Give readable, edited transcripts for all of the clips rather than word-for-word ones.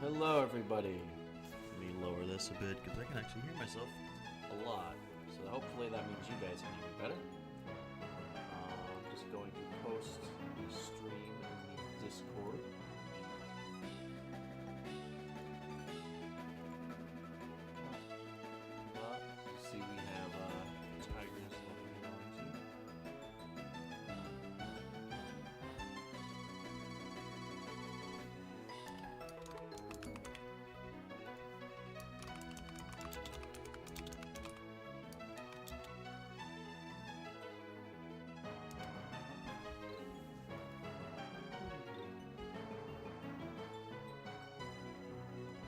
Hello everybody. Let me lower this a bit because I can actually hear myself a lot. So hopefully that means you guys can hear me better. I'm just going to post the stream in the Discord. You see we have tigers looking around too.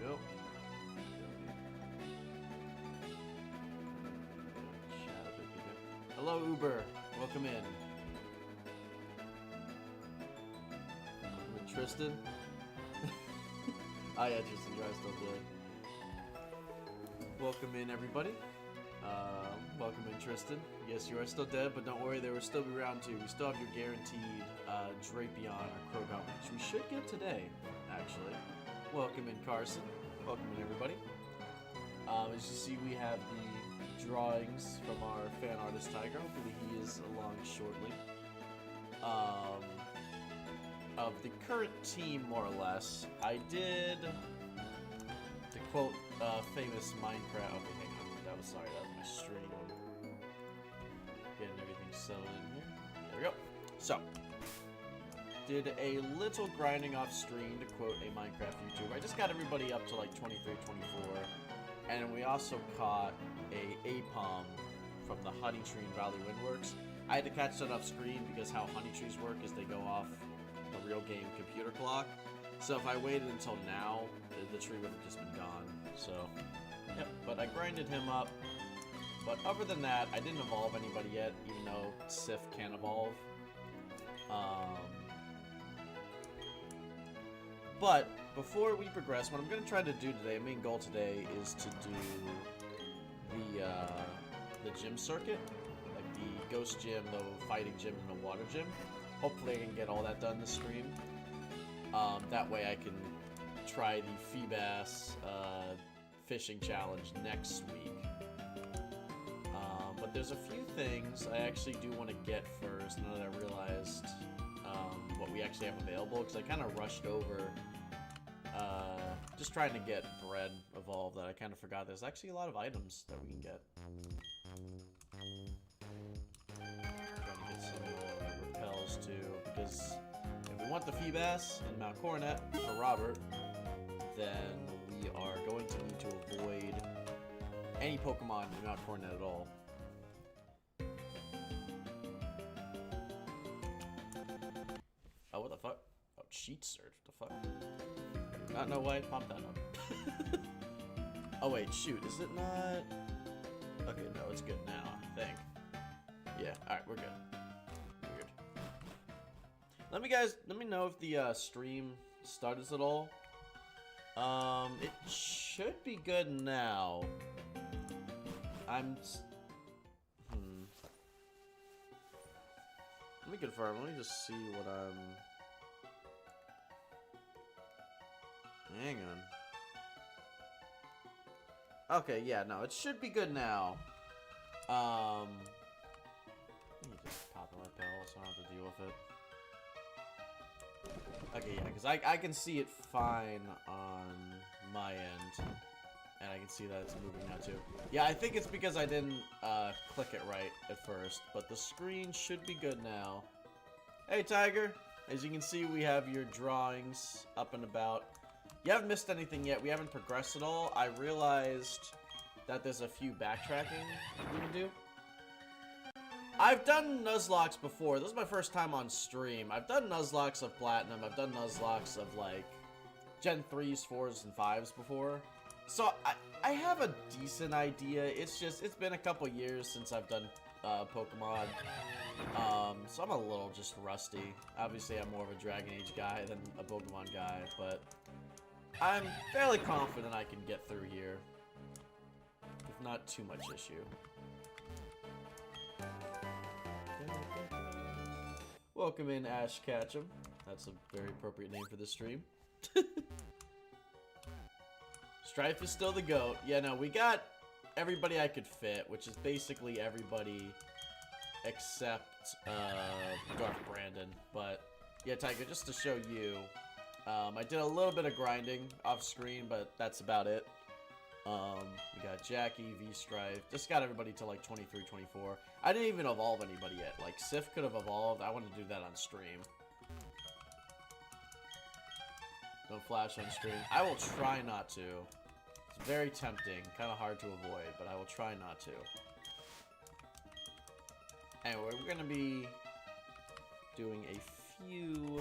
Go. Hello, Uber. Welcome in. Welcome in, Tristan. Oh yeah, Tristan, you are still dead. Welcome in, everybody. Welcome in, Tristan. Yes, you are still dead, but don't worry, there will still be round 2. We still have your guaranteed Drapion or Krogon, which we should get today, actually. Welcome in, Carson. Welcome in, everybody. As you see, we have the drawings from our fan artist Tiger. Hopefully he is along shortly. Of the current team, more or less. I did, to quote famous Minecraft. Okay, hang on. That was my stream. Getting everything settled in here. There we go. So, did a little grinding off screen, to quote a Minecraft YouTuber. I just got everybody up to like 23, 24. And we also caught a Apom from the honey tree in Valley Windworks. I had to catch that off screen because how honey trees work is they go off the real game computer clock. So if I waited until now, the tree would have just been gone. So, yep, but I grinded him up. But other than that, I didn't evolve anybody yet, even though Sif can evolve. But before we progress, what I'm going to try to do today, main goal today, is to do the gym circuit, like the ghost gym, the fighting gym, and the water gym. Hopefully I can get all that done this stream. That way I can try the Feebass fishing challenge next week. But there's a few things I actually do want to get first, now that I realized what we actually have available, because I kind of rushed over just trying to get bread evolved that I kind of forgot there's actually a lot of items that we can get. Trying to get some repels too, because if we want the Feebass and Mount Coronet for Robert, then we are going to need to avoid any Pokemon in Mount Coronet at all. Oh, what the fuck? Oh, cheat surge. What the fuck? I don't know why I popped that up. Oh, wait, shoot. Is it not? Okay, no, it's good now, I think. Yeah, alright, we're good. We're good. Let me know if the stream stutters at all. It should be good now. Let me confirm. Let me just see what I'm... Hang on. Okay, yeah, no, it should be good now. Let me just pop a repel so I don't have to deal with it. Okay, yeah, because I can see it fine on my end. And I can see that it's moving now too. Yeah, I think it's because I didn't click it right at first. But the screen should be good now. Hey, Tiger! As you can see, we have your drawings up and about. You haven't missed anything yet. We haven't progressed at all. I realized that there's a few backtracking we can do. I've done Nuzlocks before. This is my first time on stream. I've done Nuzlocks of Platinum. I've done Nuzlocks of, like, Gen 3s, 4s, and 5s before. So, I have a decent idea. It's just, it's been a couple years since I've done Pokemon. So I'm a little just rusty. Obviously, I'm more of a Dragon Age guy than a Pokemon guy, but I'm fairly confident I can get through here. With not too much issue. Welcome in, Ash Ketchum. That's a very appropriate name for this stream. Strife is still the GOAT. Yeah, no, we got everybody I could fit, which is basically everybody except Darth Brandon. But yeah, Tiger, just to show you, I did a little bit of grinding off screen, but that's about it. We got Jackie, V-Strife, just got everybody to like 23, 24. I didn't even evolve anybody yet. Like, Sif could have evolved. I want to do that on stream. Don't flash on stream. I will try not to. It's very tempting, kind of hard to avoid, but I will try not to. Anyway, we're going to be doing a few...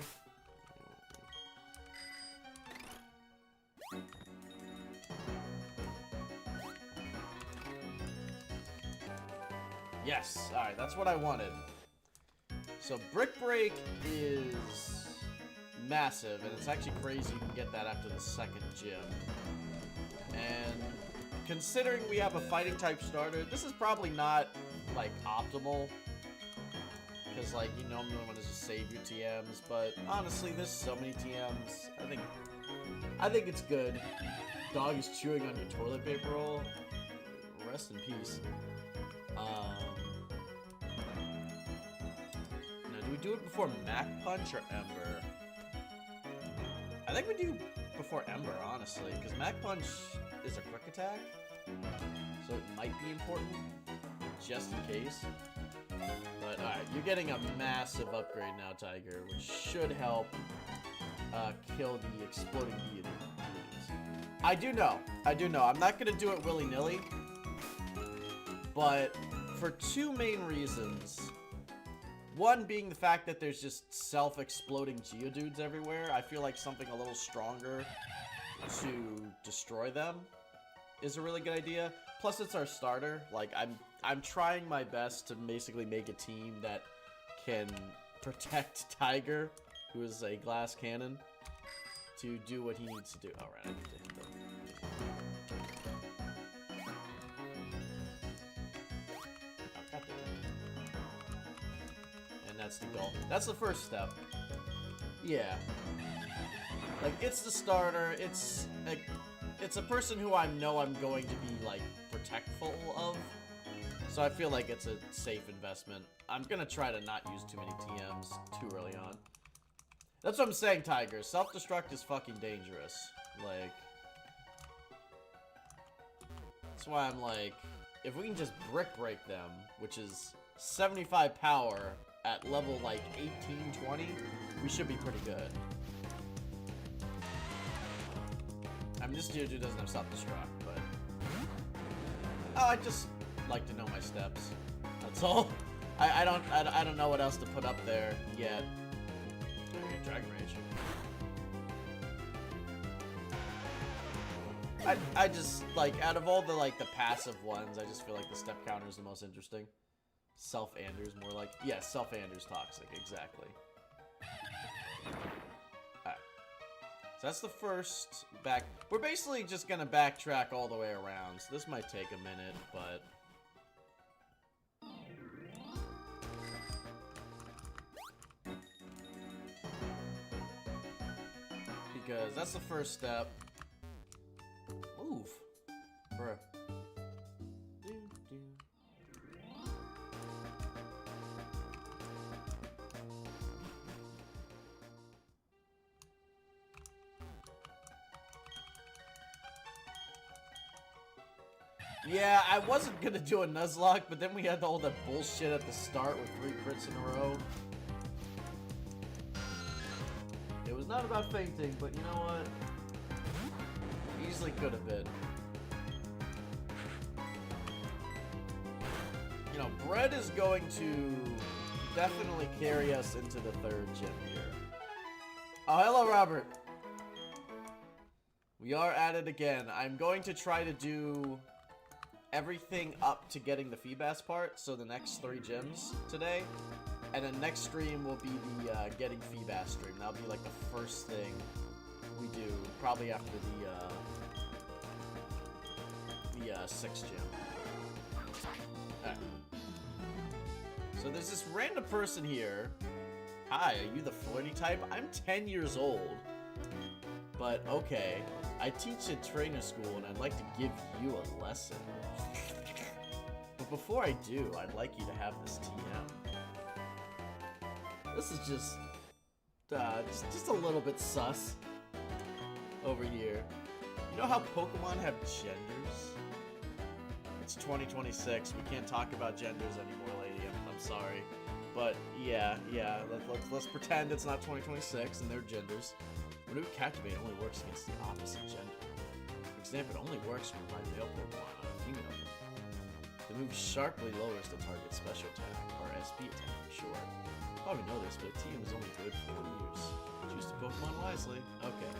Yes! Alright, that's what I wanted. So, Brick Break is massive, and it's actually crazy you can get that after the second gym. And considering we have a fighting type starter, this is probably not, like, optimal. Because, like, you normally want to just save your TMs, but honestly, there's so many TMs. I think it's good. Dog is chewing on your toilet paper roll. Rest in peace. Now, do we do it before Mach Punch or Ember? I think we do before Ember, honestly, because Mach Punch is a quick attack, so it might be important, just in case. But, alright, you're getting a massive upgrade now, Tiger, which should help kill the exploding deities. I do know. I'm not going to do it willy-nilly, but for two main reasons. One being the fact that there's just self-exploding Geodudes everywhere. I feel like something a little stronger to destroy them is a really good idea. Plus, it's our starter. Like, I'm trying my best to basically make a team that can protect Tiger, who is a glass cannon, to do what he needs to do. Alright, I need to hit them. That's the goal. That's the first step. Yeah. Like, it's the starter. It's a person who I know I'm going to be, like, protectful of. So I feel like it's a safe investment. I'm gonna try to not use too many TMs too early on. That's what I'm saying, Tiger. Self-destruct is fucking dangerous. Like... That's why I'm like... If we can just brick break them, which is 75 power... at level, like, 18, 20, we should be pretty good. I mean, this Geodude doesn't have self-destruct, but... Oh, I just like to know my steps. That's all. I don't know what else to put up there yet. Dragon Rage. I just, like, out of all the, like, the passive ones, I just feel like the step counter is the most interesting. Self-Anders, more like... Yeah, Self-Anders Toxic, exactly. Alright. So that's the first back... We're basically just gonna backtrack all the way around, so this might take a minute, but... Because that's the first step. Move. Bruh. Yeah, I wasn't gonna do a Nuzlocke, but then we had all that bullshit at the start with 3 crits in a row. It was not about fainting, but you know what? Easily could have been. You know, Bread is going to definitely carry us into the 3rd gym here. Oh, hello, Robert. We are at it again. I'm going to try to do... everything up to getting the Feebas part, so the next 3 gyms today. And then next stream will be the getting Feebas stream. That'll be like the first thing we do, probably after the 6th gym. Alright. So there's this random person here. Hi, are you the flirty type? I'm 10 years old. But okay, I teach at trainer school and I'd like to give you a lesson. But before I do, I'd like you to have this TM. This is just a little bit sus over here. You know how Pokemon have genders? It's 2026. We can't talk about genders anymore, lady. I'm sorry. But yeah, let's pretend it's not 2026 and they're genders. When it would Captivate, it only works against the opposite gender. For example, it only works when my male Pokemon on a female Pokemon. The move sharply lowers the target's special attack, or SP attack, sure. You probably know this, but TM is only good for 4 years. Choose the Pokemon wisely. Okay.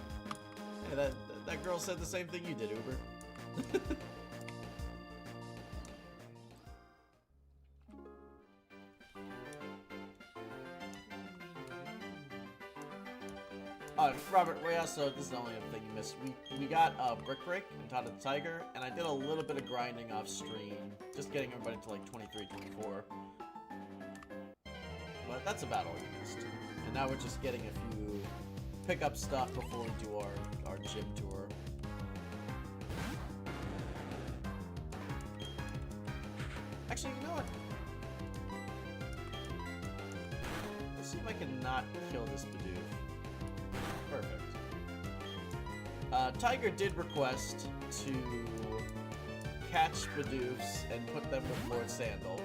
Hey, that girl said the same thing you did, Uber. Robert, we also, this is the only thing you missed. We got Brick Break and Taught of the Tiger, and I did a little bit of grinding off stream, just getting everybody to like 23, 24. But that's about all you missed. And now we're just getting a few pickup stuff before we do our gym tour. Actually, you know what? Let's see if I can not kill this Bidoof. Perfect. Tiger did request to catch Bidoofs and put them with Lord Sandal.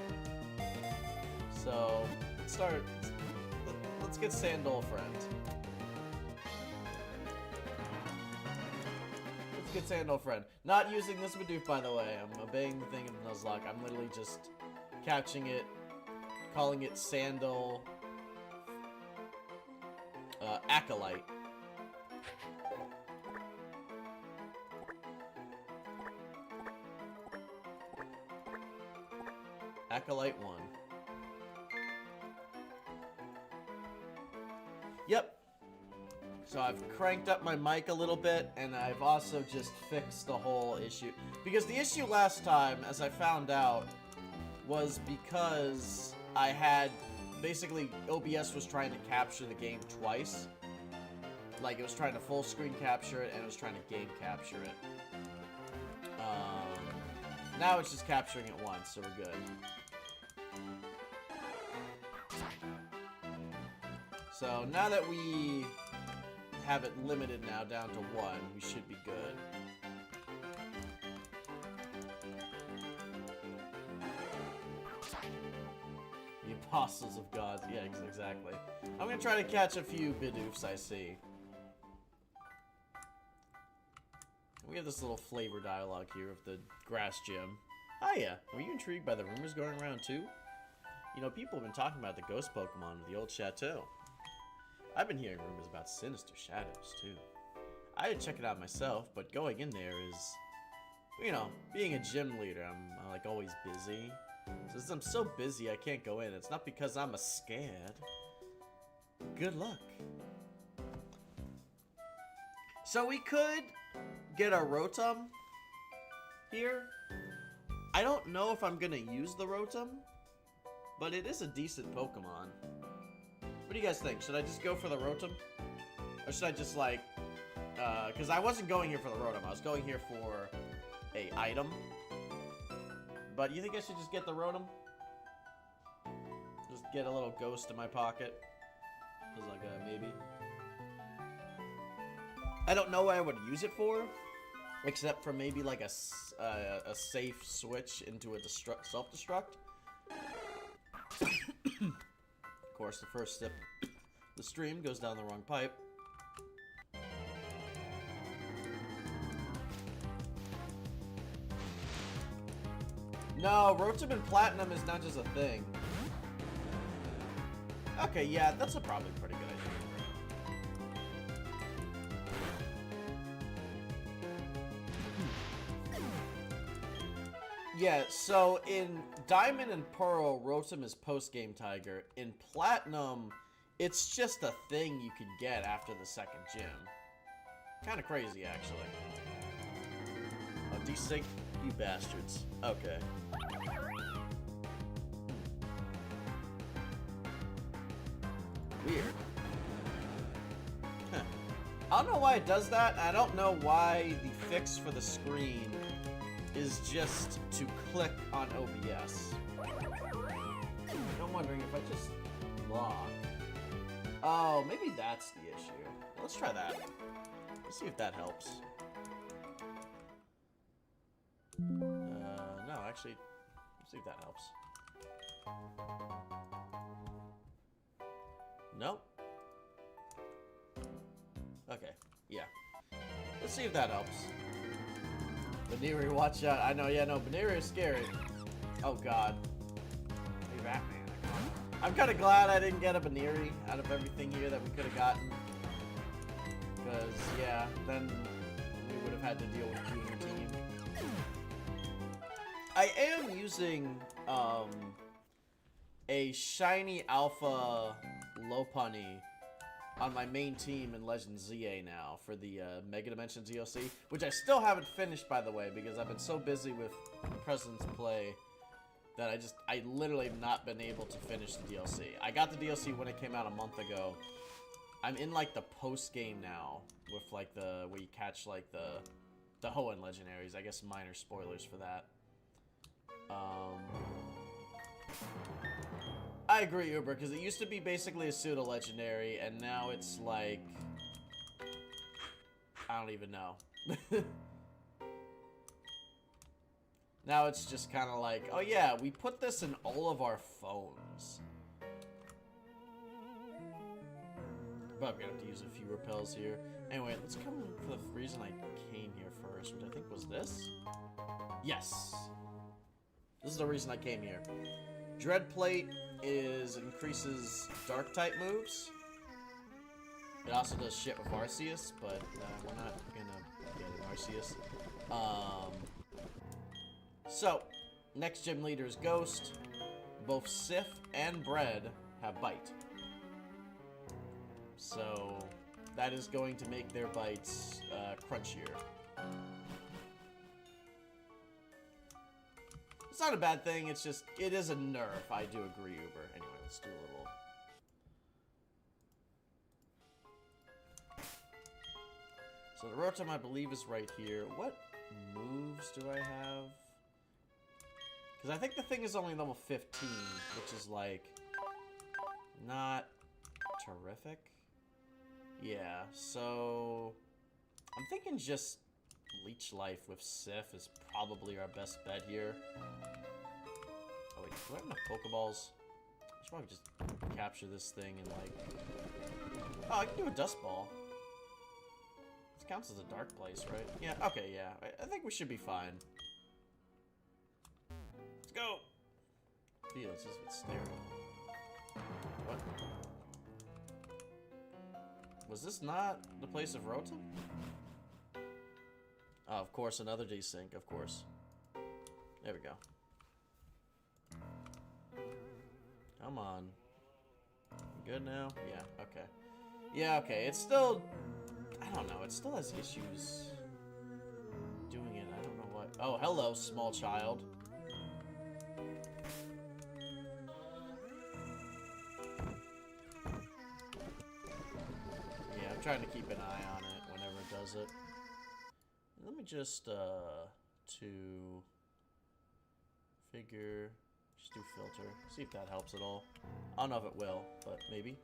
So, let's get Sandal a friend. Let's get Sandal a friend. Not using this Bidoof, by the way. I'm obeying the thing in the Nuzlocke. I'm literally just catching it, calling it Sandal Acolyte. Acolyte 1. Yep. So I've cranked up my mic a little bit, and I've also just fixed the whole issue. Because the issue last time, as I found out, was because I had... Basically, OBS was trying to capture the game twice. Like, it was trying to full screen capture it, and it was trying to game capture it. Now it's just capturing it once, so we're good. So now that we have it limited now down to 1, we should be good. The Apostles of God. Yeah, exactly. I'm gonna try to catch a few Bidoofs I see. We have this little flavor dialogue here of the grass gym. Hiya! Were you intrigued by the rumors going around too? You know, people have been talking about the ghost Pokemon of the old chateau. I've been hearing rumors about sinister shadows too. I did check it out myself, but going in there is, you know, being a gym leader, I'm like always busy. Since I'm so busy I can't go in, it's not because I'm scared. Good luck. So we could get a Rotom here. I don't know if I'm gonna use the Rotom, but it is a decent Pokemon. What do you guys think? Should I just go for the Rotom? Or should I just like, because I wasn't going here for the Rotom, I was going here for a item. But you think I should just get the Rotom? Just get a little ghost in my pocket? As like a maybe. I don't know what I would use it for, except for maybe like a safe switch into a self-destruct. Of course, the first sip, the stream goes down the wrong pipe. No, Rotom and Platinum is not just a thing. Okay, yeah, that's a probably pretty good idea. Yeah, so in Diamond and Pearl, Rotom is post-game Tiger. In Platinum, it's just a thing you can get after the second gym. Kind of crazy, actually. Oh, desync, you bastards. Okay. Weird. Huh. I don't know why it does that. I don't know why the fix for the screen is just to click on OBS. I'm wondering if I just lock. Oh, maybe that's the issue. Let's try that. Let's see if that helps. No, actually, let's see if that helps. Nope. Okay, yeah. Let's see if that helps. Baneri, watch out. I know, yeah, no, Baneri is scary. Oh, God. Hey, Batman. I'm kind of glad I didn't get a Baneri out of everything here that we could have gotten. Because, yeah, then we would have had to deal with Junior Team. I am using, a shiny alpha Lopunny on my main team in Legend ZA now for the Mega Dimensions DLC, which I still haven't finished, by the way, because I've been so busy with President's Play that I literally have not been able to finish the DLC. I got the DLC when it came out a month ago. I'm in, like, the post-game now with, like, where you catch, like, the Hoenn legendaries. I guess minor spoilers for that. I agree, Uber, because it used to be basically a pseudo-legendary, and now it's like... I don't even know. Now it's just kind of like, oh yeah, we put this in all of our phones. But I'm gonna have to use a few repels here. Anyway, let's come for the reason I came here first, which I think was this? Yes! This is the reason I came here. Dread Plate increases dark type moves. It also does shit with Arceus, but we're not gonna get an Arceus. So, next gym leader is Ghost. Both Sif and Bread have Bite. So, that is going to make their bites crunchier. It's not a bad thing, it's just, it is a nerf. I do agree, Uber. Anyway, let's do a little... So the Rotom, I believe, is right here. What moves do I have? Because I think the thing is only level 15, which is, like, not terrific. Yeah, so... I'm thinking just Leech Life with Sif is probably our best bet here. Oh wait, do I have enough Pokeballs? I should probably just capture this thing and like... Oh, I can do a Dust Ball. This counts as a dark place, right? Yeah, okay, yeah. I think we should be fine. Let's go! Feel it's just a bit scary. What? Was this not the place of Rotom? Oh, of course, another desync, of course. There we go. Come on. You good now? Yeah, okay. Yeah, okay, it's still... I don't know, it still has issues doing it. I don't know what... Oh, hello, small child. Yeah, I'm trying to keep an eye on it whenever it does it. Let me just, to figure, just do filter, see if that helps at all. I don't know if it will, but maybe.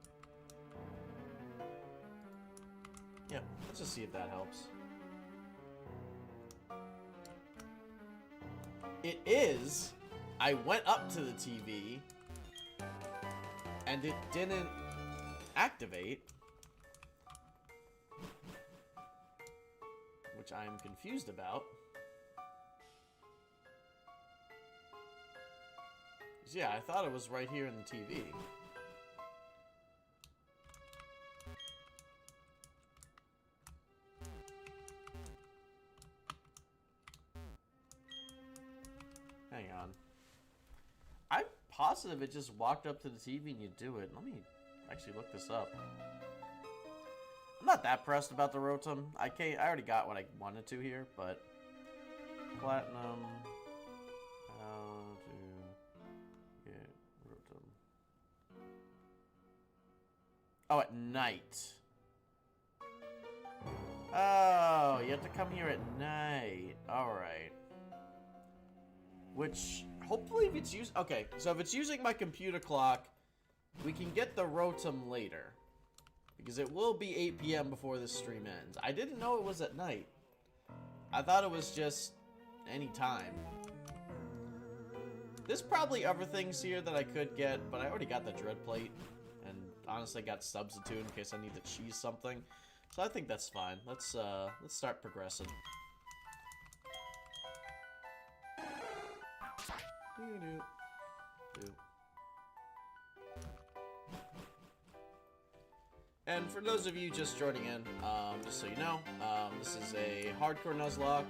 Yeah, let's just see if that helps. It is. I went up to the TV, and it didn't activate. Which I am confused about. Yeah, I thought it was right here in the TV. Hang on. I'm positive it just walked up to the TV and you do it. Let me actually look this up. I'm not that pressed about the Rotom. I already got what I wanted to here, but Platinum. How to get Rotom? Oh, at night. you have to come here at night. Alright. Which, hopefully if it's used... Okay, so if it's using my computer clock, we can get the Rotom later. Because it will be 8 p.m. before this stream ends. I didn't know it was at night. I thought it was just any time. There's probably other things here that I could get, but I already got the Dread Plate. And honestly got Substitute in case I need to cheese something. So I think that's fine. Let's start progressing. And for those of you just joining in, just so you know, this is a hardcore Nuzlocke.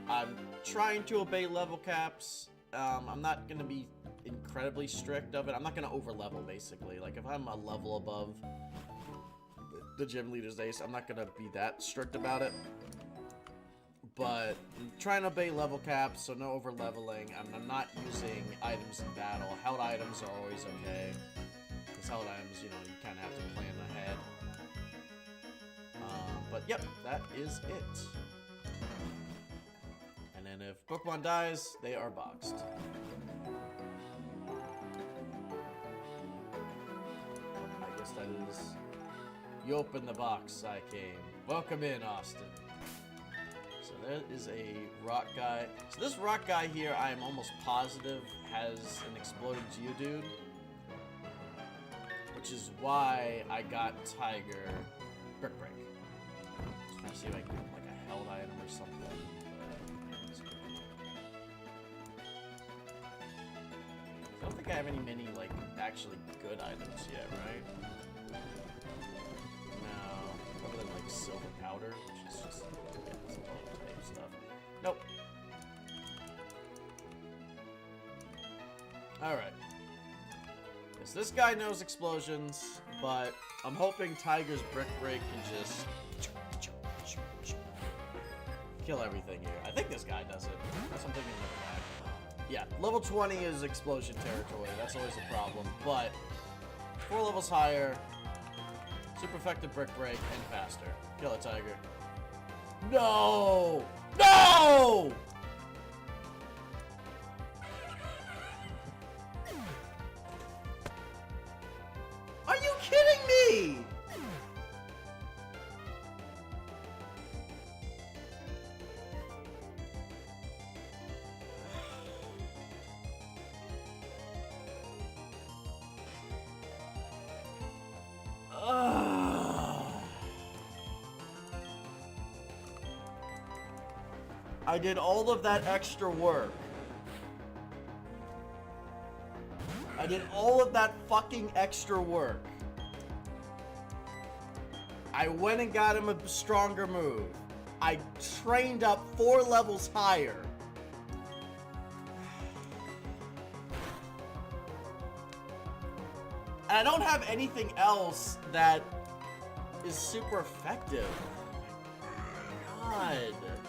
I'm trying to obey level caps. I'm not going to be incredibly strict of it. I'm not going to over-level, basically. Like, if I'm a level above the gym leader's ace, I'm not going to be that strict about it. But I'm trying to obey level caps, so no over-leveling. I'm not using items in battle. Held items are always okay. Because held items, you know, you kind of have to plan ahead. But yep, that is it. And then if Pokemon dies, they are boxed. I guess that is... You open the box, I came. Welcome in, Austin. So there is a rock guy. So this rock guy here, I am almost positive, has an exploding Geodude. Which is why I got Tiger Brick Break. Just trying to see if I can get like a held item or something. I don't think I have any many like actually good items yet, right? No, other than like silver powder, which is just some type stuff. Nope. All right. So this guy knows explosions, but I'm hoping Tiger's Brick Break can just kill everything here. I think this guy does it. That's something in the back. Yeah, level 20 is explosion territory. That's always a problem. But 4 levels higher, super effective Brick Break, and faster. Kill it, Tiger. No! No! Are you kidding me? I did all of that extra work. I did all of that fucking extra work. I went and got him a stronger move. I trained up 4 levels higher. And I don't have anything else that is super effective. Oh my God.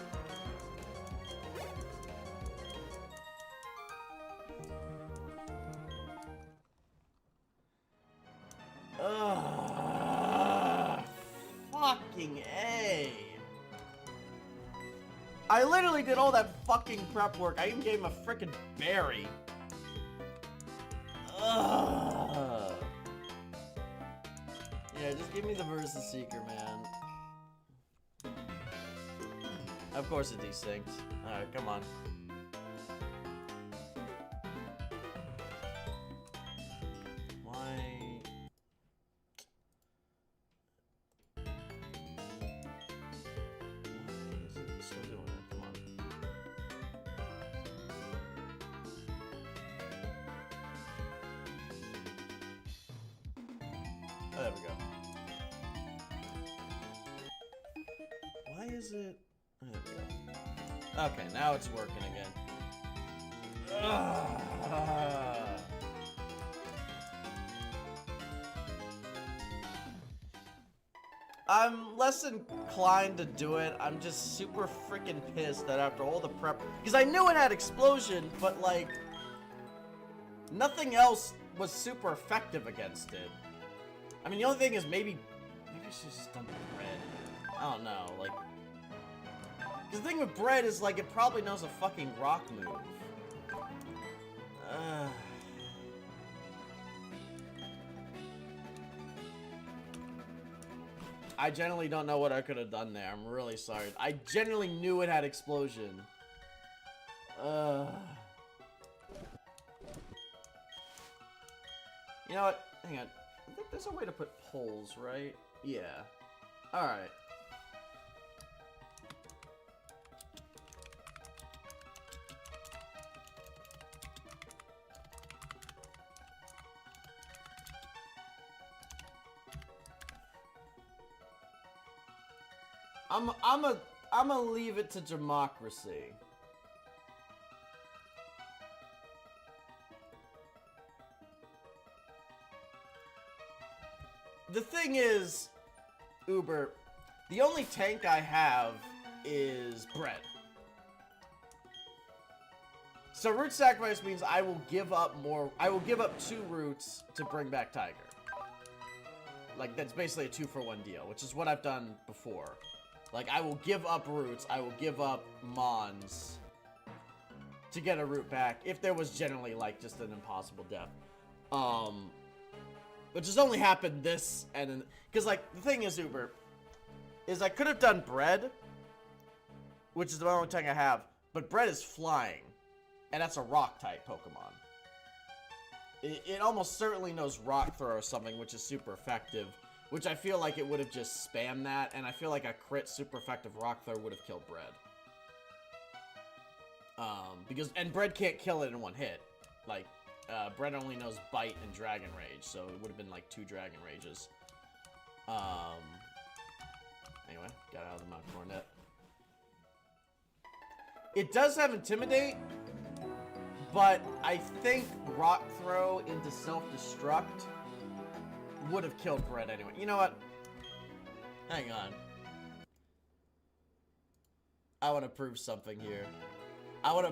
Fucking A. I literally did all that fucking prep work. I even gave him a frickin' berry. Ugh. Yeah, just give me the Versus Seeker, man. Of course it desyncs. Alright, come on. Oh, there we go. Why is it... Oh, there we go. Okay, now it's working again. Ugh. I'm less inclined to do it. I'm just super freaking pissed that after all the prep... Because I knew it had explosion, but like... Nothing else was super effective against it. I mean, the only thing is maybe I should have just done the red. I don't know, like... The thing with bread is, like, it probably knows a fucking rock move. I genuinely don't know what I could have done there. I'm really sorry. I genuinely knew it had explosion. You know what? Hang on. I think there's a way to put poles, right? Yeah. Alright. I'm gonna leave it to democracy. The thing is, Uber, the only tank I have is bread. So root sacrifice means I will give up 2 roots to bring back Tiger. Like, that's basically a 2-for-1 deal, which is what I've done before. Like, I will give up roots, I will give up Mons to get a root back, if there was generally, like, just an impossible death. Which has only happened this, and because, like, the thing is, Uber, is I could have done bread, which is the only tank I have, but bread is flying, and that's a rock-type Pokemon. It almost certainly knows Rock Throw or something, which is super effective, which I feel like it would have just spammed that, and I feel like a crit super effective Rock Throw would have killed bread. And bread can't kill it in one hit. Like, bread only knows Bite and Dragon Rage, so it would have been like 2 Dragon Rages. Anyway, got out of the Mount Coronet. It does have Intimidate, but I think Rock Throw into Self-Destruct would have killed bread anyway. You know what? Hang on. I want to prove something here. One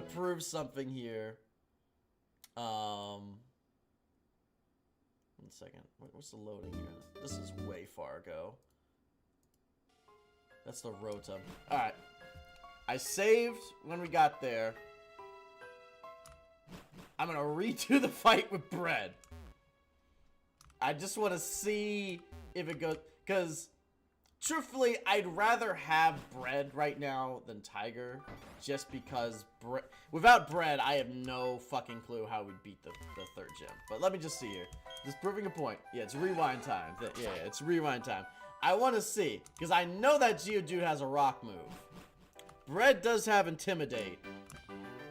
second. What's the loading here? This is way far ago. That's the Rotom. Alright. I saved when we got there. I'm gonna redo the fight with bread. I just want to see if it goes... Because, truthfully, I'd rather have bread right now than Tiger. Just because without bread, I have no fucking clue how we'd beat the 3rd gym. But let me just see here. Just proving a point. Yeah, it's rewind time. Yeah, it's rewind time. I want to see. Because I know that Geodude has a rock move. Bread does have Intimidate.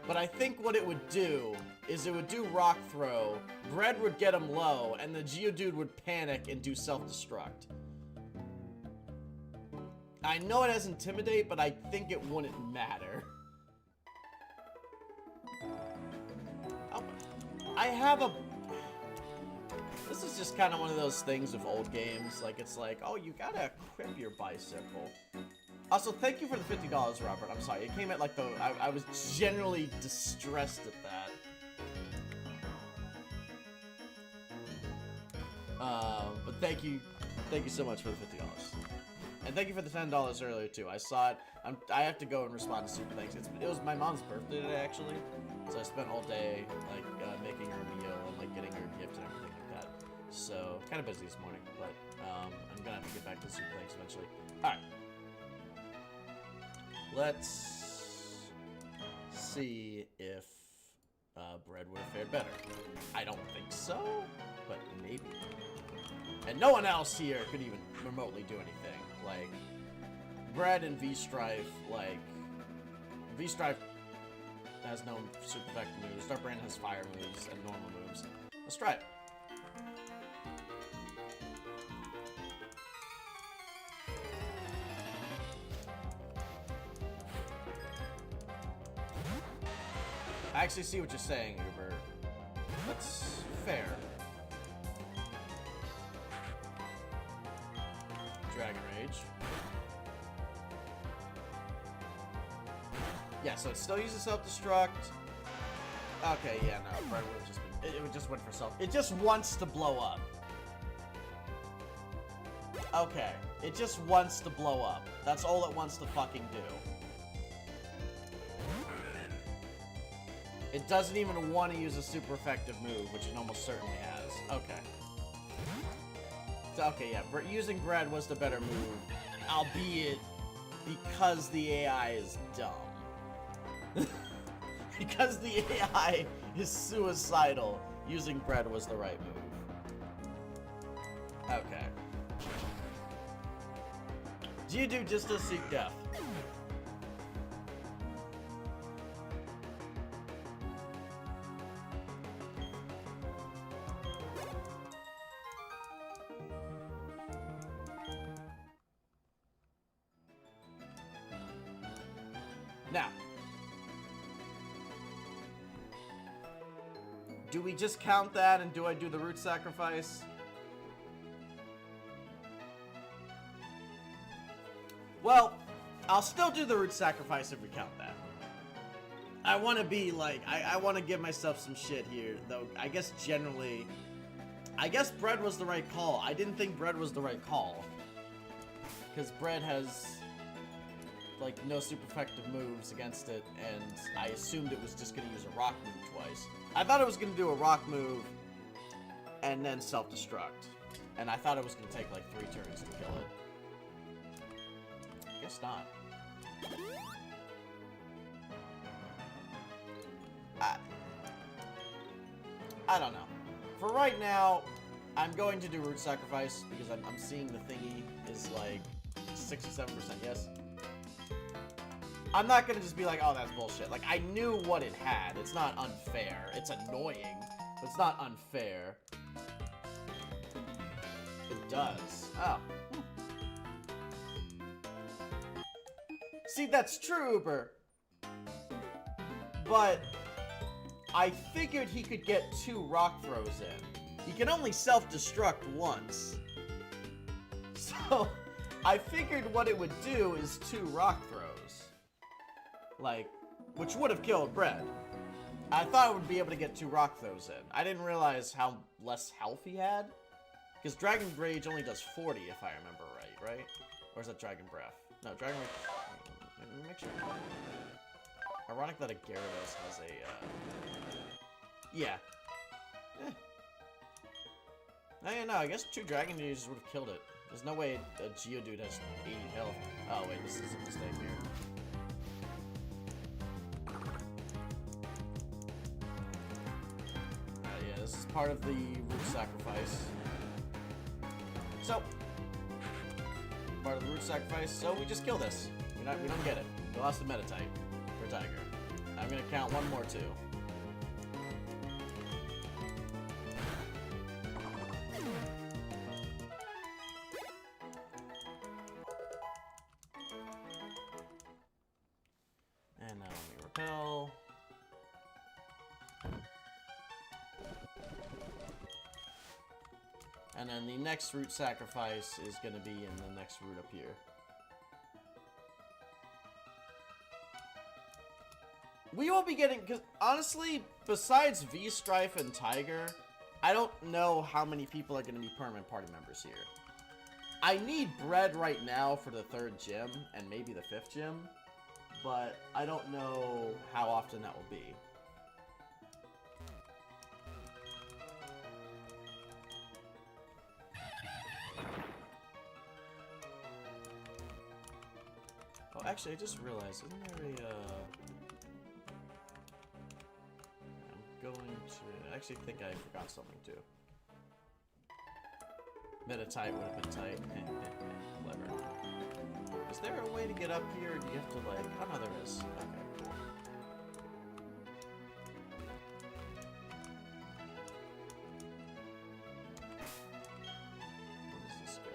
But I think what it would do is it would do Rock Throw, Bread would get him low, and the Geodude would panic and do Self-Destruct. I know it has Intimidate, but I think it wouldn't matter. Oh, I have a... This is just kind of one of those things with old games. Like, it's like, oh, you gotta equip your bicycle. Also, thank you for the $50, Robert. I'm sorry. It came at, like, the... I was generally distressed at that. But thank you so much for the $50. And thank you for the $10 earlier, too. I saw it. I have to go and respond to super thanks. It was my mom's birthday today, actually. So I spent all day, like, making her a meal and, like, getting her a gift and everything like that. So, kind of busy this morning. But, I'm gonna have to get back to the super thanks eventually. Alright. Let's see if Bread would have fared better. I don't think so, but maybe. And no one else here could even remotely do anything. Like, Bread and V-Strife, like, V-Strife has no super effective moves. Darkbrand has fire moves and normal moves. Let's try it. I actually see what you're saying, Uber. That's fair. Dragon Rage. Yeah, so it still uses Self-Destruct. Okay, yeah, no, Bread would have just been... It would just went for self... It just wants to blow up. Okay, it just wants to blow up. That's all it wants to fucking do. It doesn't even want to use a super effective move, which it almost certainly has. Okay. So, okay, yeah, using bread was the better move, albeit because the AI is dumb. Because the AI is suicidal, using bread was the right move. Okay. Geodude just does seek death. Now, do we just count that and do I do the root sacrifice? Well, I'll still do the root sacrifice if we count that. I want to be like, I want to give myself some shit here, though I guess generally, I guess bread was the right call. I didn't think bread was the right call. Because bread has like no super effective moves against it, and I assumed it was just going to use a rock move twice. I thought it was going to do a rock move and then self-destruct, and I thought it was going to take like 3 turns to kill it. Guess not. I don't know. For right now, I'm going to do root sacrifice because I'm seeing the thingy is like 67% yes. I'm not gonna just be like, oh, that's bullshit. Like, I knew what it had. It's not unfair. It's annoying, but it's not unfair. It does. Oh. See, that's true, Uber. But I figured he could get 2 rock throws in. He can only self-destruct once. So, I figured what it would do is 2 rock throws. Like, which would have killed Bread. I thought I would be able to get 2 rock throws in. I didn't realize how less health he had. Because Dragon Rage only does 40, if I remember right? Or is that Dragon Breath? No, Dragon Rage... Make sure. Ironic that a Gyarados has a, yeah. No, I guess 2 Dragon Rages would have killed it. There's no way a Geodude has 80 health. Oh, wait, this is a mistake here. Yeah, this is part of the root sacrifice. So, part of the root sacrifice, so we just kill this. We don't get it. We lost the meta type for Tiger. I'm gonna count 1 more too. And now let me repel. And then the next root sacrifice is gonna be in the next root up here. We will be getting, because honestly, besides V-Strife and Tiger, I don't know how many people are going to be permanent party members here. I need Bread right now for the 3rd gym, and maybe the 5th gym, but I don't know how often that will be. Oh, actually, I just realized, isn't there a, I actually think I forgot something too. Meta tight would have been tight. Clever. Is there a way to get up here? Or do you have to like? Oh no, there is. Okay, cool. What is this guy?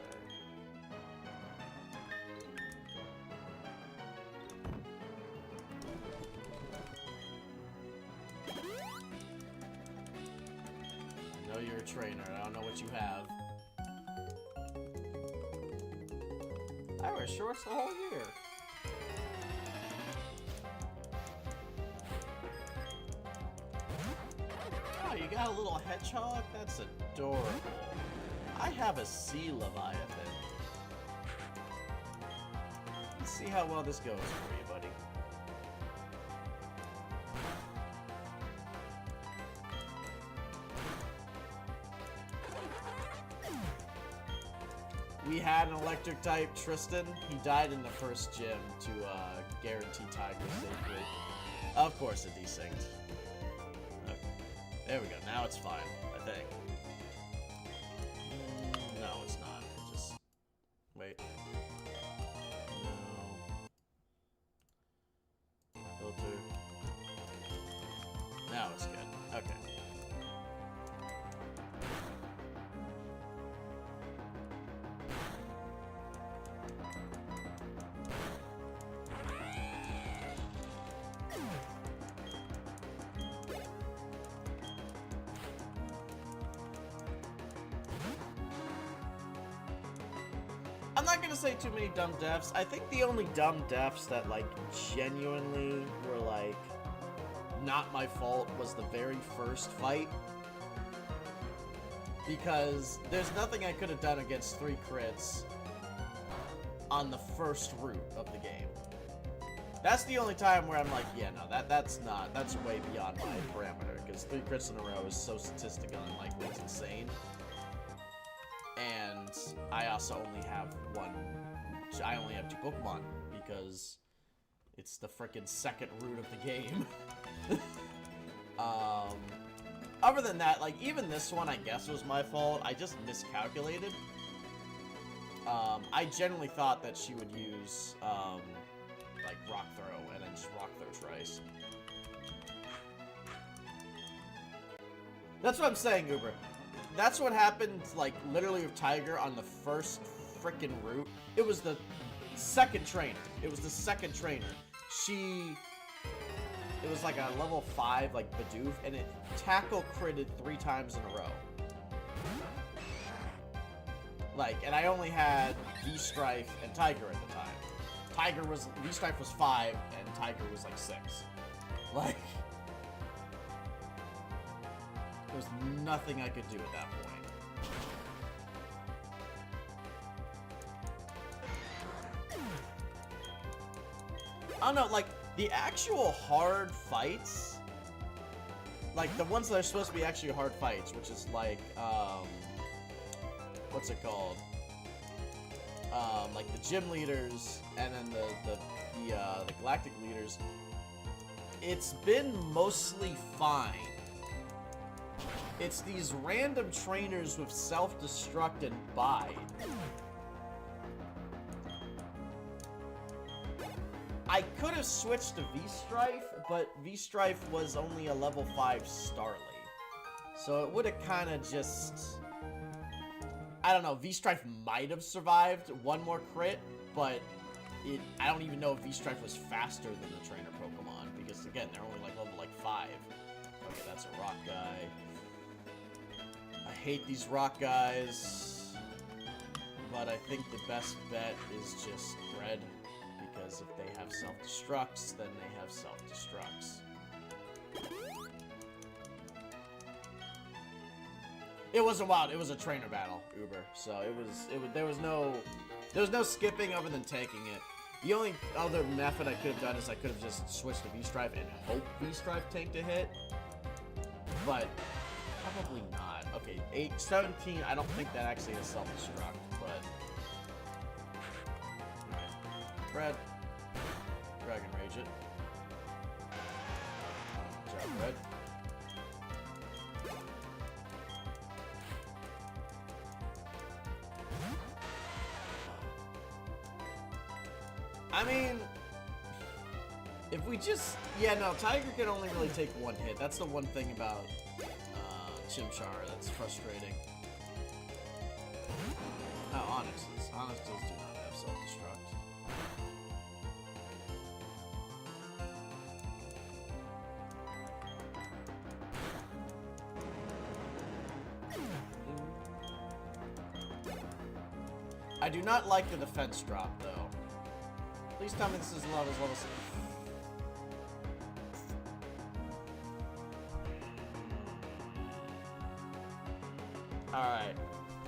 I know you're a trainer. I don't know what you have. I wear shorts the whole year. Oh, you got a little hedgehog? That's adorable. I have a sea leviathan. Let's see how well this goes for you, buddy. we had an electric type, Tristan. He died in the first gym to guarantee Tiger safely. Of course it desynced. Okay. There we go. Now it's fine, I think. No, it's not. Just wait. No. Filter. Now it's good. Okay. I'm not gonna say too many dumb deaths. I think the only dumb deaths that, like, genuinely were, like, not my fault was the very first fight. Because there's nothing I could have done against 3 crits on the first route of the game. That's the only time where I'm like, yeah, no, that's way beyond my parameter. Because 3 crits in a row is so statistical and, like, it's insane. And I also only have I only have 2 Pokemon, because it's the frickin' second route of the game. Other than that, like, even this one, I guess, was my fault. I just miscalculated. I generally thought that she would use, like, Rock Throw, and then just Rock Throw twice. That's what I'm saying, Uber. That's what happened, like, literally with Tiger on the first frickin' route. It was the second trainer. It was the second trainer. It was like a level 5, like, Bidoof, and it tackle critted 3 times in a row. Like, and I only had V-Strife and Tiger at the time. V-Strife was 5, and Tiger was, like, 6. Like, there was nothing I could do at that point. I don't know, like, the actual hard fights, like, the ones that are supposed to be actually hard fights, which is, like, what's it called? Like, the gym leaders, and then the galactic leaders, it's been mostly fine. It's these random trainers with self-destruct and bide. I could have switched to V-Strife, but V-Strife was only a level 5 Starly. So it would have kind of just... I don't know, V-Strife might have survived one more crit, but I don't even know if V-Strife was faster than the trainer Pokemon, because again, they're only like level like 5. Okay, that's a rock guy. I hate these rock guys, but I think the best bet is just Bread. Because if they have self-destructs, then they have self-destructs. It wasn't wild. It was a trainer battle, Uber. So there was no skipping other than taking it. The only other method I could have done is I could have just switched to V-Strife and hope V-Strife tanked a hit. But probably not. Okay, 17. I don't think that actually is self-destruct, but. Bread. Dragon Rage it. Good job, Bread. I mean, if we just... Yeah, no, Tiger can only really take 1 hit. That's the one thing about Chimchar that's frustrating. Oh, Onyx does do not have self-destruct. I do not like the defense drop, though. Please tell me this is level 6. Alright.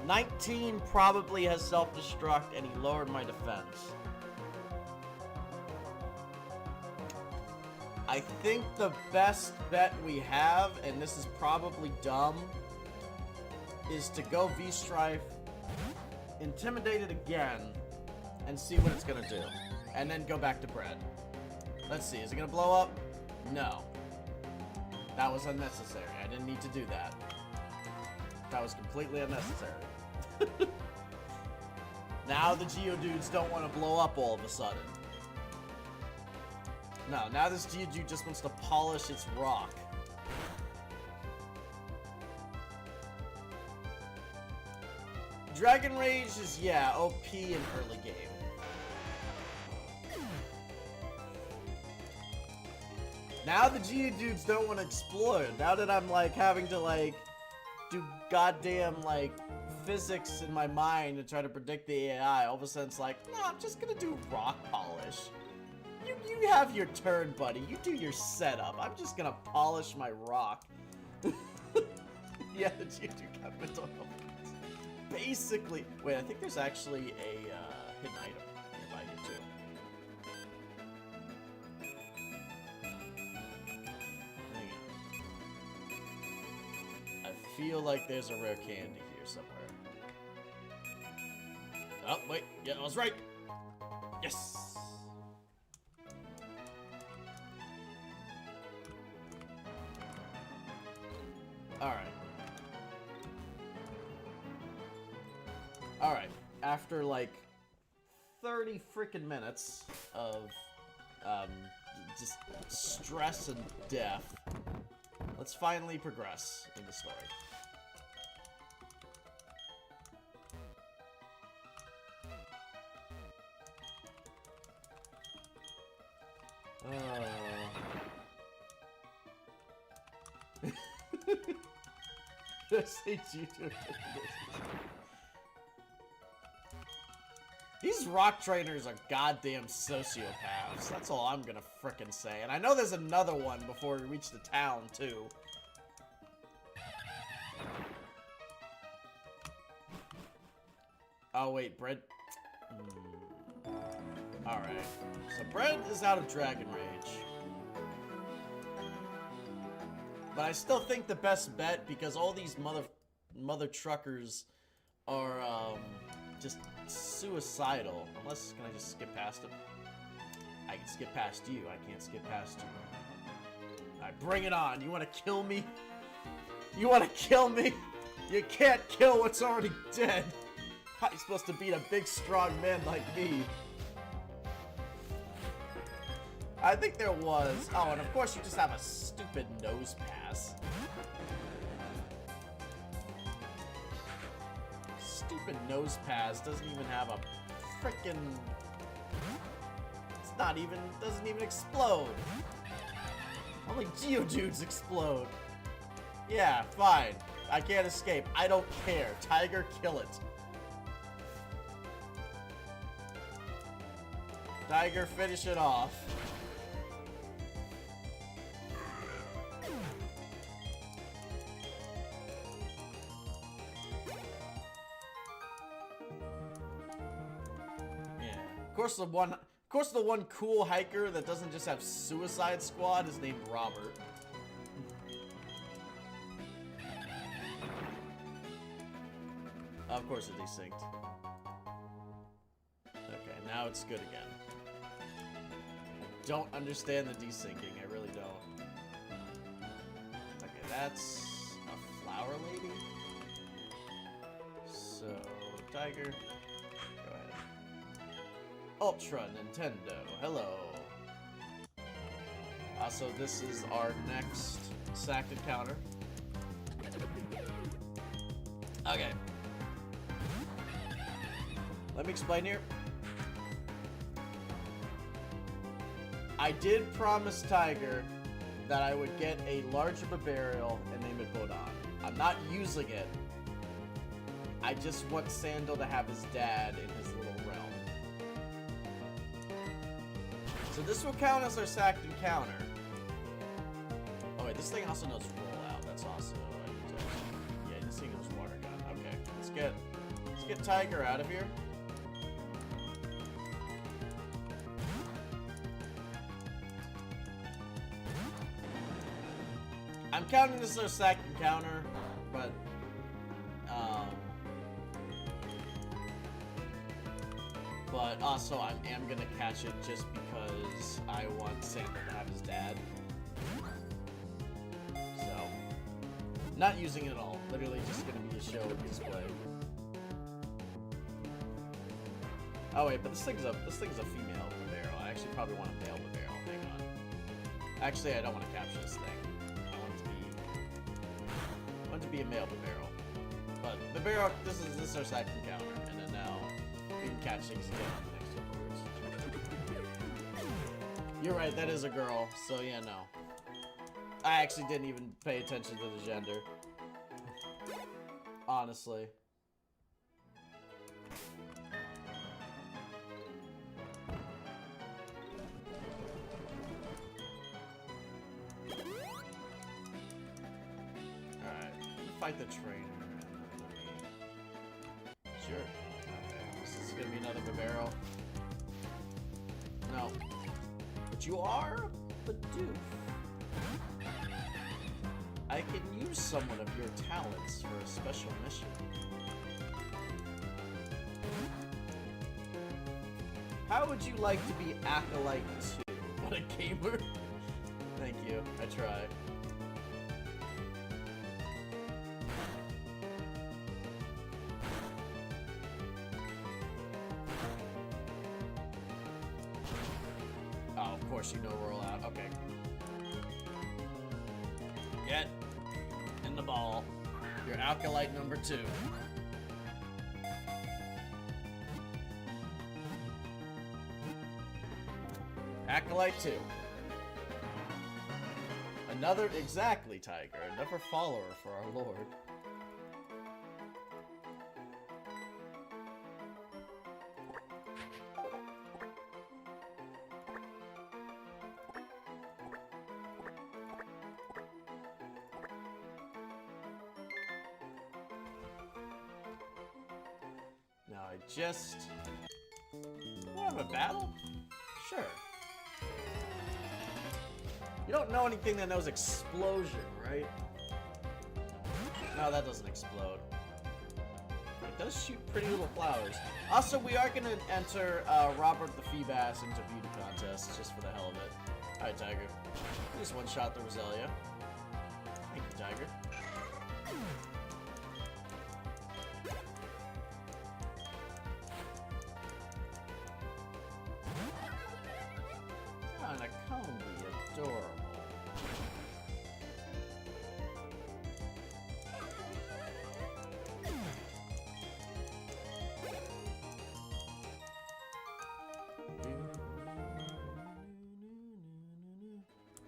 19 probably has self-destruct, and he lowered my defense. I think the best bet we have, and this is probably dumb, is to go V-Strife intimidate it again and see what it's gonna do. And then go back to bread. Let's see, is it gonna blow up? No. That was unnecessary. I didn't need to do that. That was completely unnecessary. Now the Geodudes don't want to blow up all of a sudden. No, now this Geodude just wants to polish its rock. Dragon Rage is, yeah, OP in early game. Now the Geodudes don't want to explode. Now that I'm, like, having to, like, do goddamn, like, physics in my mind and try to predict the AI, all of a sudden it's like, no, I'm just gonna do rock polish. You have your turn, buddy. You do your setup. I'm just gonna polish my rock. Yeah, the Geodude got mental health. Basically, wait, I think there's actually a hidden item nearby here too. Hang on. I feel like there's a rare candy here somewhere. Oh, wait, yeah, I was right. Yes. Alright. Alright. After like 30 freaking minutes of just stress and death, let's finally progress in the story. These rock trainers are goddamn sociopaths. That's all I'm gonna frickin' say. And I know there's another one before we reach the town, too. Oh, wait, Bread... Alright. So Bread is out of Dragon Rage. But I still think the best bet, because all these mother truckers are, just suicidal. Unless, can I just skip past them? I can skip past you. I can't skip past you. Alright, bring it on. You want to kill me? You want to kill me? You can't kill what's already dead. How are you supposed to beat a big, strong man like me? I think there was. Oh, and of course you just have a stupid nose pass. Stupid nose pass doesn't even have a frickin'... It's not even... doesn't even explode. Only Geodudes explode. Yeah, fine. I can't escape. I don't care. Tiger, kill it. Tiger, finish it off. Of course, the one cool hiker that doesn't just have Suicide Squad is named Robert. Of course it desynced. Okay, now it's good again. I don't understand the desyncing, I really don't. Okay, that's a flower lady. So, Tiger. Ultra Nintendo, hello. So this is our next sacked encounter. Okay. Let me explain here. I did promise Tiger that I would get a larger burial and name it Bodon. I'm not using it. I just want Sandal to have his dad in his little realm. So this will count as our sacked encounter. Oh wait, this thing also knows roll out. That's also yeah, this thing knows water gun. Okay, let's get Tiger out of here. I'm counting this as our sacked encounter, but But also, I am gonna catch it just because I want Sandal to have his dad. So, not using it at all. Literally just gonna be a show display. Oh wait, but this thing's a female Vibaro. I actually probably want a male Vibaro. Hang on. Actually, I don't want to capture this thing. I want it to be a male Vibaro. But Vibaro, this is our second encounter, and then now we can catch things again on the next episodes. You're right, that is a girl. So yeah, no. I actually didn't even pay attention to the gender. Honestly. Fight the trainer. Sure. Okay. This is gonna be another Vibaro. No. But you are a Bidoof. I can use someone of your talents for a special mission. How would you like to be Acolyte 2? What a gamer. Thank you. I try. Of course you know we're all out. Okay. Get in the ball. You're Acolyte number 2. Acolyte 2. Another, exactly, Tiger. Another follower for our Lord. Now I just... want to have a battle? Sure. You don't know anything that knows explosion, right? No, that doesn't explode. It does shoot pretty little flowers. Also, we are going to enter Robert the Feebass into beauty contest, just for the hell of it. Alright, Tiger. Just one-shot the Roselia. Thank you, Tiger. Adorable.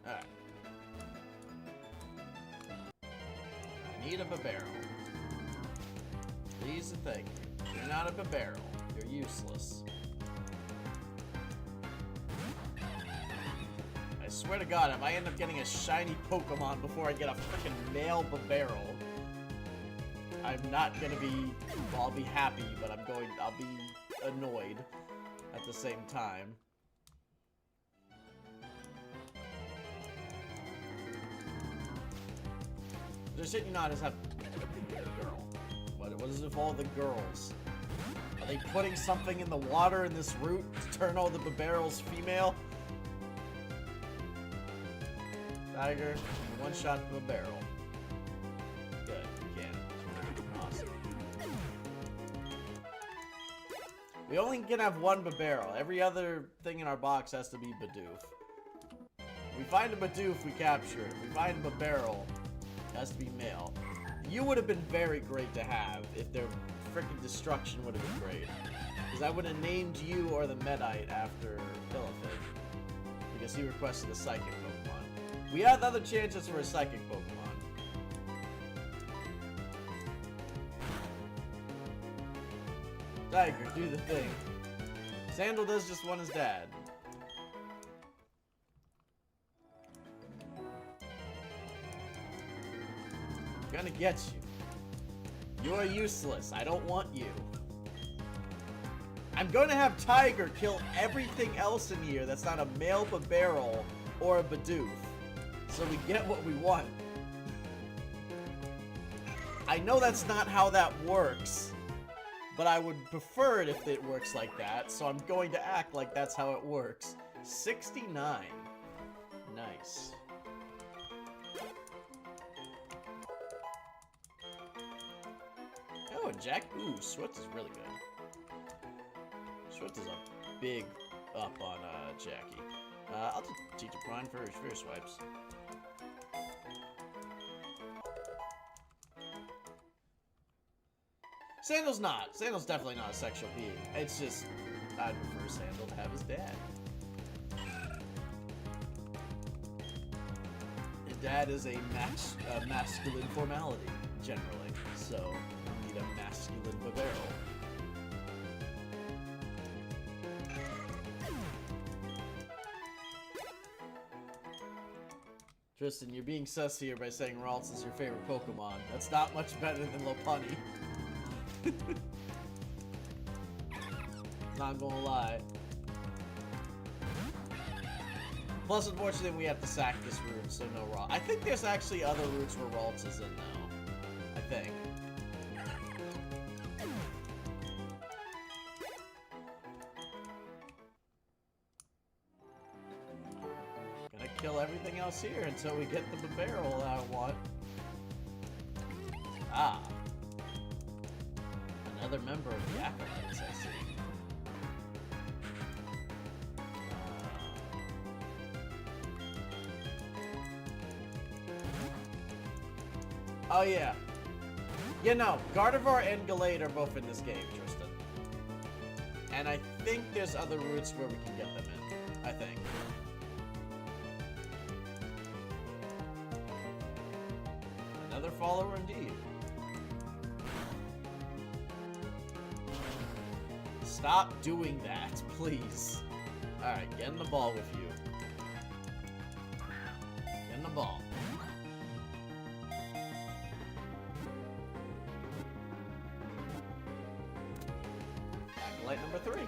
Alright. I need a Vibaro. Please and thank you. You're not a Vibaro. You're useless. I swear to God, if I end up getting a shiny Pokemon before I get a freaking male Vibaro, I'm not gonna be... Well, I'll be happy, but I'll be annoyed at the same time. They're shit you not as have... Girl. What is it with all the girls? Are they putting something in the water in this route to turn all the Vibaros female? Tiger, one shot to a barrel. Good, you can. Awesome. We only can have one Vibaro. Every other thing in our box has to be Bidoof. We find a Bidoof, we capture it. We find a Vibaro, it has to be male. You would have been very great to have if their freaking destruction would have been great. Because I would have named you or the Medite after Philipid. Because he requested a Psychic Pokemon. We had other chances for a Psychic Pokemon. Tiger, do the thing. Sandal does just want his dad. I'm gonna get you. You are useless. I don't want you. I'm gonna have Tiger kill everything else in here that's not a male Vibaro or a Bidoof. So we get what we want. I know that's not how that works. but I would prefer it if it works like that, so I'm going to act like that's how it works. 69. Nice. Oh, Jack. Ooh, Swift is really good. Swift is a big up on Jackie. I'll just teach a prime for swipes. Sandal's not. Sandal's definitely not a sexual being. It's just, I'd prefer Sandal to have his dad. His dad is a masculine formality, generally. So, you need a masculine Babarrel. Tristan, you're being sus here by saying Ralts is your favorite Pokemon. That's not much better than Lopunny. Not gonna lie. Plus, unfortunately, we have to sack this route, so no Ralts. I think there's actually other routes where Ralts is in, though. I think. Gonna kill everything else here until we get the barrel I want. Ah. Another member of the Acolytes, I see. Oh, yeah. Yeah, no. Gardevoir and Gallade are both in this game, Tristan. And I think there's other routes where we can get them in. I think. Another follower indeed. Stop doing that, please. Alright, get in the ball with you. Get in the ball. Acolyte number 3.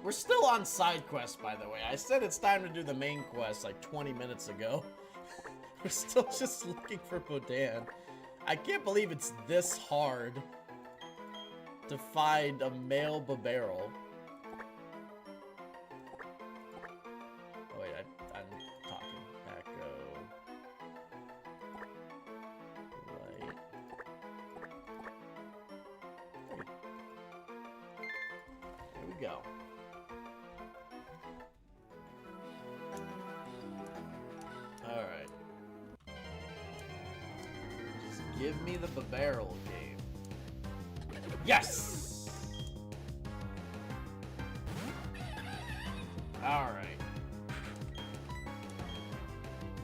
We're still on side quest, by the way. I said it's time to do the main quest like 20 minutes ago. We're still just looking for Bodan. I can't believe it's this hard to find a male Babarrel. Oh wait, I'm talking. Echo. Light. There we go. Alright. Give me the Babarrel game. Yes! Alright.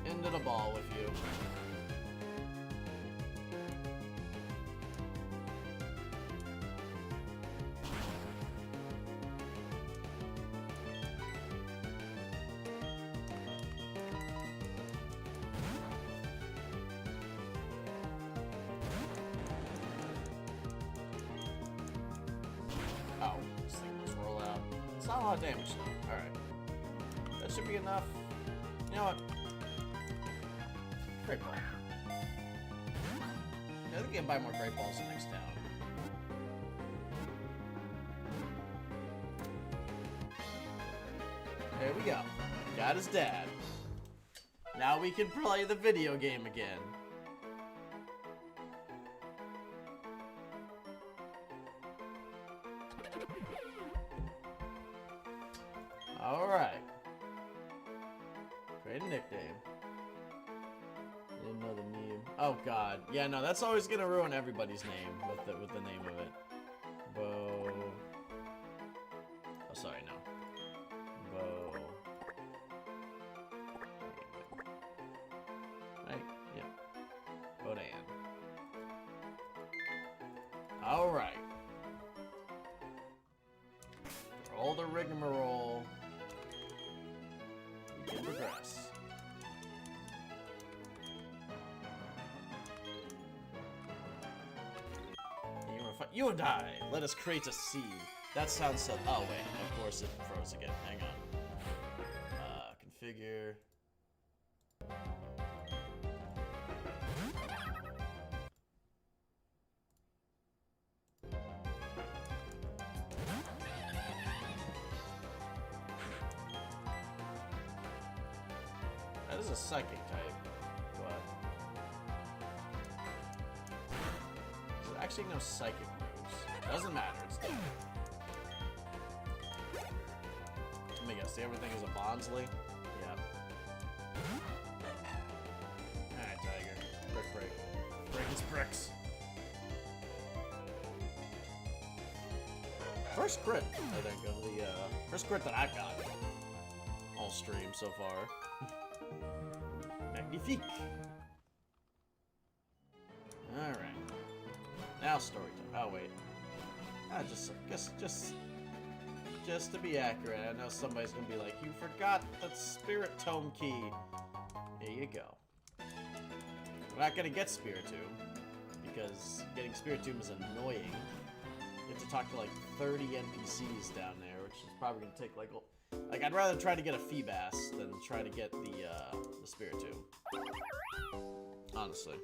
Into the ball with you. Not a lot of damage though. Alright. That should be enough. You know what? Great ball. I think I can buy more great balls in next town. There we go. Got his dad. Now we can play the video game again. Alright. Create a nickname. Didn't know the meme. Oh god. Yeah, no, that's always gonna ruin everybody's name with the name of it. Bo. Oh, sorry, no. Bo. Right? Yeah. Bodan. Alright. For all the rigmarole. We can progress. You and I, let us create a seed. That sounds so. Oh wait, of course it froze again. Hang on. Configure. is a psychic type, but there's actually no psychic moves. Doesn't matter, it's dead. Let me guess, everything is a Bonsley? Yeah. Alright, Tiger. Brick, break. Break his bricks. First crit, I think, of the, first crit that I've got. All stream so far. Magnifique. Alright. Now story time. Oh, wait. Just to be accurate, I know somebody's gonna be like, you forgot the Spirit Tome key. Here you go. We're not gonna get Spirit Tomb, because getting Spirit Tomb is annoying. You have to talk to like 30 NPCs down there, which is probably gonna take like I'd rather try to get a Feebas than try to get the Spirit Tomb. Honestly.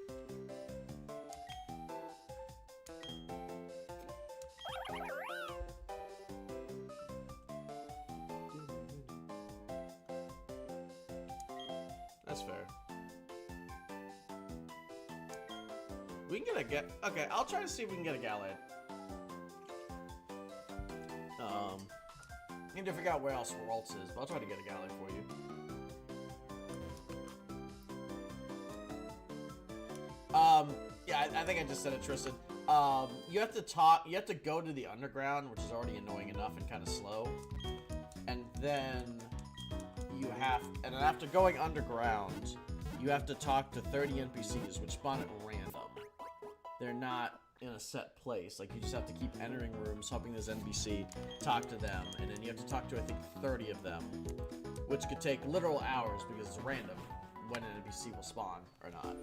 That's fair. We can get a okay, I'll try to see if we can get a Galad. I need to figure out where else Waltz is, but I'll try to get a Galad for you. Yeah, I think I just said it, Tristan. You have to go to the underground, which is already annoying enough and kind of slow. And then and then after going underground, you have to talk to 30 NPCs, which spawn at random. They're not in a set place. Like, you just have to keep entering rooms, hoping this NPC, talk to them, and then you have to talk to, I think, 30 of them, which could take literal hours because it's random when an NPC will spawn or not.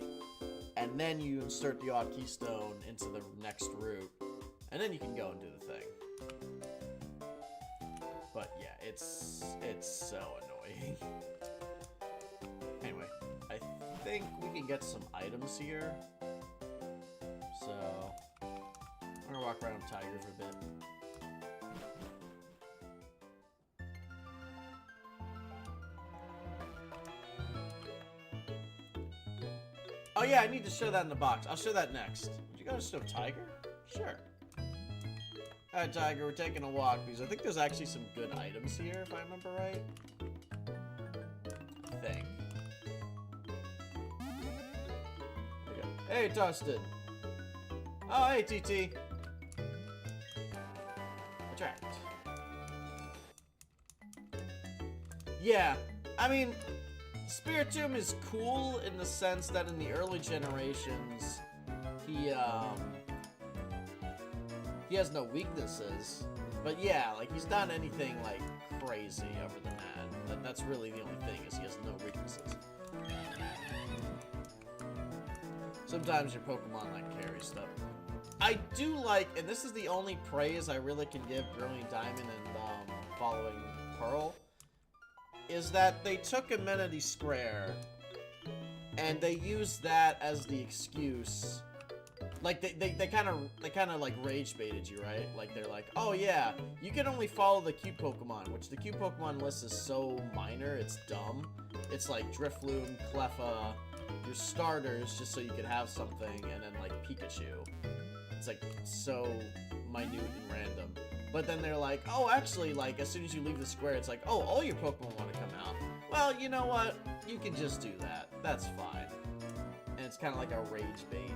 And then you insert the odd keystone into the next route, and then you can go and do the thing. But yeah, it's so annoying. Anyway, I think we can get some items here. So I'm gonna walk around with Tiger for a bit. Oh yeah, I need to show that in the box. I'll show that next. Would you guys show Tiger? Sure. Alright, Tiger, we're taking a walk because I think there's actually some good items here, if I remember right. I think. Okay. Hey, Dustin. Oh, hey, TT. Attract. Yeah, I mean, Spirit Tomb is cool in the sense that in the early generations, he has no weaknesses. But yeah, like, he's not anything, like, crazy other than that. That's really the only thing, is he has no weaknesses. Sometimes your Pokemon, like, carry stuff. I do like, and this is the only praise I really can give Brilliant Diamond and Following Pearl, is that they took Amenity Square and they used that as the excuse. Like they kind of like rage baited you, right? Like they're like, oh yeah, you can only follow the cute Pokemon, which the cute Pokemon list is so minor, it's dumb. It's like Drifloon, Cleffa, your starters, just so you could have something, and then like Pikachu. It's like so minute and random. But then they're like, oh, actually, like, as soon as you leave the square, it's like, oh, all your Pokemon want to come out. Well, you know what? You can just do that. That's fine. And it's kind of like a rage bait.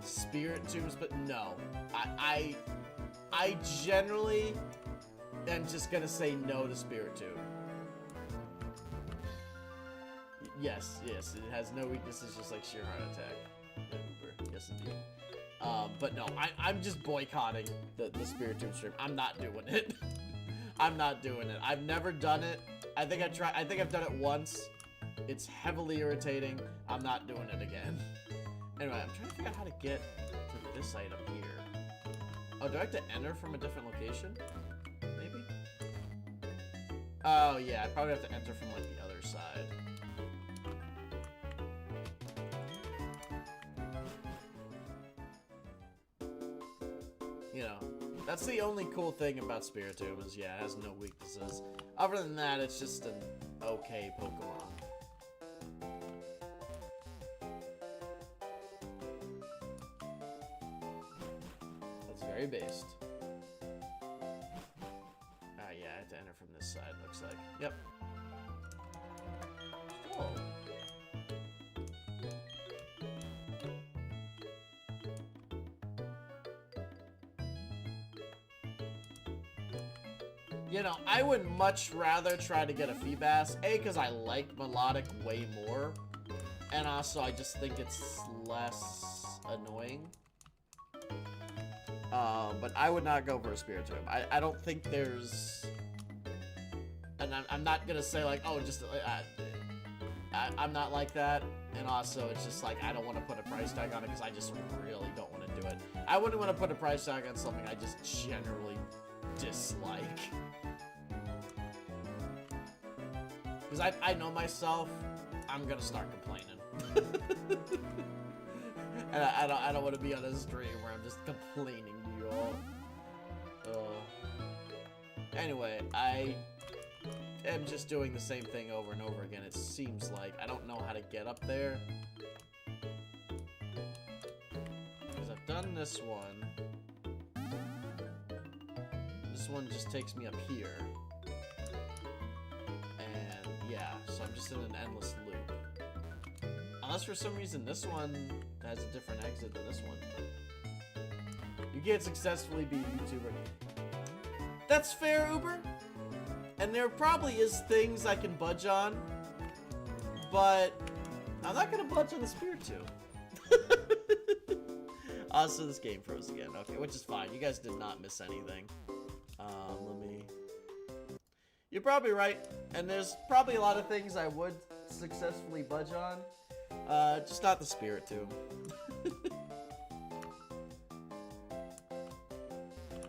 Spirit Tombs, but no. I generally am just gonna say no to Spirit Tomb. Yes, it has no weaknesses, just like sheer heart attack. Uber. Yes, indeed. But no, I'm just boycotting the Spirit Tomb stream. I'm not doing it. I'm not doing it. I've never done it. I think I've done it once. It's heavily irritating. I'm not doing it again. Anyway, I'm trying to figure out how to get to this item here. Oh, do I have to enter from a different location? Maybe? Oh, yeah, I probably have to enter from, like, the other side. You know, that's the only cool thing about Spirit Tomb is, yeah, it has no weaknesses. Other than that, it's just an okay Pokemon. That's very based. Yeah, I have to enter from this side, looks like. Yep. Cool. You know, I would much rather try to get a Feebas. A, because I like Melodic way more. And also, I just think it's less annoying. But I would not go for a Spiritomb. I don't think there's... And I'm not gonna say, like, oh, just... I'm not like that. And also, it's just like, I don't want to put a price tag on it because I just really don't want to do it. I wouldn't want to put a price tag on something I just generally dislike. Because I know myself, I'm gonna start complaining. And I don't want to be on a stream where I'm just complaining to you all. Anyway, I am just doing the same thing over and over again. It seems like I don't know how to get up there. Because I've done this one. This one just takes me up here. And yeah, so I'm just in an endless loop. Unless for some reason this one has a different exit than this one. You can't successfully be a YouTuber. That's fair, Uber. And there probably is things I can budge on. But I'm not gonna budge on the Spiritomb. Also, this game froze again. Okay, which is fine. You guys did not miss anything. Let me... You're probably right. And there's probably a lot of things I would successfully budge on. Just not the Spiritomb.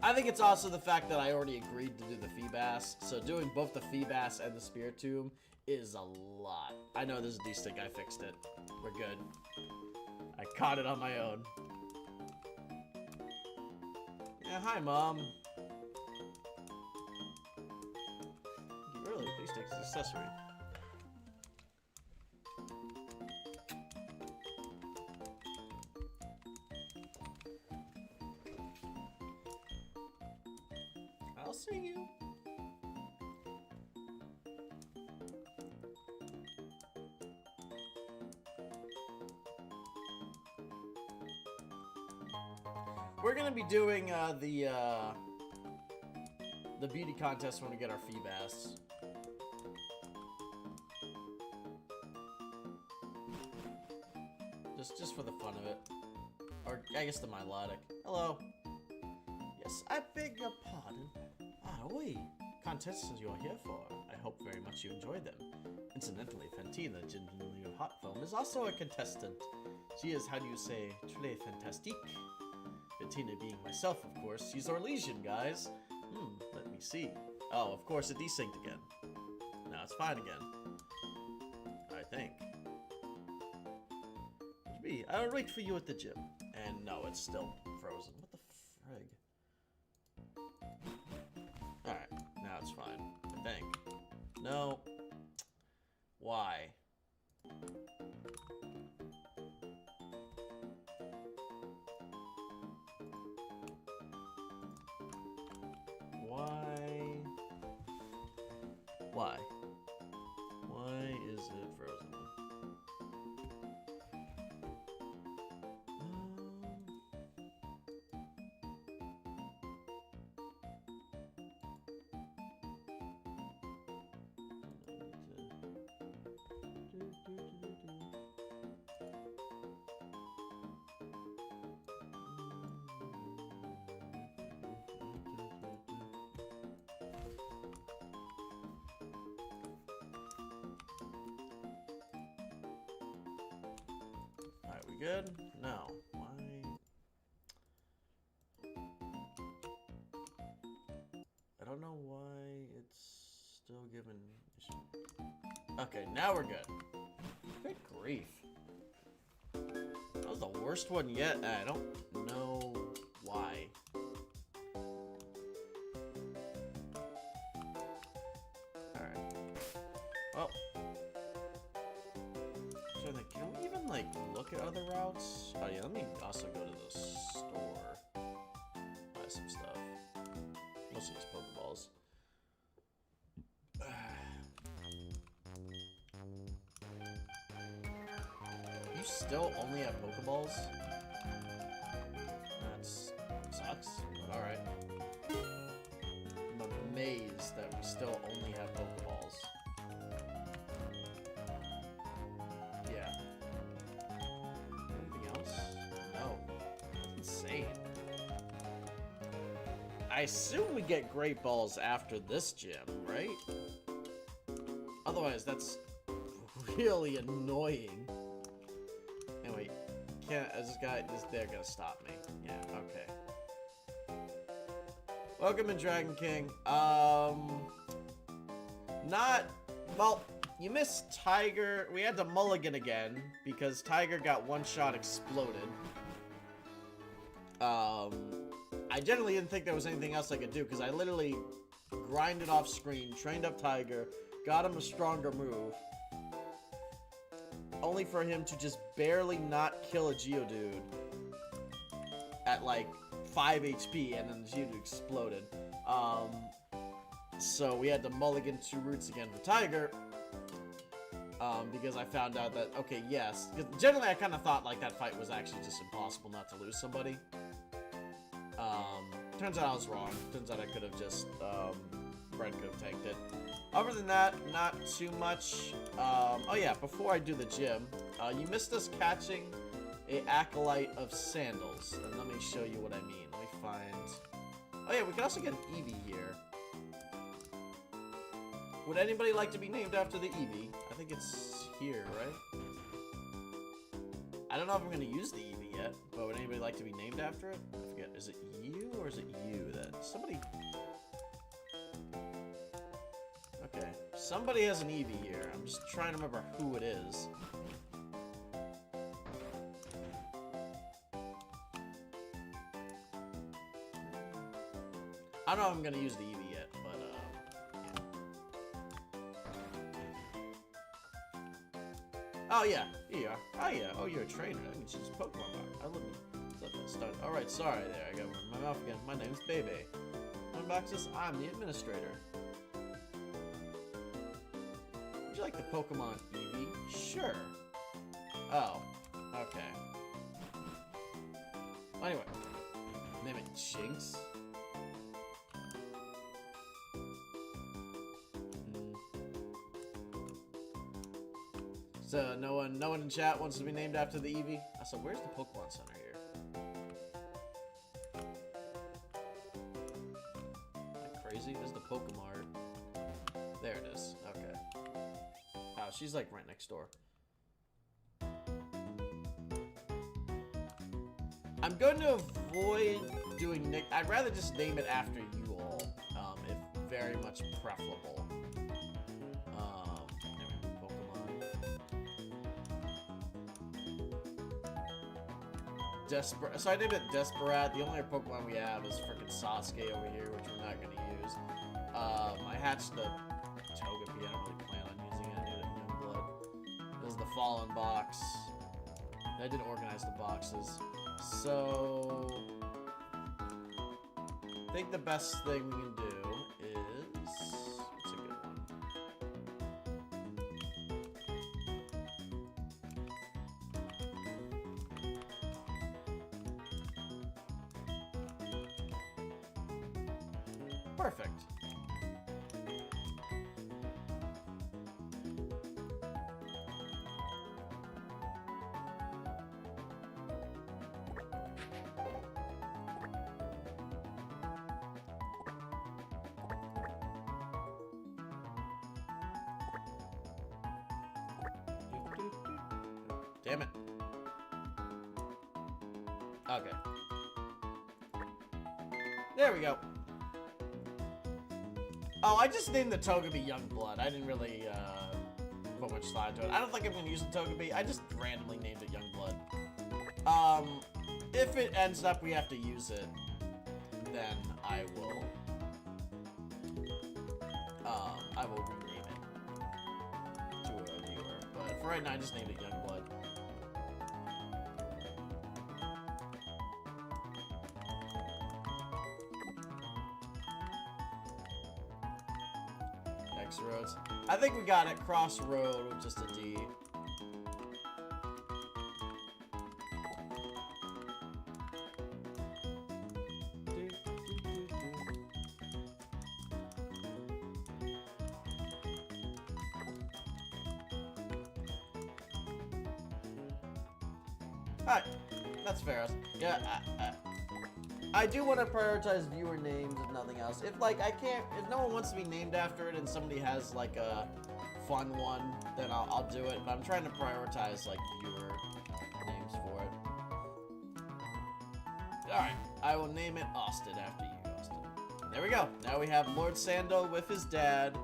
I think it's also the fact that I already agreed to do the Feebas, so doing both the Feebas and the Spiritomb is a lot. I know there's a D-stick, I fixed it. We're good. I caught it on my own. Yeah, hi, Mom. Really, D-stick is an accessory. I'll see you. We're gonna be doing the beauty contest when we get our Feebas. Just for the fun of it. Or I guess the Milotic. Hello. Yes, I beg your pardon. Ah, oui. Contests you're here for. I hope very much you enjoyed them. Incidentally, Fantina, genuinely of Hot Film, is also a contestant. She is, how do you say, très fantastique. Fantina being myself, of course. She's our Legion, guys. Let me see. Oh, of course, it desynced again. Now it's fine again. I think. I'll wait for you at the gym. And no, it's still frozen. What the frig? Alright, now it's fine. I think. No. Why? Why? Why is it frozen? Alright, we good? No. Why? I don't know why it's still giving issue. Okay, now we're good. Good grief. That was the worst one yet. I don't know why. Alright. Well, so then, can we even like look at other routes? Oh yeah, let me also go to the store, buy some stuff. Mostly just Pokeballs. You still only have Pokeballs? That sucks, but alright. I'm amazed that we still only have Pokeballs. Yeah. Anything else? No. That's insane. I assume we get Great Balls after this gym, right? Otherwise, that's really annoying. Anyway, they're gonna stop me. Yeah, okay. Welcome in Dragon King. Well, you missed Tiger. We had to mulligan again because Tiger got one-shot exploded. I generally didn't think there was anything else I could do because I literally grinded off screen, trained up Tiger, got him a stronger move, only for him to just barely not kill a Geodude at like 5 HP, and then the Geodude exploded. So we had to mulligan 2 routes again for Tiger, because I found out that, okay, yes, generally I kind of thought like that fight was actually just impossible not to lose somebody. Turns out I was wrong. Turns out I could have just, Brent could have tanked it. Other than that, not too much. Oh yeah, before I do the gym, you missed us catching a Acolyte of Sandals. And let me show you what I mean. Let me find... Oh yeah, we can also get an Eevee here. Would anybody like to be named after the Eevee? I think it's here, right? I don't know if I'm going to use the Eevee yet, but would anybody like to be named after it? I forget. Is it you or is it you that... Somebody... Okay. Somebody has an Eevee here. I'm just trying to remember who it is. I don't know if I'm going to use the Eevee yet, but, Oh, yeah. Here you are. Oh, yeah. Oh, you're a trainer. I can choose Pokemon bar. Let that start. Alright, sorry there. I got my mouth again. My name's Bebe. Unboxes, I'm the administrator. Would you like the Pokemon Eevee? Sure. Oh. Okay. Well, anyway. Name it Jinx. So no one in chat wants to be named after the Eevee. So where's the Pokemon Center here? Am I crazy? There's the Pokemart. There it is. Okay. Oh, she's like right next door. I'm going to avoid doing nick. I'd rather just name it after you all, if very much preferable. So I named it Desperat. The only other Pokemon we have is frickin' Sasuke over here, which we're not going to use. I hatched the Togepi. I don't really plan on using it. I named it Youngblood. This is the Fallen box. I didn't organize the boxes. So... I think the best thing we can do is... What's a good one? Perfect. Damn it. Okay. There we go. Oh, I just named the Togepi Youngblood. I didn't really put much thought into it. I don't think I'm going to use the Togepi. I just randomly named it Youngblood. If it ends up we have to use it, then I will rename it. but for right now, I just named it Youngblood. X-Roads. I think we got it. Crossroad with just a D. Alright, that's fair. Yeah, I do want to prioritize viewer names if nothing else. If, like, if no one wants to be named after it and somebody has, like, a fun one, then I'll do it. But I'm trying to prioritize, like, viewer names for it. Alright, I will name it Austin after you, Austin. There we go. Now we have Lord Sandal with his dad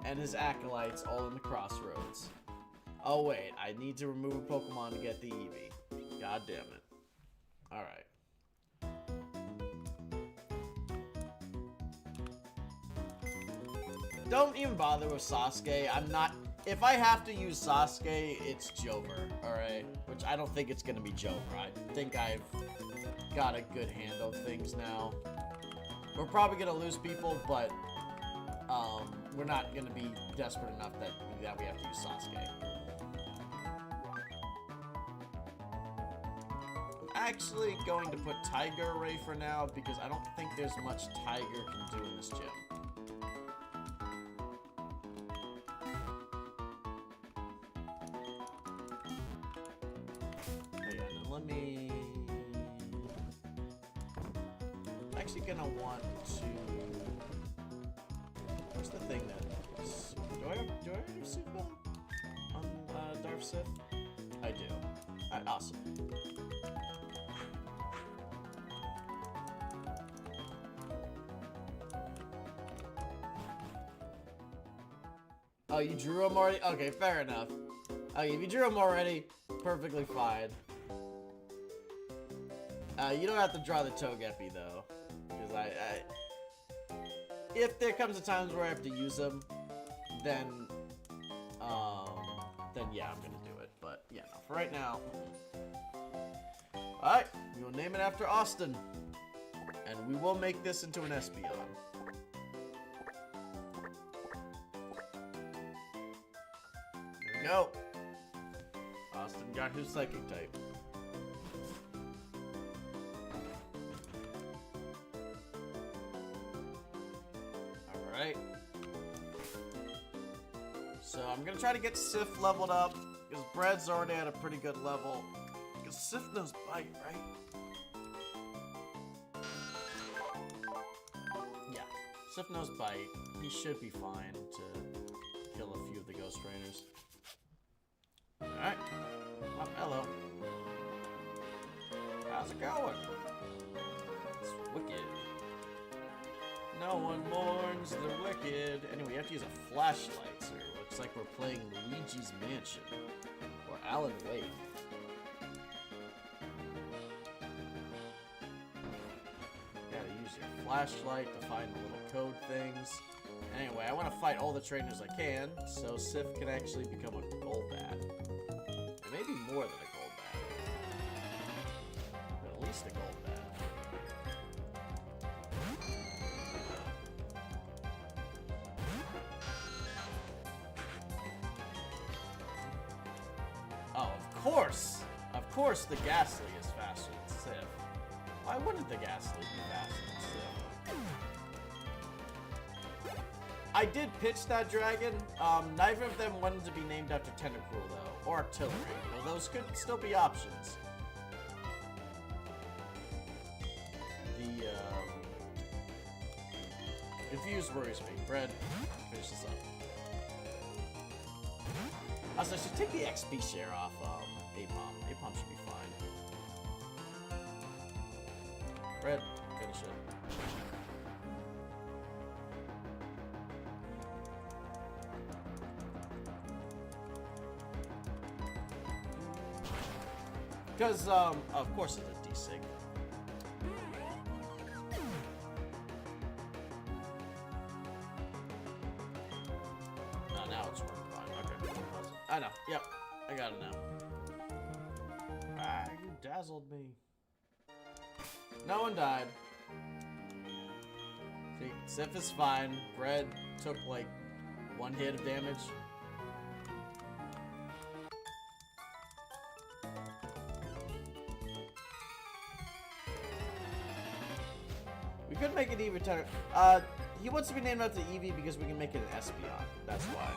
and his acolytes all in the crossroads. Oh, wait, I need to remove a Pokemon to get the Eevee. God damn it. Alright. Don't even bother with Sasuke. I'm not... If I have to use Sasuke, it's Jover, alright? Which I don't think it's gonna be Jover. I think I've got a good handle of things now. We're probably gonna lose people, but we're not gonna be desperate enough that we have to use Sasuke. I'm actually going to put Tiger Ray for now because I don't think there's much Tiger can do in this gym. I'm actually gonna want to... What's the thing that is... Do I have Super on Darth Sith? I do. Alright, awesome. Oh, you drew him already? Okay, fair enough. Okay, if you drew him already, perfectly fine. You don't have to draw the Togepi, though. Because if there comes a times where I have to use them, then yeah, I'm gonna do it. But, yeah, no, for right now. Alright, we will name it after Austin. And we will make this into an Espeon. There we go. Austin got his Psychic type. Alright. So I'm gonna try to get Sif leveled up, because Bread's already at a pretty good level. Because Sif knows Bite, right? Yeah, Sif knows Bite. He should be fine to kill a few of the Ghost Trainers. Alright. Oh, hello. How's it going? It's wicked. No one mourns the wicked. Anyway, you have to use a flashlight, so it looks like we're playing Luigi's Mansion. Or Alan Wake. Gotta use your flashlight to find the little code things. Anyway, I want to fight all the trainers I can, so Sif can actually become a Golbat. And maybe more than a Golbat. But at least a Golbat. Oh, of course the Ghastly is faster than Sif. Why wouldn't the Ghastly be faster than Sif? I did pitch that dragon. Neither of them wanted to be named after Tentacruel, though, or Artillery. Well, those could still be options. The, confused worries me. Bread, finish this up. Also, I should take the XP share off Apom. Apom should be fine. Bread, finish it. Because, of course it's a D-Sig. Oh, now it's working fine. Okay. I know. Yep. I got it now. Ah, you dazzled me. No one died. See, Sif is fine. Bread took like 1 hit of damage. We could make it Eevee turn. He wants to be named after Eevee because we can make it an Espeon. That's why.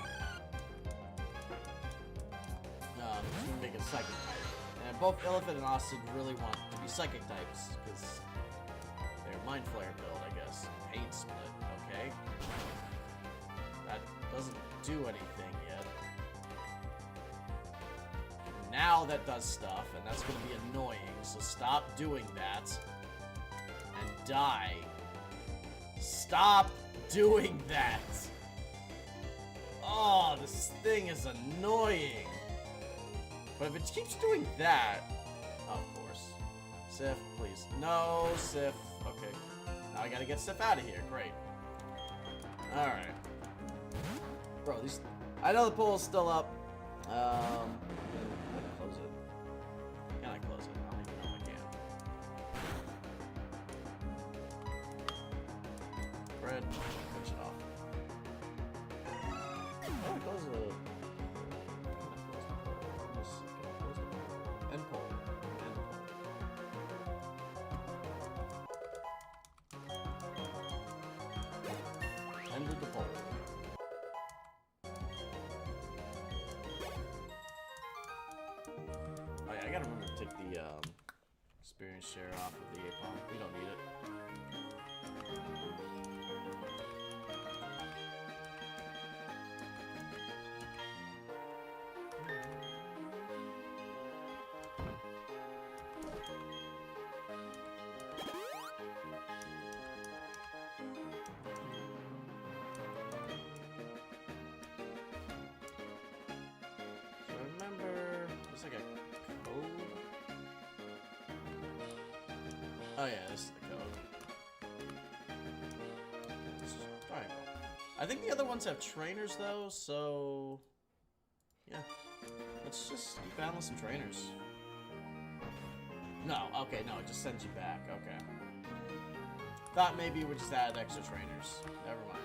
We can make it Psychic type. And both Elephant and Austin really want to be Psychic types because they're Mind Flare build, I guess. Pain Split, okay. That doesn't do anything yet. Now that does stuff, and that's going to be annoying, so stop doing that. And die. Stop doing that! Oh, this thing is annoying. But if it keeps doing that... Oh, of course. Sif, please. No, Sif. Okay. Now I gotta get Sif out of here. Great. Alright. Bro, these... I know the poll is still up. Can I close it? Can I close it? I don't even know if I can. Fred, finish it off. Oh, it goes a... End poll. End poll. Ended the poll. Oh yeah, I gotta remember to take the experience share off of the Apom. We don't need it. Oh yeah, this is the code. Triangle. I think the other ones have trainers though, so yeah. Let's just keep adding some trainers. No, okay, no, it just sends you back. Okay. Thought maybe we just add extra trainers. Never mind.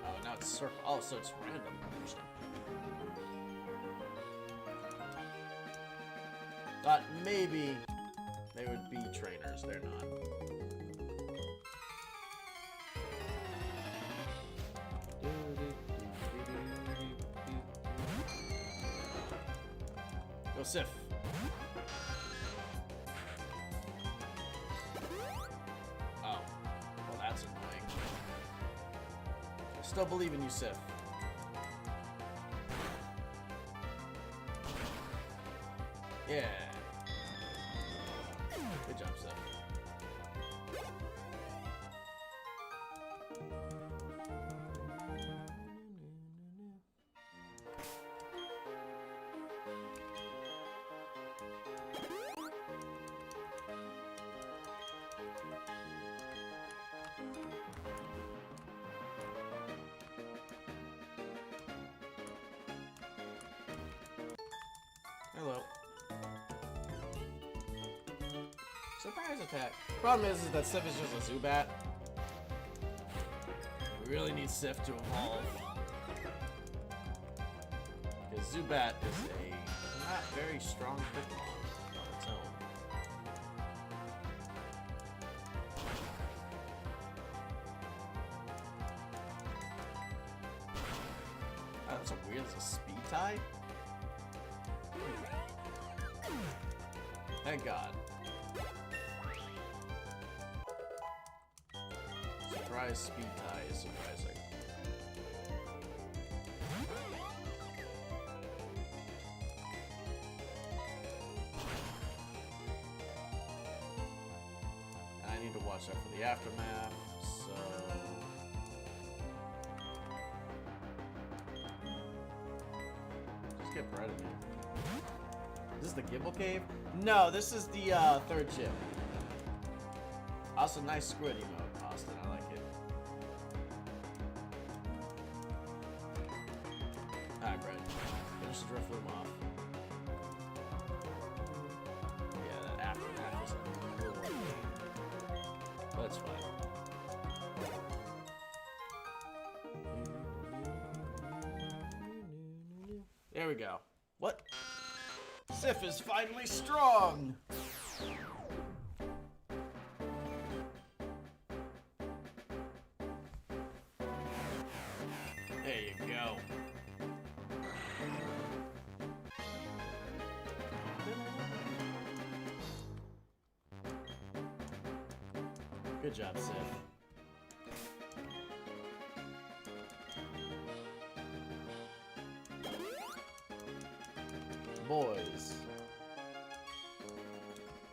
Oh, now it's circle. Oh, so it's random. Interesting. Thought maybe they would be trainers. They're not. Go Sif. Oh. Well, that's annoying. I still believe in you, Sif. Yeah. Good job, Sif. Hello. Surprise attack. Problem is that Sif is just a Zubat. We really need Sif to evolve. Because Zubat is a not very strong Pokemon on its own. Oh, that's so weird. It's a speed type? Thank God. Surprise speed tie is surprising. And I need to watch out for the aftermath, so... Just get bread in here. Is this the Gibble Cave? No, this is the third gym. Also, nice squid emote, Austin. I like it. Alright, Brett. Finish the Drifloon off. There we go. What? Sif is finally strong! There you go. Good job, Sif. Boys.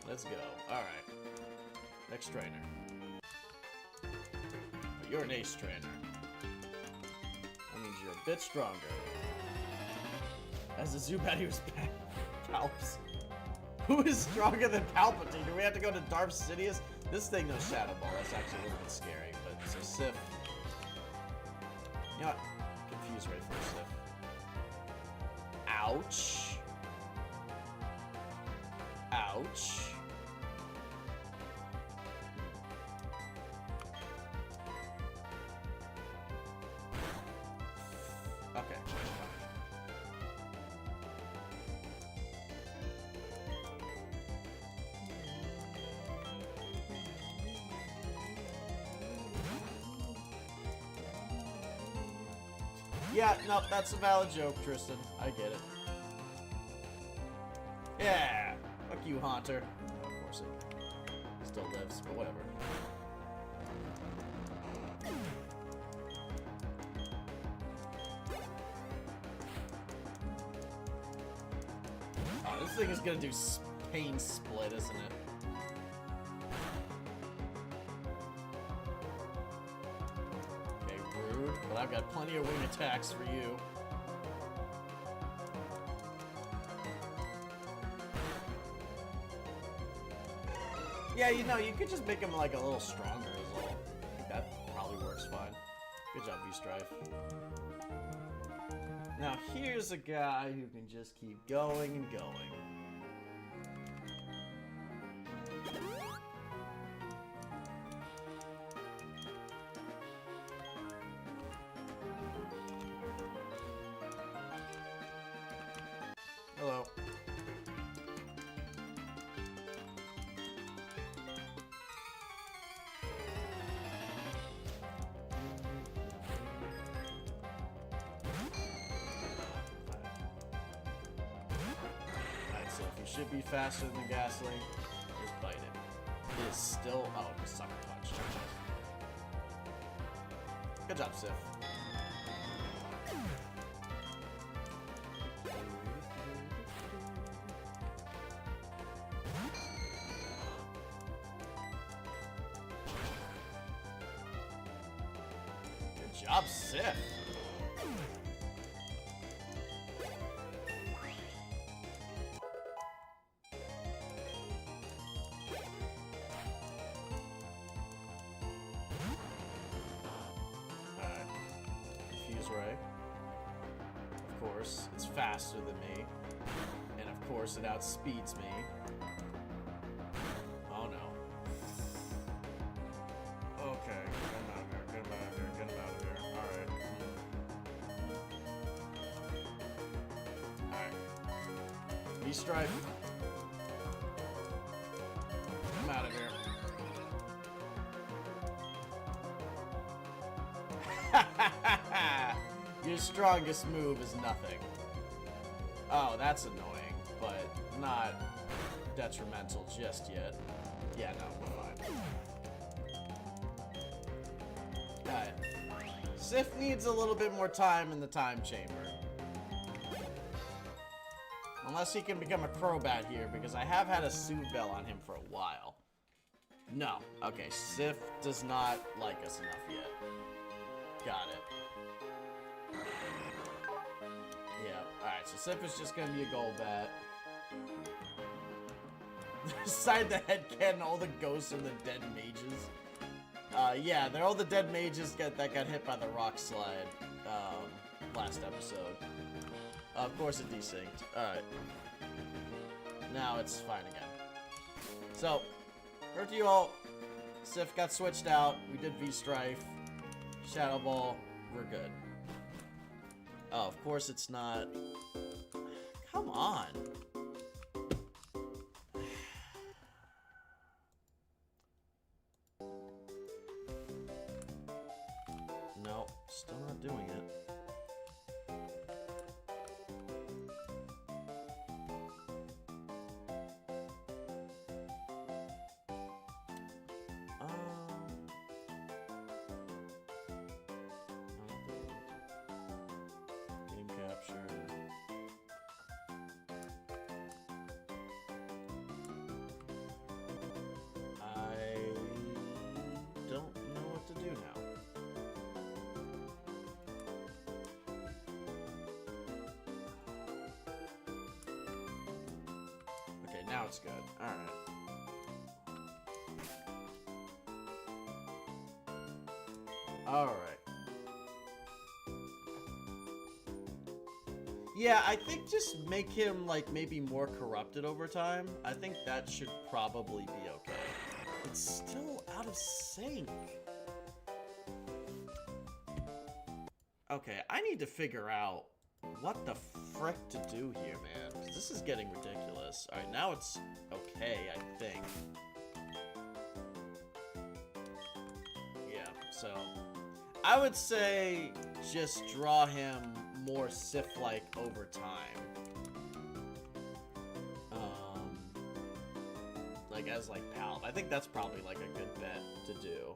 Let's go. Alright. Next trainer. Oh, you're an ace trainer. That means you're a bit stronger. As the Zubat who's Palps. Who is stronger than Palpatine? Do we have to go to Darth Sidious? This thing knows Shadow Ball. That's actually a little bit scary. But so Sif. You know what? Confused right for Sif. Ouch. Ouch. Okay. Yeah, no, that's a valid joke, Tristan. I get it. Yeah! Fuck you, Haunter. Oh, of course it still lives, but whatever. Oh, this thing is gonna do pain split, isn't it? Okay, rude, but I've got plenty of wing attacks for you. Yeah, you know, you could just make him like a little stronger is all. Like, that probably works fine. Good job, V-Strife. Now here's a guy who can just keep going and going. Hello. Should be faster than Ghastly. Just bite it. It is still... Oh, it was Sucker Punch. Good job, Sif. Good job, Sif. Ray. Of course, it's faster than me. And of course, it outspeeds me. Oh no. Okay, get him out of here, get him out of here, get him out of here. Alright. Alright. V-Stripe. I'm out of here. Your strongest move is nothing. Oh, that's annoying, but not detrimental just yet. Yeah, no, we're fine. Alright. Sif needs a little bit more time in the time chamber. Unless he can become a Crobat here, because I have had a Soothe Bell on him for a while. No. Okay, Sif does not like us enough yet. Got it. Yeah, alright, so Sif is just gonna be a Golbat. Beside the head cannon, all the ghosts and the dead mages. Yeah, they're all the dead mages that got hit by the rock slide, last episode. Of course it desynced. Alright. Now it's fine again. So, for you all, Sif got switched out, we did V-Strife, Shadow Ball, we're good. Oh, of course it's not Come on. No, still not doing it. Game capture. I don't know what to do now. Okay, now it's good. Alright. Alright. Yeah, I think just make him, like, maybe more corrupted over time. I think that should probably be okay. It's still out of sync. Okay, I need to figure out what the frick to do here, man. 'Cause this is getting ridiculous. Alright, now it's okay, I think. Yeah, so I would say just draw him more Sith-like over time. Like as like Palp. I think that's probably like a good bet to do.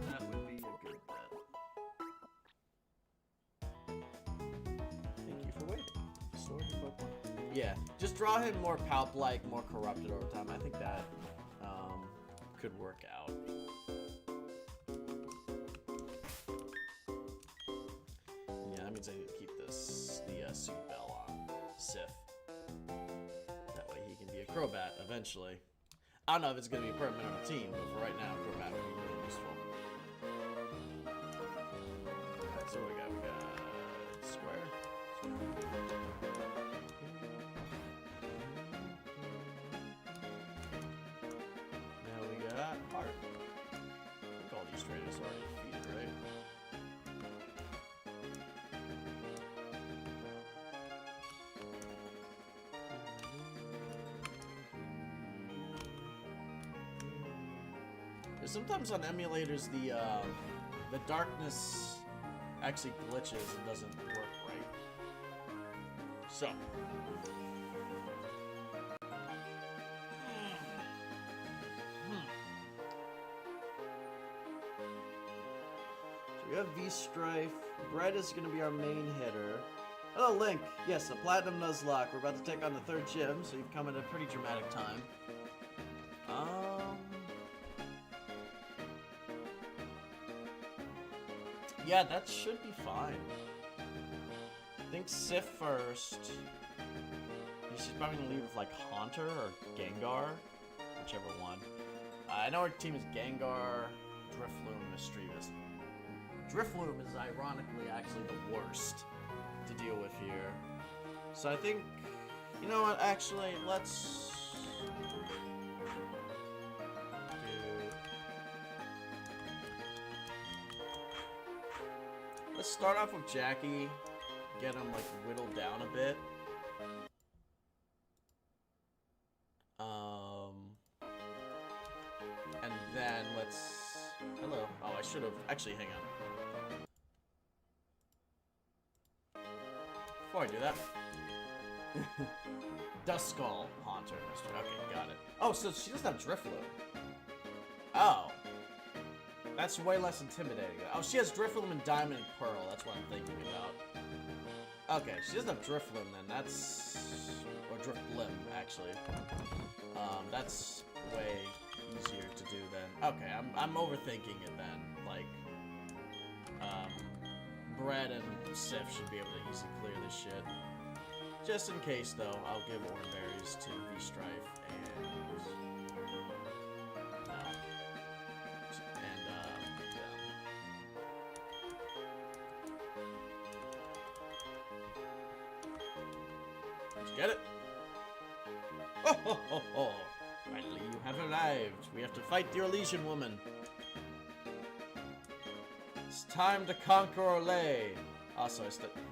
That would be a good bet. Thank you for waiting. Sword and Pokemon. Yeah, just draw him more Palp-like, more corrupted over time. I think that could work out. Yeah, that means I need to keep the suit bell on Sif. That way he can be a Crobat eventually. I don't know if it's going to be permanent on a team, but for right now, Crobat would be really useful. Alright, so what we got? We got Square. Now we got Heart. I think all these traders are already defeated, right? Sometimes on emulators the darkness actually glitches and doesn't work right. So we have V-Strife. Bread is going to be our main hitter. Hello, Link. Yes, a Platinum Nuzlocke. We're about to take on the 3rd gym, so you've come at a pretty dramatic time. Yeah, that should be fine. I think Sif first. She's probably gonna leave with like Haunter or Gengar, whichever one. I know our team is Gengar, Drifloon, and Mischievous. Drifloon is ironically actually the worst to deal with here. So I think, you know what, actually, let's start off with Jackie, get him like whittled down a bit. And then let's... Hello. Oh, I should have... Actually, hang on. Before I do that... Duskull Haunter. Okay, got it. Oh, so she doesn't have Drifloon. Oh. That's way less intimidating. Oh, she has Drifloon and Diamond and Pearl. That's what I'm thinking about. Okay, she doesn't have Drifloon then. That's... Or Drifblim, actually. That's way easier to do then. Okay, I'm overthinking it then. Like, Bread and Sif should be able to easily clear this shit. Just in case, though, I'll give Oran Berries to V-Strife and... Get it? Oh, ho, ho, ho. Finally, you have arrived. We have to fight the Orlesian woman. It's time to conquer Orlais. Also,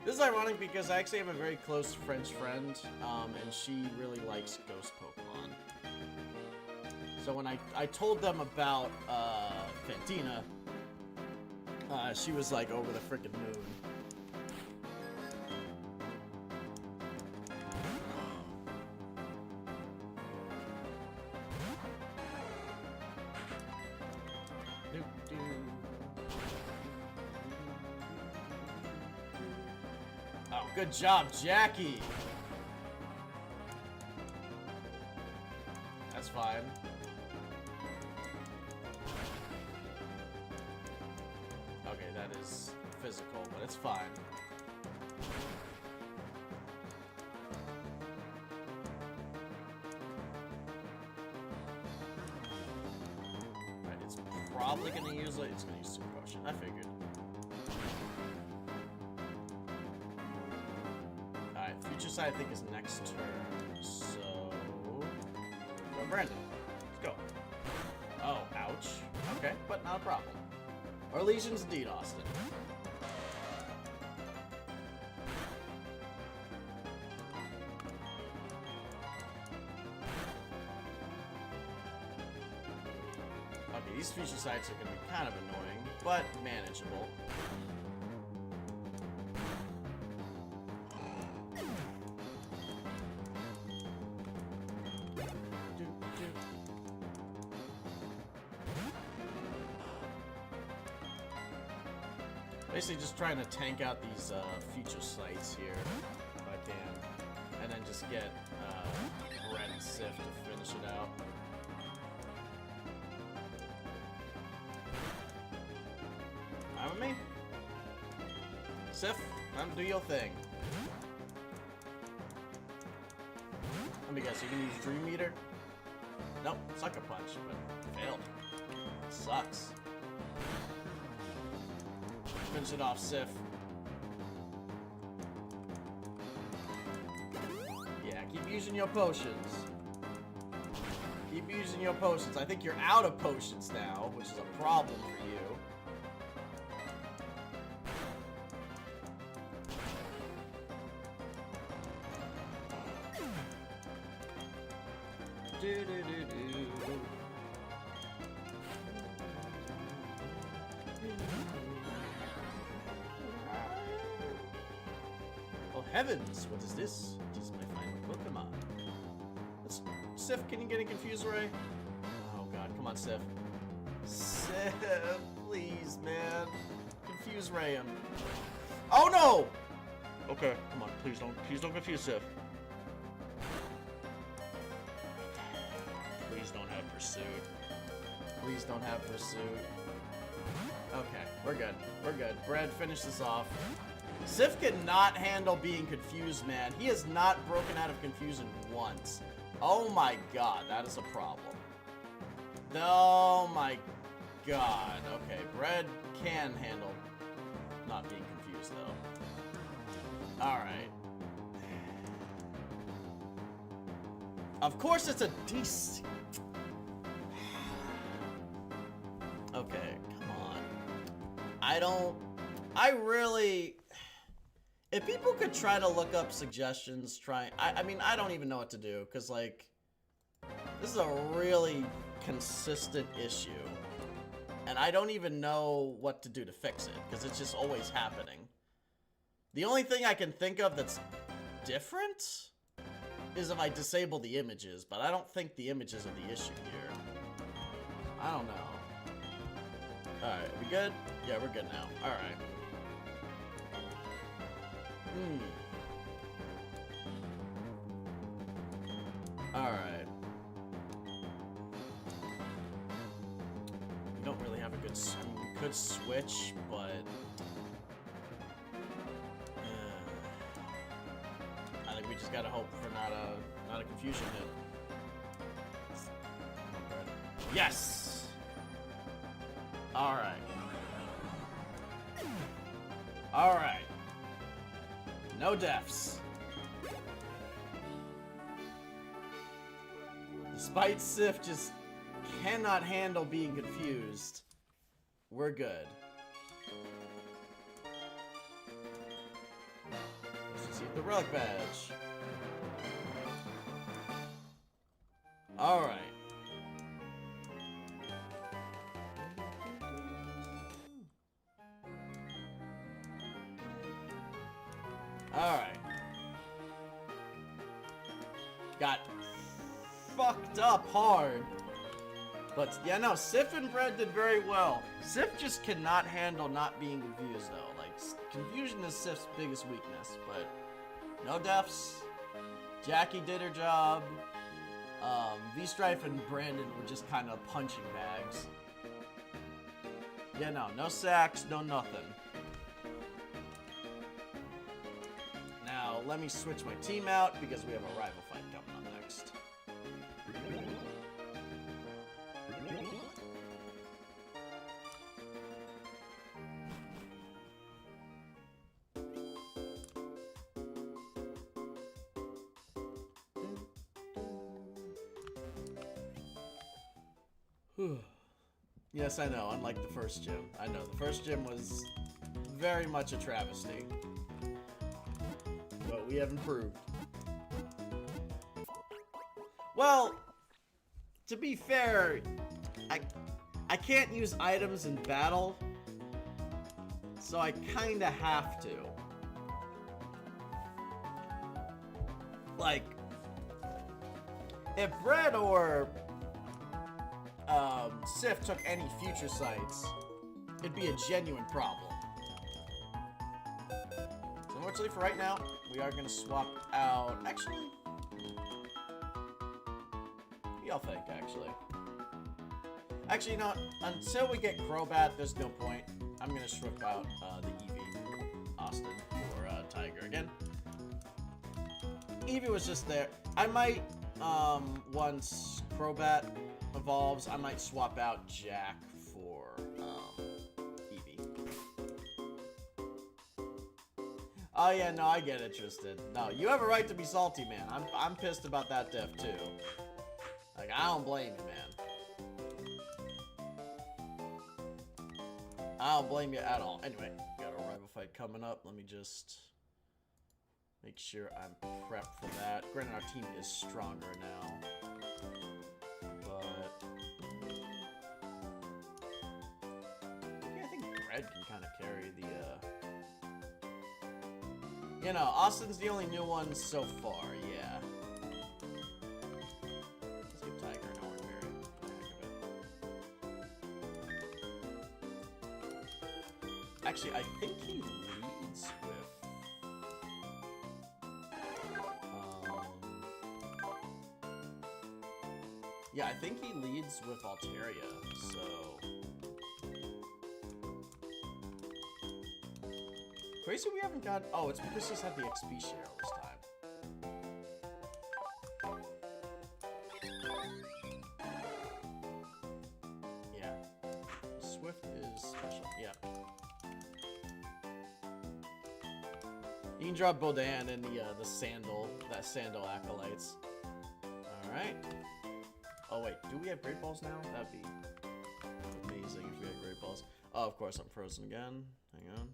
this is ironic because I actually have a very close French friend, and she really likes ghost Pokemon. So when I told them about Fantina, she was like over the frickin' moon. Oh, good job, Jackie. That's fine. Okay, that is physical, but it's fine. Alright, it's probably gonna use it. It's gonna use Super Potion. I figured. Alright, Future Sight I think is next turn. So go Brandon. Let's go. Oh, ouch. Okay, but not a problem. Orlesians indeed, Austin. Okay, these Future Sights are going to be kind of annoying, but manageable. Basically just trying to tank out these Future Sights here, if I can. And then just get Brett and Sif to finish it out. Fine with me? Sif, time to do your thing. Let me guess, you can use Dream Eater? Nope, Sucker Punch, but failed. Sucks. Finish it off, Sif. Yeah, keep using your potions. Keep using your potions. I think you're out of potions now, which is a problem for you. Oh heavens, what is this? It is my final Pokemon. Sif, can you get a Confuse Ray? Oh god, come on, Sif. Sif, please, man. Confuse Ray him. Oh no! Okay, come on, please don't confuse Sif. Please don't have Pursuit. Please don't have Pursuit. Okay, we're good. We're good. Brad, finish this off. Sif cannot handle being confused, man. He has not broken out of confusion once. Oh my god, that is a problem. Oh my god. Okay, Brad can handle not being confused, though. Alright. Of course it's a DC. Okay, come on. I really... If people could try to look up suggestions, I mean, I don't even know what to do, because, like, this is a really consistent issue, and I don't even know what to do to fix it, because it's just always happening. The only thing I can think of that's different is if I disable the images, but I don't think the images are the issue here. I don't know. Alright, we good? Yeah, we're good now. Alright. Alright. We don't really have a good... we could switch, but... I think we just gotta hope for not a confusion hit. Yes! Alright. Alright. No deaths. The Spite Sif just cannot handle being confused. We're good. Let's receive the relic badge. Alright. Alright. Got fucked up hard. But, yeah, no, Sif and Bread did very well. Sif just cannot handle not being confused, though. Like, confusion is Sif's biggest weakness, but no deaths. Jackie did her job. V-Strife and Brandon were just kind of punching bags. Yeah, no sacks, no nothing. Now, let me switch my team out because we have a rival fight coming up next. Yes, I know, unlike the first gym. I know, the first gym was very much a travesty. But we have improved. Well, to be fair, I can't use items in battle, so I kinda have to. Like, if Bread or Sif took any future sights, it'd be a genuine problem. So unfortunately for right now, we are gonna swap out. Actually, what do y'all think? Actually, you know, until we get Crobat, there's no point. I'm gonna swap out the Eevee Austin for Tiger again. Eevee was just there. I might once Crobat evolves, I might swap out Jack for Eevee. Oh yeah, no, I get it, Tristan. No, you have a right to be salty, man. I'm pissed about that death too. Like, I don't blame you, man. I don't blame you at all. Anyway, got a rival fight coming up. Let me just make sure I'm prepped for that. Granted, our team is stronger now. Red can kind of carry the, You know, Austin's the only new one so far, yeah. Let's give Tiger an Orange Berry. Actually, I think he leads with... yeah, I think he leads with Altaria, so... Crazy we haven't got... oh, it's because he's had the XP share all this time. Yeah. Swift is special. Yeah. You can drop Bodan in the Sandal, that Sandal Acolytes. Alright. Oh wait, do we have Great Balls now? That'd be amazing if we had Great Balls. Oh, of course, I'm frozen again. Hang on.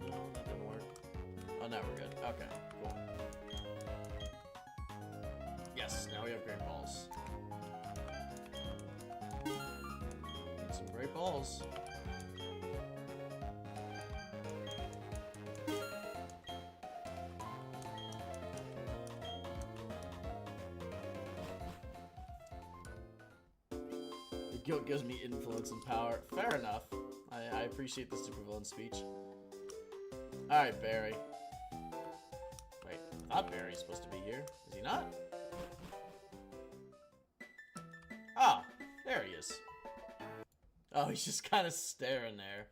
No, that didn't work. Oh, now we're good. Okay, cool. Yes, now we have Great Balls. Need some Great Balls. Guilt gives me influence and power. Fair enough. I appreciate the supervillain speech. Alright, Barry. Wait, I thought Barry's supposed to be here. Is he not? Ah, there he is. Oh, he's just kind of staring there.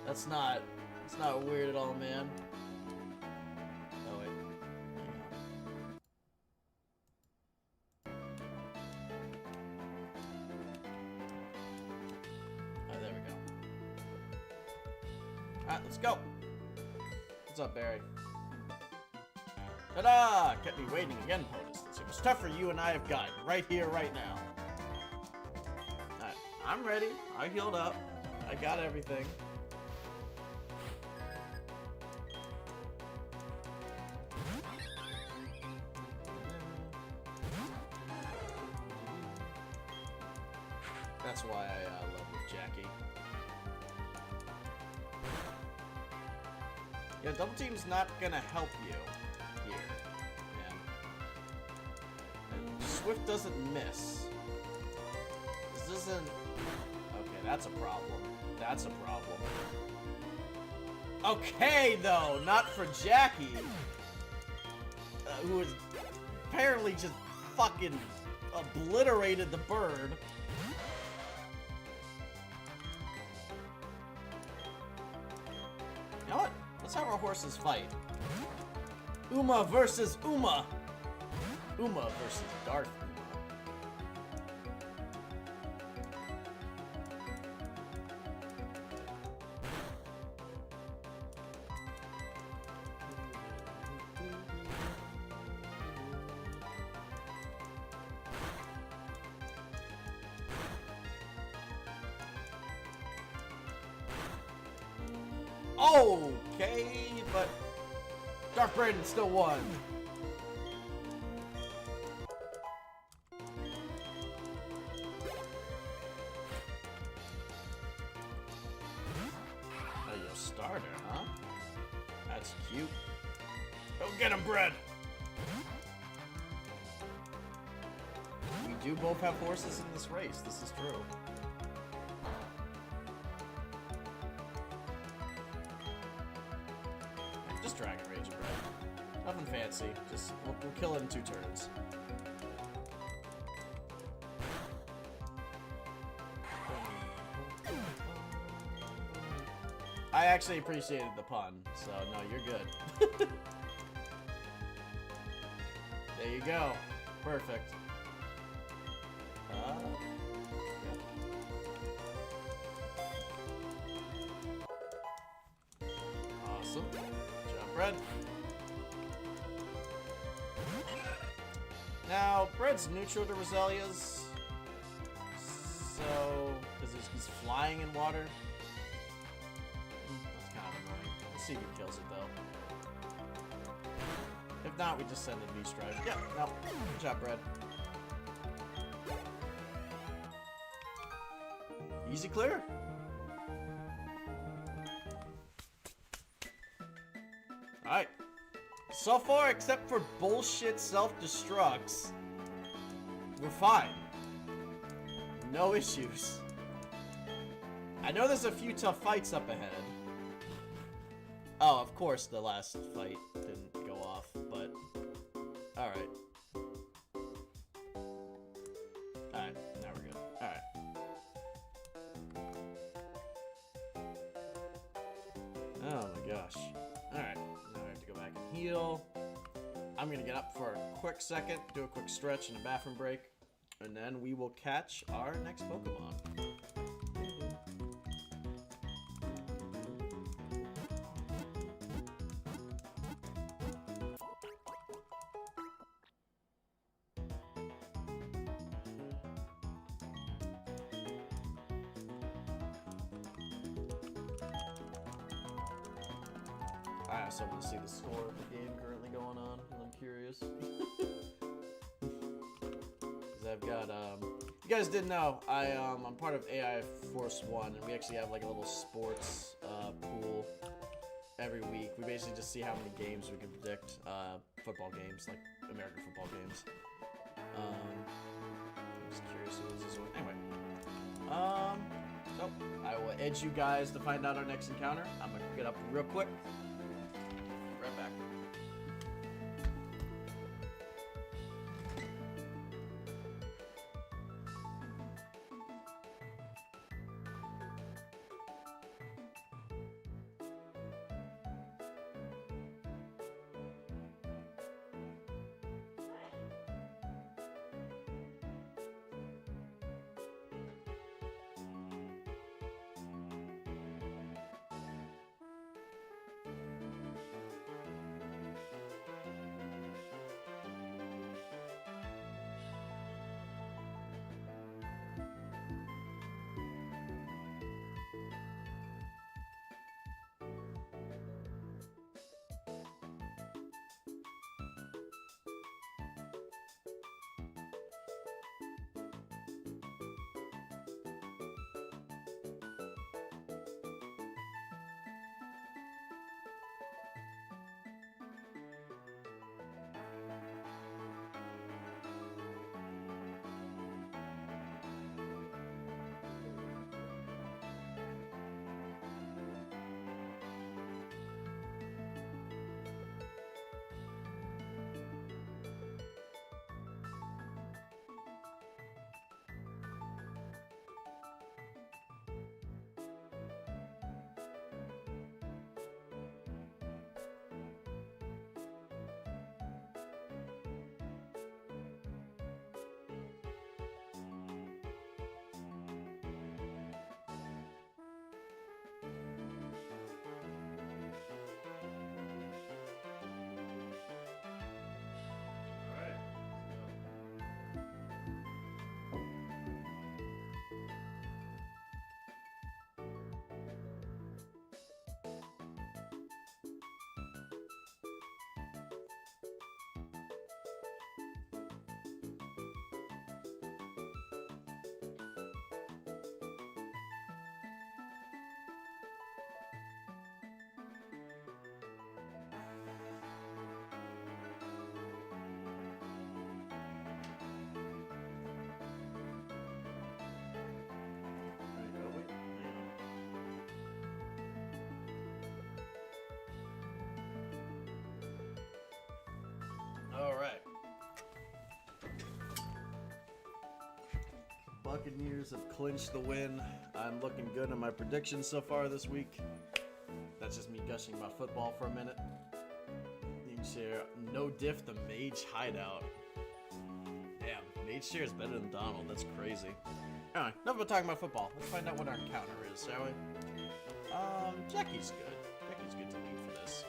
That's not weird at all, man. Oh, wait. Alright, let's go. What's up, Barry? Ta-da! Kept me waiting again, POTUS. Let's see how much tougher you and I have gotten. Right here, right now. Alright, I'm ready. I healed up. I got everything. That's why I love with Jackie. Yeah, double team's not gonna help you here, man. And Swift doesn't miss. This isn't... Okay, that's a problem. That's a problem. Okay, though, not for Jackie, who has apparently just fucking obliterated the bird. You know what? Let's have our horses fight. Uma versus Uma. Uma versus Darth Uma. Okay, but Darth Braden still won. Oh, your starter, huh? That's cute. Go get him, Bread! We do both have horses in this race, this is true. Just Dragon Rage, bro. Nothing fancy. Just we'll kill it in 2 turns. I actually appreciated the pun, so no, you're good. There you go. Perfect. Yeah. Awesome. Bread. Now, Bread's neutral to Roselia's, so because he's flying in water. That's kind of annoying. Let's see who kills it though. If not, we just send a V-Strike. Yeah, no. Good job, Bread. Easy clear. Alright. So far, except for bullshit self-destructs, we're fine. No issues. I know there's a few tough fights up ahead. Oh, of course the last fight didn't go off, but... Alright. Alright, now we're good. Alright. Oh my gosh. Alright. Heal. I'm gonna get up for a quick second, do a quick stretch and a bathroom break, and then we will catch our next Pokemon. I also want to see the score of the game currently going on, and I'm curious. Because I've got, you guys didn't know, I'm part of AI Force 1, and we actually have like a little sports pool every week. We basically just see how many games we can predict, football games, like American football games. I'm just curious who this one. Anyway. So, I will edge you guys to find out our next encounter. I'm gonna get up real quick. Right back. Buccaneers have clinched the win. I'm looking good on my predictions so far this week. That's just me gushing about football for a minute. You can share no diff the Mage Hideout. Damn, Mage share is better than Donald. That's crazy. Alright, enough about talking about football. Let's find out what our counter is, shall we? Jackie's good. Jackie's good to me for this.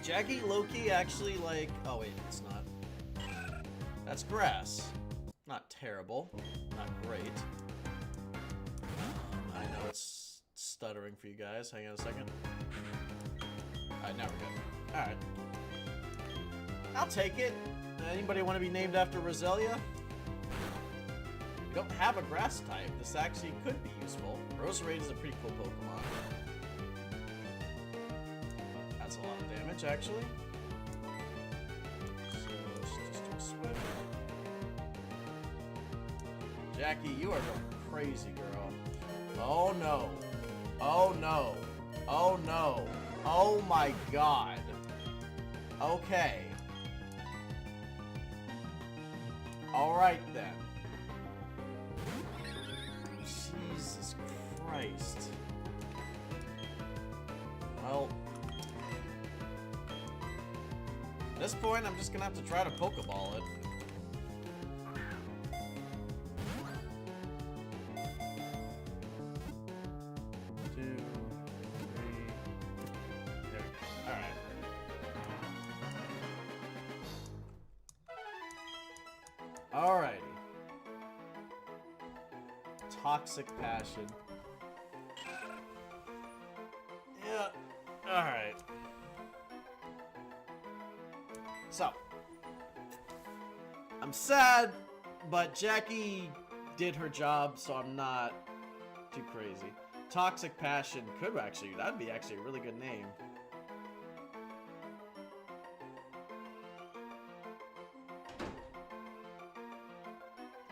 Jackie, Loki, actually, like... Oh, wait, it's not. That's grass. Not terrible. Not great. I know it's stuttering for you guys. Hang on a second. Alright, now we're good. Alright. I'll take it. Anybody want to be named after Roselia? We don't have a grass type. This actually could be useful. Roserade is a pretty cool Pokemon. That's a lot of damage, actually. So let's just do a Swift. Jackie, you are going crazy, girl. Oh no. Oh no. Oh no. Oh my god. Okay. Alright then. Jesus Christ. Well, at this point, I'm just gonna have to try to Pokeball it. Two, three. There we go. Alright. Alrighty. Toxic Passion. Yeah. Alright. So. I'm sad, but Jackie did her job, so I'm not too crazy. Toxic Passion could actually, that'd be actually a really good name.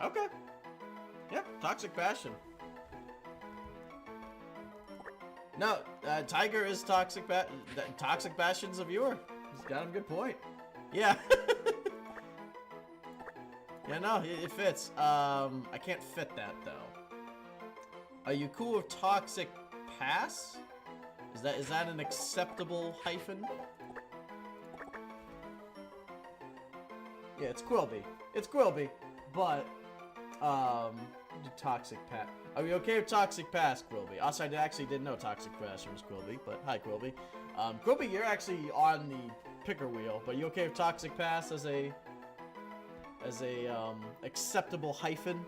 Okay. Yeah, Toxic Passion. No, Tiger is Toxic Passion's a viewer. He's got a good point. Yeah. Yeah, no, it fits. I can't fit that, though. Are you cool with Toxic Pass? Is that an acceptable hyphen? Yeah, it's Quilby. It's Quilby, but Toxic Pass. Are we okay with Toxic Pass, Quilby? Also, I actually didn't know Toxic Pass was Quilby, but hi, Quilby. Quilby, you're actually on the picker wheel, but you okay with Toxic Pass as a acceptable hyphen?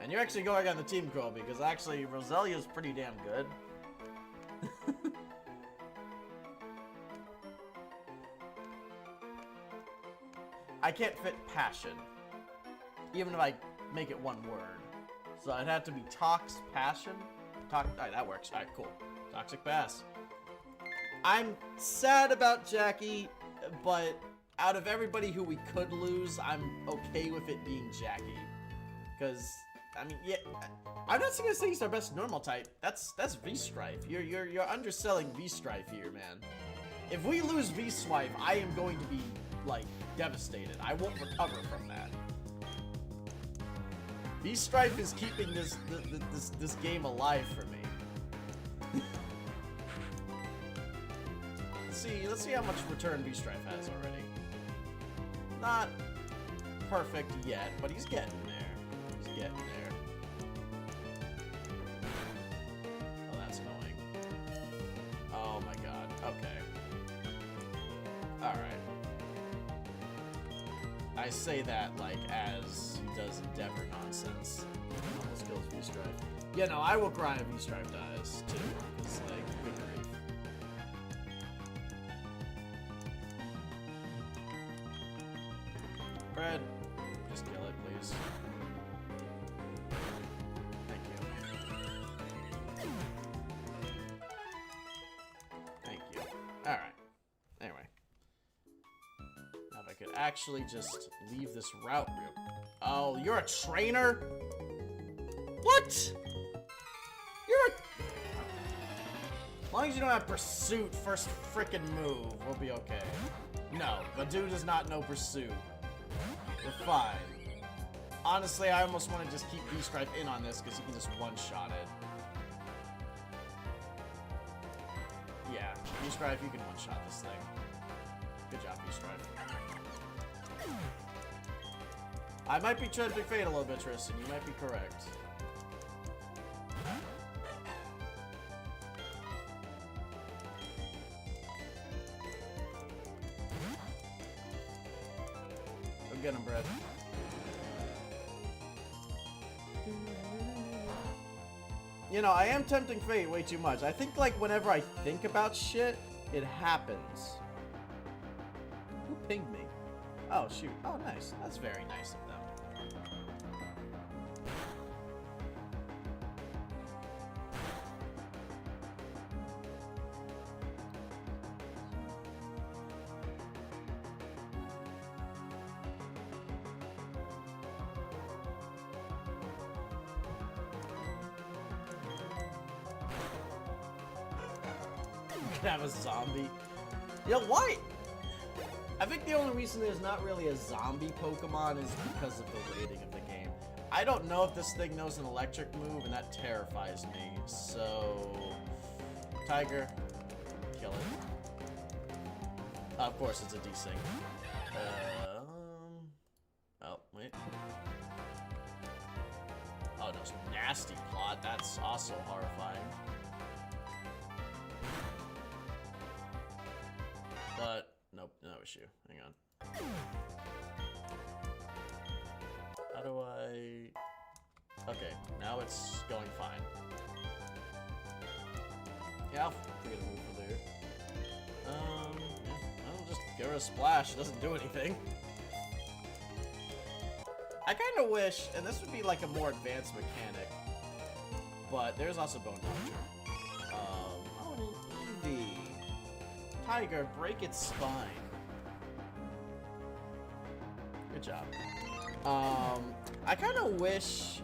And you're actually going on the team, Quilby, because actually Roselia's pretty damn good. I can't fit passion, even if I make it one word. So it'd have to be Tox Passion. Alright, that works. Alright, cool. Toxic Pass. I'm sad about Jackie, but out of everybody who we could lose, I'm okay with it being Jackie. Because, I mean, yeah, I'm not gonna say he's our best normal type. That's V-Strife. You're underselling V-Strife here, man. If we lose V-Swipe, I am going to be, like, devastated. I won't recover from that. V-Strife is keeping this game alive for me. Let's see how much return V-Strife has already. Not perfect yet, but he's getting there. He's getting there. Oh, that's annoying. Oh my god. Okay. Alright. I say that, like, as he does Endeavor nonsense. Almost kills V-Strife. Yeah, no, I will cry if V-Strife dies, too. It's like, good grief. Fred, just kill it, please. Thank you. Thank you. Alright. Anyway. Now if I could actually just leave this route real... Oh, you're a trainer? What? You're a... As long as you don't have Pursuit first frickin' move, we'll be okay. No, Badu does not know Pursuit. We're fine. Honestly, I almost want to just keep V-Stripe in on this because he can just one-shot it. Yeah, V-Stripe, you can one-shot this thing. Good job, V-Stripe. I might be treading fate a little bit, Tristan. You might be correct. Go get him, Brett. You know, I am tempting fate way too much. I think, like, whenever I think about shit, it happens. Who pinged me? Oh, shoot. Oh, nice. That's very nice of them. Have a zombie. Yo, why? I think the only reason there's not really a zombie Pokemon is because of the rating of the game. I don't know if this thing knows an electric move, and that terrifies me. So, Tiger, kill it. Of course, it's a desync. Oh, wait. Oh, no, it's nasty plot. That's also horrifying. But, nope, no issue. Hang on. How do I... Okay, now it's going fine. Yeah, I'll figure the move from there. Yeah, I'll just give her a splash. It doesn't do anything. I kind of wish, and this would be like a more advanced mechanic, but there's also Bone Dodger. Oh, an Eevee. Tiger, break its spine. Good job. I kind of wish,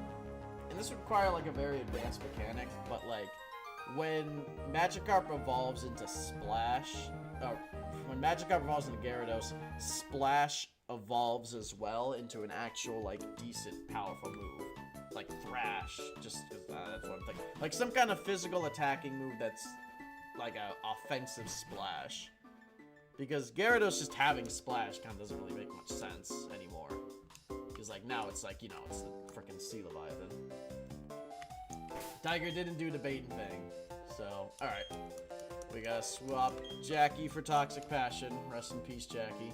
and this would require like a very advanced mechanic, but like when Magikarp evolves into Splash, when Magikarp evolves into Gyarados, Splash evolves as well into an actual like decent, powerful move, like Thrash. Just because that's what I'm thinking. Like some kind of physical attacking move that's like a offensive Splash, because Gyarados just having Splash kind of doesn't really make much sense anymore, because like now it's like, you know, it's the freaking Sea Leviathan. Tiger didn't do the baiting thing, so alright, we gotta swap Jackie for Toxic Passion. Rest in peace, Jackie.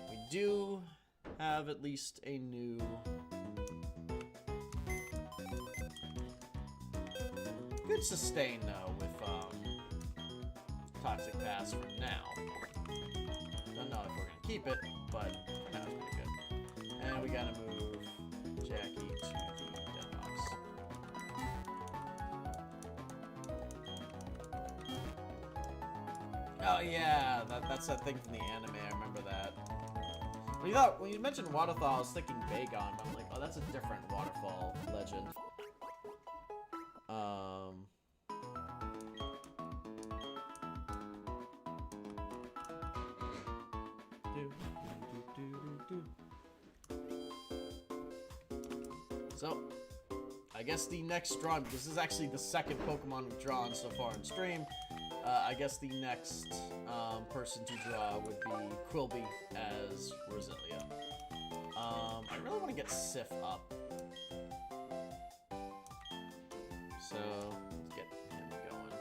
We do have at least a new good sustain though with Toxic Pass for now. Don't know if we're gonna keep it, but for now it's pretty good. And we gotta move Jackie to the dead box. Oh yeah, that's that thing from the anime. I remember that. When you mentioned Waterfall, I was thinking Bagon, but I'm like, oh, that's a different Waterfall legend. So, I guess the next draw, because this is actually the second Pokemon we've drawn so far in stream, I guess the next person to draw would be Quilby as Roselia. I really want to get Sif up. So, let's get him going.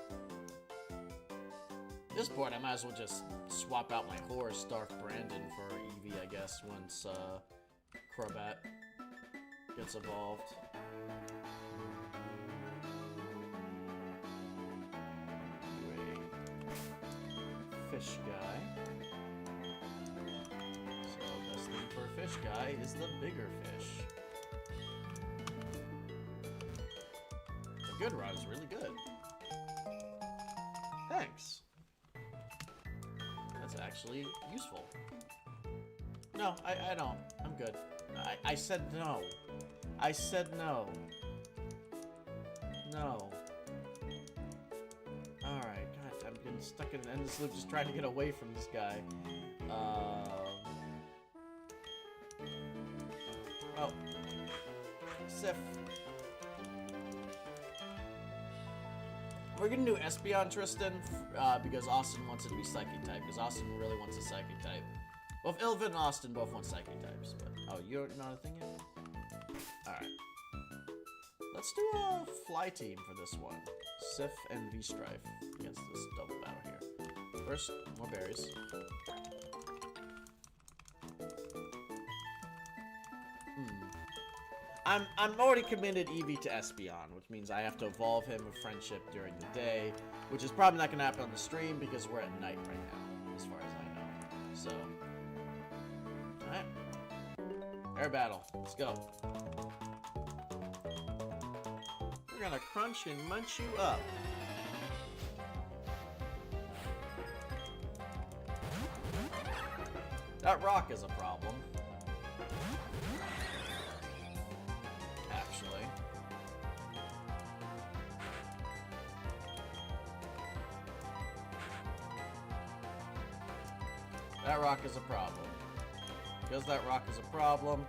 At this point, I might as well just swap out my horse, Dark Brandon, for Eevee, I guess, once Crobat gets evolved. Fish guy. So best thing for a fish guy is the bigger fish. The good rod is really good. Thanks. That's actually useful. No, I don't. I'm good. I said no. I said no. No. stuck in an endless loop just trying to get away from this guy. Oh. Sif. We're gonna do Espeon Tristan because Austin wants it to be Psychic type, because Austin really wants a Psychic type. Well, if Ilva and Austin both want Psychic types, but... Oh, you're not a thing yet? Alright. Let's do a fly team for this one. Sif and V-Strife against this double battle here. First, more berries. I'm already committed Eevee to Espeon, which means I have to evolve him with Friendship during the day, which is probably not going to happen on the stream because we're at night right now, as far as I know. So, alright. Air battle. Let's go. We're gonna crunch and munch you up. That rock is a problem. Actually. That rock is a problem. Because that rock is a problem,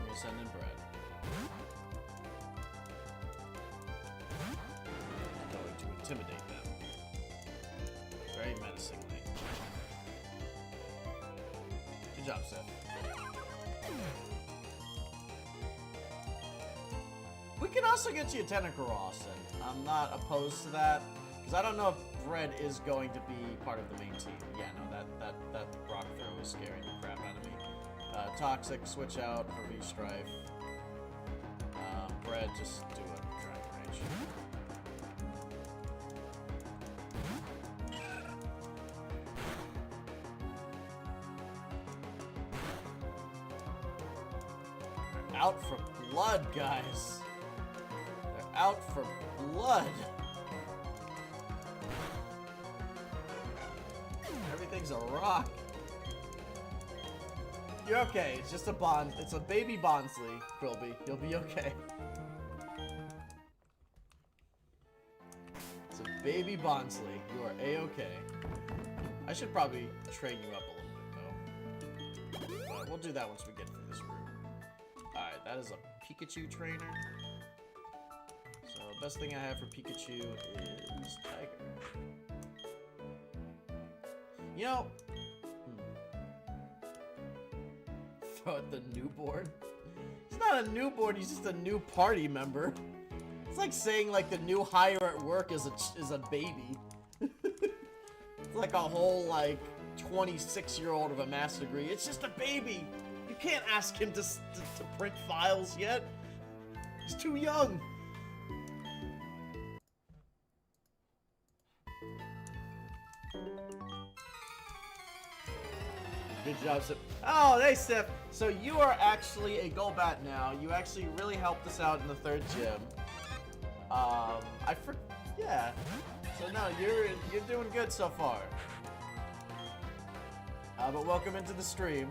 we'll send in bread. I'm going to intimidate them. Very menacingly. Good job, Seth. We can also get you a Tentacruel, and I'm not opposed to that. Because I don't know if Bread is going to be part of the main team. Yeah, no, that rock throw is scaring the crap out of me. Toxic, switch out for V-Strife. Bread, just do a Dragon Rage. They're out for blood, guys. They're out for blood. Everything's a rock. You're okay. It's just a bond. It's a baby Bonsly, Quilby. You'll be okay. It's a baby Bonsly. You are a-okay. I should probably train you up a little bit, though. But we'll do that once we get through this room. Alright, that is a Pikachu trainer. So, the best thing I have for Pikachu is Tiger. You know... Throw at the newborn? He's not a newborn, he's just a new party member. It's like saying, like, the new hire at work is a baby. It's like a whole, like, 26-year-old of a master's degree. It's just a baby! You can't ask him to print files yet. He's too young. Good job, Sip. Oh, hey, Sip. So you are actually a Golbat now. You actually really helped us out in the third gym. Yeah. So no, you're doing good so far. But welcome into the stream.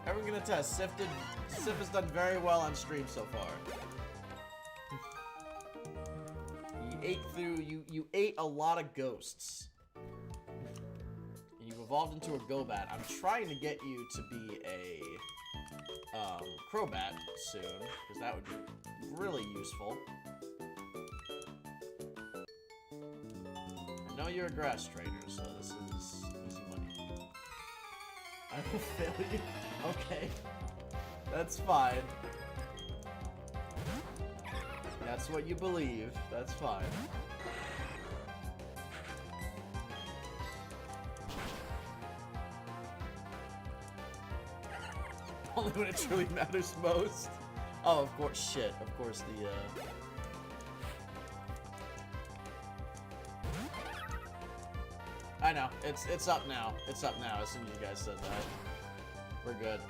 Everyone gonna test. Sip has done very well on stream so far. You ate a lot of ghosts. You've evolved into a Golbat. I'm trying to get you to be a Crobat soon, because that would be really useful. I know you're a grass trainer, so this is easy money. I will fail you. Okay. That's fine. That's what you believe. That's fine. Only when it truly matters most. Oh, of course, shit. Of course, I know. It's up now. It's up now. As soon as you guys said that, we're good.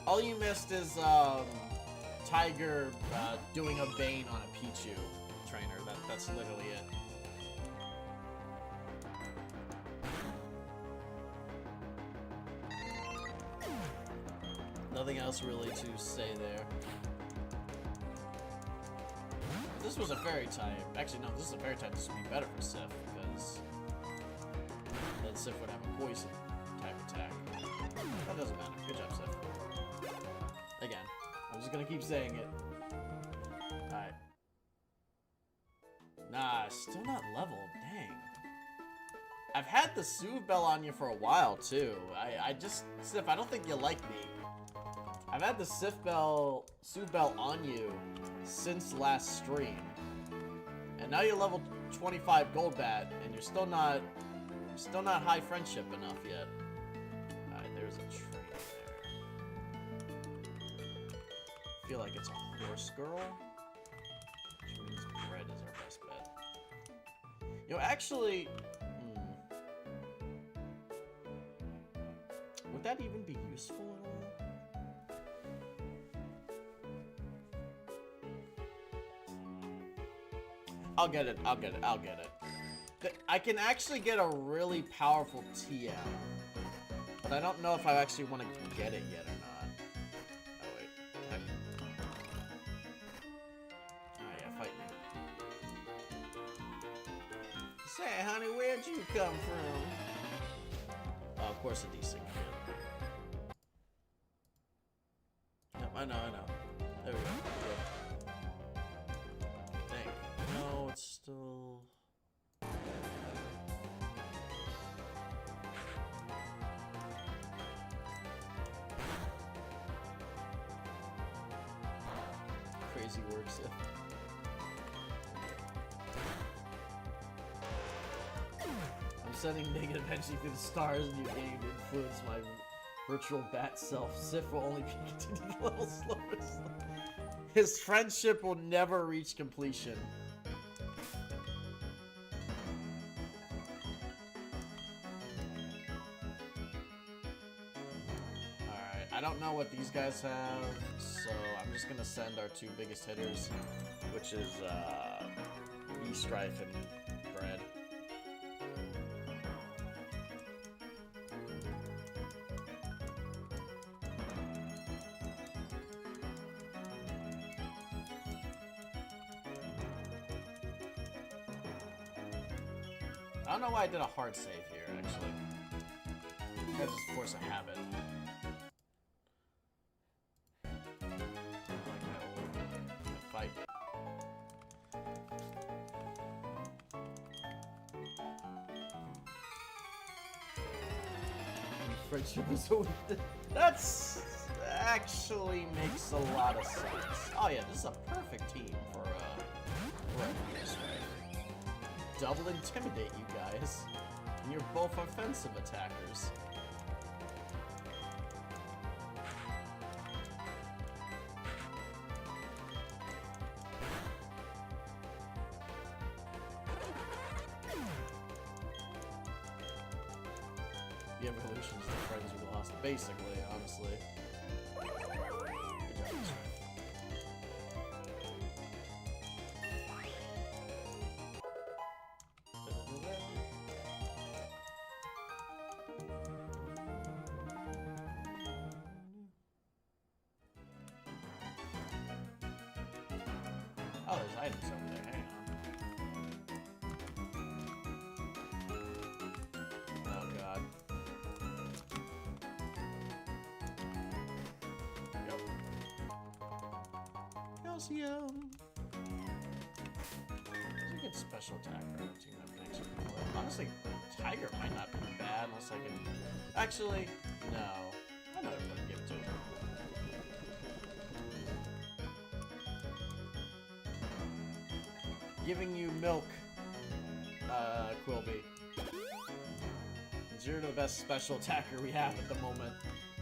All you missed is Tiger doing a Bane on a Pichu trainer. That's literally it. Nothing else really to say there. This was a fairy type. Actually, no, this is a fairy type. This would be better for Sif, because then Sif would have a poison type attack. That doesn't matter. Good job, Sif. Again, I'm just gonna keep saying it. Alright. Nah, still not leveled. Dang. I've had the Soothe Bell on you for a while, too. I just... Sif, I don't think you like me. I've had the Soothe Bell on you since last stream. And now you're level 25 Goldbat, and you're still not high friendship enough yet. Alright, there's a trait there. I feel like it's a horse girl. Which means bread is our best bet. You know, actually... would that even be useful at all? I'll get it. I can actually get a really powerful TM, but I don't know if I actually want to get it yet or not. Oh wait. Oh yeah, fight me. Say, honey, where'd you come from? Oh, of course a desync kid. Yep, I know. There we go. No, it's still... Crazy works. I'm sending negative energy through the stars in your game to influence my virtual bat self. Sif will only be continuing a little slower. His friendship will never reach completion. I don't know what these guys have, so I'm just gonna send our two biggest hitters, which is E-Strife and Bread. I don't know why I did a hard save here, actually. That's just force a habit. Fight. Friendship is always... That's... actually makes a lot of sense. Oh yeah, this is a perfect team for this, right? Double intimidate you guys. And you're both offensive attackers. The evolutions of friends we lost, basically, honestly. Good job, oh, there's items over there. Hang on. Oh god. Calcium. There's a good special attacker on the team that makes it cool. Honestly, Tiger might not be bad unless I can. Actually, no. I know what to give to him. Giving you milk, Quilby. You're the best special attacker we have at the moment.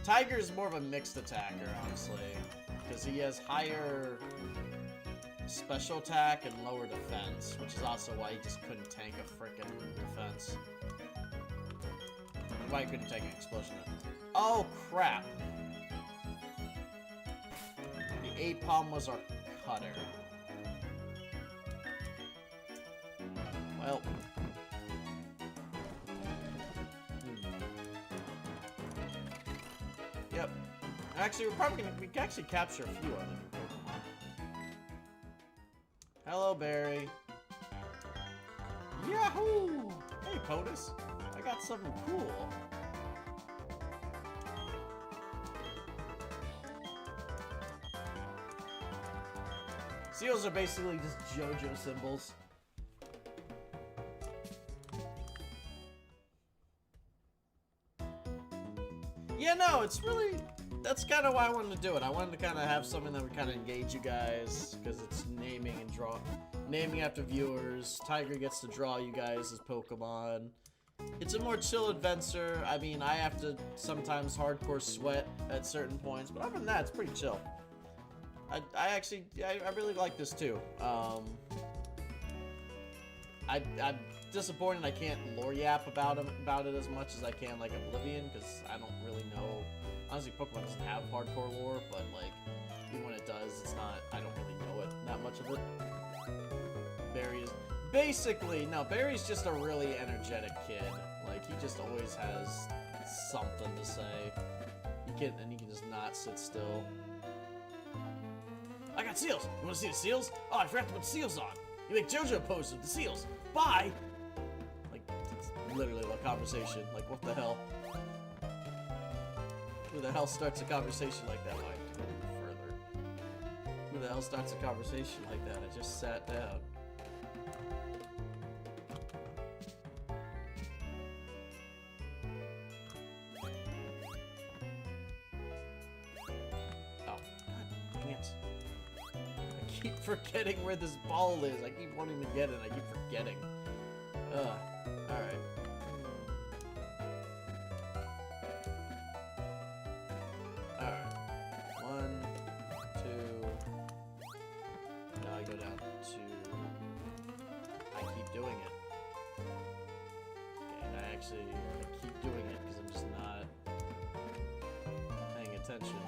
Tiger's more of a mixed attacker, honestly, because he has higher special attack and lower defense, which is also why he just couldn't tank a frickin' defense. Why he couldn't take an explosion. Oh crap! The A-Palm was our cutter. Well. Yep. Actually, we can actually capture a few of them. Hello, Barry. Yahoo! Hey, POTUS. I got something cool. Seals are basically just JoJo symbols. Yeah, no, it's really... That's kind of why I wanted to do it. I wanted to kind of have something that would kind of engage you guys, because it's naming and naming after viewers. Tiger gets to draw you guys as Pokemon. It's a more chill adventure. I mean, I have to sometimes hardcore sweat at certain points, but other than that, it's pretty chill. I really like this too. I'm disappointed I can't lore yap about it as much as I can like Oblivion, because I don't really know. Honestly, Pokemon doesn't have hardcore lore, but like even when it does, it's not. I don't really know it that much of it. Barry is basically Barry's just a really energetic kid. Like he just always has something to say. He can just not sit still. I got seals. You want to see the seals? Oh, I forgot to put the seals on. You make JoJo poses with the seals. Bye. Like it's literally a conversation. Like what the hell? Who the hell starts a conversation like that? Further. Who the hell starts a conversation like that? I just sat down. Oh, god dang it. I keep forgetting where this ball is. I keep wanting to get it, I keep forgetting. Alright. Alright. 1, 2. Now I go down to... I keep doing it. Okay, I keep doing it because I'm just not paying attention.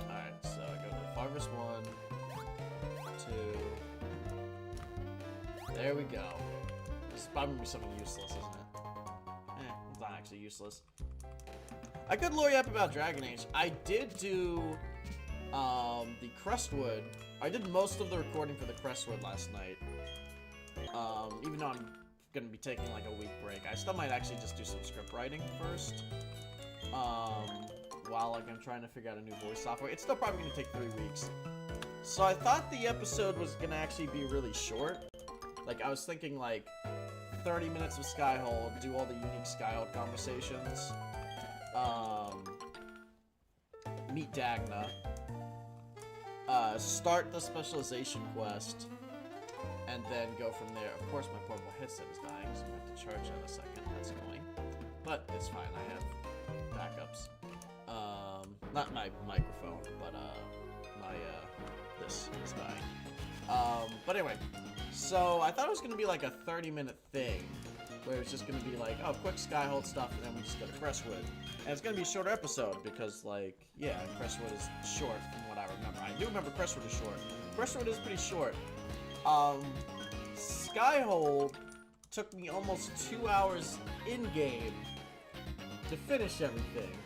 Alright, so I go to the farthest 1, 2. There we go. This is probably gonna be something useless, isn't it? It's not actually useless. I could lore you up about Dragon Age. I did do the Crestwood. I did most of the recording for the Crestwood last night. Even though I'm gonna be taking like a week break, I still might actually just do some script writing first. While like I'm trying to figure out a new voice software. It's still probably gonna take 3 weeks. So I thought the episode was gonna actually be really short. Like I was thinking like 30 minutes of Skyhold, do all the unique Skyhold conversations. Meet Dagna. Start the specialization quest. And then go from there. Of course my portable headset is dying, so I'm going to have to charge that in a second. That's annoying. But it's fine, I have backups. Not my microphone, but this is dying. But anyway, so I thought it was going to be like a 30-minute thing, where it's just going to be like, oh, quick Skyhold stuff, and then we just go to Crestwood. And it's going to be a shorter episode, because, like, yeah, Crestwood is short from what I remember. I do remember Crestwood is short. Crestwood is pretty short. Skyhold took me almost 2 hours in-game to finish everything.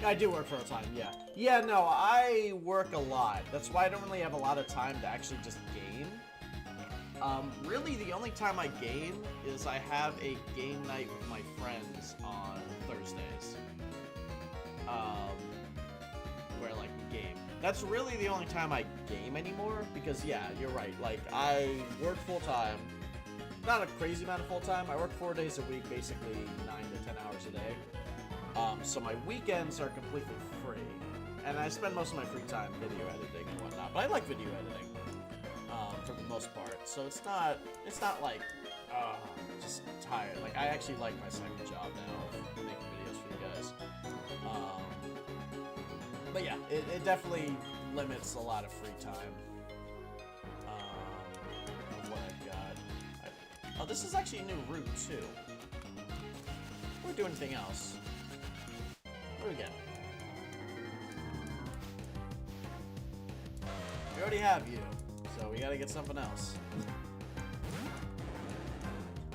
I do work for a time, yeah. Yeah, no, I work a lot. That's why I don't really have a lot of time to actually just game. Really, the only time I game is I have a game night with my friends on Thursdays. Where, like, we game. That's really the only time I game anymore, because, yeah, you're right. Like, I work full-time. Not a crazy amount of full-time. I work 4 days a week, basically 9 to 10 hours a day. So my weekends are completely free. And I spend most of my free time video editing and whatnot. But I like video editing, for the most part. So it's not like, just tired. Like, I actually like my second job now of making videos for you guys. But yeah, it definitely limits a lot of free time. Of what I've got. Oh, this is actually a new route, too. Before we do anything else, what do we get? We already have you, so we gotta get something else.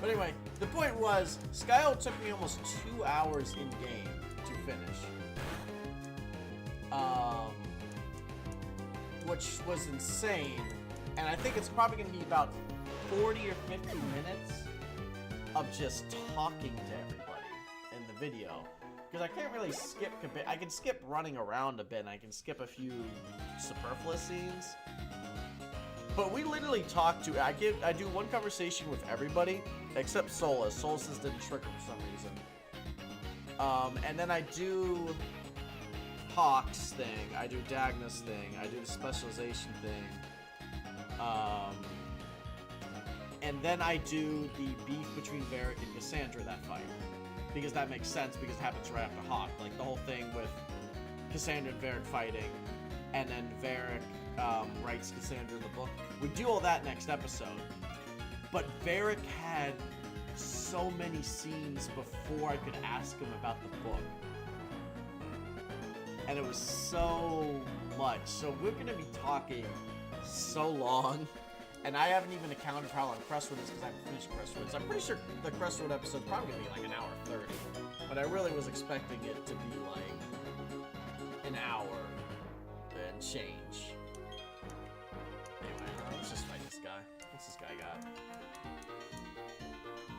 But anyway, the point was, Skyhold took me almost 2 hours in-game to finish. which was insane. And I think it's probably going to be about 40 or 50 minutes of just talking to everybody in the video. Because I can't really skip, I can skip running around a bit, and I can skip a few superfluous scenes. But we literally talk to, I do one conversation with everybody, except Solus. Solus didn't trigger for some reason. And then I do Hawk's thing, I do Dagna's thing, I do the specialization thing. And then I do the beef between Varric and Cassandra, that fight. Because that makes sense, because it happens right after Hawk. Like, the whole thing with Cassandra and Varric fighting, and then Varric writes Cassandra the book. We do all that next episode. But Varric had so many scenes before I could ask him about the book. And it was so much. So we're going to be talking so long. And I haven't even accounted for how long Crestwood is because I haven't finished Crestwood. So I'm pretty sure the Crestwood episode's probably going to be like an hour 30. But I really was expecting it to be like an hour and change. Anyway, let's just fight this guy. What's this guy got?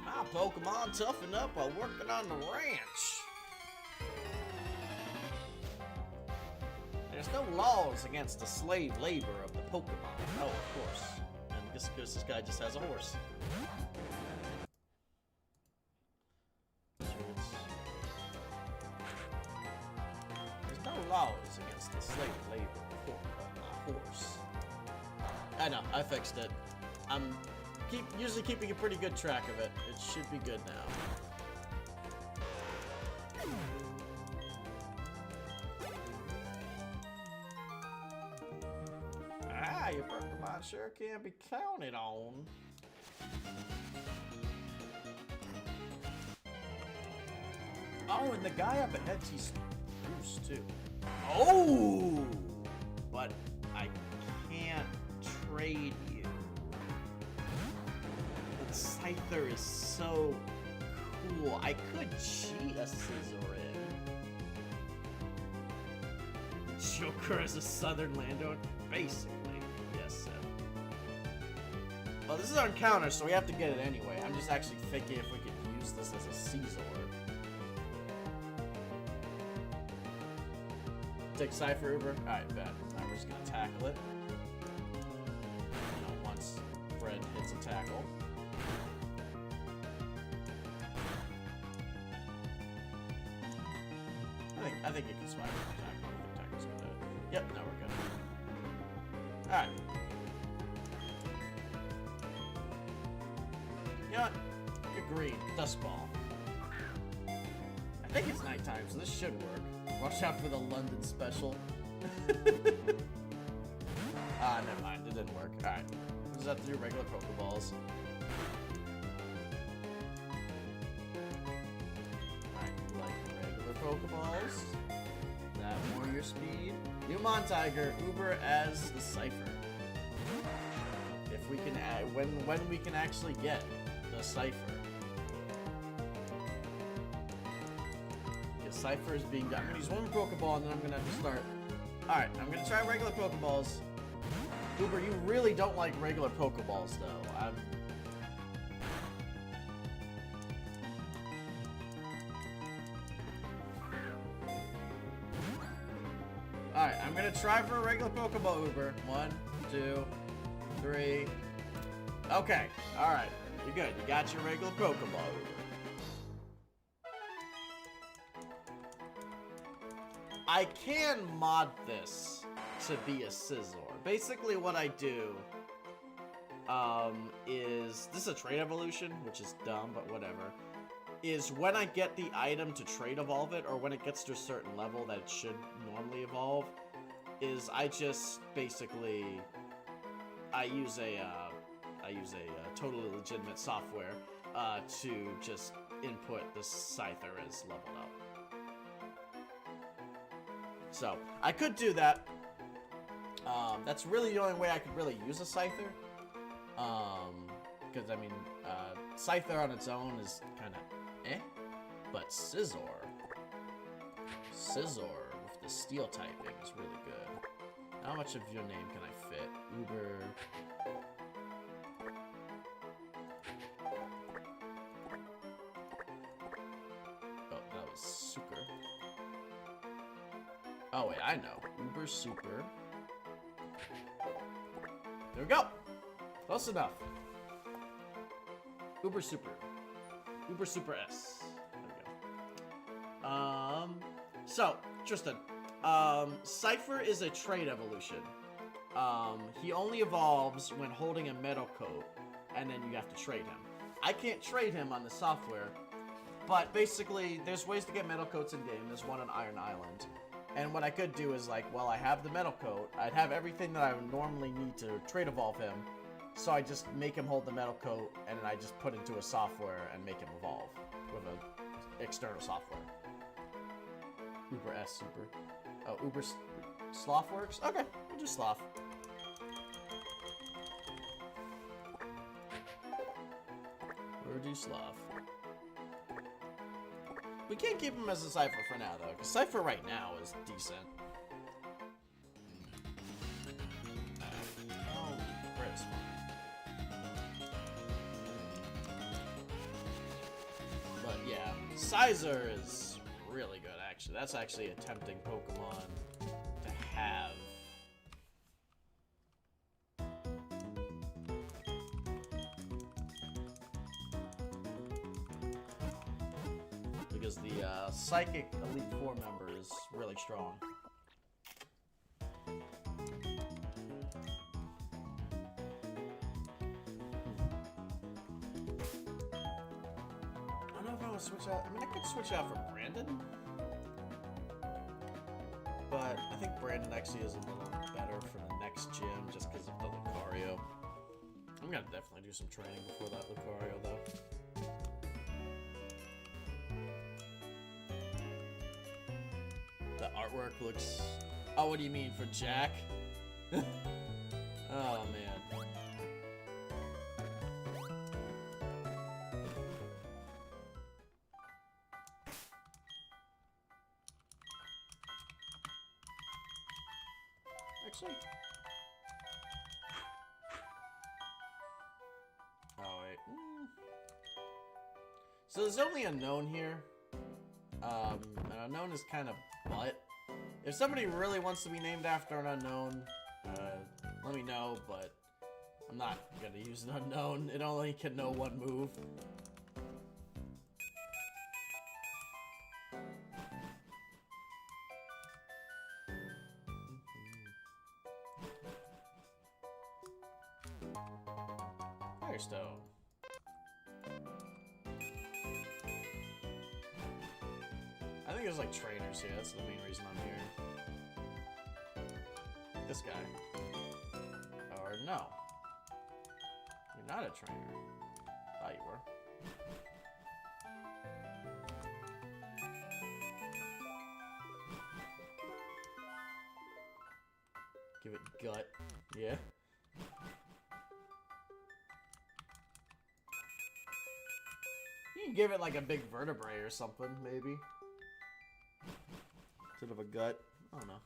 My Pokemon toughen up while working on the ranch. There's no laws against the slave labor of the Pokemon. Oh, of course. And just because this guy just has a horse. There's no laws against the slave labor of my horse. I know, I fixed it. I'm usually keeping a pretty good track of it. It should be good now. Your Pokemon sure can be counted on. Oh, and the guy up ahead, he's Bruce too. Oh! But I can't trade you. The Scyther is so cool. I could cheat a Scissorin. Joker is a southern landowner? Basically. Well, this is our encounter, so we have to get it anyway. I'm just actually thinking if we could use this as a Caesar. Take Cypher Uber. Alright, bet. We're just gonna tackle it. You know, once Fred hits a tackle. I think it can survive with the tackle. I think tackle's gonna do it. Yep, now we're good. Alright. You know what? Agreed. Dust Ball. I think it's nighttime, so this should work. Watch out for the London special. Never mind. It didn't work. Alright. We'll just have to do regular Pokeballs. Alright, like regular Pokeballs. That warrior speed. New Montiger, Uber as the Cypher. If we can add, when we can actually get the Cypher. Because Cypher is being done. I'm gonna use one Pokeball and then I'm gonna have to start. Alright, I'm gonna try regular Pokeballs. Uber, you really don't like regular Pokeballs though. Alright, I'm gonna try for a regular Pokeball, Uber. 1, 2, 3. Okay, alright. You're good. You got your regular Pokeball, Uber. I can mod this to be a Scizor. Basically what I do is... This is a trait evolution, which is dumb, but whatever. Is when I get the item to trait evolve it, or when it gets to a certain level that it should normally evolve, is I just basically... I use a totally legitimate software to just input the Scyther as leveled up. So, I could do that. That's really the only way I could really use a Scyther. Because, I mean, Scyther on its own is kind of eh. But Scizor with the steel typing is really good. How much of your name can I fit? Uber. Oh, that was super. Oh, wait, I know. Uber super. There we go. Close enough. Uber super. Uber super S. There we go. So, Tristan. Cypher is a trait evolution. He only evolves when holding a metal coat, and then you have to trade him. I can't trade him on the software, but basically, there's ways to get metal coats in-game. There's one on Iron Island. And what I could do is, like, well, I have the metal coat. I'd have everything that I would normally need to trait evolve him, so I just make him hold the metal coat, and then I just put into a software and make him evolve with an external software. Uber S super. Oh, Uber Sloth works? Okay, we'll do Sloth. We'll do Sloth. We can't keep him as a Cypher for now, though, because Cypher right now is decent. Oh, Chris. But yeah, Sizer is really good, actually. That's actually a tempting Pokemon to have. Because the Psychic Elite Four member is really strong. I don't know if I want to switch out. I mean, I could switch out for Brandon. But I think Brandon actually is a little better for the next gym just because of the Lucario. I'm going to definitely do some training before that Lucario, though. The artwork looks... Oh, what do you mean, for Jack? Oh, man. Actually... Oh, wait. So there's only unknown here. An unknown is kind of butt. If somebody really wants to be named after an unknown, let me know, but I'm not gonna use an unknown. It only can know one move. Firestone. I think there's like trainers here. That's the main reason I'm here. This guy. Or no. You're not a trainer. Thought you were. Give it gut. Yeah. You can give it like a big vertebrae or something, maybe. Instead of a gut. I don't know.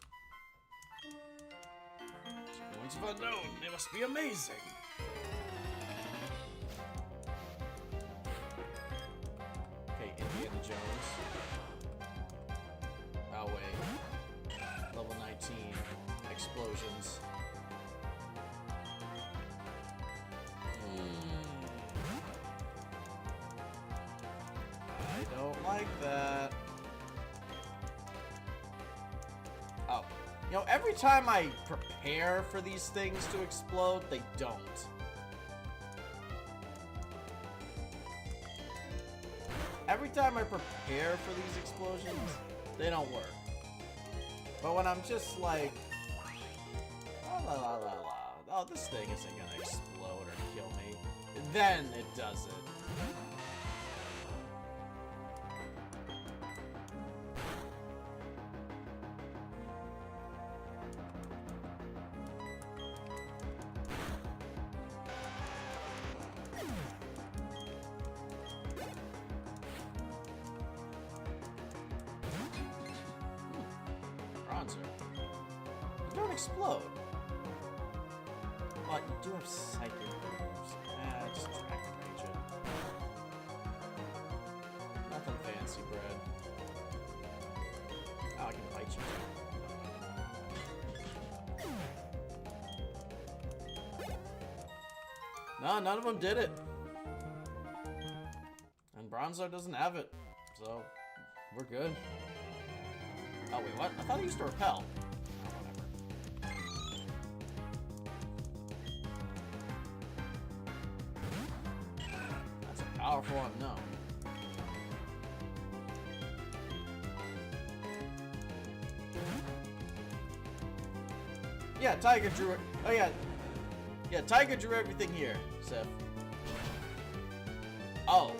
Once of unknown, they must be amazing. Okay, Indiana Jones. Oh wait. Level 19. Explosions. I don't like that. Oh. You know, every time I prepare for these things to explode, they don't. Every time I prepare for these explosions, they don't work. But when I'm just like, la la la la la, oh, this thing isn't gonna explode or kill me, then it does it. don't explode. But you do have psychic moves. Just Dragon Rage it. Nothing fancy, bread. Oh, I can bite you. No, none of them did it. And Bronzor doesn't have it. So, we're good. Oh, wait, what? I thought he used to repel. Oh, whatever. That's a powerful unknown. Yeah, Tiger drew it. Oh, yeah. Yeah, Tiger drew everything here, Sif. Oh.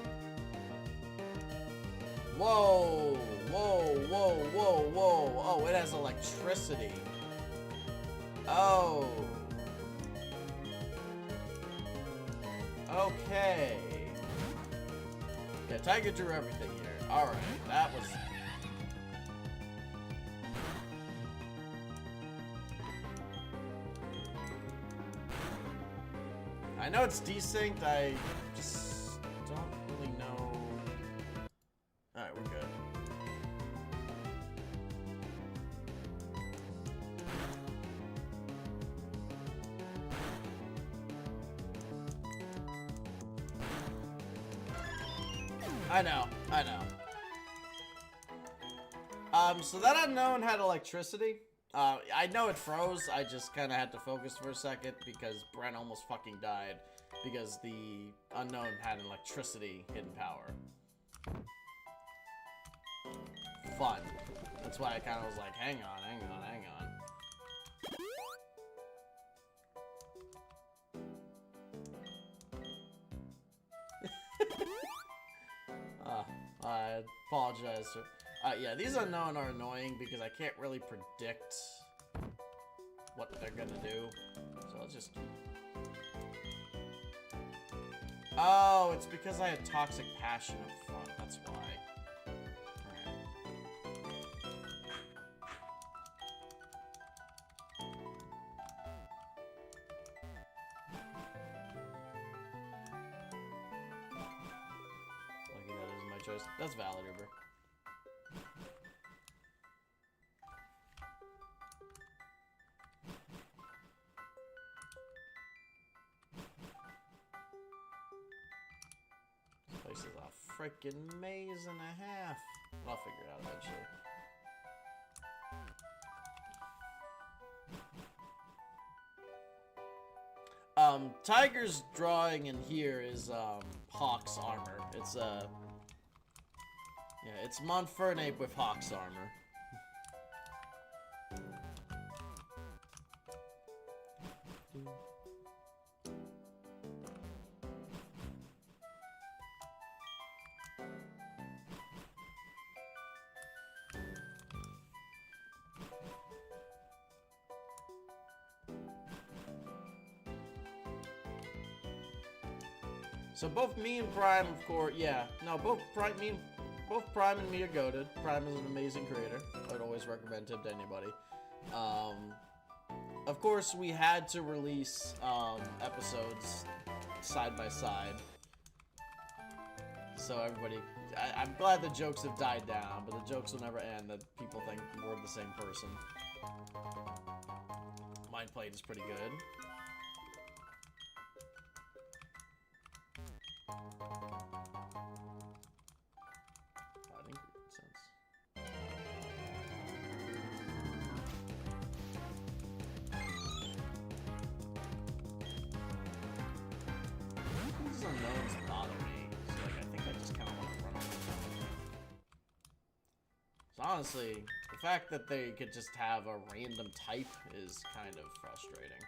Whoa. Whoa, whoa, whoa, whoa. Oh, it has electricity. Oh. Okay. Yeah, Tiger drew everything here. Alright, that was... I know it's desynced, I just don't really know. Alright, we're good. I know. So that unknown had electricity. I know it froze, I just kind of had to focus for a second because Brent almost fucking died because the unknown had an electricity hidden power. Fun. That's why I kind of was like, hang on. I apologize. Yeah, these unknown are annoying because I can't really predict what they're gonna do. So I'll just... Oh, it's because I had Toxic Passion up front. That's why. Alright. Lucky that isn't my choice. That's valid, Uber. This is a freaking maze and a half. I'll figure it out eventually. Tiger's drawing in here is Hawk's armor. It's yeah, it's Montfernape with Hawk's armor. So both me and Prime, of course, yeah. No, both Prime and me are goated. Prime is an amazing creator. I'd always recommend him to anybody. Of course, we had to release episodes side by side. So everybody, I'm glad the jokes have died down, but the jokes will never end that people think we're the same person. Mind Plate is pretty good. These unknowns bother me. So, like, I think I just kind of want to run over them. So honestly, the fact that they could just have a random type is kind of frustrating.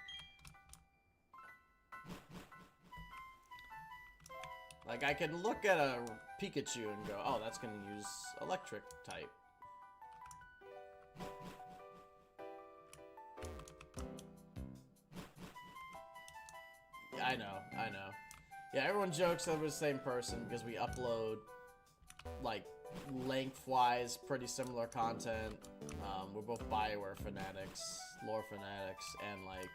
Like, I can look at a Pikachu and go, oh, that's going to use electric type. Yeah, I know. Yeah, everyone jokes that we're the same person because we upload, like, lengthwise pretty similar content. We're both Bioware fanatics, lore fanatics, and like,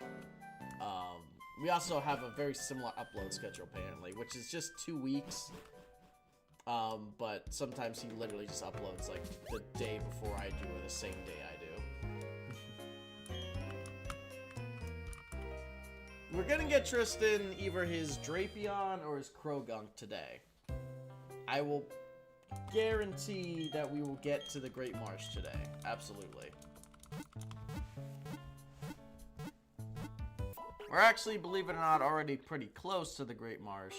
we also have a very similar upload schedule apparently, which is just 2 weeks. But sometimes he literally just uploads like the day before I do or the same day I do. We're gonna get Tristan either his Drapion or his Krogunk today. I will guarantee that we will get to the Great Marsh today. Absolutely. We're actually, believe it or not, already pretty close to the Great Marsh.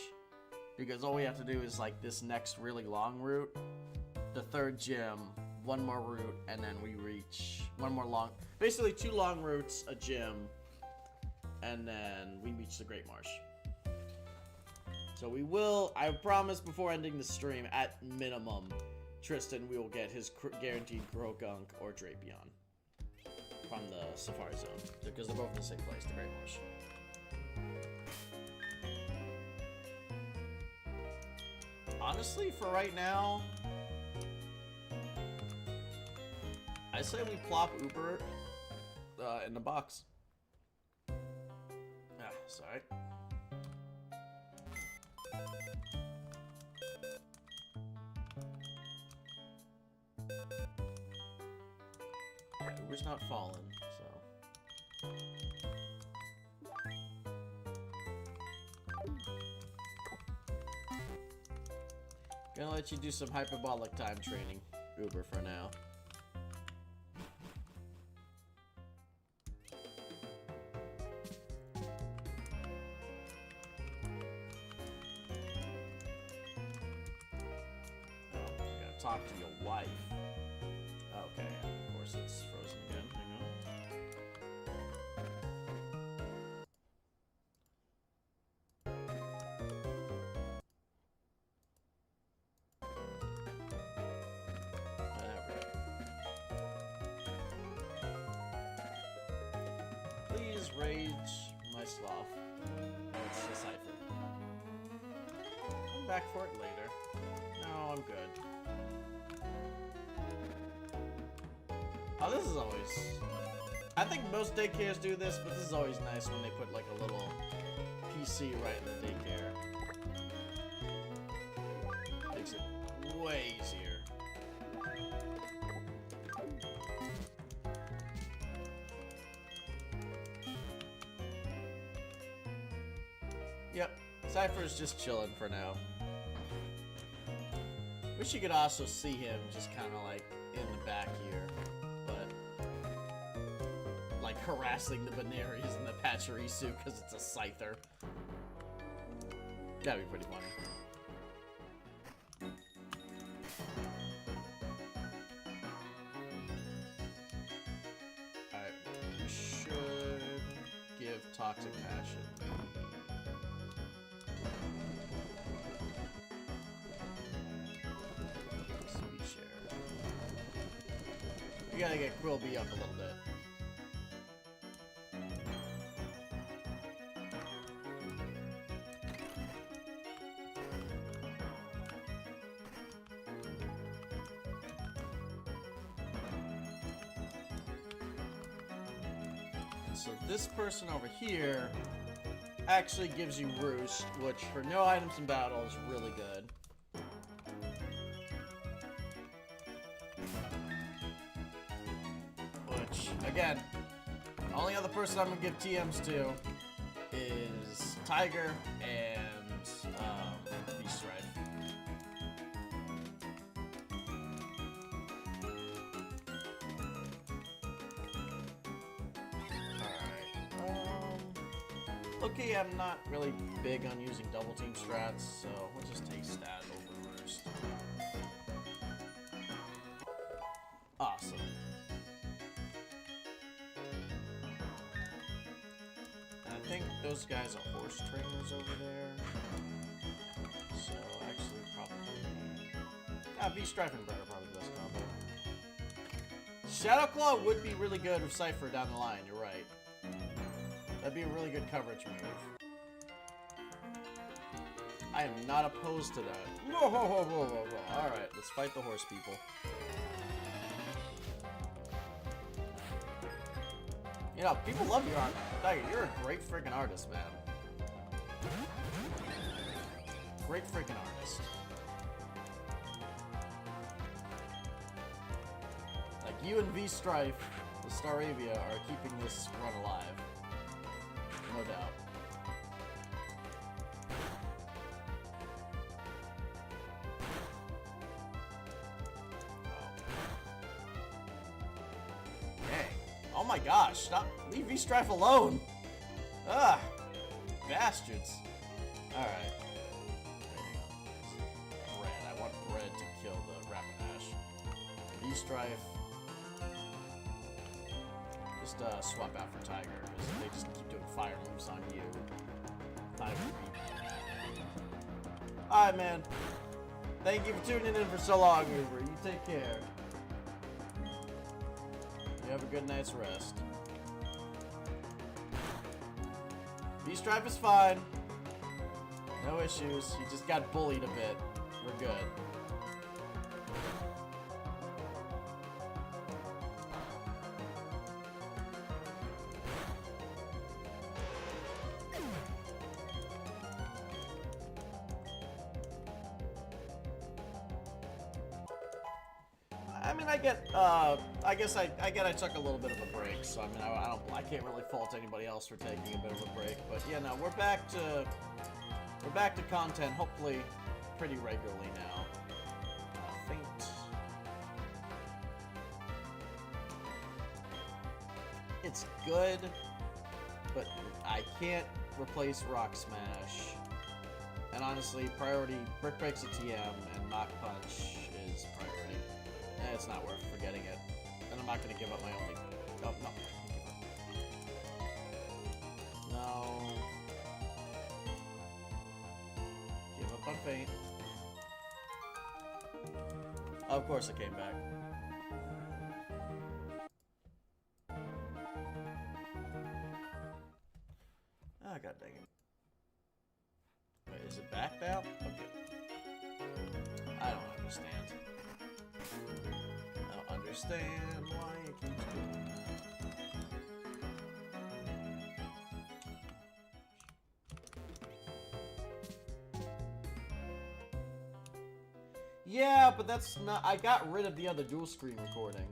Because all we have to do is like this next really long route, the 3rd gym, 1 more route, and then we reach 1 more long, basically 2 long routes, a gym, and then we reach the Great Marsh. So we will, I promise before ending the stream, at minimum, Tristan will get his guaranteed Krogunk or Drapion from the Safari Zone, because they're both in the same place, the Great Marsh. Honestly, for right now, I say we plop Uber in the box. Ah, sorry. Uber's not fallen, so. Gonna let you do some hyperbolic time training, Uber, for now. Oh, I gotta talk to your wife. Okay, of course it's frozen again. Hang on. Please rage my sloth. Oh, it's the cipher. I'm back for it later. No, I'm good. Oh, this is always... I think most daycares do this, but this is always nice when they put like a little PC right in the daycare. Makes it way easier. Yep, Cypher's just chilling for now. Wish you could also see him just kind of like in the back here, but like harassing the Veneries and the Pachirisu because it's a Scyther. That'd be pretty funny. Alright, we should give Toxic Passion. We gotta get Quilby up a little bit. So this person over here actually gives you Roost, which for no items in battle is really good. Again, the only other person I'm gonna give TMs to is Tiger and Beast Strife. Alright, okay, I'm not really big on using double team strats, so we'll just take stat over Roost. Awesome. I think those guys are horse trainers over there. So actually probably V-Strife and Bird are probably the best combo. Shadow Claw would be really good with Cypher down the line, you're right. That'd be a really good coverage move. I am not opposed to that. Whoa, whoa, whoa, whoa, whoa, whoa. Alright, let's fight the horse people. You know, people love your art. Tiger, you're a great freaking artist, man. Great freaking artist. Like, you and V-Strife, the Staravia, are keeping this run alive. No doubt. Oh my gosh, stop. Leave V-Strife alone. Ah, bastards. Alright. Bread. I want bread to kill the Rapidash. V-Strife. Just swap out for Tiger, because they just keep doing fire moves on you. Alright, man. Thank you for tuning in for so long, Uber. You take care. You have a good night's rest. V-Stripe is fine. No issues. He just got bullied a bit. We're good. I mean, I guess I took a little bit of a break, so I mean, I can't really fault anybody else for taking a bit of a break, but yeah, no, we're back to content, hopefully pretty regularly now. Faint. It's good, but I can't replace Rock Smash, and honestly, priority Brick Break's a TM, and Mach Punch is priority. It's not worth forgetting it. And I'm not going to give up my only... Oh, no. No. Give up on Fate. Of course it came back. Oh, god dang it. Wait, is it back now? Okay. I don't understand. Understand why it keeps doing that. Yeah, but that's not... I got rid of the other dual screen recording.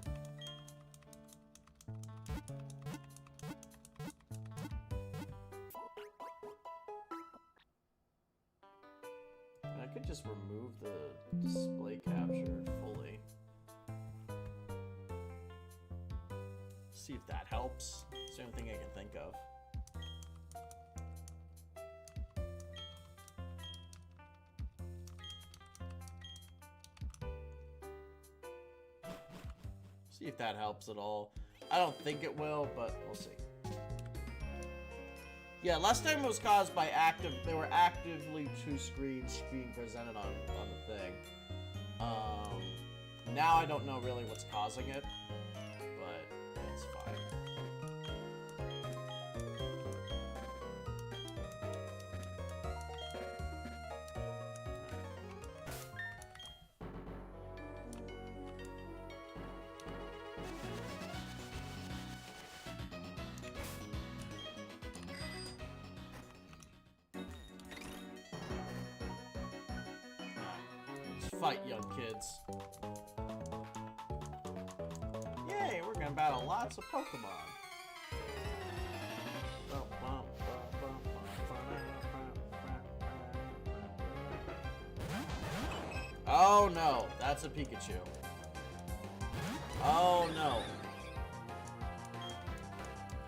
I could just remove the display capture fully. See if that helps. It's the only thing I can think of. See if that helps at all. I don't think it will, but we'll see. Yeah, last time it was caused by there were actively two screens being presented on the thing. Now I don't know really what's causing it. It's fine. Let's fight, young kids. Yay, we're gonna battle lots of Pokemon. Oh no, that's a Pikachu. Oh no.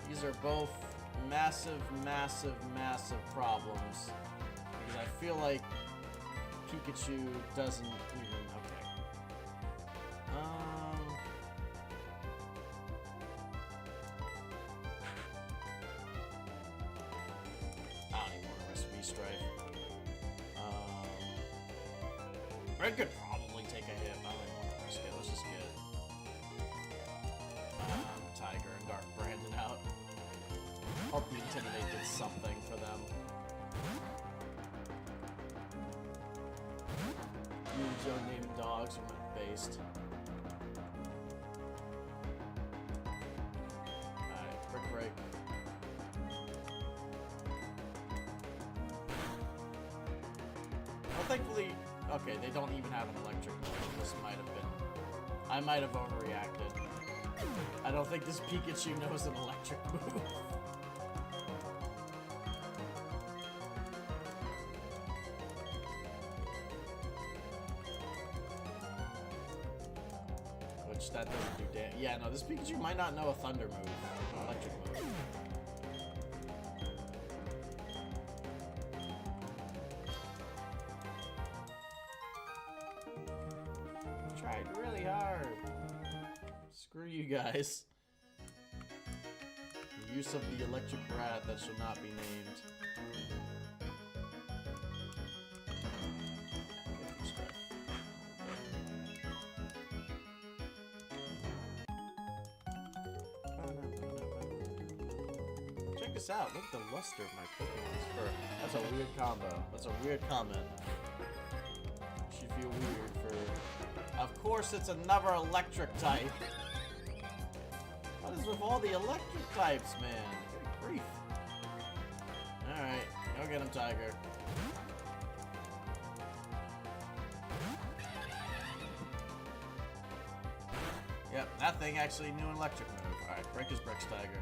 These are both massive, massive, massive problems. Because I feel like Pikachu doesn't even... Okay. I don't even want to risk V-Strife. Red could probably take a hit. I don't even want to risk it. Let's just get Tiger and Dark Brandon out. Hope the Intimidate did something for them. Use your name dogs from based. Alright, brick break. Well, thankfully, okay, they don't even have an electric move. This might have been... I might have overreacted. I don't think this Pikachu knows an electric move. Which, that doesn't do damage. Yeah, no, this Pikachu might not know a thunder move. An electric move. Tried really hard. Screw you guys. The use of the electric rat that should not be named. Check this out. Look at the luster of my Pokemon's fur. That's a weird combo. That's a weird comment. Should feel weird for... Of course it's another electric type. What is with all the electric types, man? Good grief. Alright, go get him, Tiger. Yep, that thing actually knew an electric move. Alright, break his bricks, Tiger.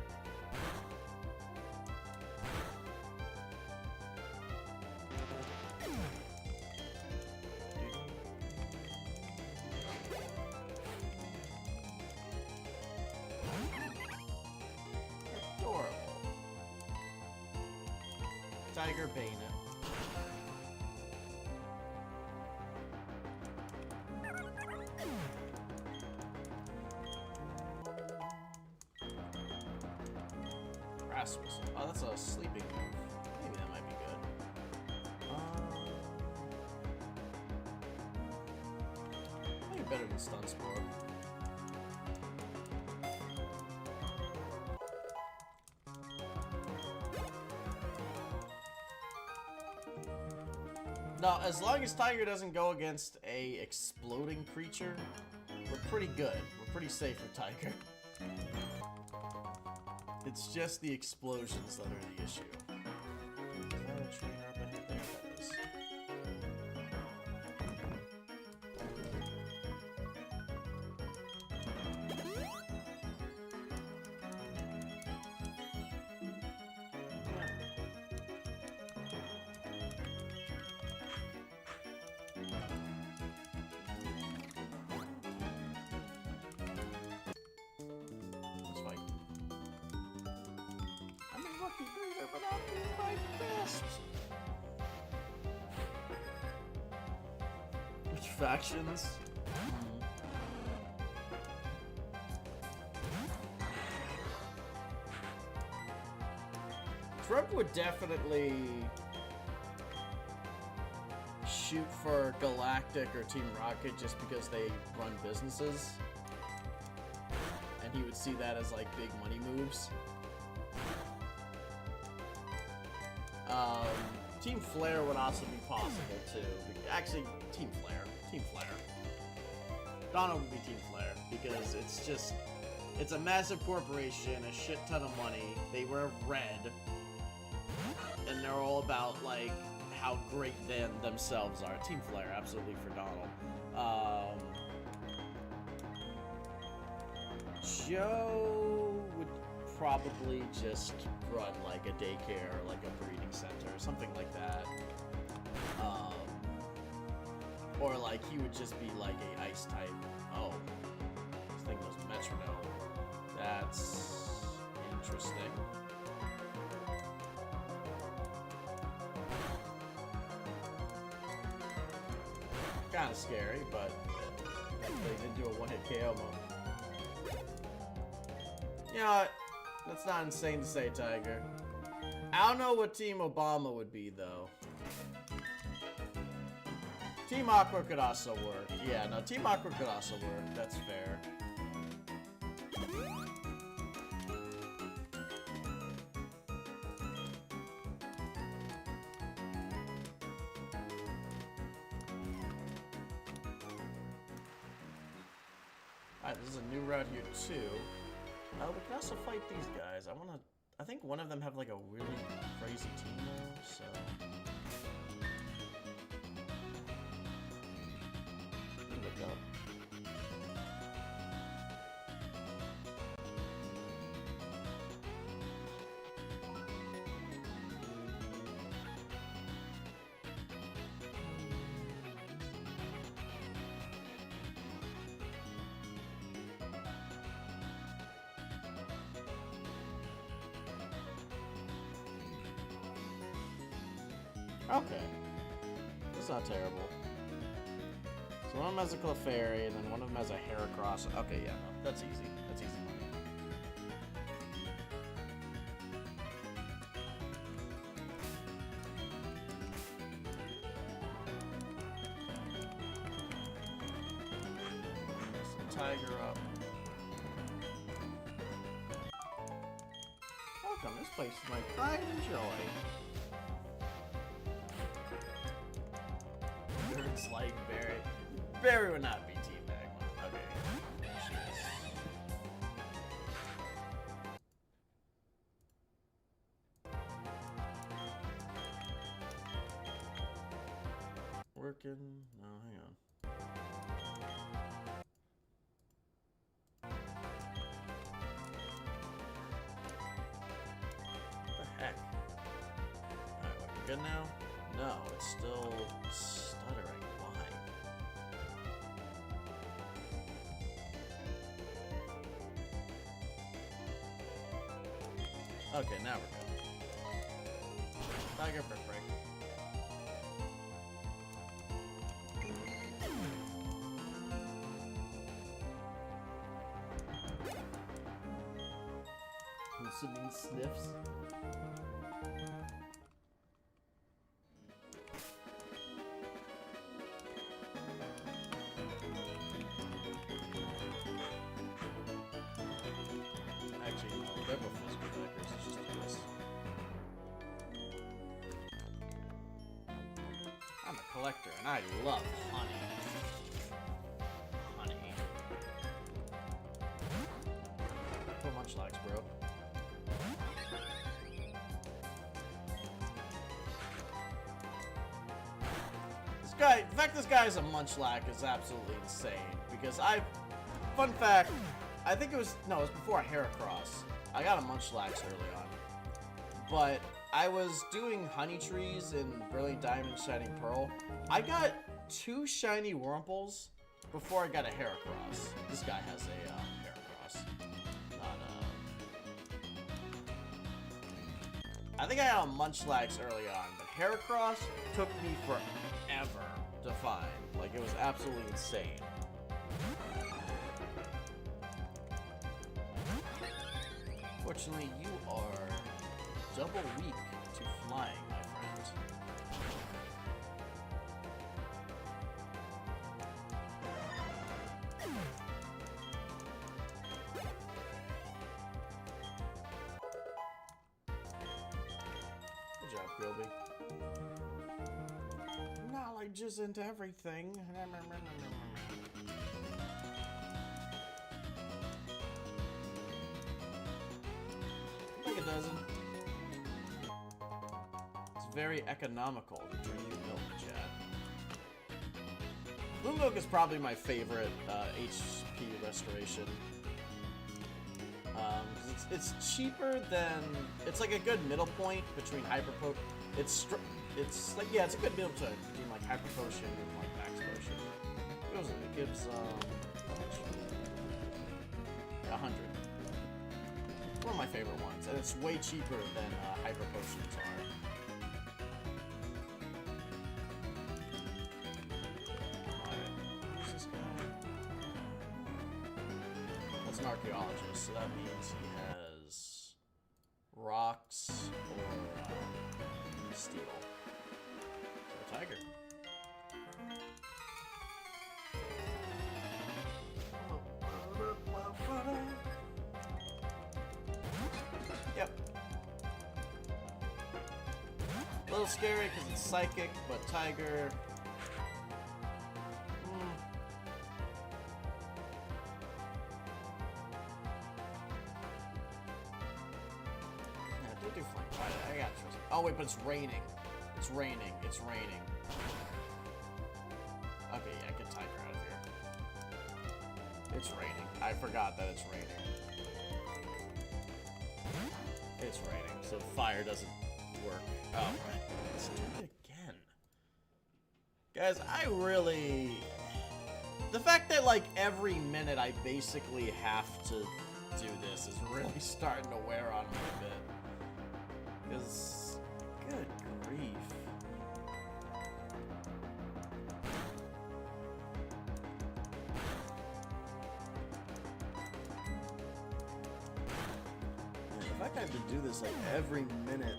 Tiger Bane it. Grass Whistle. Oh, that's a sleeping move. Maybe that might be good. Maybe better than Stun Spore. No, as long as Tiger doesn't go against a exploding creature, we're pretty good. We're pretty safe with Tiger. It's just the explosions that are the issue. Is that a trainer up ahead there? That is. But I'll do my best. Which factions? Trump would definitely shoot for Galactic or Team Rocket just because they run businesses. And he would see that as like big money moves. Team Flare would also be possible too. Actually, Team Flare. Team Flare. Donald would be Team Flare because it's a massive corporation, a shit ton of money. They wear red, and they're all about like how great they themselves are. Team Flare, absolutely for Donald. Joe would probably just run like a daycare, or like a breeding center, or something like that. Or like he would just be like a ice type. Oh, this thing was metronome. That's interesting. Kind of scary, but they did do a one-hit KO mode. You know what? That's not insane to say, Tiger. I don't know what Team Obama would be, though. Team Aqua could also work. Yeah, no, Team Aqua could also work. That's fair. Alright, this is a new route here too. We can also fight these guys. I think one of them have like a really crazy team though, so... Look up. Okay. That's not terrible. So one of them has a Clefairy, and then one of them has a Heracross. Okay, yeah, no, that's easy. That's easy money. Some Tiger up. Welcome, this place is my pride and joy. Like Barry. Barry would not be Team Magma. Okay. Working? No, hang on. What the heck? Alright, what, you good now? No, it's still stuttering. Okay, now we're good. Tiger Brick Break. Listening sniffs. Actually, no, they're both physical attackers. It's just this. I'm a collector, and I love honey. Honey. Put Munchlax, bro. This guy, the fact this guy is a Munchlax is absolutely insane. Because fun fact, I think it was before a Heracross. I got a Munchlax early on. But I was doing honey trees in Brilliant Diamond, Shining Pearl. I got 2 shiny Wurmples before I got a Heracross. This guy has a Heracross. I think I got a Munchlax early on, but Heracross took me forever to find. Like, it was absolutely insane. Fortunately, you are double weak to flying, my friend. Good job, Gilby. Knowledge isn't everything. Like it doesn't. It's very economical to drink milk, chat. Blue milk is probably my favorite HP restoration. It's cheaper than, it's like a good middle point between Hyper Potion. It's like, yeah, it's a good middle point between like Hyper Potion and like Max Potion. It gives how much? 100. One of my favorite ones, and it's way cheaper than Hyper Potions are. Alright, who's this guy? That's an archaeologist, so that means he has rocks or steel. So a tiger. Yep. A little scary because it's psychic, but tiger. do flame. I got trust. Oh wait, but it's raining. It's raining. It's raining. Okay, yeah, get Tiger out of here. It's raining. I forgot that it's raining. It's raining, so fire doesn't work. Oh, right. Let's do it again. Guys, I really... The fact that, like, every minute I basically have to do this is really starting to wear on me a bit. Because, good grief. Man, the fact I have to do this, like, every minute...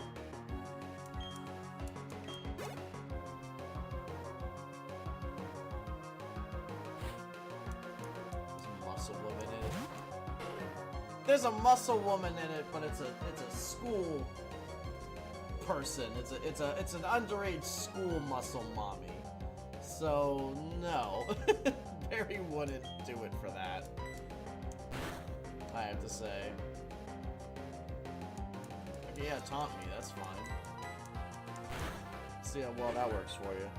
There's a muscle woman in it, but it's a school person. It's an underage school muscle mommy. So no, Barry wouldn't do it for that. I have to say. Okay, yeah, taunt me. That's fine. See how well that works for you.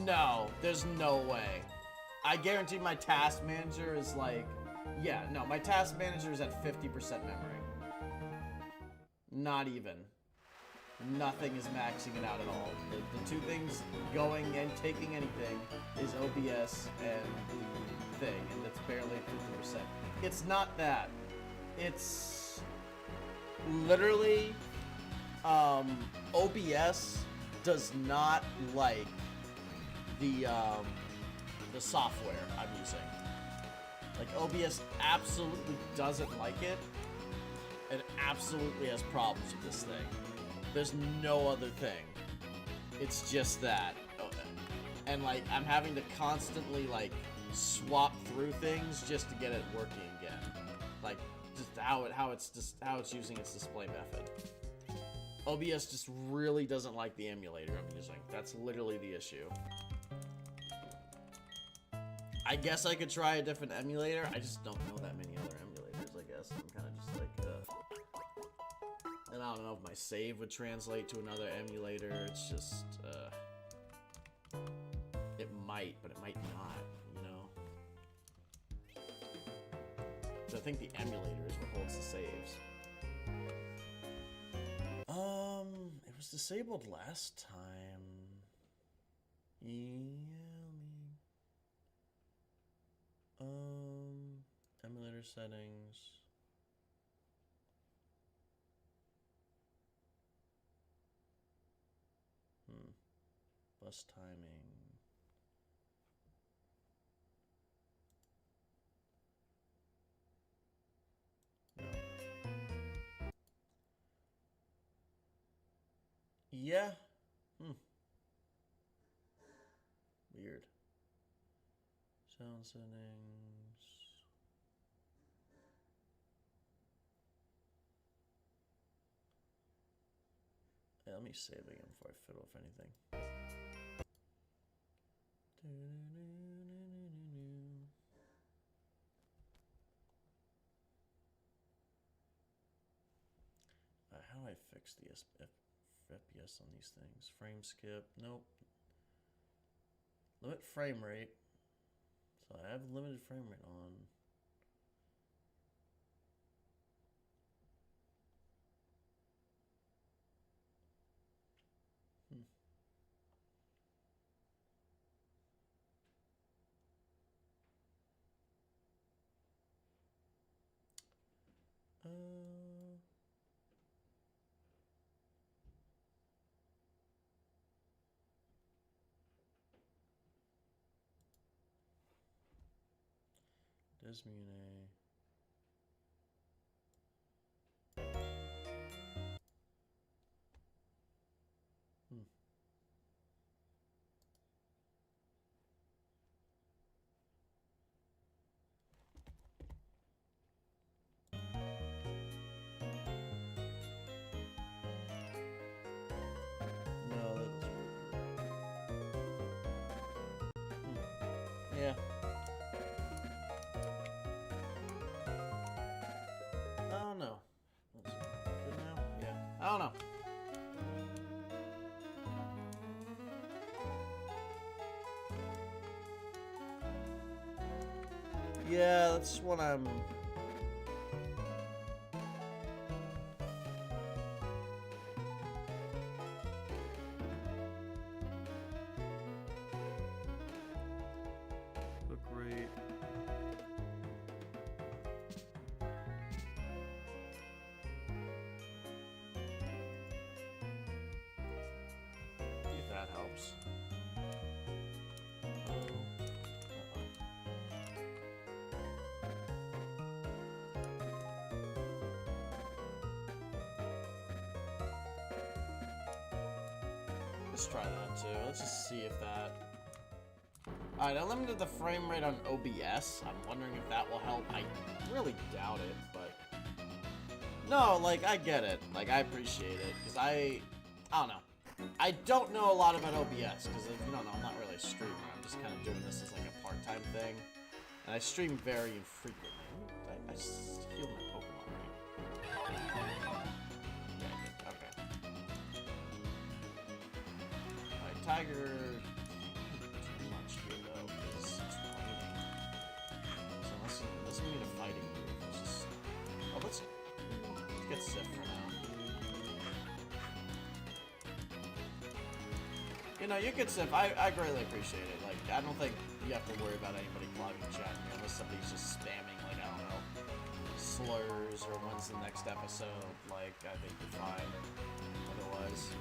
No, there's no way. I guarantee my task manager is like, yeah, no, my task manager is at 50% memory. Not even. Nothing is maxing it out at all. The two things going and taking anything is OBS and the thing, and it's barely 50%. It's not that. It's literally, OBS does not like the software I'm using. Like, OBS absolutely doesn't like it, and absolutely has problems with this thing. There's no other thing. It's just that. And, like, I'm having to constantly, like, swap through things just to get it working again. Like, just how it's using its display method. OBS just really doesn't like the emulator I'm using. That's literally the issue. I guess I could try a different emulator. I just don't know that many other emulators, I guess. I'm kind of just like, and I don't know if my save would translate to another emulator. It's just, it might, but it might not, you know? So I think the emulator is what holds the saves. It was disabled last time. Yeah. Emulator settings. Bus timing. No. Yeah. Weird. Sound settings. Yeah, let me save again before I fiddle with anything. How do I fix the FPS on these things? Frame skip. Nope. Limit frame rate. So I have limited frame rate on. Desmune. No, that doesn't work. Yeah. don't know. Yeah, that's what I'm... Look great. See if that helps. Let's try that too. Let's just see if that... Alright, I limited the frame rate on OBS. I'm wondering if that will help. I really doubt it, but... No, like, I get it. Like, I appreciate it. Because I don't know. I don't know a lot about OBS. Because if you don't know, I'm not really a streamer. I'm just kind of doing this as like a part-time thing. And I stream very infrequently. I just healed my Pokemon, right? Yeah, I did. Okay. Alright, Tiger... Too much here, though, because it's raining. So unless we need a fighting move, let's just... Oh, let's get Sif for now. You know, you could Sif. I greatly appreciate it. Like, I don't think you have to worry about anybody clogging chat here unless somebody's just spamming, like, I don't know, slurs or when's the next episode. Like, I think you're fine. Otherwise...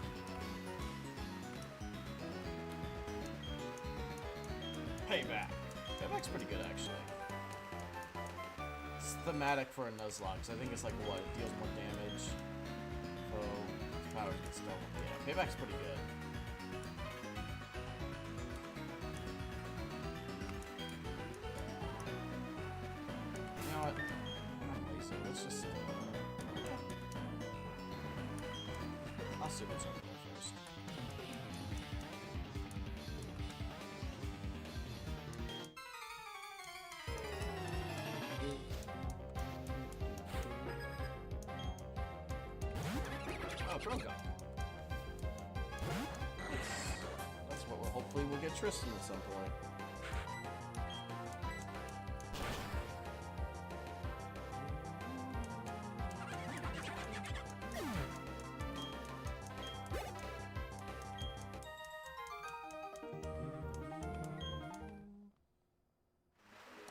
Payback. Payback's pretty good, actually. It's thematic for a Nuzlocke, so I think it's like, what, it deals more damage. So, powers can still... Yeah, Payback's pretty good. You know what? I'm lazy. Let's just... I'll see what's up there first. Oh, Drogon. That's what hopefully we'll get Tristan at some point.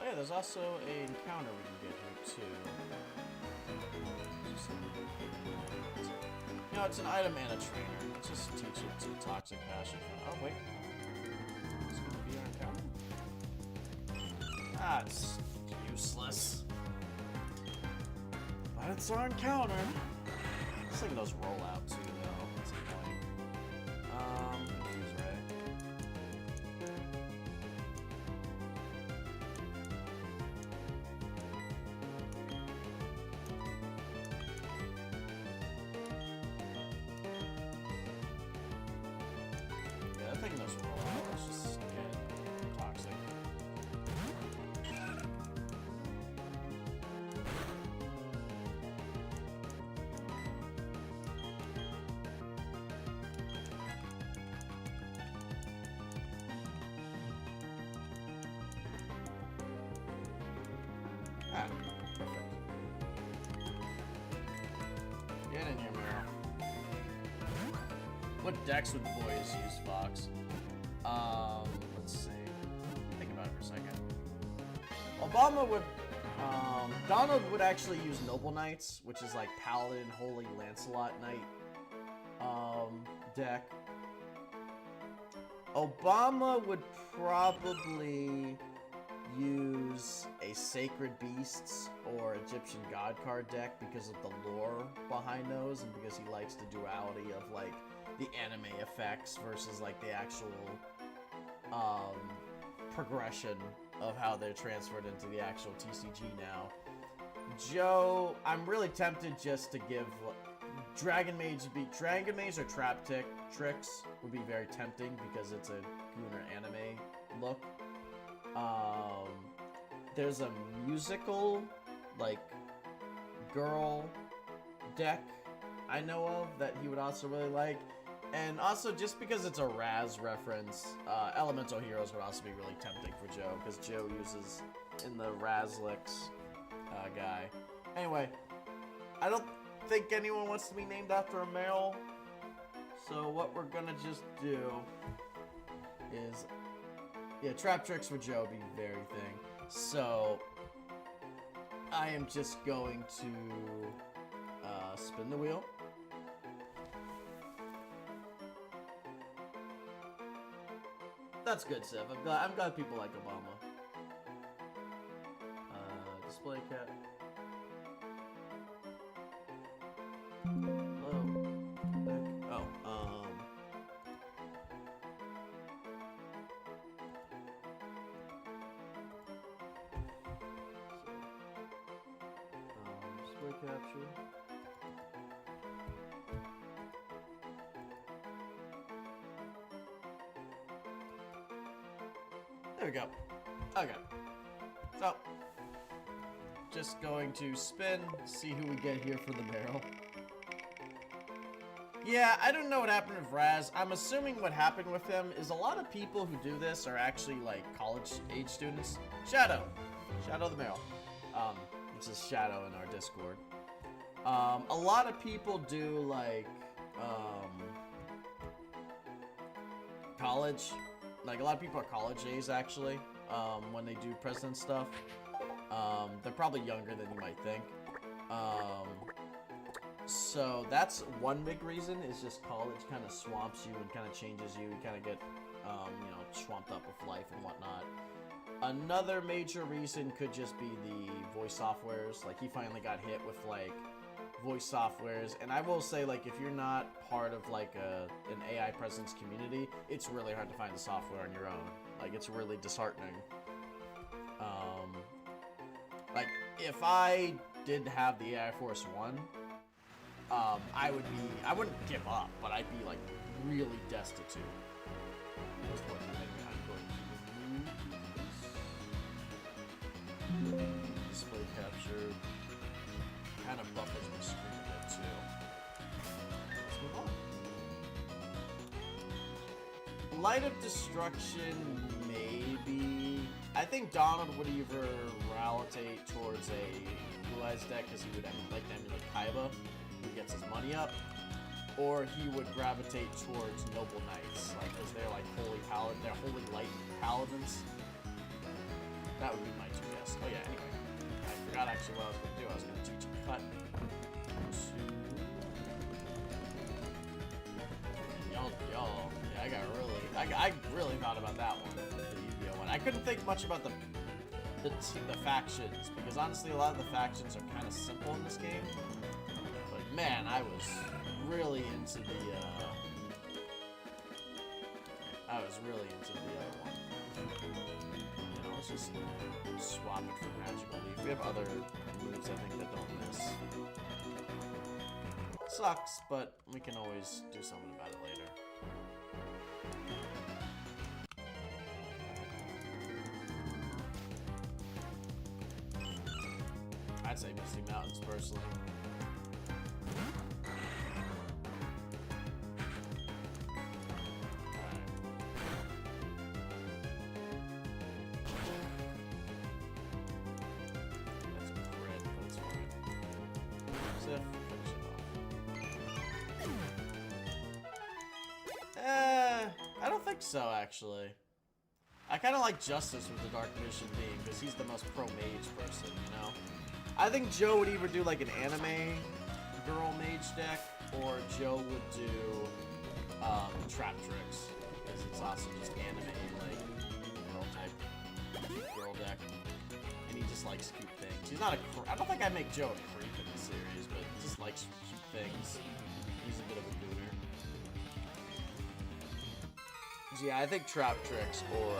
Oh yeah, there's also an encounter we can get here too. You know, it's an item and a trainer. Let's just teach it to Toxic Passion. Oh, wait. It's gonna be our encounter. Ah, it's useless. But it's our encounter. This thing does roll out too, though. That's annoying. He's right. I think that's roll out. Let's just get Toxic. Ah, perfect. Get in here, Meryl. What decks would boys use, Fox? Let's see. Think about it for a second. Obama would, Donald would actually use Noble Knights, which is like Paladin, Holy Lancelot Knight, deck. Obama would probably use a Sacred Beasts or Egyptian God card deck because of the lore behind those and because he likes the duality of like the anime effects versus like the actual progression of how they're transferred into the actual TCG now. Joe, I'm really tempted just to give Dragon Mage or Trap Tricks would be very tempting because it's a Gooner anime look. There's a musical like girl deck I know of that he would also really like. And also, just because it's a Raz reference, Elemental Heroes would also be really tempting for Joe, because Joe uses in the Razlix guy. Anyway, I don't think anyone wants to be named after a male, so what we're gonna just do is, yeah, Trap Tricks for Joe be very thing. So, I am just going to spin the wheel. That's good, Civ. I'm glad people like Obama. Display cap. Hello. Back. Oh, display capture. There we go. Okay. So, just going to spin, see who we get here for the barrel. Yeah, I don't know what happened with Raz. I'm assuming what happened with him is a lot of people who do this are actually, like, college-age students. Shadow the barrel. This is Shadow in our Discord. A lot of people do, like, college. Like, a lot of people are college age, actually, when they do president stuff. They're probably younger than you might think. So that's one big reason, is just college kind of swamps you and kind of changes you. You kind of get, you know, swamped up with life and whatnot. Another major reason could just be the voice softwares. Like, he finally got hit with, like, voice softwares, and I will say, like, if you're not part of, like, an AI presence community, it's really hard to find the software on your own. Like, it's really disheartening. Like, if I did have the AI Force 1, I wouldn't give up, but I'd be, like, really destitute. Display capture kind of buffers my screen a bit too. Let's move on. Light of Destruction, maybe. I think Donald would either gravitate towards a Blue Eyes deck because he would like to emulate Kaiba, who gets his money up, or he would gravitate towards Noble Knights, like, because they're like they're holy light paladins. That would be my two guesses. Oh yeah, anyway. I forgot actually what I was going to do. I was going to teach a cut to... Y'all. Yeah, I really thought about that one, the Yu-Gi-Oh one. I couldn't think much about the factions, because honestly a lot of the factions are kind of simple in this game. But man, I was really into the, other one. You know, let's just swap it for Magical Leaf. We have other moves, I think, that don't miss. Sucks, but we can always do something about it later. I'd say Misty Mountains, personally. I don't think so, actually. I kind of like Justice with the Dark Mission being, because he's the most pro-mage person, you know? I think Joe would either do, like, an anime girl mage deck, or Joe would do, Trap Tricks, because it's also just anime, like, girl deck. And he just likes cute things. He's not I don't think I make Joe a creep in this series, but he just likes cute things. He's a bit of a gooner. So yeah, I think Trap Tricks or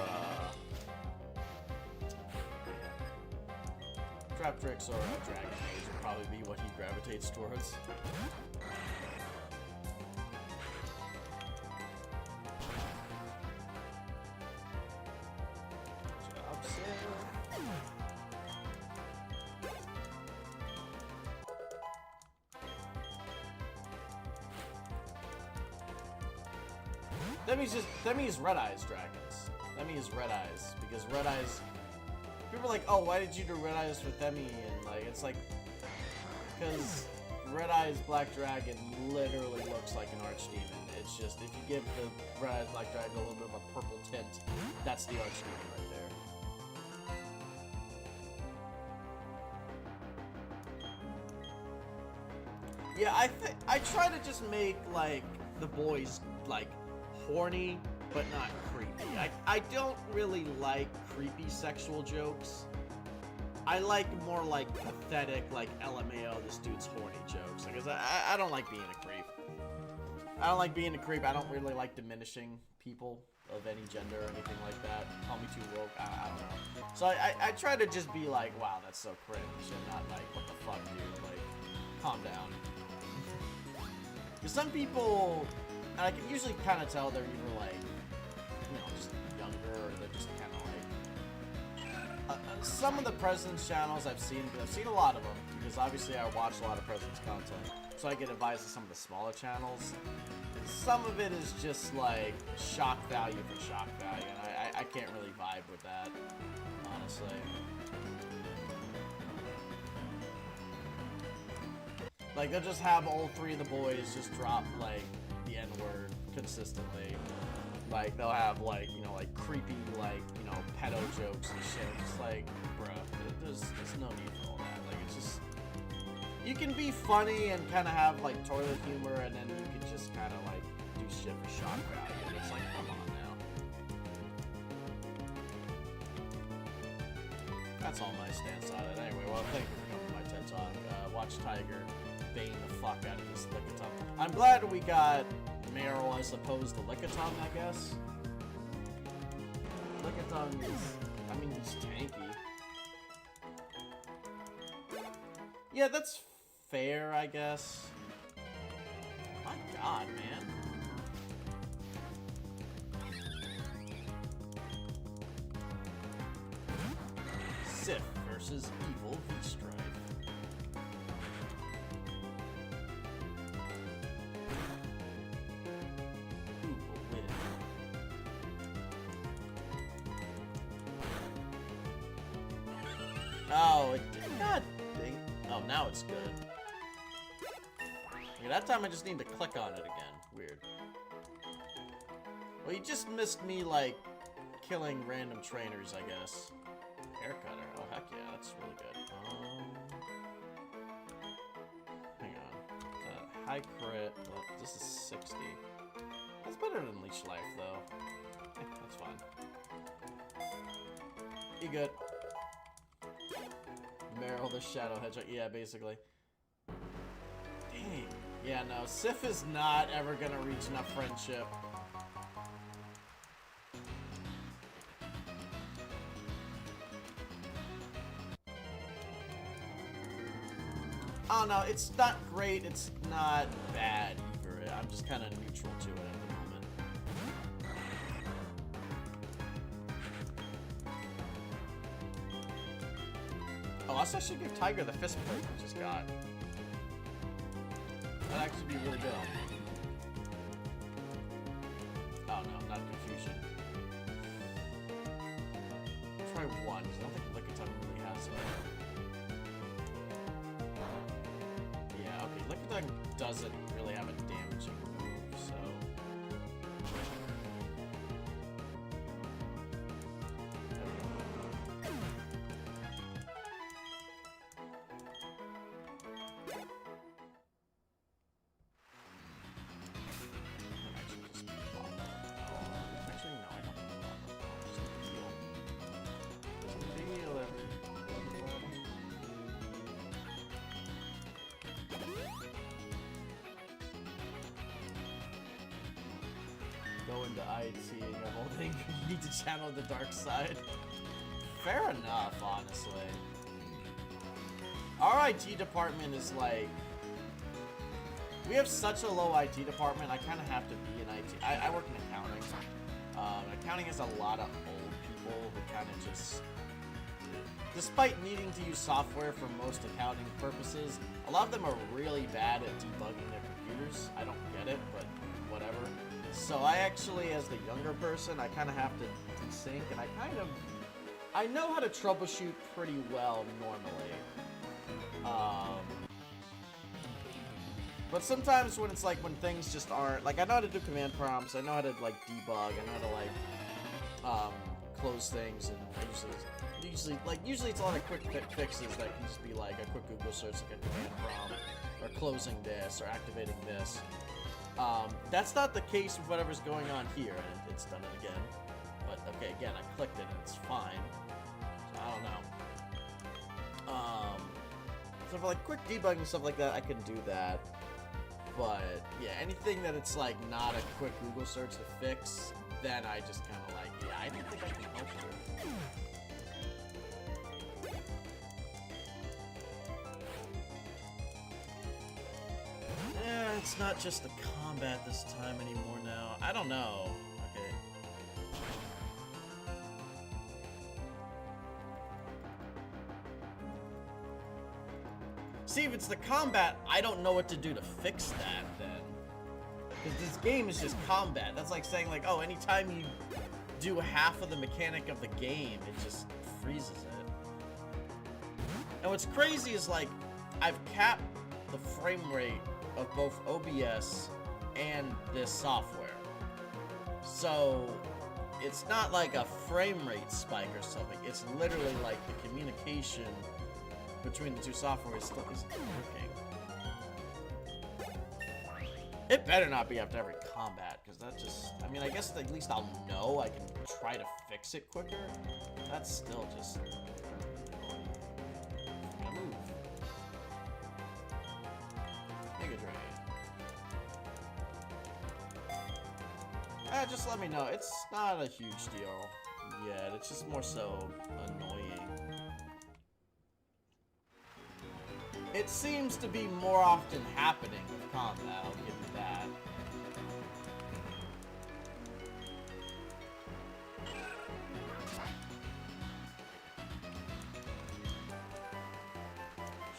Dragon Mage would probably be what he gravitates towards. That means Red Eyes dragons. That means Red Eyes, because Red Eyes... People are like, oh, why did you do Red Eyes for Themi? And like, it's like... Because Red Eyes Black Dragon literally looks like an Archdemon. It's just, if you give the Red Eyes Black Dragon a little bit of a purple tint, that's the Archdemon right there. Yeah, I try to just make, like, the boys, like, horny, but not creepy. I don't really like creepy sexual jokes. I like more, like, pathetic, like, LMAO, this dude's horny jokes. Because I don't like being a creep. I don't like being a creep. I don't really like diminishing people of any gender or anything like that. Call me too woke. I don't know. So I try to just be like, wow, that's so cringe, and not like, what the fuck, dude? Like, calm down. Because some people, and I can usually kind of tell they're either like, you know, just younger, or they're just kind of like, some of the President's channels I've seen a lot of them, because obviously I watch a lot of President's content, so I get advice of some of the smaller channels. Some of it is just like shock value for shock value, and I can't really vibe with that, honestly. Like, they'll just have all three of the boys just drop, like, the N-word consistently. Like, they'll have, like, you know, like, creepy, like, you know, pedo jokes and shit. Just like, bruh, there's no need for all that. Like, it's just... You can be funny and kind of have, like, toilet humor, and then you can just kind of, like, do shit for shock value. And it's like, come on now. That's all my stance on it. Anyway, well, thank you for coming to my TED Talk. Watch Tiger bane the fuck out of this Lickitung. I'm glad we got Meryl as opposed to Lickitung, I guess. Lickitung is... I mean, he's tanky. Yeah, that's fair, I guess. My god, man. Sif versus Evil V-Strife. Oh, it did not think. Oh, now it's good. Okay, that time I just need to click on it again. Weird. Well, you just missed me, like, killing random trainers, I guess. Haircutter. Oh, heck yeah, that's really good. Hang on. High crit. Well, this is 60. That's better than Leech Life, though. That's fine. You good. Meryl the Shadow Hedgehog. Yeah, basically. Dang. Yeah, no. Sif is not ever gonna reach enough friendship. Oh no, it's not great. It's not bad either. I'm just kind of neutral to it at the moment. Oh, also I should give Tiger the fist plate we just got. That'd actually be really good. Oh no, not confusion. I'll try one, because I don't think Lickitung really has a... Yeah, okay, Lickitung doesn't really have a damaging move, so... Go into IT and your whole thing. You need to channel the dark side. Fair enough, honestly. Our IT department is like... We have such a low IT department, I kind of have to be in IT. I work in accounting. Accounting has a lot of old people who kind of just... Despite needing to use software for most accounting purposes, a lot of them are really bad at debugging their computers. I don't get it, but whatever. So I actually, as the younger person, I kind of have to desync, and I know how to troubleshoot pretty well normally. But sometimes when it's like, when things just aren't, like, I know how to do command prompts, I know how to, like, debug, I know how to, like, close things, and usually it's a lot of quick fixes that can just be, like, a quick Google search, like a command prompt, or closing this, or activating this. That's not the case with whatever's going on here, and it's done it again. But, okay, again, I clicked it, and it's fine. So, I don't know. So for, like, quick debugging and stuff like that, I can do that. But, yeah, anything that it's, like, not a quick Google search to fix, then I just kind of like, yeah, I don't think I can help you. Yeah, it's not just the combat this time anymore now. I don't know. Okay. See, if it's the combat, I don't know what to do to fix that, then. Because this game is just combat. That's like saying, like, oh, anytime you do half of the mechanic of the game, it just freezes it. And what's crazy is, like, I've capped the frame rate of both OBS and this software. So, it's not like a frame rate spike or something. It's literally like the communication between the two softwares still isn't working. It better not be after every combat, because that just... I mean, I guess at least I'll know I can try to fix it quicker. That's still just... gonna move. Mega Drain. Just let me know. It's not a huge deal yet. It's just more so annoying. It seems to be more often happening with combat, I'll give you that.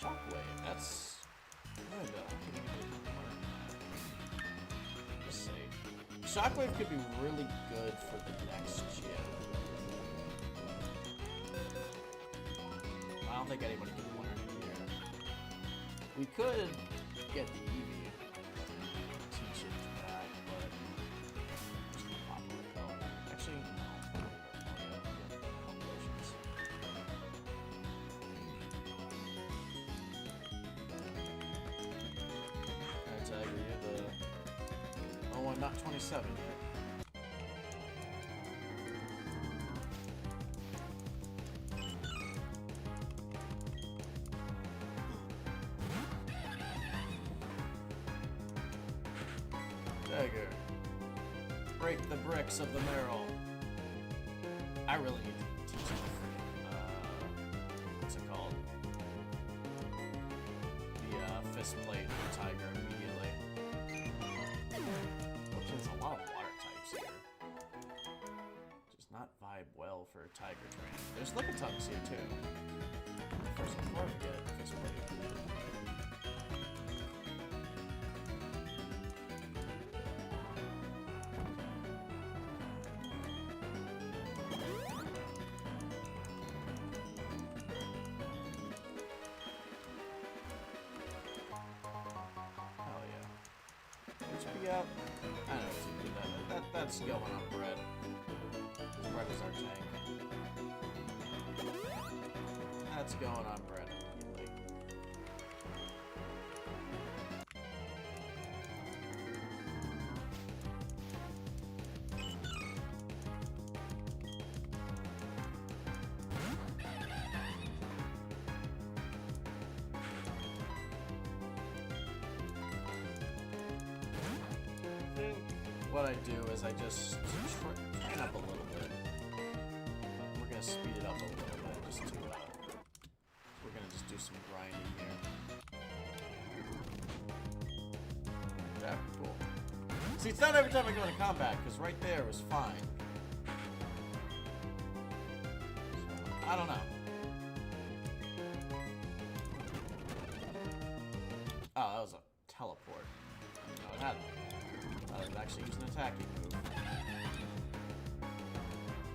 Shockwave, that's good. Let's see. Shockwave could be really good for the next gen. I don't think anybody can win it here. We could get the Eevee, teach it that, but just a popular color. Actually, no. Alright, Tiger, you're the... Oh, I'm not 27 yet. Tiger, break the bricks of the marrow. I really need to teach him what's it called? The fist plate for Tiger immediately. Which is a lot of water types here. Does not vibe well for Tiger training. There's Lickitungs here too. First before we get fist plate. Up. I know that's going on bread. Bread is our tank. That's going on bread immediately. What I do is I just train up a little bit. We're gonna speed it up a little bit just to, we're gonna just do some grinding here. Yeah, cool. See, it's not every time I go into combat, because right there was fine. So, I don't know. Oh, that was a teleport. No, it had. actually use an attacking move.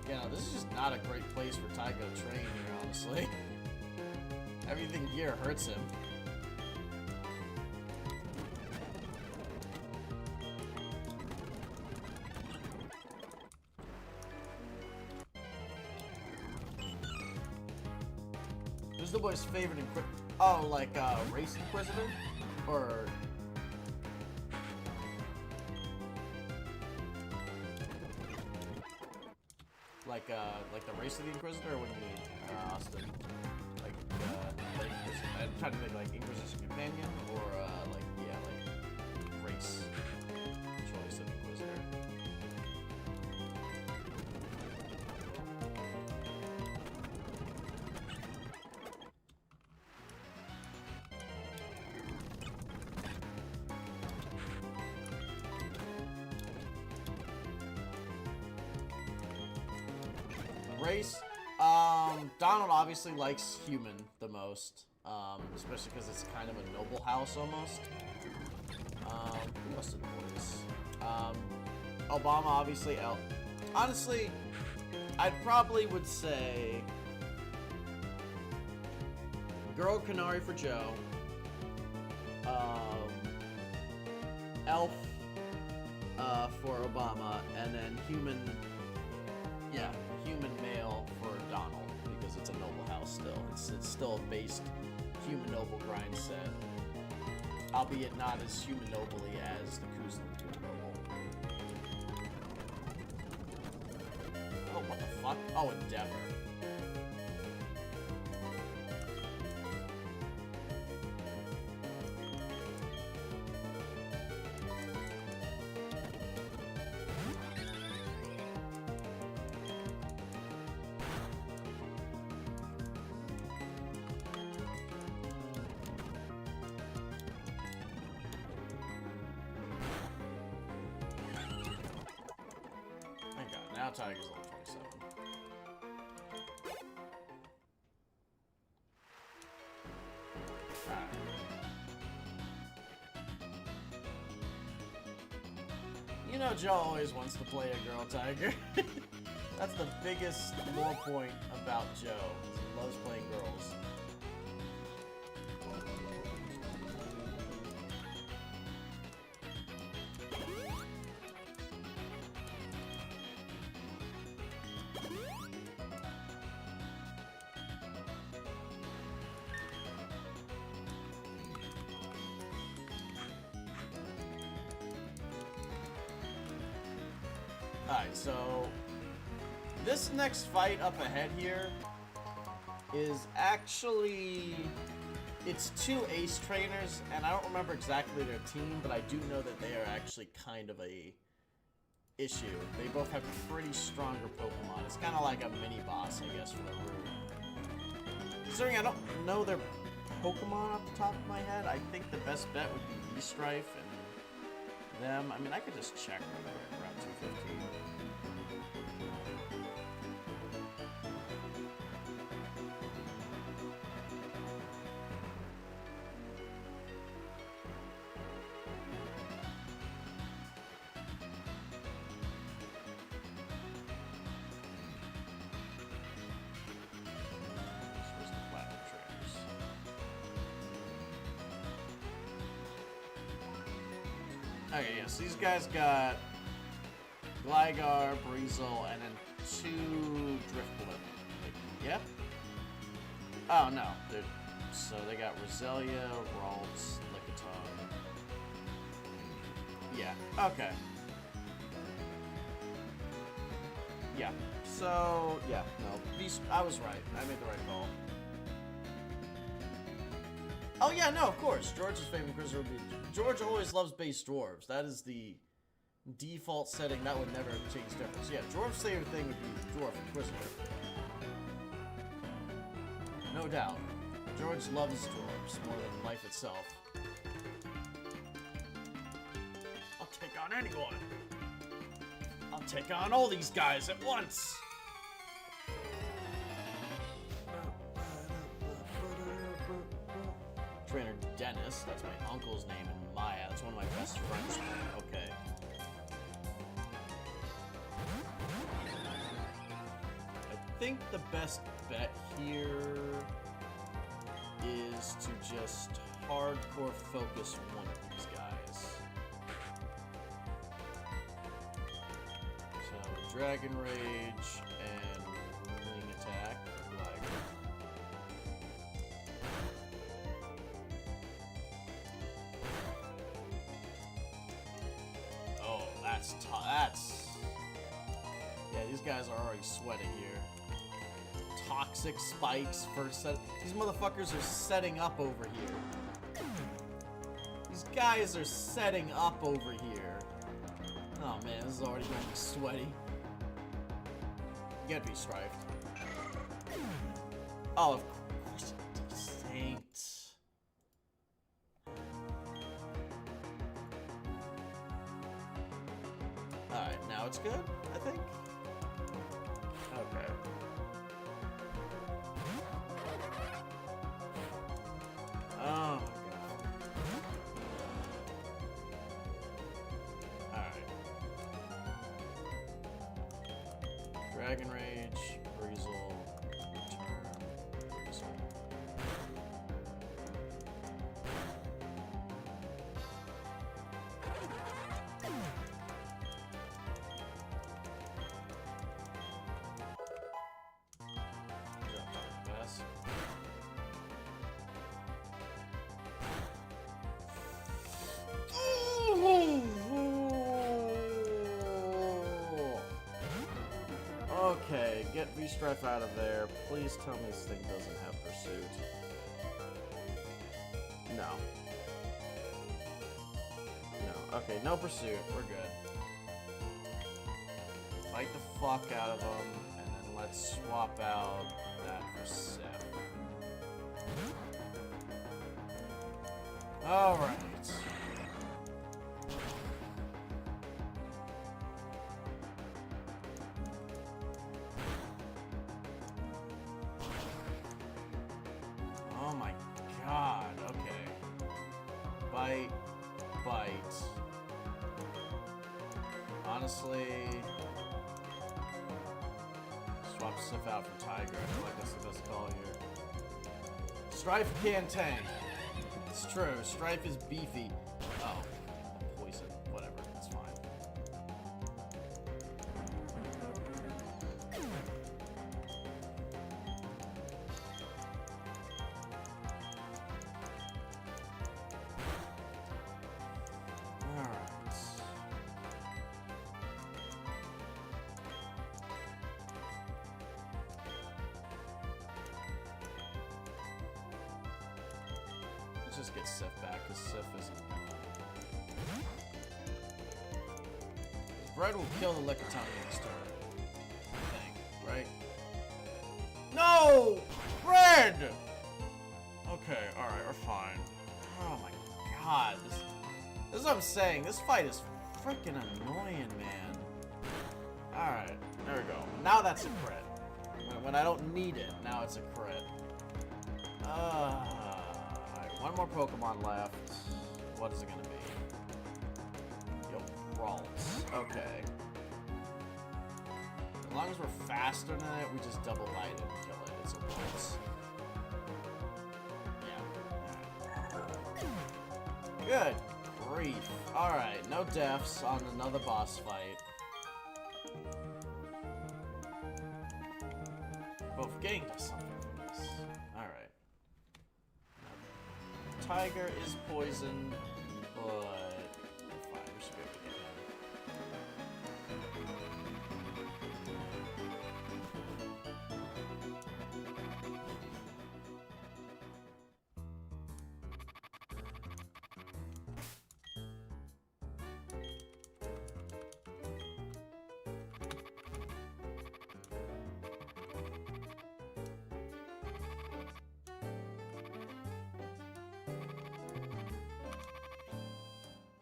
Yeah, no, this is just not a great place for Taiga to train here, honestly. Everything here hurts him. Who's the boy's favorite Inquisitor? Oh, like, Race Inquisitor? Or... like the Race of the Inquisitor, or what do you mean, Austin? Like, I'm trying to think, like, Inquisition Companion, or, like, yeah, like, Race choice of Inquisitor. Race, Donald obviously likes human the most, especially because it's kind of a noble house almost. Who else did boys? Obama obviously, honestly, I probably would say Girl Canary for Joe, Elf for Obama, and then human, yeah, human male for Donald, because it's a noble house still. It's still a based human noble grind set, albeit not as human nobly as the Kuzlin human noble. Oh, what the fuck? Oh, Endeavor. Now Tiger's level 27. Alright. You know Joe always wants to play a girl Tiger. That's the biggest lore point about Joe. He loves playing girls. Alright, so this next fight up ahead here is actually, it's two ace trainers, and I don't remember exactly their team, but I do know that they are actually kind of a issue. They both have pretty stronger Pokemon. It's kind of like a mini boss, I guess, for the room. Considering I don't know their Pokemon off the top of my head, I think the best bet would be E-Strife and them. I mean, I could just check around 215. Okay, yes, these guys got Gligar, Breezel, and then two Drifblim. Yep. Oh, no. So they got Roselia, Ralts, Lickitung. Yeah, okay. Yeah, so, yeah, no. I was right. I made the right call. Oh, yeah, no, of course. George's favorite Inquisitor would be... George always loves base dwarves. That is the default setting. That would never change difference. Yeah, George's favorite thing would be Dwarf Inquisitor. No doubt. George loves dwarves more than life itself. I'll take on anyone. I'll take on all these guys at once. Trainer Dennis, that's my uncle's name, and Maya, that's one of my best friends' name. Okay. think the best bet here is to just hardcore focus one of these guys. So, Dragon Rage and Wing Attack for Glider. Oh, that's yeah, these guys are already sweating here. Toxic spikes first set. These motherfuckers are setting up over here. These guys are setting up over here. Oh man, this is already gonna be sweaty. You gotta be strifed. Oh, of course it saint. Alright, now it's good, I think. Okay. Oh my god. Alright. Dragon Rage, Breezel, Return, Breezel. Yes. Okay, get V-Strife out of there. Please tell me this thing doesn't have Pursuit. No. No. Okay, no Pursuit. We're good. Fight the fuck out of them, and then let's swap out that for Sif. Alright. Oh my god, okay. Bite. Honestly, swap Sif out for Tiger. I feel like that's the best call here. Strife can tank. It's true. Strife is beefy. Oh, poison. Whatever. It's fine. Alright. Let's just get Sif back, because Sif isn't gonna... Bread will kill the Lickitung in this turn. I think, right? No! Bread! Okay, alright, we're fine. Oh my god, this is what I'm saying. This fight is freaking annoying, man. Alright, there we go. Now that's a crit. When I don't need it, now it's a crit. Alright, one more Pokemon left. What is it gonna be? Yo, Ralts. Okay. As long as we're faster than it, we just double light it and kill it. It's a Ralts. Yeah. Good grief. Alright, no deaths on another boss fight. Both getting to something from this. Alright. Tiger is poisoned, but we're fine. We should be able to get him.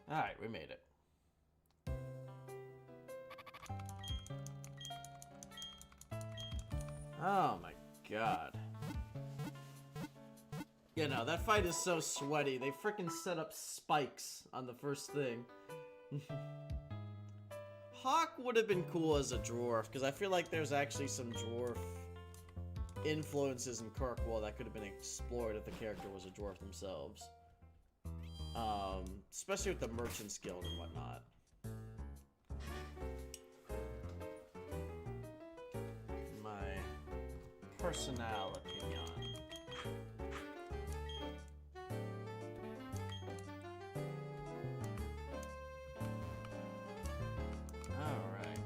Alright, we made it. Oh my god. Yeah, no, that fight is so sweaty. They freaking set up spikes on the first thing. Hawk would have been cool as a dwarf, because I feel like there's actually some dwarf influences in Kirkwall that could have been explored if the character was a dwarf themselves. Especially with the Merchant's Guild and whatnot. My personal opinion. Alright.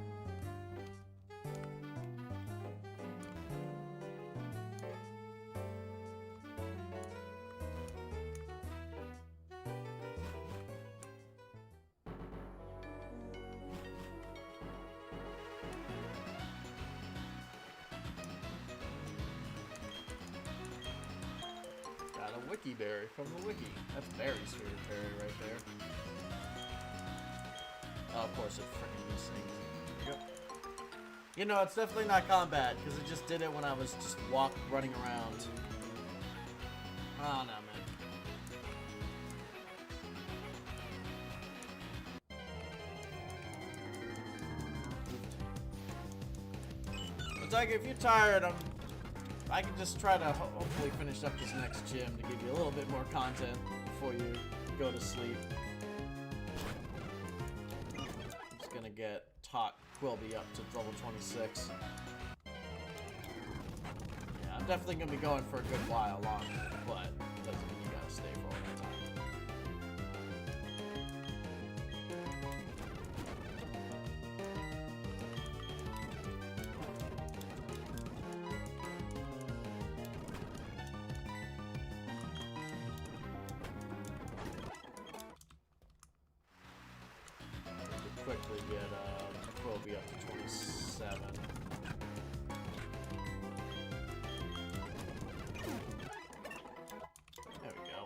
Got a wiki berry from the wiki. That's very sweet berry right there. Oh, of course, it's freaking missing. There we go. You know, it's definitely not combat because it just did it when I was just running around. Oh no, man. But like, if you're tired, I can just try to hopefully finish up this next gym to give you a little bit more content before you go to sleep. I'm just gonna get Tot Quilby up to level 26. Yeah, I'm definitely gonna be going for a good while longer, but it doesn't mean you gotta stay for all that time. Quickly get Quilby up to 27. There we go.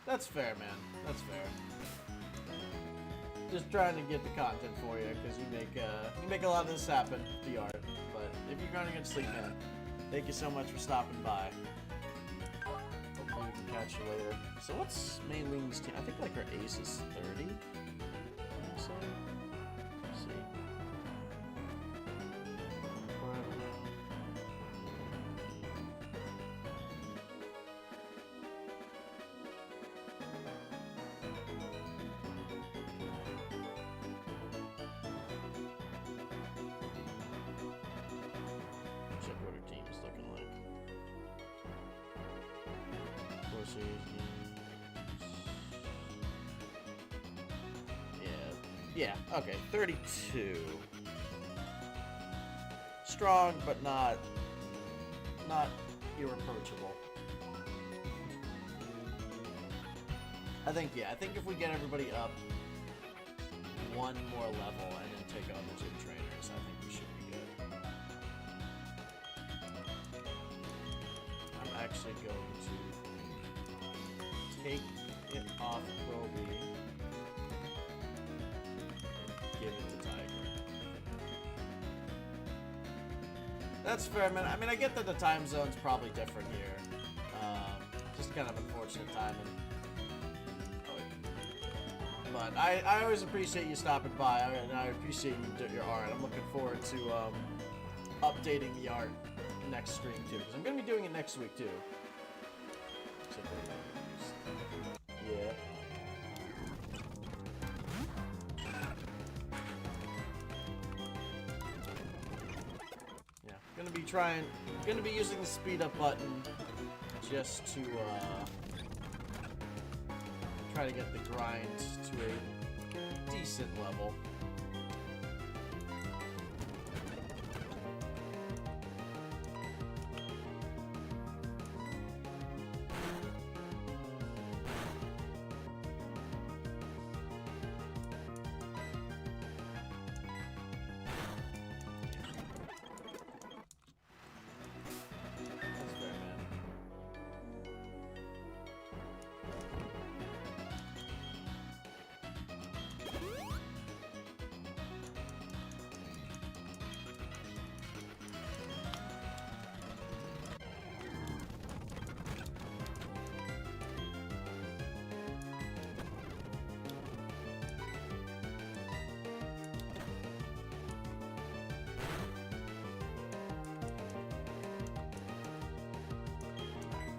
That's fair, man. That's fair. Just trying to get the content for you because you make a lot of this happen, the art. But if you're going to get sleep, man, thank you so much for stopping by. Hopefully we can catch you later. So what's Mei Ling's team? I think like her ace is 30. So let's see. Check what her team's looking like. Yeah, okay, 32. Strong, but not irreproachable. I think if we get everybody up one more level and then take on the gym trainers, I think we should be good. I'm actually going to take it off Roby. Give it to Tiger. That's fair, man. I mean, I get that the time zone's probably different here. Just kind of unfortunate timing. But I always appreciate you stopping by, and I appreciate you doing your art. I'm looking forward to updating the art next stream too, because I'm gonna be doing it next week too. Yeah. Gonna be using the speed up button just to try to get the grind to a decent level.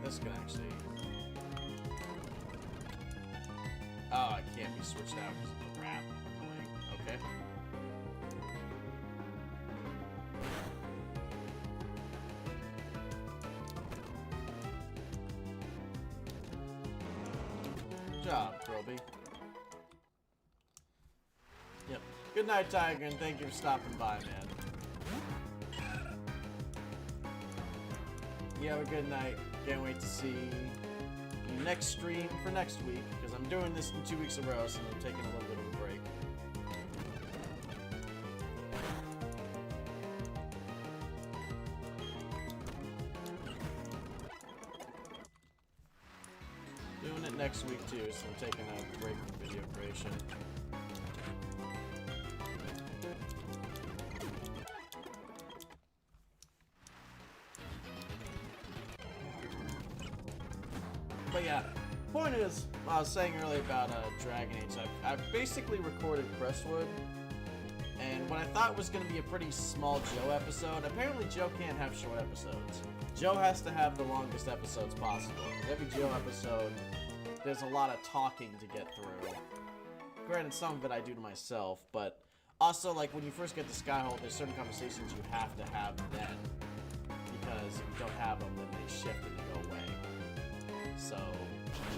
This can actually... Oh, it can't be switched out because of the wrap. Annoying. Okay. Good job, Groby. Yep. Good night, Tiger, and thank you for stopping by, man. You have a good night. Can't wait to see you next stream for next week, because I'm doing this in 2 weeks in a row, so I'm taking a little bit of a break. Doing it next week too, so I'm taking a break from video creation. But yeah, point is, I was saying earlier about Dragon Age, I've basically recorded Crestwood, and what I thought was going to be a pretty small Joe episode, apparently Joe can't have short episodes. Joe has to have the longest episodes possible. Every Joe episode, there's a lot of talking to get through. Granted, some of it I do to myself, but also, like, when you first get to Skyhold, there's certain conversations you have to have then, because if you don't have them, then they shift and they go away. So,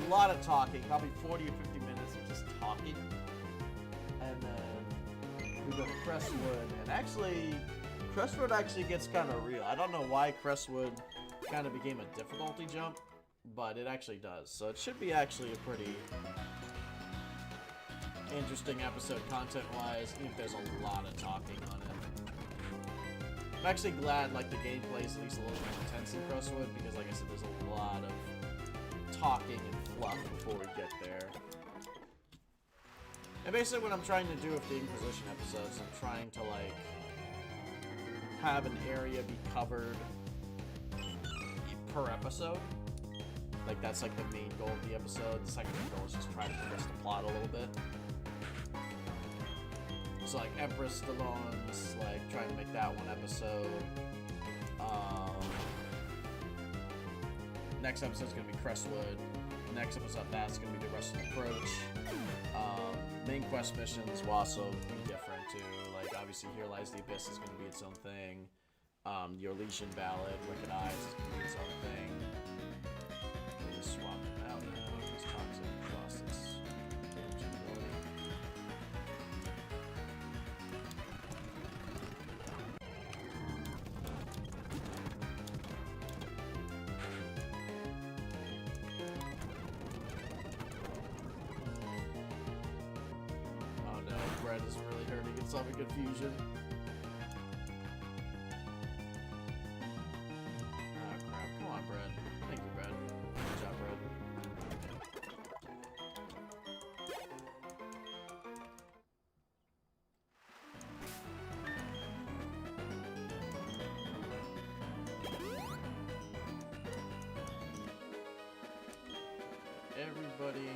a lot of talking, probably 40 or 50 minutes of just talking. And then we go to Crestwood, and actually, Crestwood actually gets kind of real. I don't know why Crestwood kind of became a difficulty jump, but it actually does. So it should be actually a pretty interesting episode content-wise, even if there's a lot of talking on it. I'm actually glad, like, the gameplay is at least a little more intense in Crestwood, because, like I said, there's a lot of talking and fluff before we get there. And basically what I'm trying to do with the Inquisition episodes, I'm trying to, like, have an area be covered per episode. Like, that's, like, the main goal of the episode. The second goal is just try to progress the plot a little bit. So, like, Empress Stallone's, like, trying to make that one episode. Next episode's gonna be Crestwood. Next episode, that's gonna be the Russian Approach. Main quest missions will also be different too. Like, obviously, Here Lies the Abyss is gonna be its own thing. Your Elysian Ballad, Wicked Eyes is gonna be its own thing. We'll just swap them out now. These toxic process. Brad is really hurting. It's all a confusion. Ah, crap. Come on, Brad. Thank you, Brad. Good job, Brad. Everybody.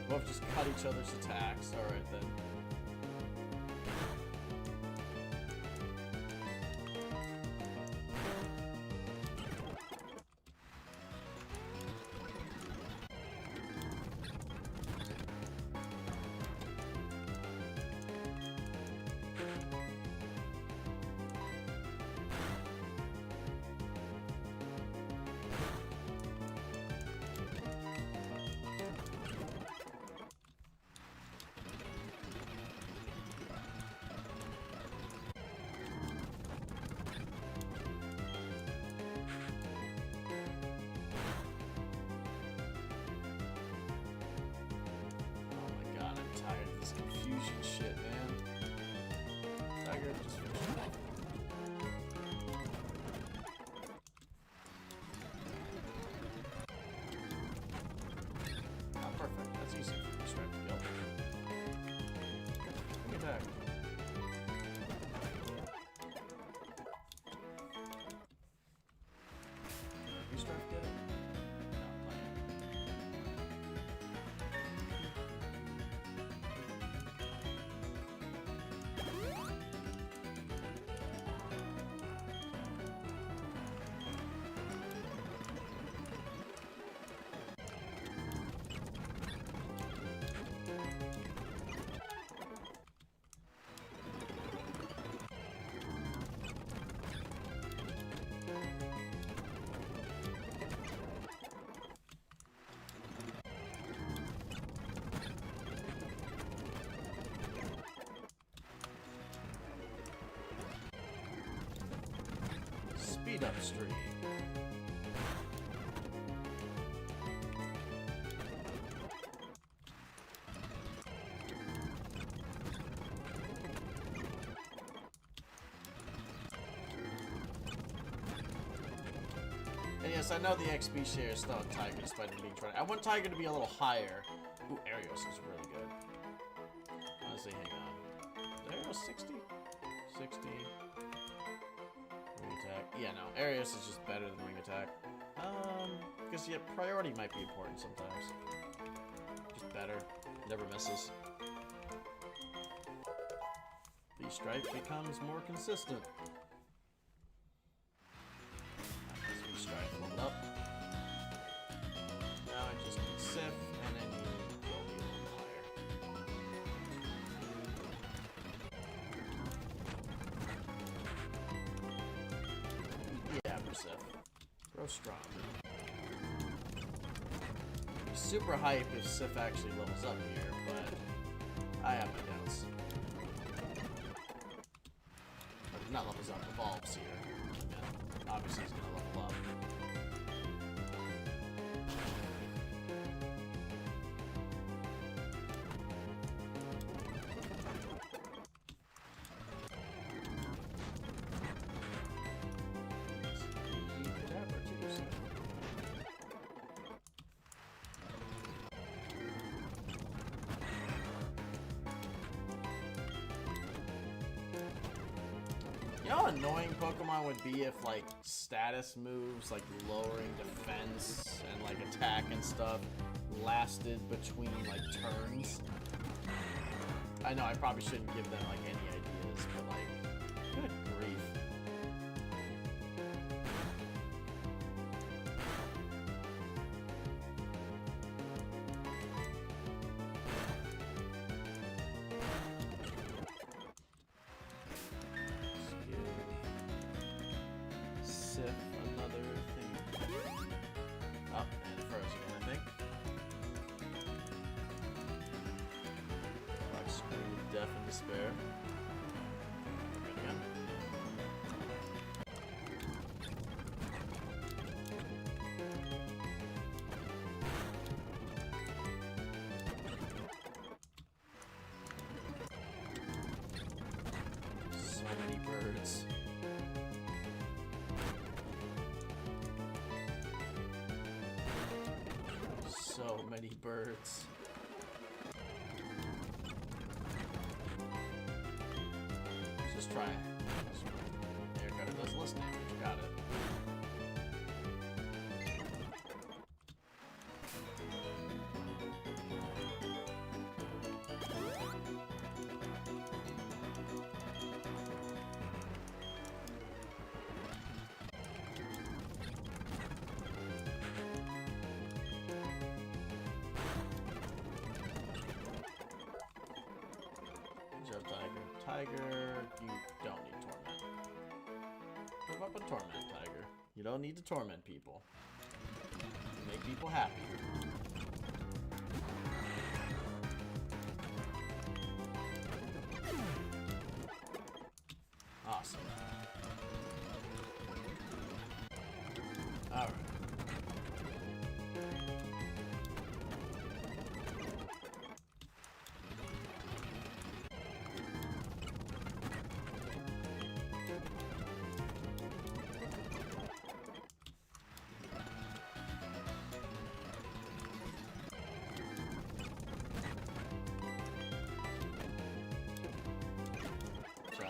Both just cut each other's attacks. Alright then. Confusion shit, man. Tiger, just finish it off. Oh, perfect. That's easy for me, straight to kill. Bring it back. Speed up stream. And yes, I know the XP share is still on Tiger despite him being tried. I want Tiger to be a little higher. Ooh, Arios is really good. Honestly, hang on. Is Arios 60? 60. Wing attack. Yeah, no. Arios is just better than wing attack. Because yeah, priority might be important sometimes. Just better. Never misses. The strike becomes more consistent. Strike leveled up. Now I just need Sif, and then you go a little higher. Yeah, for Sif. Grow strong. Be super hype if Sif actually levels up here, but I have my doubts. But if not levels up, evolves here. And obviously he's gonna level up. You know how annoying Pokemon would be if, like, status moves, like lowering defense and, like, attack and stuff, lasted between, like, turns? I know, I probably shouldn't give them, like, any ideas, but, like, good grief. Another thing. Oh, and frozen, I think. Like scream of death and despair. Good again. So many birds. So many birds. Just try it. Haircut it does less damage. Got it. Tiger, you don't need torment. Give up on torment, Tiger. You don't need to torment people. You make people happy. Awesome. Alright.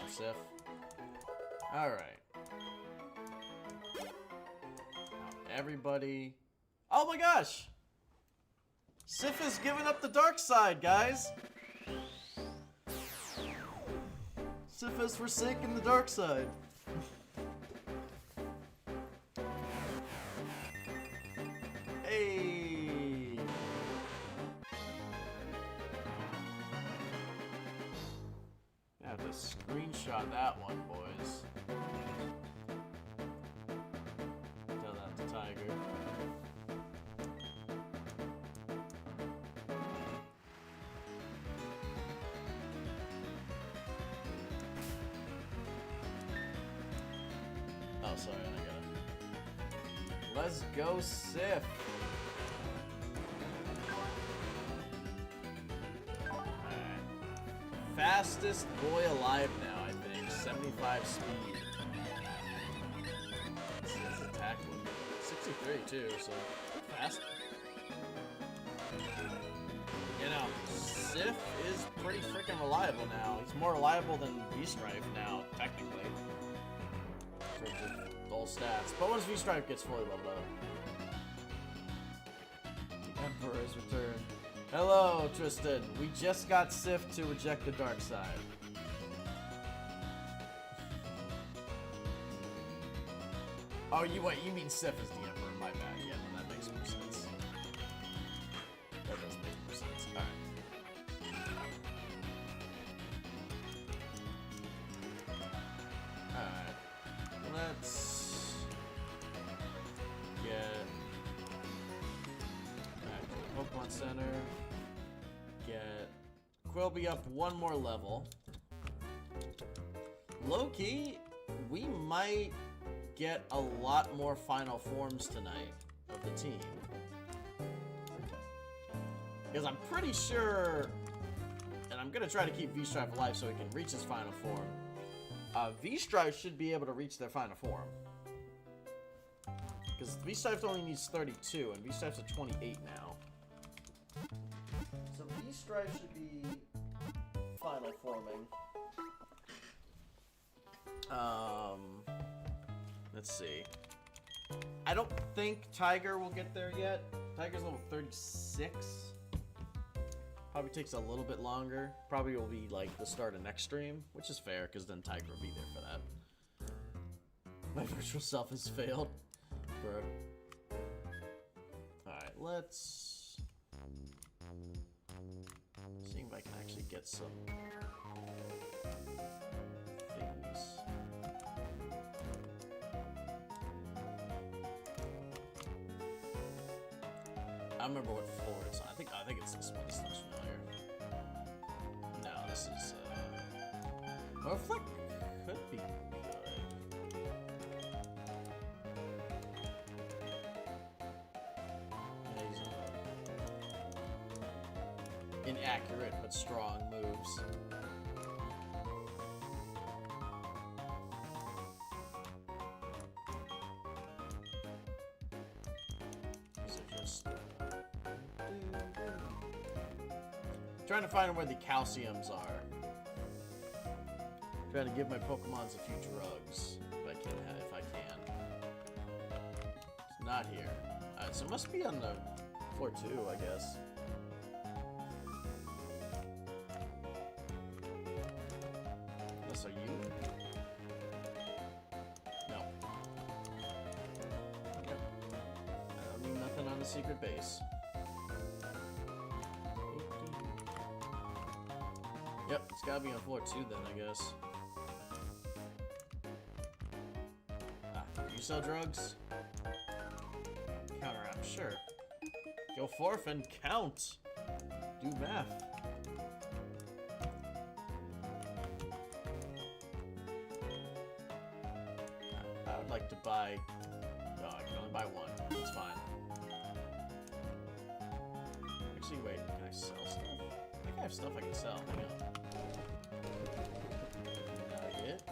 Sif. Alright. Now everybody... Oh my gosh! Sif has given up the dark side, guys! Sif has forsaken the dark side. Hey! I have to screenshot that one, boys. Tell that to Tiger. Oh, Oh, sorry, I gotta... Let's go, Sif! Alright. Fastest boy alive now, I think. 75 speed. Let's see his attack look. 63 too, so fast. You know, Sif is pretty freaking reliable now. He's more reliable than V-Strife now, technically. In terms of all stats. But once V-Strife gets fully leveled up. The Emperor has returned. Hello, Tristan. We just got Sif to reject the dark side. Oh, you mean Sif is the Emperor? My bad. Yeah, no, that makes more sense. That does make more sense. Alright. Alright. Let's get back to the Pokemon Center. Get Quilby up one more level. Low-key, we might get a lot more final forms tonight of the team. Because I'm pretty sure, and I'm going to try to keep V-Strife alive so he can reach his final form. V-Strife should be able to reach their final form. Because V-Strife only needs 32, and V-Strife's at 28 now. So V-Strife should be final forming. Let's see. I don't think Tiger will get there yet. Tiger's level 36. Probably takes a little bit longer. Probably will be like the start of next stream, which is fair because then Tiger will be there for that. My virtual self has failed. Bro. Alright, let's see if I can actually get some things. I don't remember what floor it's on. I think it's this one. This looks familiar. No, this is Reflect could be good. Yeah, he's inaccurate but strong moves. These are just trying to find where the calciums are. Trying to give my Pokemons a few drugs if I can. It's not here. So it must be on the floor 2, I guess. Unless are you? No. Yep. I don't need nothing on the secret base. Yep, it's gotta be on floor 2 then, I guess. You sell drugs? Counter app, sure. Go forth and count. Do math. I would like to buy... Oh, I can only buy one. That's fine. Actually, wait. Can I sell stuff? I think I have stuff I can sell. Hang on. Nugget.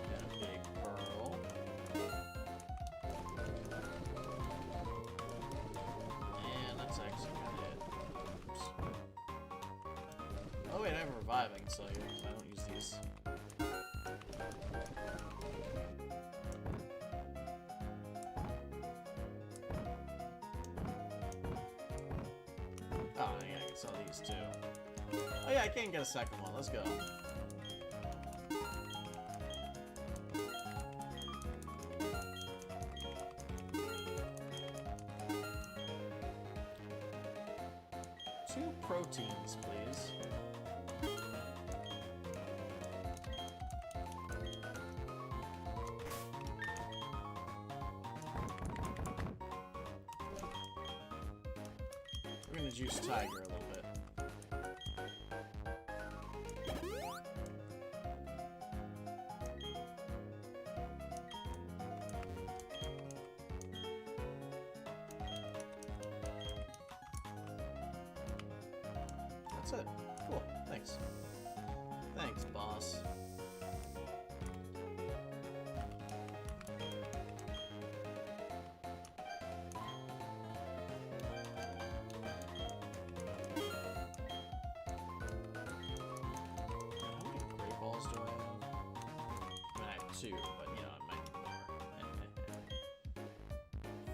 Got a big pearl. And that's actually kind of it. Oops. Oh wait, I have a revive I can sell here. I don't use these. Oh, yeah, I can sell these too. Oh yeah, I can get a second one. Let's go. Two proteins, please. We're gonna juice Tiger a little bit. That's it. Cool. Thanks. Thanks, boss. Two, but you know, it might be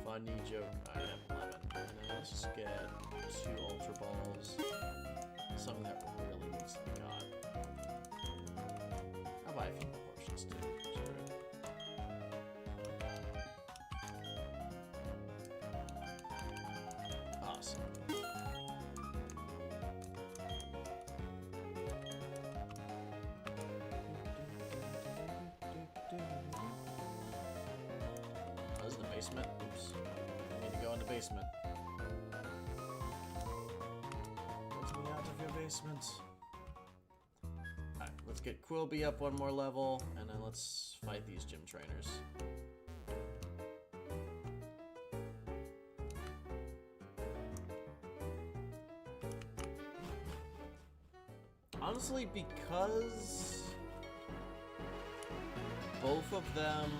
more. Funny joke. I have 11. And then let's just get 2 Ultra Balls. Something that really needs to be got. I'll buy a few more potions too. Screw it. Awesome. Oh, this is the basement. Oops. I need to go in the basement. Let me out of your basement. Alright, let's get Quilby up 1 more level, and then let's fight these gym trainers. Honestly, because both of them...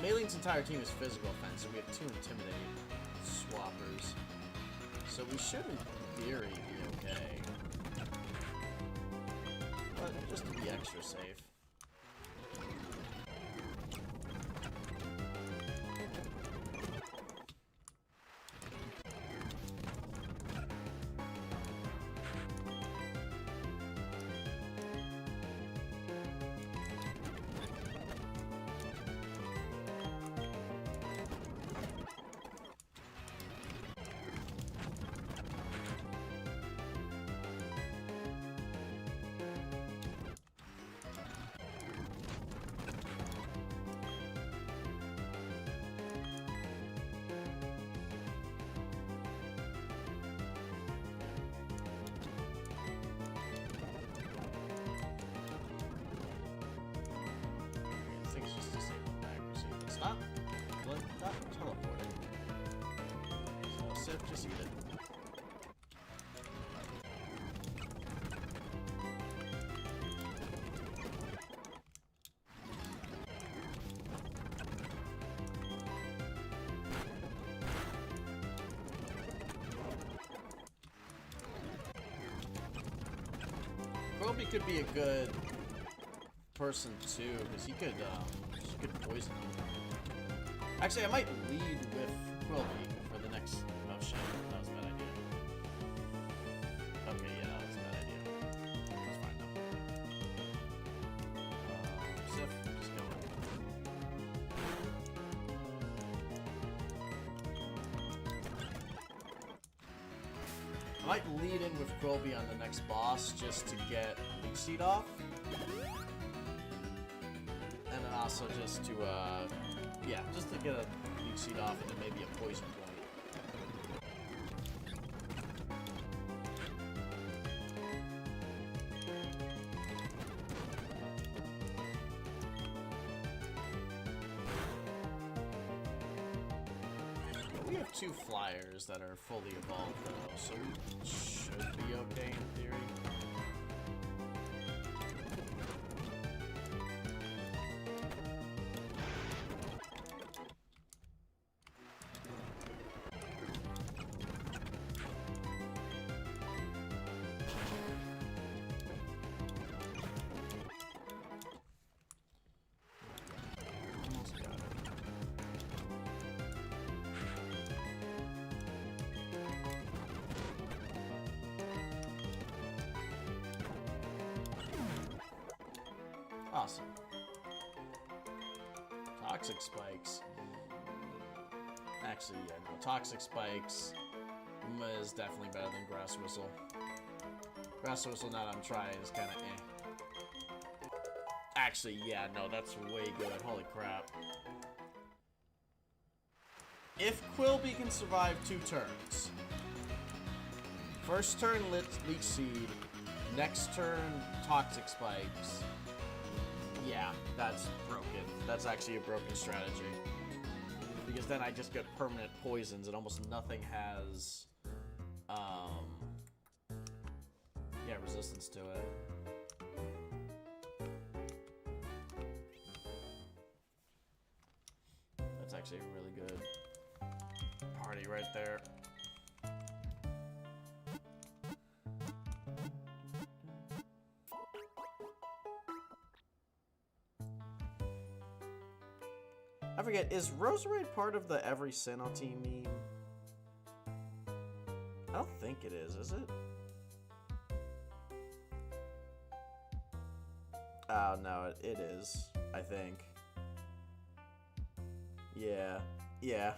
Mayling's entire team is physical offense, and we have 2 Intimidate swappers. So we should, in theory, be okay. But just to be extra safe. Stop teleporting. So, Sip, just eat it. Quilby could be a good person too, because he could poison him. Actually, I might lead with Quilby for the next... Oh shit, that was a bad idea. Okay, yeah, that was a bad idea. That's fine though. Sif, just go in. I might lead in with Quilby on the next boss just to get Leech Seed off. And then also just to, yeah, just to get a Leech Seed off and then maybe a poison point. We have 2 flyers that are fully evolved though, so we should be okay in theory. Awesome. Toxic Spikes. Actually, yeah, no. Toxic Spikes is definitely better than Grass Whistle. Grass Whistle, now that I'm trying, is kind of eh. Actually, yeah, no, that's way good. Holy crap. If Quilby can survive 2 turns. First turn, Leech Seed. Next turn, Toxic Spikes. Yeah, that's broken. That's actually a broken strategy. Because then I just get permanent poisons and almost nothing has... resistance to it. That's actually a really good party right there. I forget, is Roserade part of the Every Sinnoh team meme? I don't think it is it? Oh, no, it is, I think. Yeah. Yeah.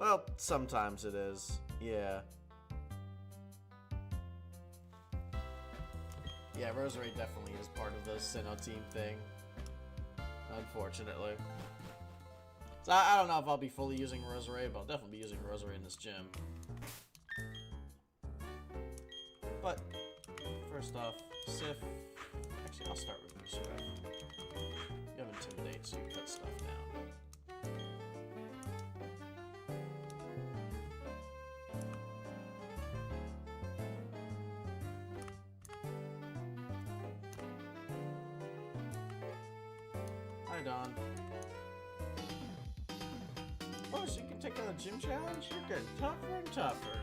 Well, sometimes it is. Yeah. Yeah, Roserade definitely is part of the Sinnoh team thing. Unfortunately. So I don't know if I'll be fully using Roserade, but I'll definitely be using Roserade in this gym. But, first off, Sif. Actually, I'll start with you, Sif. You have Intimidate, so you cut stuff down. Hi, Don. Oh, so you can take on the gym challenge? You're getting tougher and tougher.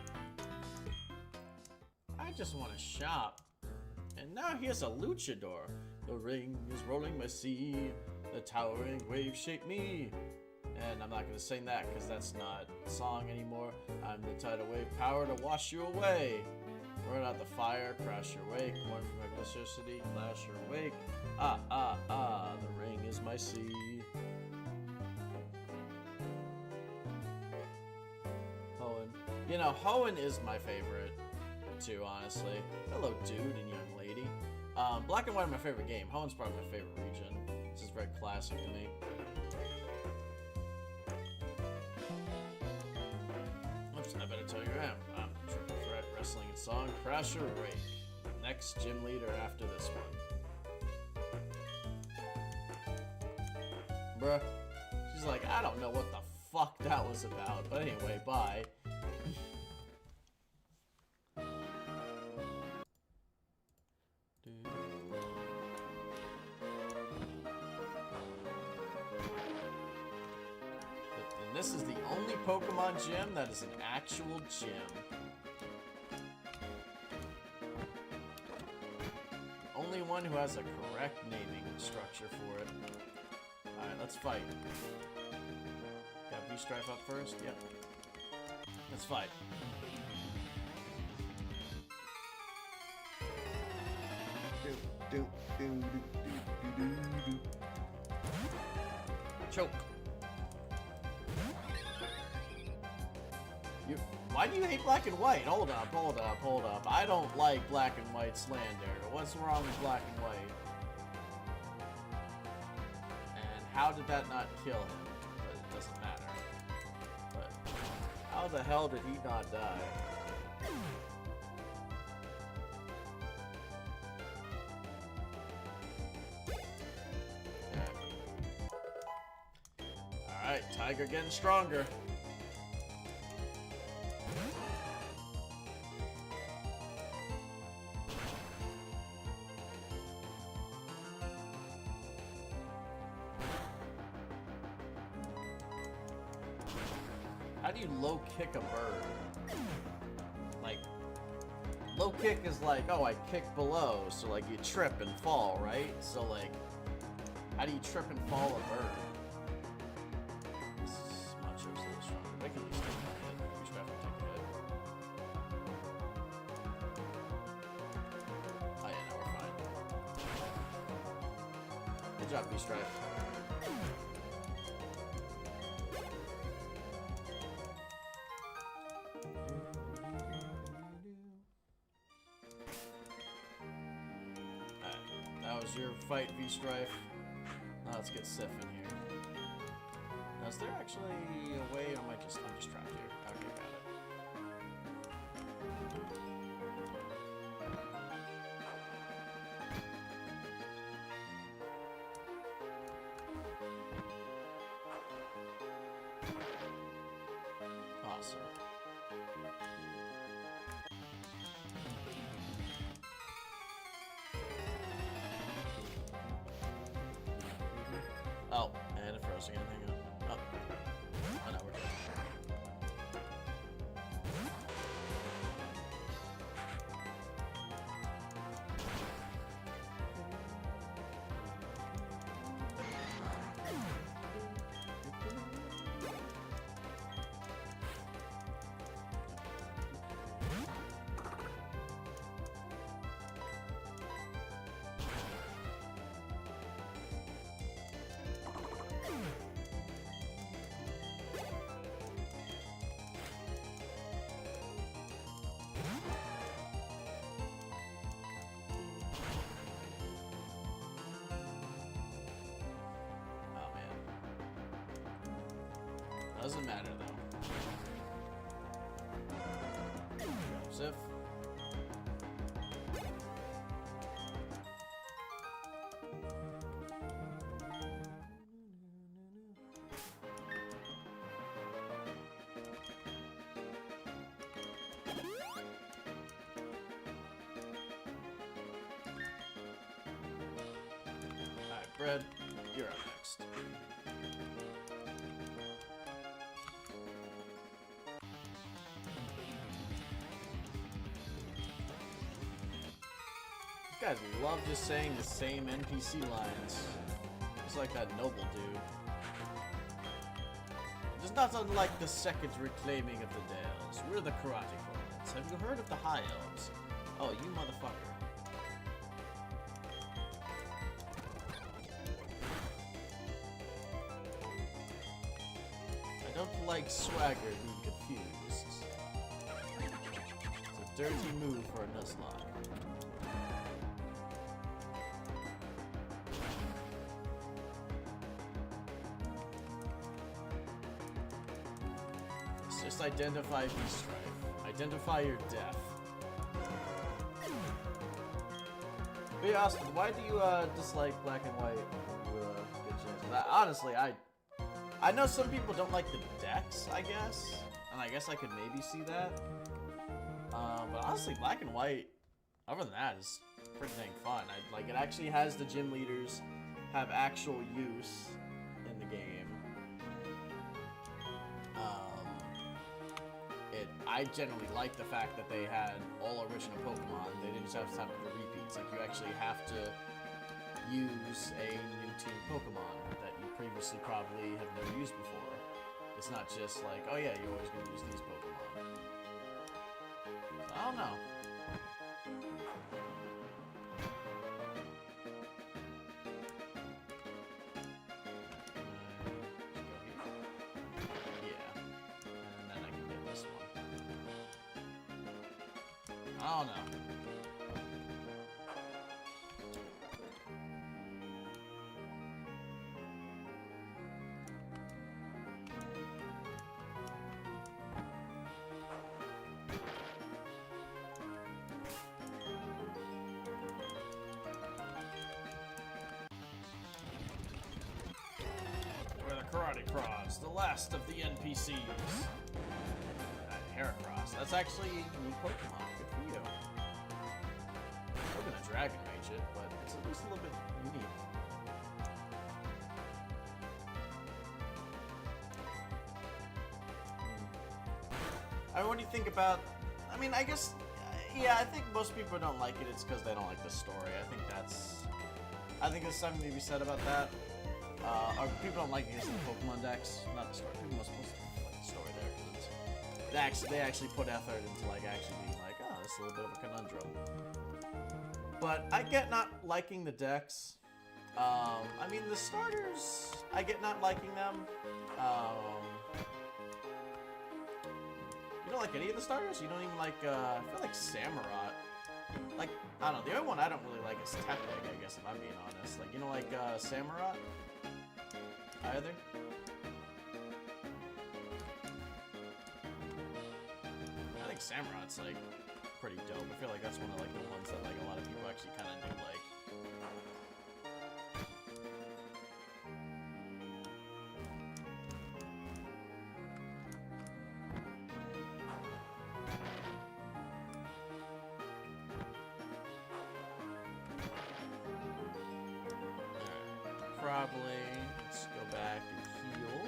I just want to shop. And now here's a luchador. The ring is rolling my sea. The towering waves shape me. And I'm not going to sing that because that's not a song anymore. I'm the tidal wave power to wash you away. Run out the fire, crash your wake. Born from electricity, clash your wake. Ah, ah, ah, the ring is my sea. Hoenn. You know, Hoenn is my favorite, too, honestly. Hello, dude and young lady. Black and White are my favorite game. Hoenn's probably my favorite region. This is very classic to me. Oops, I better tell you who I am. I'm Triple Threat Wrestling and Song Crasher Rake. Next gym leader after this one. Bruh. She's like, I don't know what the fuck that was about. But anyway, bye. And this is the only Pokemon gym that is an actual gym. Only one who has a correct naming structure for it. Alright, let's fight. Got V-Strife up first? Yep. Let's fight. Choke. Why do you hate Black and White? Hold up, hold up, hold up. I don't like Black and White slander. What's wrong with Black and White? And how did that not kill him? But it doesn't matter. But how the hell did he not die? Alright, Tiger getting stronger. How do you low kick a bird? Like, low kick is like, oh, I kick below, so like you trip and fall, right? So like, how do you trip and fall a bird? Macho's a little stronger. They can at least take a hit. We should have to take a hit. Oh yeah, no, we're fine. Good job, V-Stripe. That was your fight, V-Strife. Now let's get Sif in here. Now, is there actually a way, or am I just, I'm just trapped here? Okay, got it. Awesome. Oh, and it froze again. Hang on. Oh. Oh, no, we're good. Doesn't matter though. Joseph. Alright, Brad, you're up next. Guys, we love just saying the same NPC lines. Just like that noble dude. Just not unlike the second reclaiming of the Dales. We're the karate correlates. Have you heard of the High Elves? Oh, you motherfucker. I don't like swagger being confused. It's a dirty move for a Nuzlocke. Just identify beast strife. Identify your death. But yeah, Austin, why do you dislike black and white? Honestly, I know some people don't like the decks, I guess, and I guess I could maybe see that. But honestly, black and white, other than that, is pretty dang fun. Like, it actually has the gym leaders have actual use in the game. I generally like the fact that they had all original Pokemon. They didn't just have to have the repeats. Like, you actually have to use a new team Pokemon that you previously probably have never used before. It's not just like, oh yeah, you're always going to use these Pokemon. So, I don't know. I don't know. We're the Karate Cross, the last of the NPCs. Heracross. That's actually a new Pokemon. Good for you. We're gonna Dragon Rage it, but it's at least a little bit unique. I mean, what do you think about... I mean, I guess... Yeah, I think most people don't like it. It's because they don't like the story. I think there's something to be said about that. Or people don't like it because of the Pokemon decks. Not the story. People must like the story there. They actually put effort into like actually being like, oh, this is a little bit of a conundrum. But I get not liking the decks. I mean, the starters, I get not liking them. You don't like any of the starters? You don't even like, I feel like Samurott. Like, I don't know, the only one I don't really like is Tepig, I guess, if I'm being honest. Like, you don't like, Samurott? Either? I think Samurott's like pretty dope. I feel like that's one of like the ones that like a lot of people actually kind of do like. Crop. probably, let's go back and heal.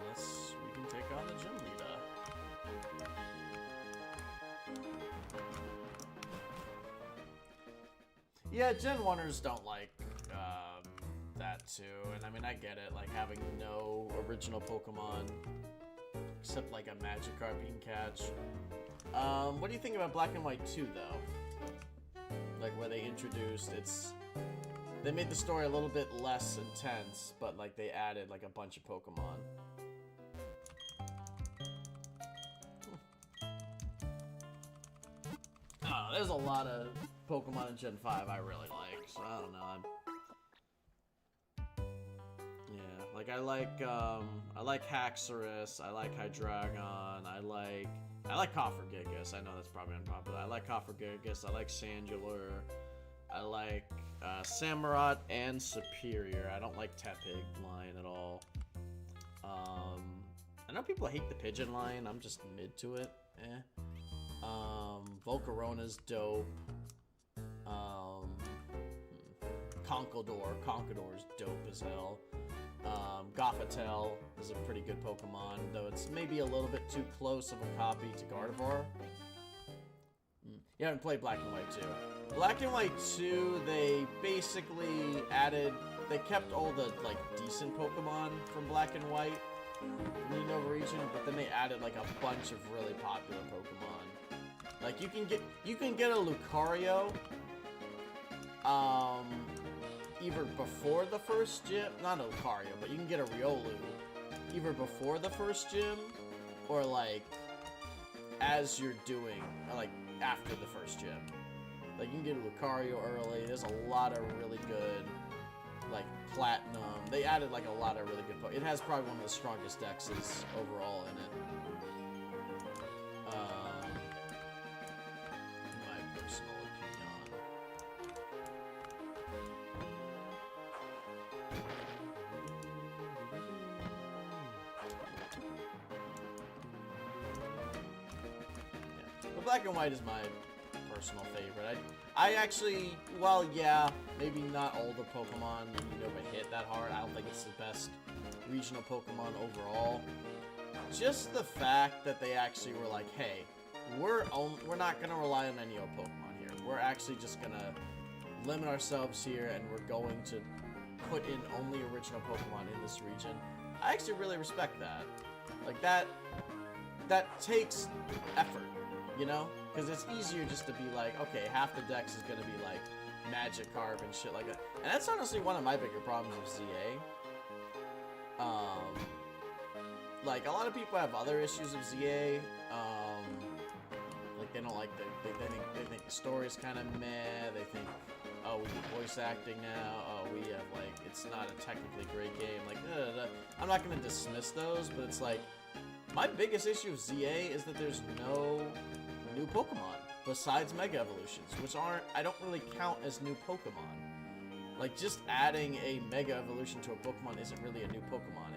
Unless we can take on the gym leader. Yeah, Gen 1ers don't like that too, and I mean, I get it, like having no original Pokemon, except like a Magikarp you can catch. What do you think about Black and White 2, though? Like, where they introduced, they made the story a little bit less intense, but like they added like a bunch of Pokemon. Oh, there's a lot of Pokemon in Gen 5 I really like, so I don't know. Yeah, like I like Haxorus, I like Hydreigon, I like Coffergigas. I know that's probably unpopular. I like Coffergigas, I like Sandulur, I like Samurott and Superior. I don't like Tepig line at all. I know people hate the Pigeon line, I'm just mid to it. Volcarona's dope. Conkeldurr's dope as hell. Gothitelle is a pretty good Pokemon, though it's maybe a little bit too close of a copy to Gardevoir. You haven't played Black and White 2. Black and White 2, they basically they kept all the, like, decent Pokemon from Black and White in the Unova region, but then they added, like, a bunch of really popular Pokemon. Like, you can get a Lucario, either before the first gym, not a Lucario, but you can get a Riolu either before the first gym, or like, as you're doing, or like, after the first gym. Like, you can get a Lucario early, there's a lot of really good, like, Platinum, they added like a lot of really good Pokemon. It has probably one of the strongest dexes overall in it. My personal opinion. But Black and White is my personal favorite. I actually, well, yeah, maybe not all the Pokemon in Unova hit that hard. I don't think it's the best regional Pokemon overall. Just the fact that they actually were like, hey, we're not gonna rely on any old Pokemon here. We're actually just gonna limit ourselves here, and we're going to put in only original Pokemon in this region. I actually really respect that. Like, that takes effort, you know? Because it's easier just to be like, okay, half the dex is gonna be like Magikarp and shit like that. And that's honestly one of my bigger problems with ZA. Like, a lot of people have other issues of ZA. Like, they don't like they think the story's kind of meh. They think, oh, we do voice acting now. Oh, we have, like, it's not a technically great game. Like, I'm not gonna dismiss those, but it's like, my biggest issue with ZA is that there's no new Pokemon besides Mega Evolutions, which I don't really count as new Pokemon. Like, just adding a Mega Evolution to a Pokemon isn't really a new Pokemon.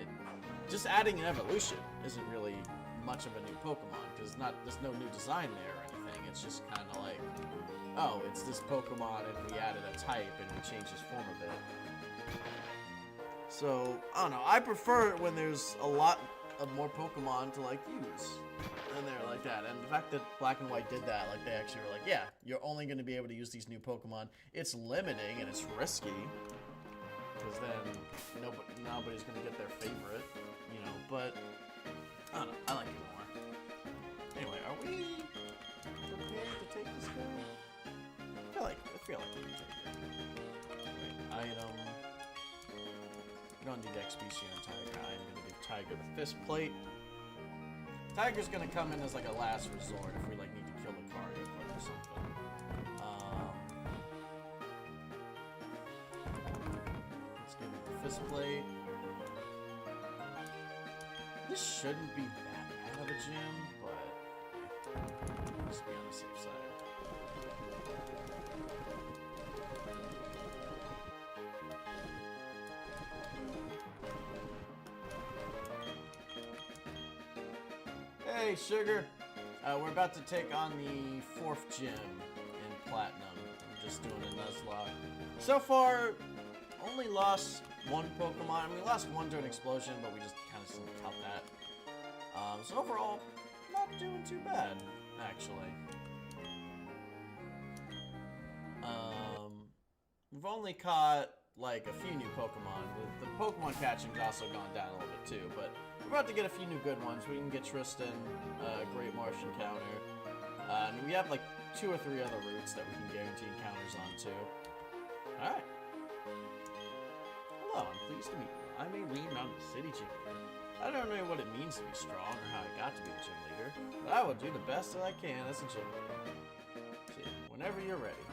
Just adding an evolution isn't really much of a new Pokemon, because there's no new design there or anything. It's just kind of like, oh, it's this Pokemon and we added a type and we changed its form a bit. So, I don't know, I prefer it when there's a lot of more Pokemon to, like, use. And they're like that. And the fact that Black and White did that, like, they actually were like, yeah, you're only going to be able to use these new Pokemon. It's limiting and it's risky, because then nobody's going to get their favorite, you know, but I don't know, I like it more. Anyway, are we prepared to take this guy? I feel like we can take it. Wait, item. We don't need XP on Tiger. I'm going to give Tiger the Fist Plate. Tiger's gonna come in as like a last resort if we like need to kill Lucario or something. Let's give him the Fist Plate. This shouldn't be that bad of a gym, but just be on the safe side. Hey, Sugar! We're about to take on the 4th gym in platinum. I'm just doing a Nuzlocke. So far, only lost one Pokemon. I mean, we lost one to an explosion, but we just kind of didn't count that. So overall, not doing too bad, actually. We've only caught, like, a few new Pokemon. The Pokemon catching's also gone down a little bit, too, but we're about to get a few new good ones. We can get Tristan, Great Martian Counter, and we have, like, 2 or 3 other routes that we can guarantee encounters on, too. Alright. Hello, I'm pleased to meet you. I'm a Ween Mountain City Gym leader. I don't know what it means to be strong or how I got to be a gym leader, but I will do the best that I can as a gym leader. See, whenever you're ready.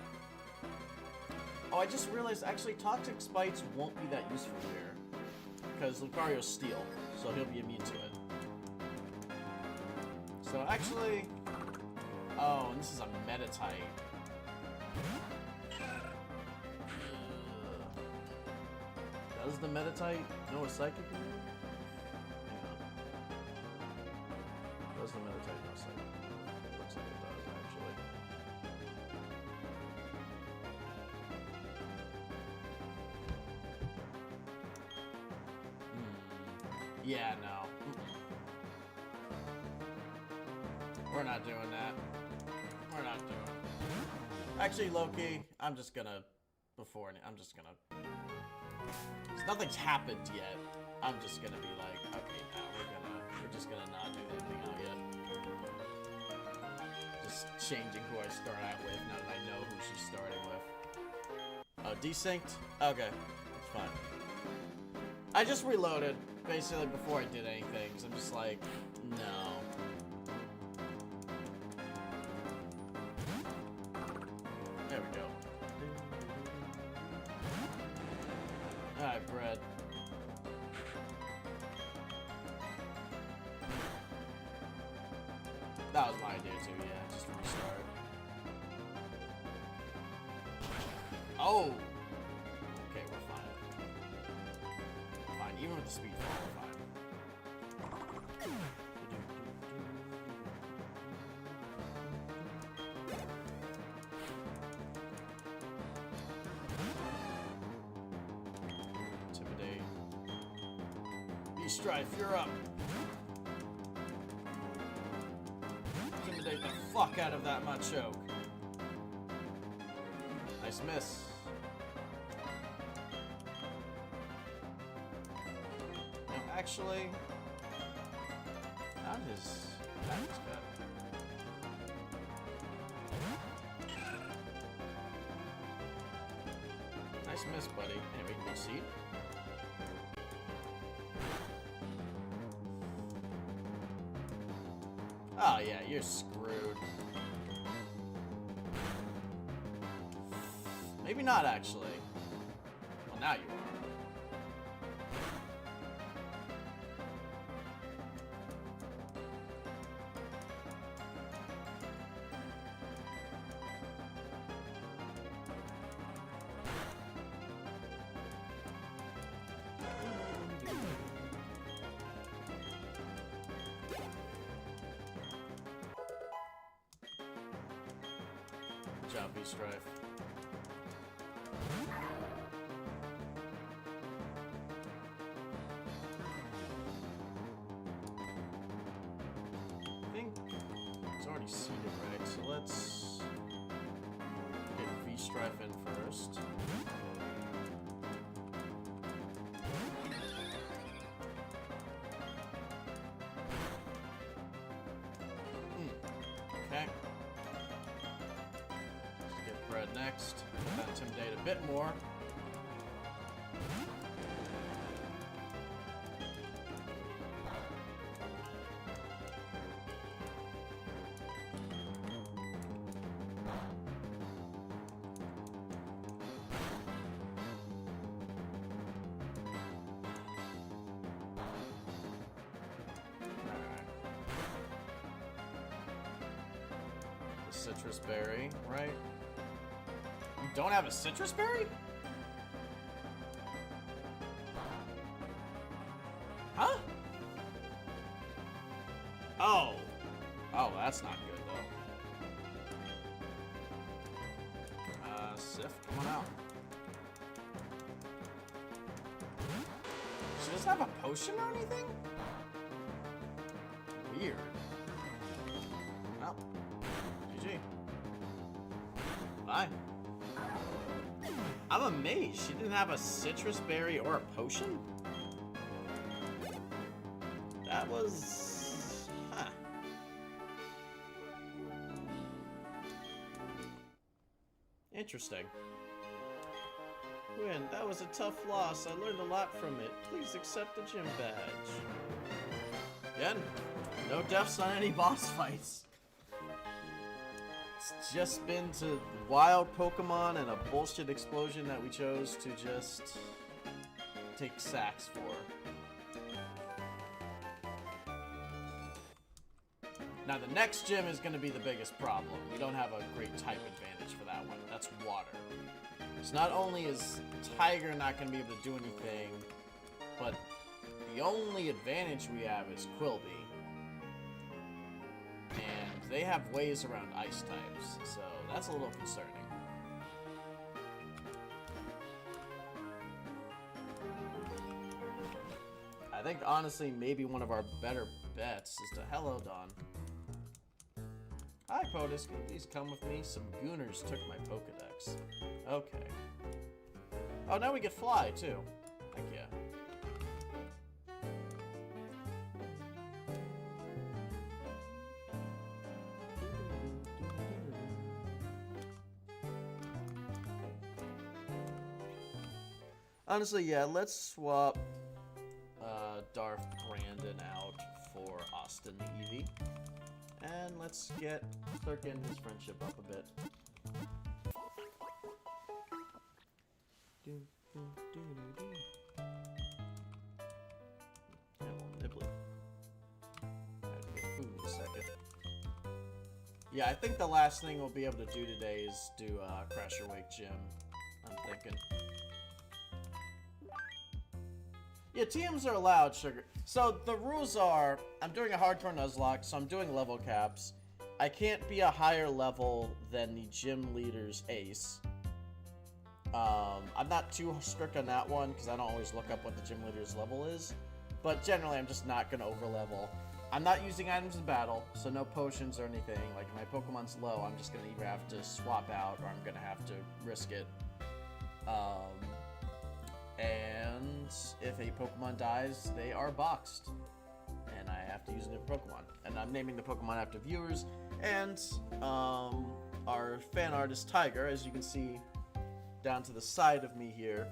Oh, I just realized, actually, Toxic Spites won't be that useful here. Because Lucario's Steel, so he'll be immune to it. So, actually... Oh, and this is a Metatite. Does the Metatite know a Psychic move? Hang on. Does the Metatite know a Psychic move? Looks like it does, actually. Yeah, no. We're not doing that. We're not doing it. Actually, Loki, I'm just gonna... I'm just gonna... Nothing's happened yet. I'm just gonna be like, okay, now we're just gonna not do anything out yet. Just changing who I start out with now that I know who she's starting with. Oh, desynced? Okay, it's fine. I just reloaded, basically, before I did anything, because I'm just like, no. There we go. Alright, bread. That was my idea too, yeah, just restart. Oh! Okay, we're fine. Fine, even with the speed fall, we're fine. Intimidate. Strife, you're up. Intimidate the fuck out of that Machoke. Nice miss. No, actually, that is good. Nice miss, buddy. And we can concede. Oh yeah, you're screwed. Maybe not, actually. Well, now you are. Good job, B-Strife. I think it's already seated, right? So let's get V-Strife in first. Okay. Let's get Bread next. Intimidate a bit more. Citrus berry, right? You don't have a citrus berry? Huh? Oh. Oh, that's not good, though. Sif, come on out. She doesn't have a potion or anything? Weird. Well, GG. Bye. I'm amazed she didn't have a citrus berry or a potion. That was... huh. Interesting. Win, that was a tough loss. I learned a lot from it. Please accept the gym badge. Again, no deaths on any boss fights. It's just been to wild Pokemon and a bullshit explosion that we chose to just take sacks for. Now the next gym is going to be the biggest problem. We don't have a great type advantage for that one. That's water. So not only is Tiger not going to be able to do anything, but the only advantage we have is Quilby. And they have ways around ice types, so that's a little concerning. I think honestly maybe one of our better bets is to hello Dawn. Hi POTUS, can you please come with me? Some gooners took my Pokedex. Okay. Oh, now we get Fly too. Heck yeah. Honestly, yeah, let's swap Darth Brandon out for Austin the Eevee. And let's get Thurkin his friendship up a bit. Yeah, a little nibbly. I have to get food in a second. Yeah, I think the last thing we'll be able to do today is do Crasher Wake Gym. I'm thinking. Yeah, TMs are allowed, Sugar. So the rules are, I'm doing a hardcore Nuzlocke, so I'm doing level caps. I can't be a higher level than the gym leader's ace. I'm not too strict on that one, because I don't always look up what the gym leader's level is. But generally, I'm just not going to overlevel. I'm not using items in battle, so no potions or anything. Like, if my Pokemon's low, I'm just going to either have to swap out, or I'm going to have to risk it. And if a Pokemon dies, they are boxed. And I have to use a new Pokemon. And I'm naming the Pokemon after viewers. And our fan artist Tiger, as you can see down to the side of me here,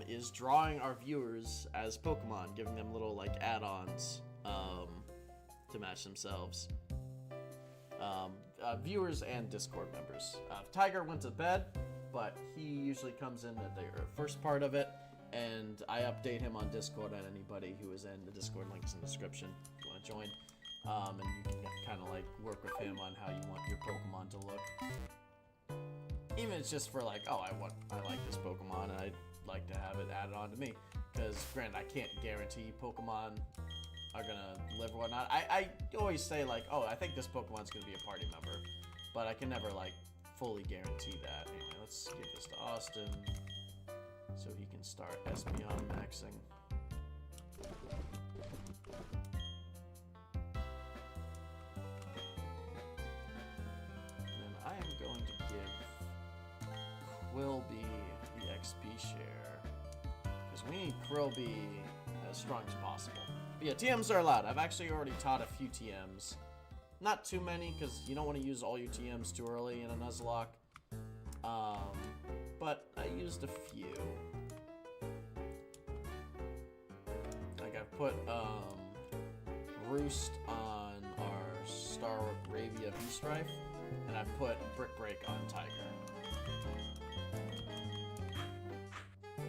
is drawing our viewers as Pokemon, giving them little like add-ons to match themselves. Viewers and Discord members. Tiger went to bed, but he usually comes in at the first part of it, and I update him on Discord on anybody who is in. The Discord link is in the description if you want to join. And you can kind of like work with him on how you want your Pokemon to look. Even if it's just for like, oh, I like this Pokemon and I'd like to have it added on to me. Because granted, I can't guarantee Pokemon are gonna live or whatnot. I always say like, oh, I think this Pokemon's gonna be a party member, but I can never like fully guarantee that. Anyway, let's give this to Austin so he can start Espeon maxing. And then I am going to give Quilby the XP share, because we need Quilby as strong as possible. But yeah, TMs are allowed. I've actually already taught a few TMs. Not too many, because you don't want to use all your TMs too early in a Nuzlocke. But I used a few. Like I've put Roost on our Star Ravia V-Strife, and I've put Brick Break on Tiger. I'm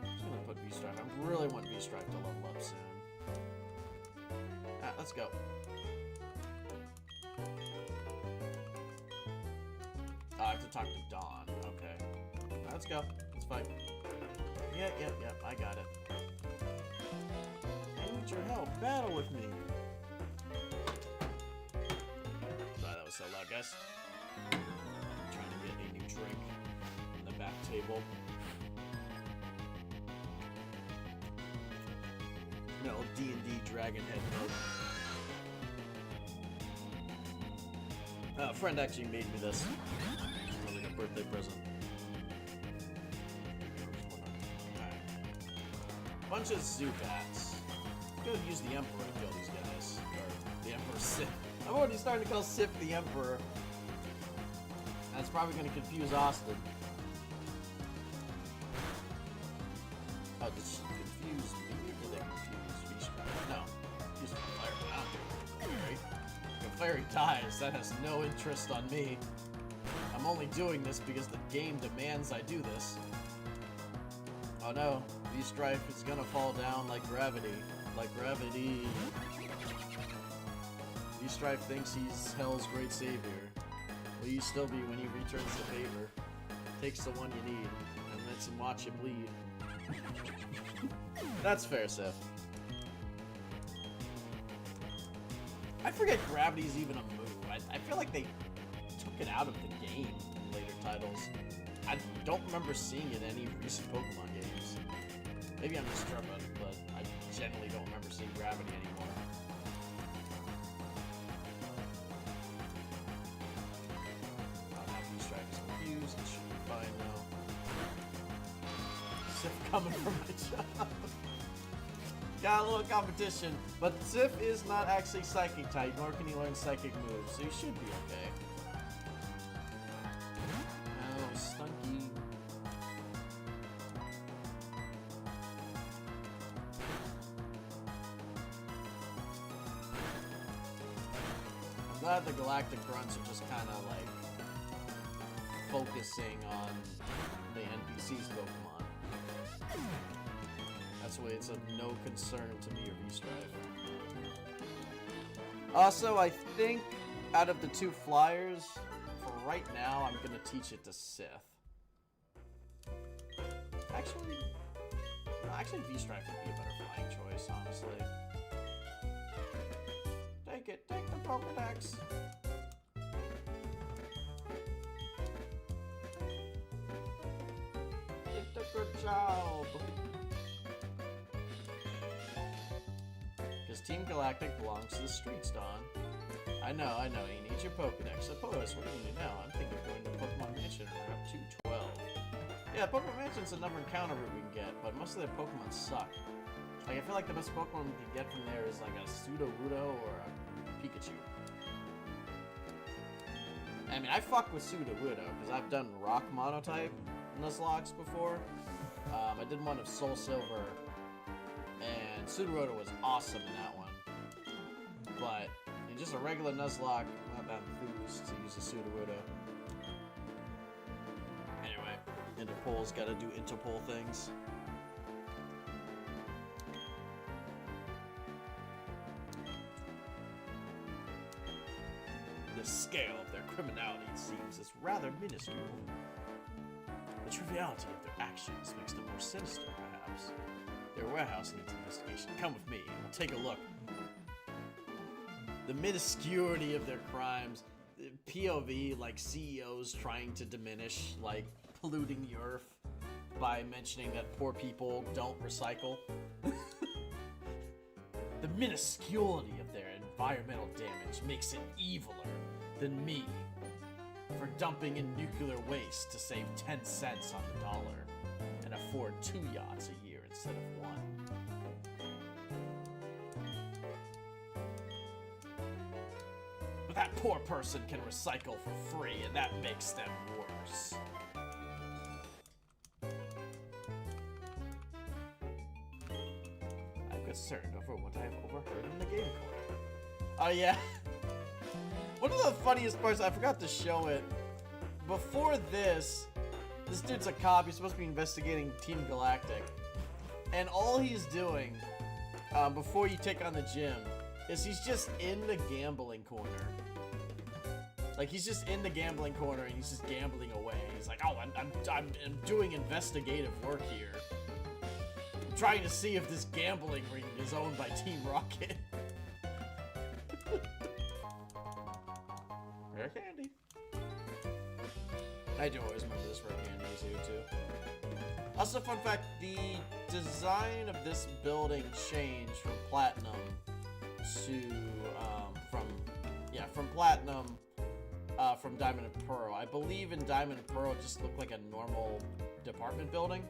just gonna put V-Strife. I really want V-Strife to level up soon. Let's go. Oh, I have to talk to Dawn. Okay. Let's go. Let's fight. Yeah, I got it. I need your help. Battle with me. Sorry, that was so loud, guys. I'm trying to get a new drink. map table. No, D&D Dragon Head mode. A friend actually made me this. It was like a birthday present. Bunch of Zubats. I'm gonna use the Emperor to kill these guys. Or the Emperor Sith. I'm already starting to call Sith the Emperor. That's probably gonna confuse Austin. Oh, this confuse me? Or did they confuse V-Strike? No. Use fire, but I don't do fairy. If a fairy dies, that has no interest on me. I'm only doing this because the game demands I do this. Oh no, V-Strife is gonna fall down like gravity. Like gravity. V-Strife thinks he's Hell's great savior. Will you still be when he returns the favor? Takes the one you need, and lets him watch you bleed. That's fair, Seth. I forget gravity's even a move. I feel like they took it out of the game in later titles. I don't remember seeing it in any recent Pokemon games. Maybe I'm just tripping, but I generally don't remember seeing gravity anymore. Now V-Strike is confused. It should be fine now. Sif coming from my job. Got a little competition, but Sif is not actually Psychic type, nor can he learn Psychic moves, so he should be okay. Oh, Stunky. I'm glad the Galactic Grunts are just kind of like focusing on the NPC's Pokemon. That's why it's of no concern to me or V-Strife. Also, I think out of the two flyers, for right now, I'm gonna teach it to Sith. Actually, no, actually V-Strife would be a better flying choice, honestly. Take it, take the Pokedex. Did a good job. Because Team Galactic belongs to the streets, Don. I know, you need your Pokedex. Suppose, what do you need now? I'm thinking of going to Pokemon Mansion or up to 12. Yeah, Pokemon Mansion's another encounter route we can get, but most of their Pokemon suck. Like, I feel like the best Pokemon we can get from there is like a Sudowoodo or a Pikachu. I mean, I fuck with Sudowoodo, because I've done Rock Monotype Nuzlocke before. I did one of Soul Silver, and Sudowoodo was awesome in that one. But in just a regular Nuzlocke, I'm not that enthused to use a Sudowoodo. Anyway, Interpol's gotta do Interpol things. The scale of their criminality, it seems, is rather minuscule. The triviality of their actions makes them more sinister, perhaps. Their warehouse needs investigation. Come with me, and we'll take a look. The minusculity of their crimes, the POV, like CEOs trying to diminish, like, polluting the earth by mentioning that poor people don't recycle. The minusculity of their environmental damage makes it eviler than me for dumping in nuclear waste to save 10 cents on the dollar and afford 2 yachts a year instead of 1. But that poor person can recycle for free, and that makes them worse. I'm concerned over what I have overheard in the game corner. Oh yeah. One of the funniest parts, I forgot to show it. Before this dude's a cop. He's supposed to be investigating Team Galactic. And all he's doing, before you take on the gym, is he's just in the gambling corner. Like, he's just in the gambling corner and he's just gambling away. He's like, oh, I'm doing investigative work here. I'm trying to see if this gambling ring is owned by Team Rocket. Rare candy. I do always remember this right being easier too. Also, fun fact, the design of this building changed from Platinum to, from Platinum, from Diamond and Pearl. I believe in Diamond and Pearl it just looked like a normal department building.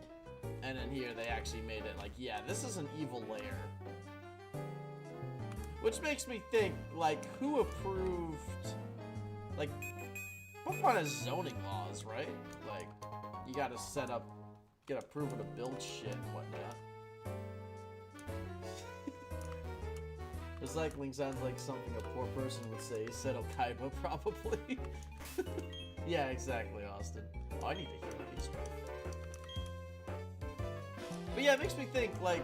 And in here they actually made it like, yeah, this is an evil lair. Which makes me think, like, who approved, like, Pokemon has zoning laws, right? Like, you gotta get approval to build shit and whatnot. Recycling sounds like something a poor person would say, said Okaiba, probably. Yeah, exactly, Austin. Oh, I need to hear these stuff. But yeah, it makes me think, like,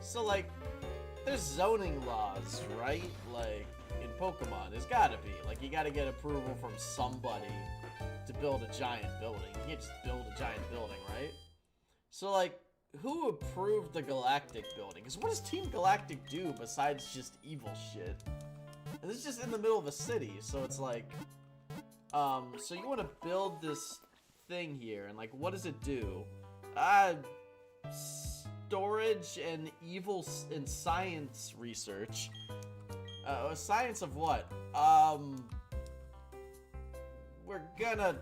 so, like, there's zoning laws, right? Like, in Pokemon, there's gotta be. Like, you gotta get approval from somebody to build a giant building. You can't just build a giant building, right? So, like, who approved the Galactic building? Because what does Team Galactic do besides just evil shit? And this is just in the middle of a city, so it's like, so you want to build this thing here, and like, what does it do? Storage and evil and science research. Science of what? We're gonna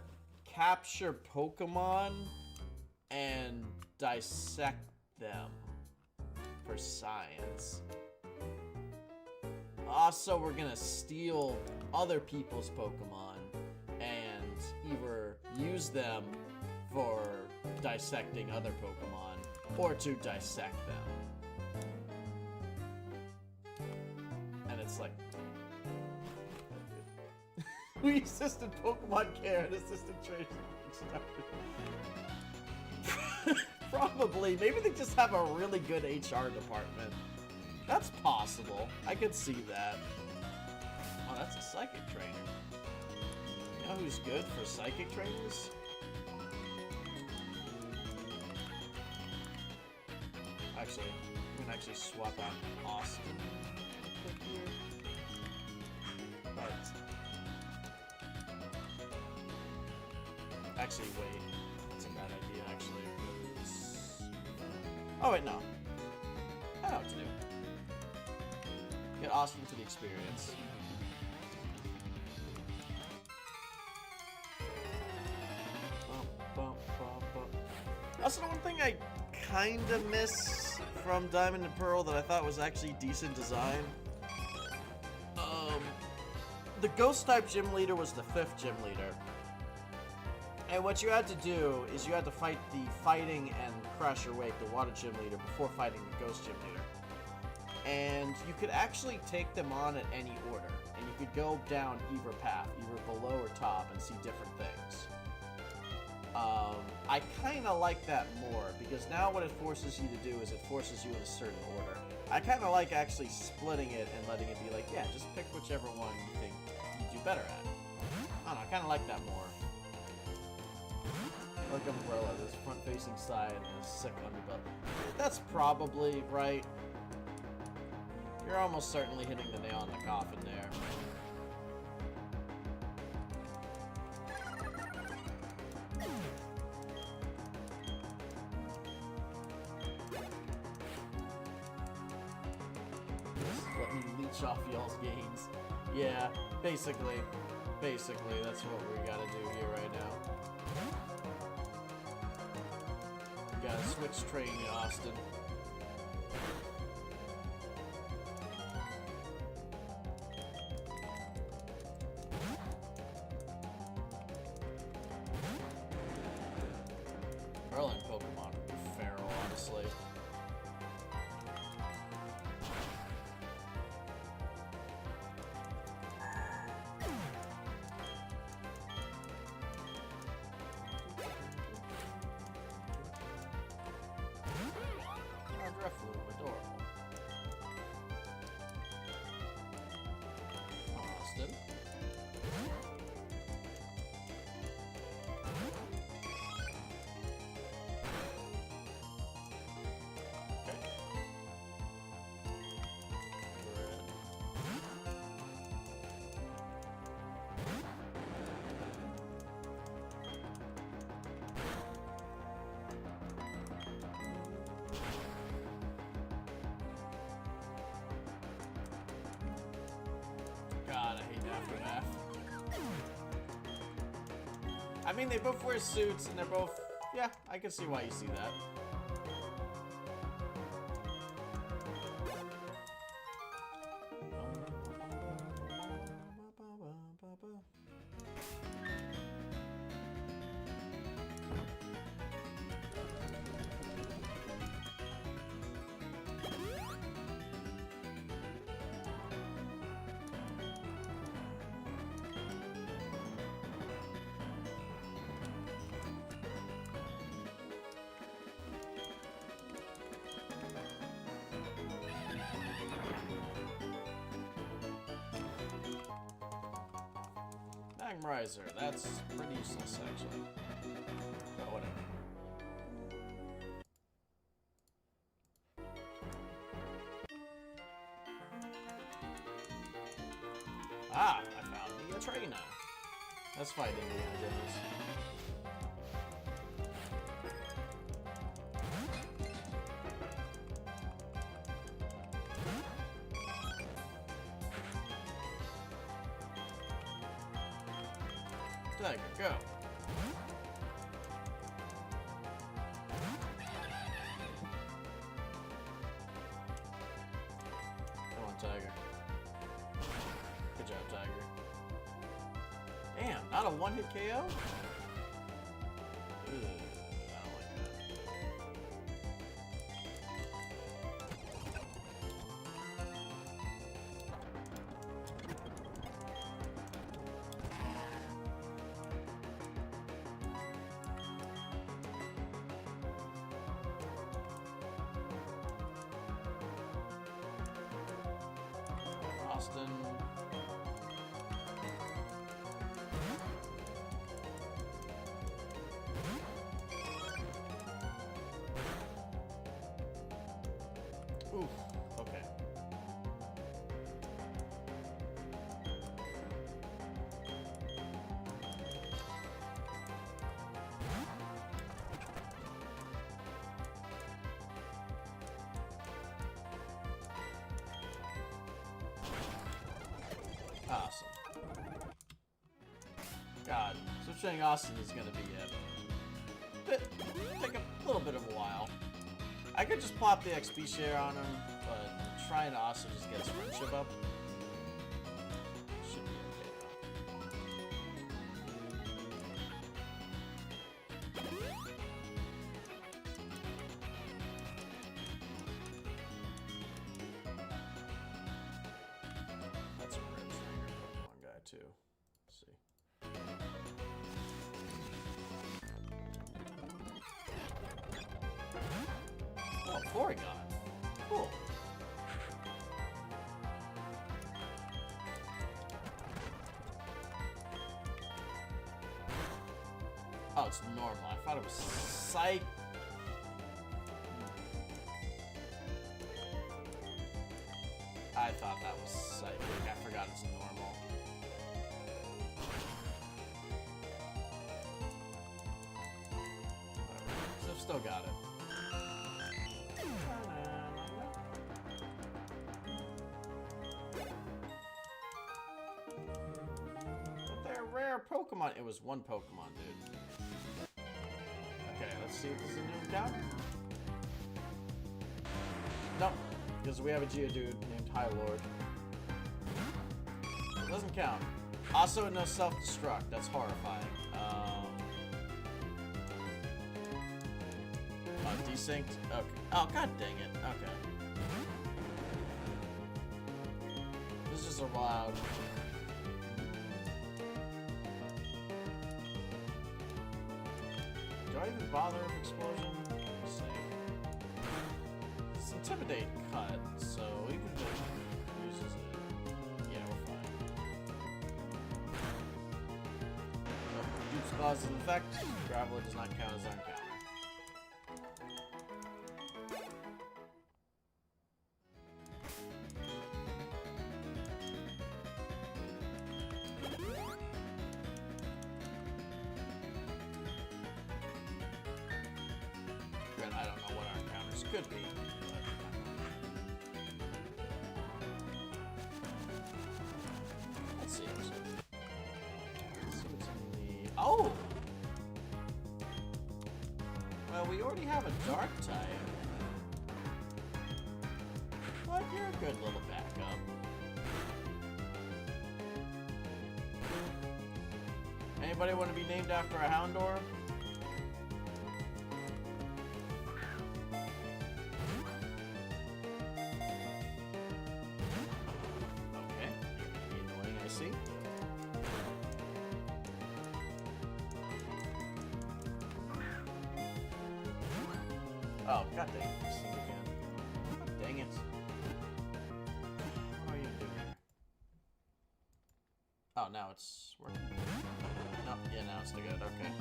capture Pokemon and dissect them for science. Also, we're gonna steal other people's Pokemon and either use them for dissecting other Pokemon or to dissect them. And it's like, we assisted Pokemon care and assisted training. Probably. Maybe they just have a really good HR department. That's possible. I could see that. Oh, that's a psychic trainer. You know who's good for psychic trainers? Actually, we can actually swap out Austin here. But actually, wait. That's a bad idea, actually. Oh, wait, no. I know what to do. Get Austin to the experience. Also, the one thing I kind of miss from Diamond and Pearl that I thought was actually decent design. The Ghost-type gym leader was the 5th gym leader. And what you had to do is you had to fight the Fighting and Crasher Wake, the Water Gym leader, before fighting the Ghost Gym leader. And you could actually take them on at any order. And you could go down either path, either below or top, and see different things. I kind of like that more, because now what it forces you to do is it forces you in a certain order. I kind of like actually splitting it and letting it be like, yeah, just pick whichever one you think you do better at. I don't know, I kind of like that more. Like Umbrella, this front-facing side and a sick underbelly. That's probably right. You're almost certainly hitting the nail on the coffin there. Just let me leech off y'all's gains. Yeah, basically, that's what we gotta do here right now. Gotta switch train, Austin. Merlin Pokemon are feral, honestly. Adorable. Austin. I mean, they both wear suits, and they're both... Yeah, I can see why you see that. Riser, that's pretty useless actually. But whatever. Ah, I found the trainer. Let's fight Indiana Jones. Tiger, go. Come on, Tiger. Good job, Tiger. Damn, not a one-hit KO? Ugh, I don't like that. Austin. Oof, okay. Awesome. God, switching Austin is gonna be take a little bit of a while. I could just plop the XP share on him, but I'm trying to also just get his friendship up. Should be okay though. That's a red trigger Pokemon guy too. Let's see. Oh, Porygon. Cool. Oh, it's normal. I thought it was Psych. I thought that was Psychic. I forgot it's normal. Whatever. So I've still got it. But they're rare Pokemon. It was one Pokemon, dude. Okay, let's see if this is a new encounter. No, because we have a Geodude named High Lord. It doesn't count. Also, no self-destruct. That's horrifying. Desynced? Okay. Oh, god dang it. Okay. This is a wild. Do I even bother with explosion? Let's see. It's intimidate cut, so even if it uses it, yeah, we're fine. Dupe's clause is in effect. Graveler does not count as our encounter. I don't know what our encounters could be. Let's see. Let's see what's in the... Oh! we already have a dark type. But you're a good little backup. Anybody want to be named after a Houndour? Okay, you're gonna be annoying, I see. Oh, god dang it, this thing again. Dang it. What are you doing here? Oh, now it's working. No, yeah, now it's still good, okay.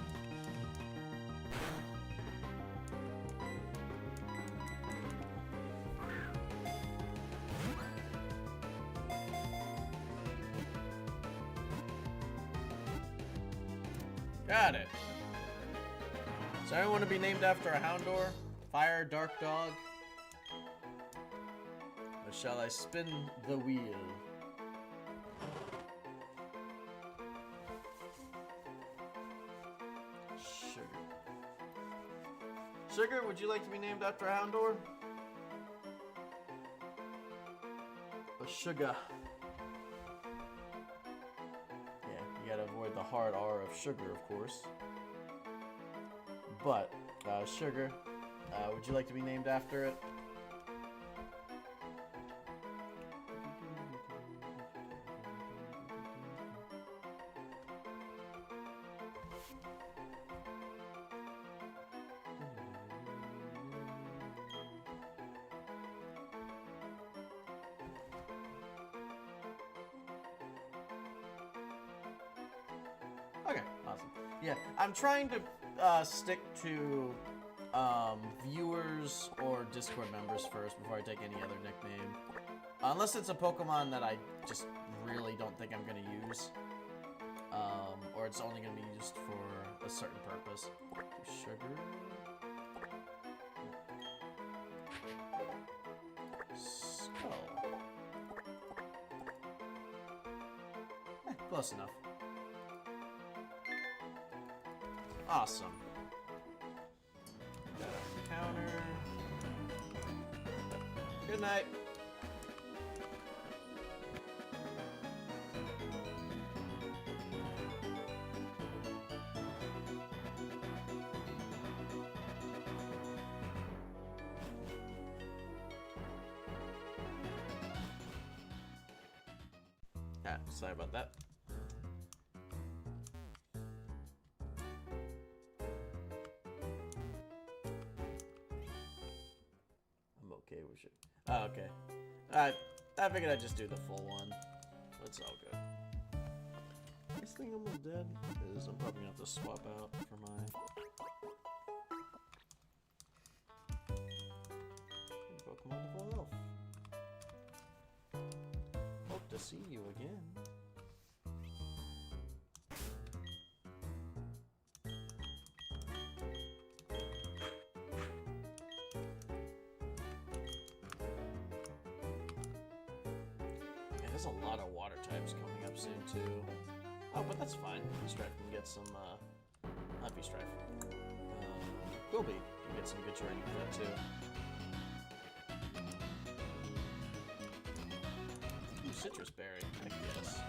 Got it. Does anyone want to be named after a Houndour? Fire, Dark Dog? Or shall I spin the wheel? Sugar. Sugar, would you like to be named after a Houndour? Or Sugar? Yeah, you gotta avoid the hard R of sugar, of course. But, Sugar, would you like to be named after it? Okay, awesome. Yeah, I'm trying to stick to viewers or Discord members first before I take any other nickname. Unless it's a Pokemon that I just really don't think I'm going to use. Or it's only going to be used for a certain purpose. Sugar. Skull. Close enough. Awesome. Got a counter. Good night. Ah, sorry about that. Okay, we should. Oh, okay. I figured I'd just do the full one. That's all good. This thing almost dead is I'm probably gonna have to swap out for my Pokemon to full health. Hope to see you again. There's a lot of water types coming up soon too. Oh, but that's fine. V-Strife can get some, not V-Strife. Gobi can get some good training for that too. Ooh, Citrus Berry, I guess.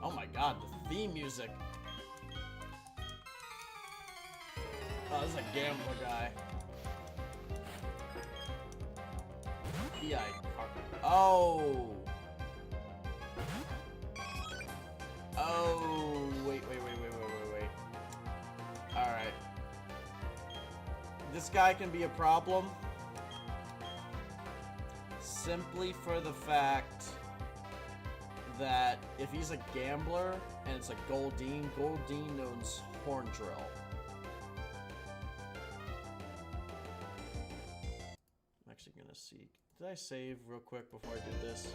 Oh my god, the theme music. Oh, this is a gambler guy. PI carpet. Oh! Oh, wait. Alright. This guy can be a problem. Simply for the fact that if he's a gambler and it's a Goldeen knows Horn Drill. I'm actually gonna see. Did I save real quick before I did this?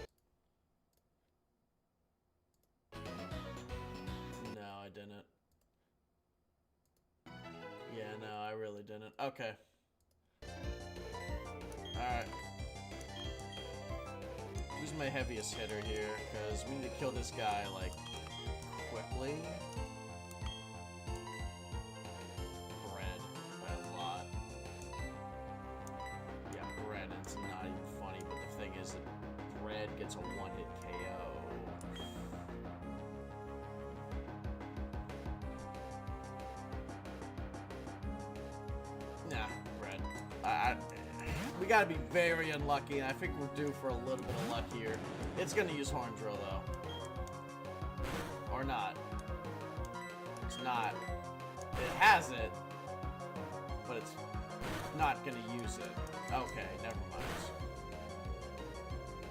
No, I didn't. didn't. Yeah, no, I really didn't. Okay. Alright. Who's my heaviest hitter here? Because we need to kill this guy, like, quickly. Bread. By a lot. Yeah, bread. It's not even funny, but the thing is that bread gets a one-hit KO. Nah, bread. We gotta be very unlucky, and I think we're due for a little bit of luck here. It's gonna use Horn Drill, though. Or not. It's not. It has it, but it's not gonna use it. Okay, never mind.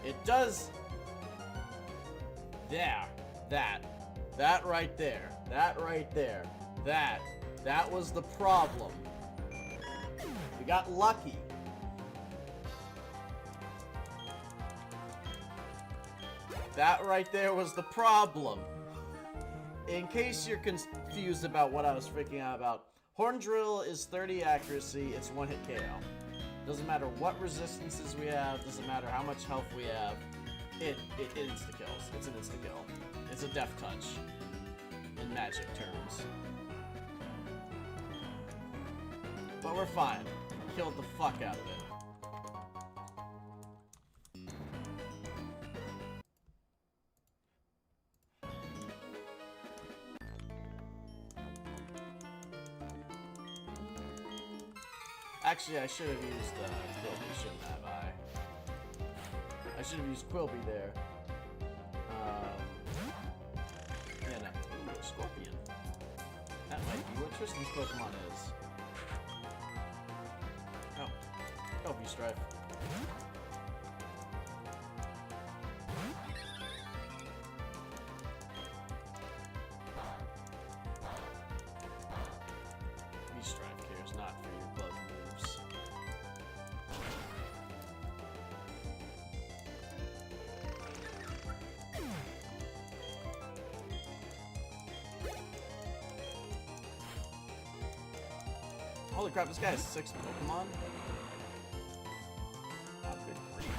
It does... There. That right there. That right there. That was the problem. We got lucky. That right there was the problem. In case you're confused about what I was freaking out about, Horn Drill is 30 accuracy, it's one-hit KO. Doesn't matter what resistances we have, doesn't matter how much health we have, it insta-kills. It's an insta-kill. It's a death touch, in magic terms. But we're fine. Killed the fuck out of it. Actually, I should have used Quilby, shouldn't have I? I should have used Quilby there. Yeah, no. Ooh, a Scorpion. That might be what Tristan's Pokemon is. Oh. Help you, Strife. Strife cares not for your bug moves. Holy crap, this guy has 6 Pokemon? Oh, good grief.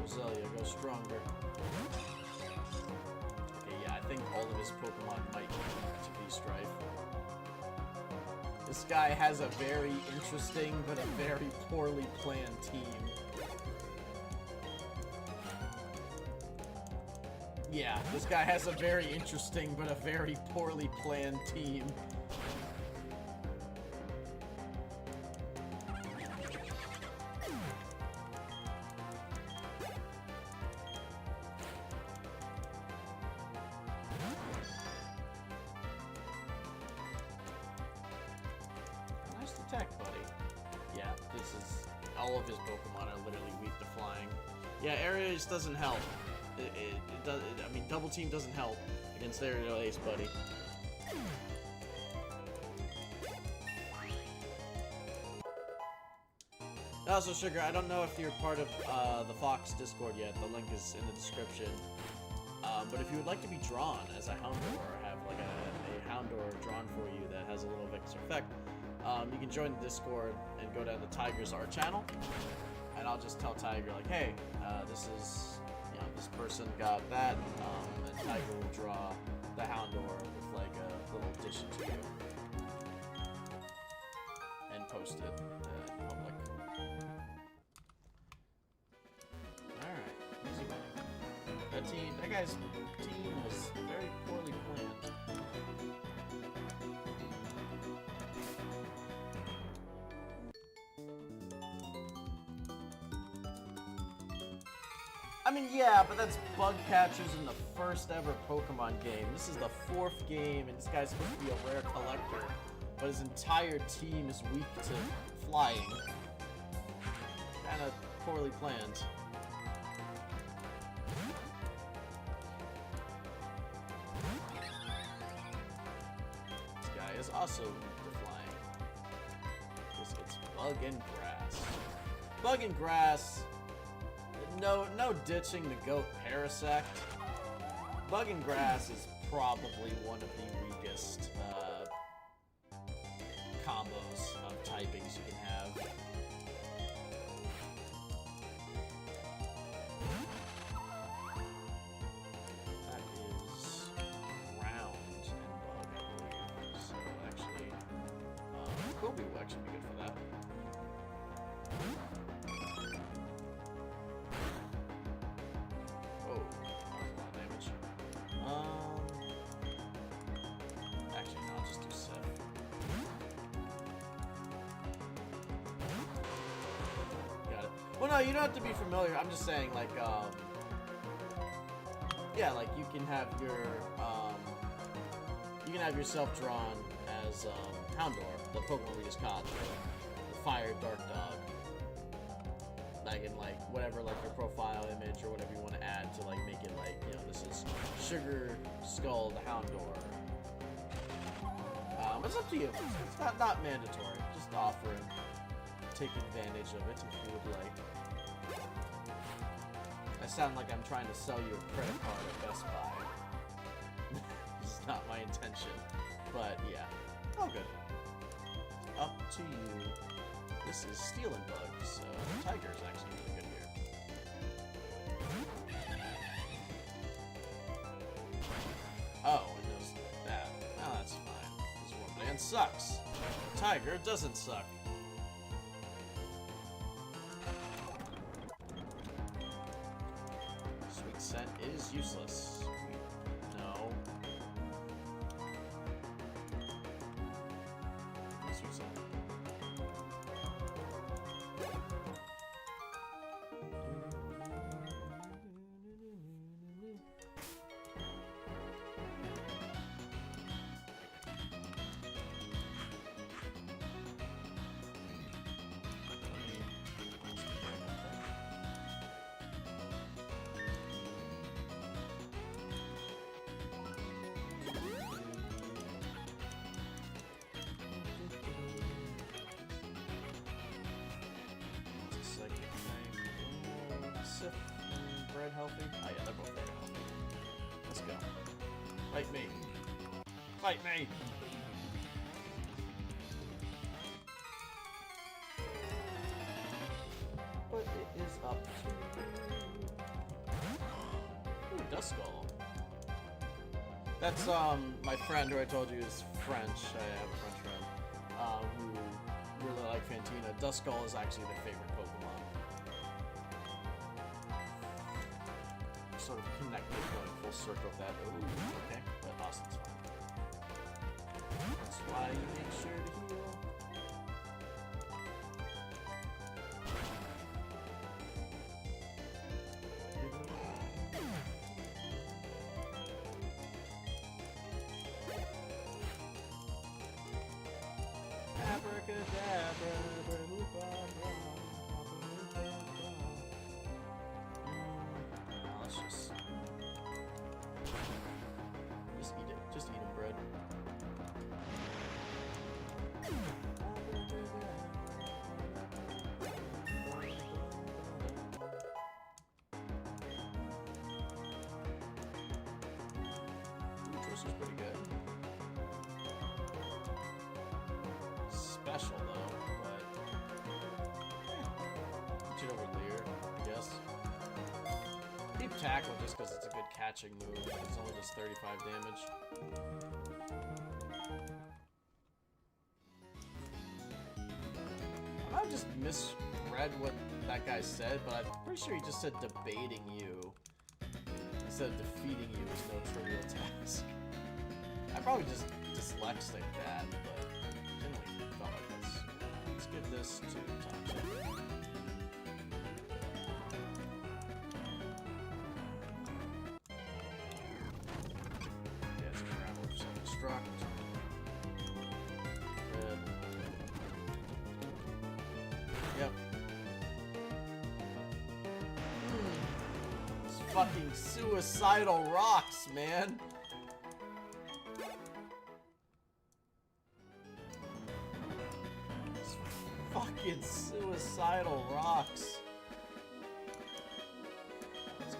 Roselia, go stronger. Okay, yeah, I think all of his Pokemon might be to be Strife. This guy has a very interesting but a very poorly planned team. Yeah, this guy has a very interesting but a very poorly planned team. Attack, buddy. Yeah, this is... all of his Pokemon are literally weak to flying. Yeah, Area Ace doesn't help. It does... I mean, Double Team doesn't help against Area Ace, buddy. Also, Sugar, I don't know if you're part of the Fox Discord yet. The link is in the description. But if you would like to be drawn as a Houndour, or have like a Houndour drawn for you that has a little extra effect, you can join the Discord and go down to Tiger's art channel, and I'll just tell Tiger, like, hey, this is, you know, this person got that, and Tiger will draw the Houndour with, like, a little addition to you, and post it in public. Alright, easy winning. That guy's team was very poorly planned. I mean, yeah, but that's bug catchers in the first ever Pokemon game. This is the 4th game, and this guy's supposed to be a rare collector, but his entire team is weak to flying. Kinda poorly planned. This guy is also weak to flying. Because it's bug and grass. Bug and grass. No ditching the goat parasect. Bug and grass is probably one of the weakest combos of typings you can have. That is round and bug, I believe. So actually, Kobe will actually be good for that. Oh, that was a lot of damage. Actually, no, I'll just do Sif. Got it. Well, no, you don't have to be familiar. I'm just saying, like, yeah, like you can have yourself drawn as Houndour, the Pokemon we just caught, the Fire Dark Dog. Like in like whatever, like your profile image or whatever you want to add to like make it like, you know, this is Sugar Skull the Houndour. It's up to you. It's not mandatory. Just offer and take advantage of it if you would like. I sound like I'm trying to sell you a credit card at Best Buy. This is not my intention, but yeah, all good. Up to you. This is Steel and Bug, so Tiger is actually really good here. Oh, it knows that. Oh, that's fine. This Warband sucks. Tiger doesn't suck. Sweet Scent is useless. No. Sweet Scent. Sif and Bread healthy? Oh yeah, they're both very healthy. Let's go. Fight me. Fight me! But it is up to you. Ooh, Duskull. That's my friend who I told you is French. I have a French friend who really like Fantina. Duskull is actually their favorite Pokemon. Sort of connected, going full circle of that. Ooh, okay, but Austin's fine. That's why you make sure to heal. Abracadabra, let's just eat it. Just eat them, bread. This is pretty good. Special though, but put it over Leer, I guess. Keep Tackle just because it's a good catching move. It's only just 35 damage. I might have just misread what that guy said, but I'm pretty sure he just said debating you instead of defeating you is no trivial task. I probably just dyslexic that, but generally felt like this. Let's give this to Thompson. Yeah, it's gonna grab over self-destruct. Red. Yep. It's fucking suicidal rocks, man. These fucking suicidal rocks. Let's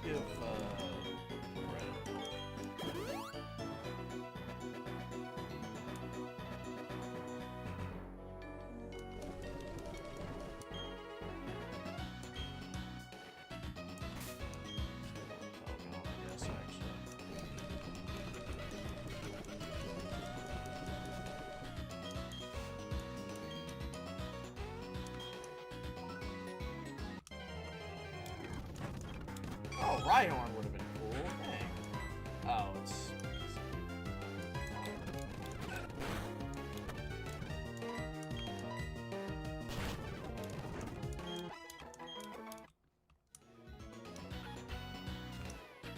give Oh, Rhyhorn would have been cool. Dang. Oh, it's...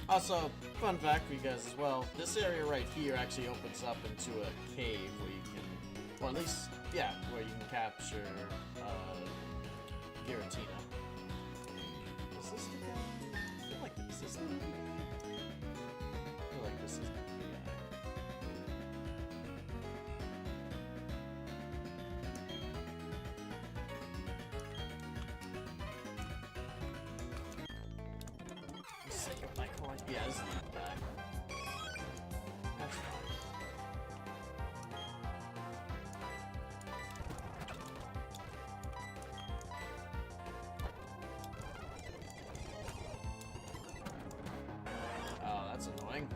Also, fun fact for you guys as well, this area right here actually opens up into a cave where you can, well at least, yeah, where you can capture, Giratina. Is this the guy? I feel like this is the guy. I feel like this is the guy. Sick of my coin. Yeah, this is the guy. That's fine. Oh, that's annoying.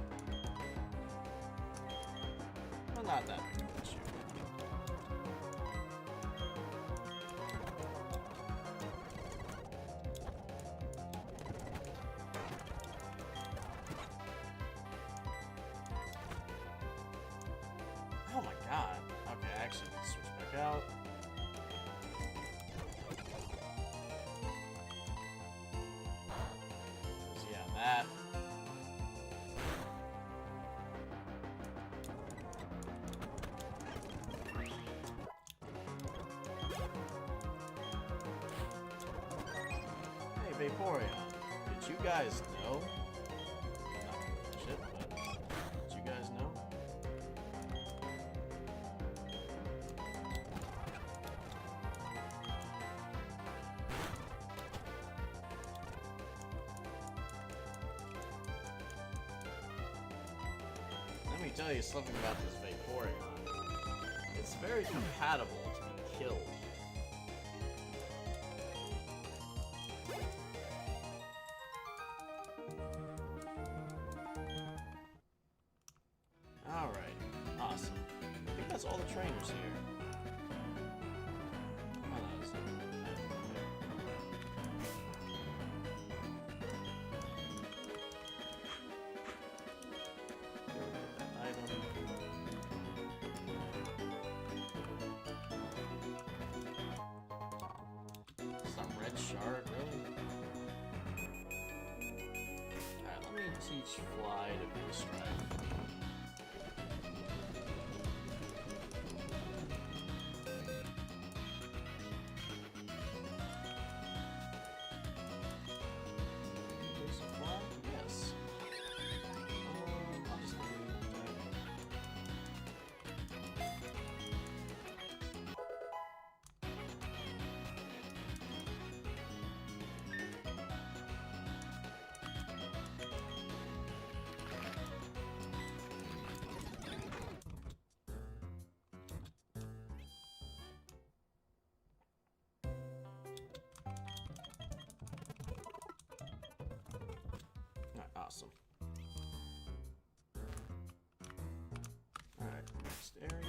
Well, not that big of an issue. Oh my god. Okay, I actually need to switch back out. Yeah, that. Hey, Vaporeon. Did you guys know? Not gonna shit, but did you guys know? Let me tell you something about this Vaporeon. It's very compatible to be killed. Alright, awesome. I think that's all the trainers here. Oh, no, that's not. That item. Some red shard, really? Alright, let me teach Fly to be Strike. Yes. I'll just leave it Alright, awesome. Alright, next area.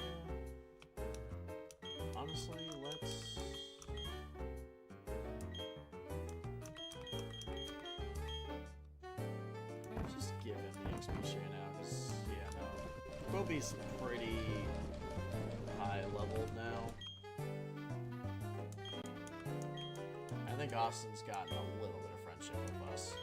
Honestly, let's... just give him the XP share now, because, yeah, no. Kobe's pretty high leveled now. I think Austin's gotten a little bit of friendship with us.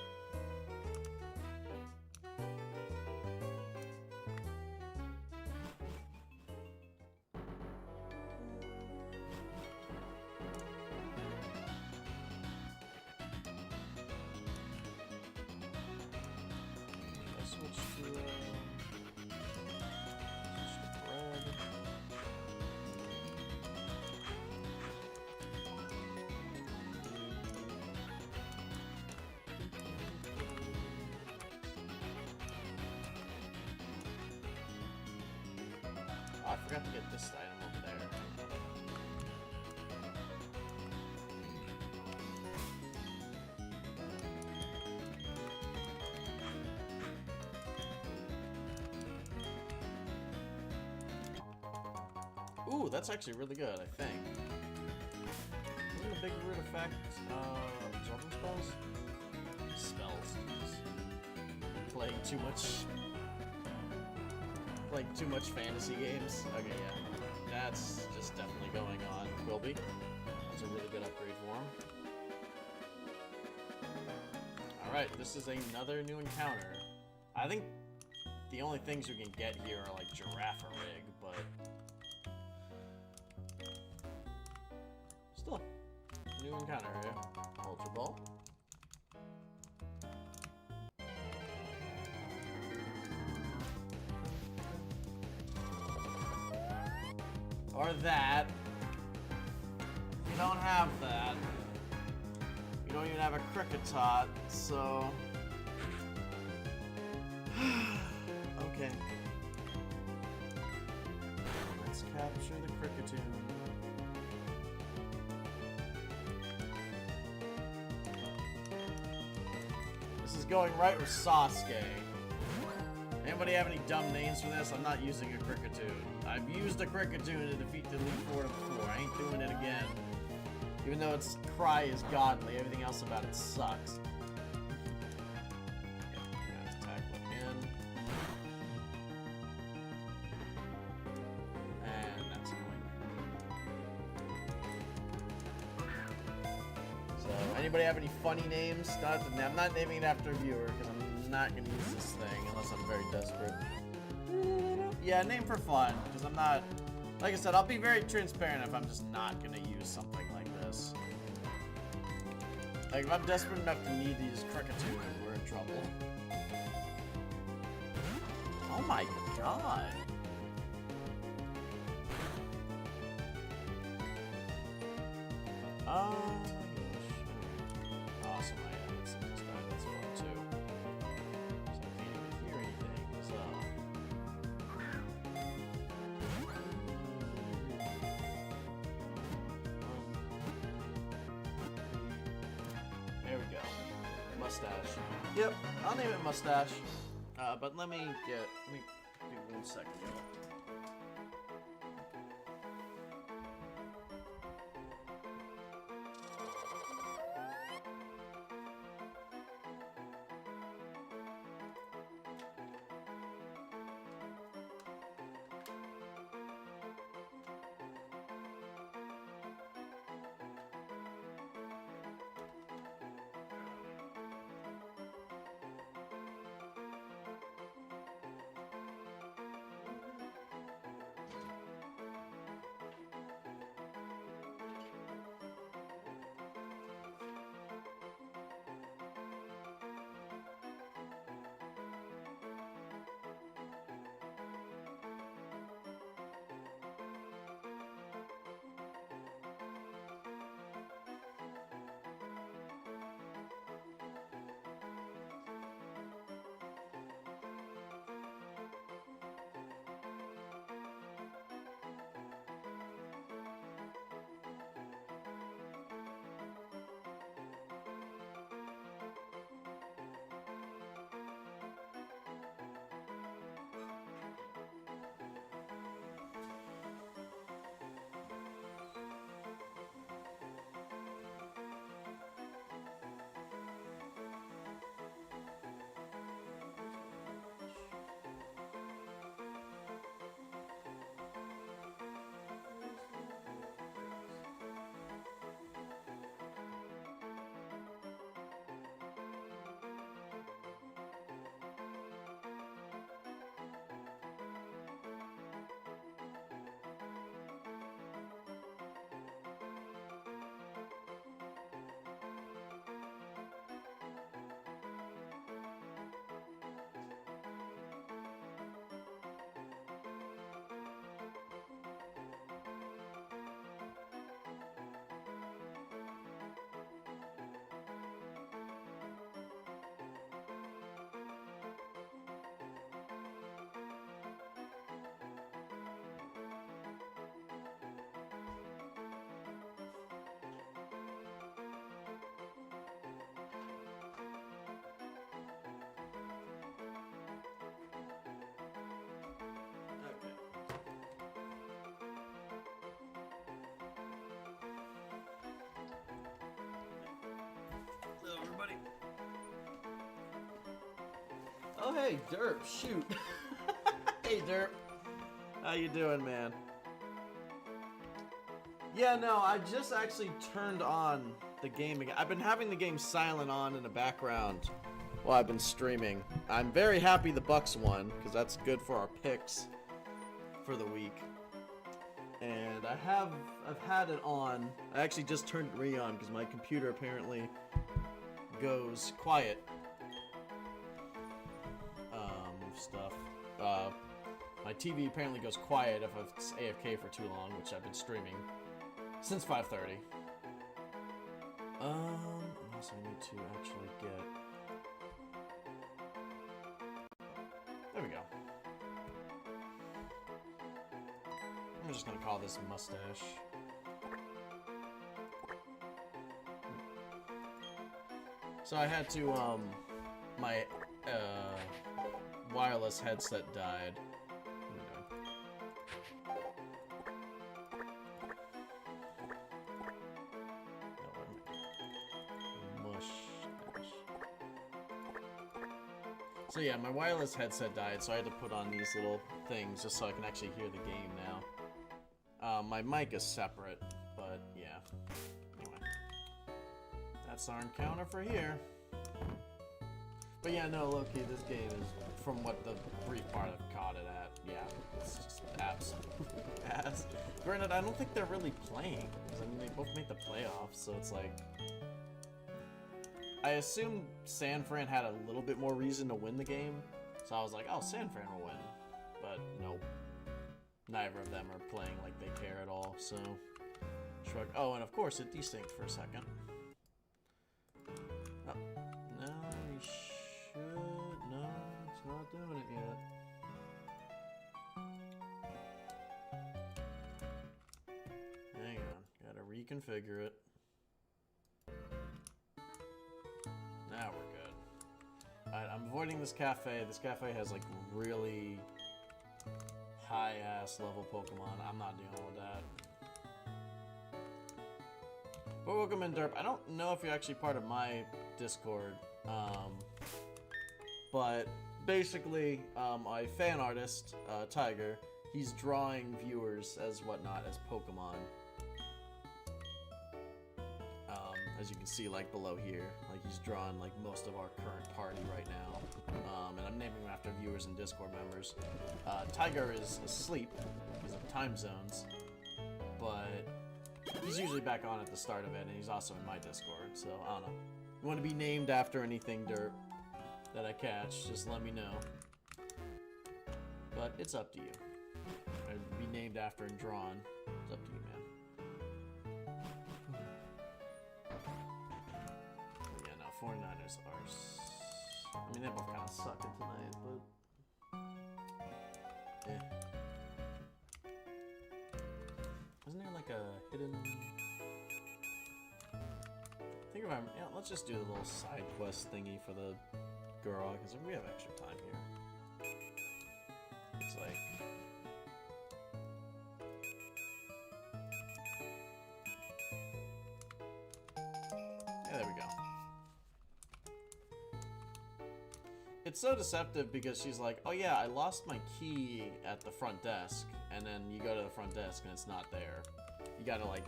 forgot to get this item over there. Ooh, that's actually really good, I think. Isn't a big root effect, absorbing spells? Spells. Playing too much fantasy games. Okay, yeah. That's just definitely going on Quilby. That's a really good upgrade for him. Alright, this is another new encounter. I think the only things you can get here are like Giraffe-a-rig, but still, new encounter here. Ultra Ball. Or that. You don't have that. You don't even have a Cricketot, so... Okay. Let's capture the Cricketoo. This is going right with Sasuke. Anybody have any dumb names for this? I'm not using a Cricketoo. I've used a Cricketoo to defeat the Elite Four before. I ain't doing it again. Even though its cry is godly, everything else about it sucks. Attack again. And that's annoying. So, anybody have any funny names? I'm not naming it after a viewer, because I'm not going to use this thing unless I'm very desperate. Yeah, name for fun, because I'm not... Like I said, I'll be very transparent if I'm just not going to use something like this. Like, if I'm desperate enough to need to use Cricketoo, we're in trouble. Oh my god! Oh my gosh. Awesome, let's see this guy, that's fun too. So I can't even hear anything, so... There we go. Mustache. Yep, I'll name it Mustache. But let me do 1 second here. Oh, hey, Derp, shoot. Hey, Derp. How you doing, man? Yeah, no, I just actually turned on the game again. I've been having the game silent on in the background while I've been streaming. I'm very happy the Bucks won, because that's good for our picks for the week. And I've had it on. I actually just turned it re-on because my computer apparently goes quiet. Stuff. My TV apparently goes quiet if I've AFK for too long, which I've been streaming since 5:30. What else I need to actually get? There we go. I'm just gonna call this mustache. So I had to, my, wireless headset died. So yeah, my wireless headset died, so I had to put on these little things just so I can actually hear the game now. My mic is separate, but yeah. Anyway, that's our encounter for here. But yeah, no, low-key, this game is, from what the brief part I've caught it at, yeah, it's just absolute ass. Granted, I don't think they're really playing, because I mean, they both made the playoffs, so it's like... I assumed San Fran had a little bit more reason to win the game, so I was like, oh, San Fran will win. But nope. Neither of them are playing like they care at all, so... Shrug. Oh, and of course, it desynced for a second. Oh, no, we should... No, it's not doing it yet. Hang on, gotta reconfigure it. Now we're good. Alright, I'm avoiding this cafe. This cafe has like really high-ass level Pokemon. I'm not dealing with that. But welcome in, Derp. I don't know if you're actually part of my Discord, but basically, a fan artist, Tiger, he's drawing viewers as whatnot, as Pokemon. As you can see, like, below here. Like, he's drawn, like, most of our current party right now. And I'm naming him after viewers and Discord members. Tiger is asleep because of time zones, but he's usually back on at the start of it, and he's also in my Discord, so, I don't know. You want to be named after anything, Derp, that I catch, just let me know. But it's up to you. Or be named after and drawn. It's up to you, man. Yeah, no, 49ers are... I mean, they both kind of suck in tonight, but... eh. Wasn't there like a hidden... I think if I'm... Yeah, let's just do a little side quest thingy for the girl, because we have extra time here. It's like... Yeah, there we go. It's so deceptive because she's like, oh yeah, I lost my key at the front desk, and then you go to the front desk and it's not there. You gotta like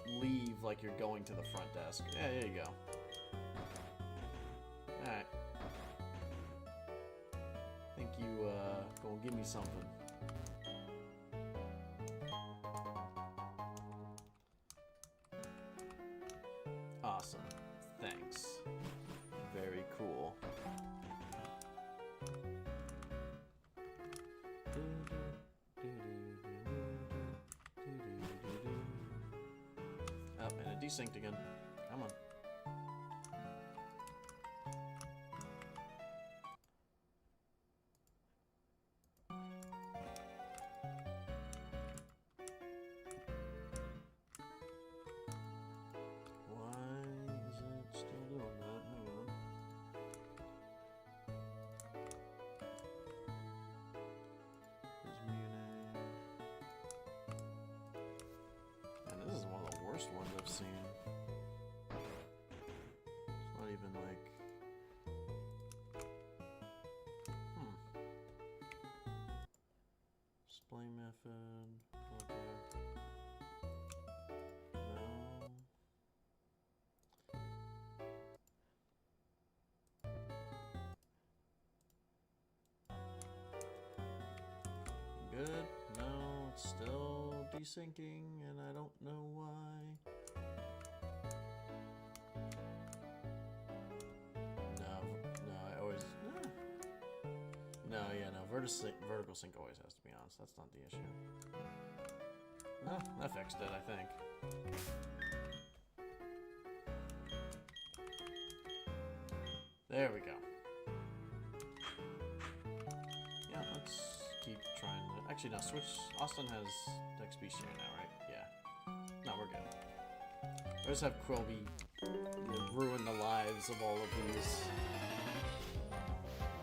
leave like you're going to the front desk. Yeah, there you go. Alright. Think you gonna give me something. Awesome. Thanks. Very cool. Oh, and it desynced again. Come on. Why is it still doing that? Hang on. There's Munich. And this is one of the worst ones I've seen. desyncing, and I don't know why. No, I always... No, yeah, no. Vertical sync always has to be on, so that's not the issue. Well, that fixed it, I think. There we go. Yeah, let's keep trying to... Actually, no, switch... Austin has XP share now, right? Yeah. No, we're good. I just have Quilby ruin the lives of all of these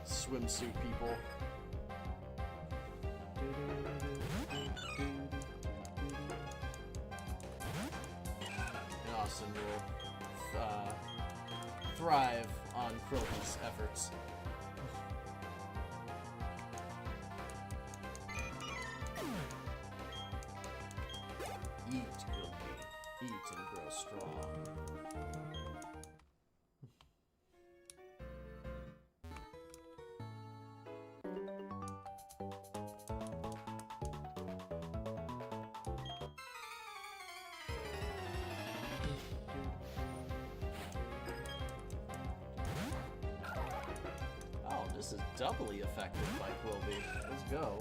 swimsuit people. And Austin will thrive on Quilby's efforts. Eat, Quilby. Eat and grow strong. Oh, this is doubly effective by Quilby. Let's go.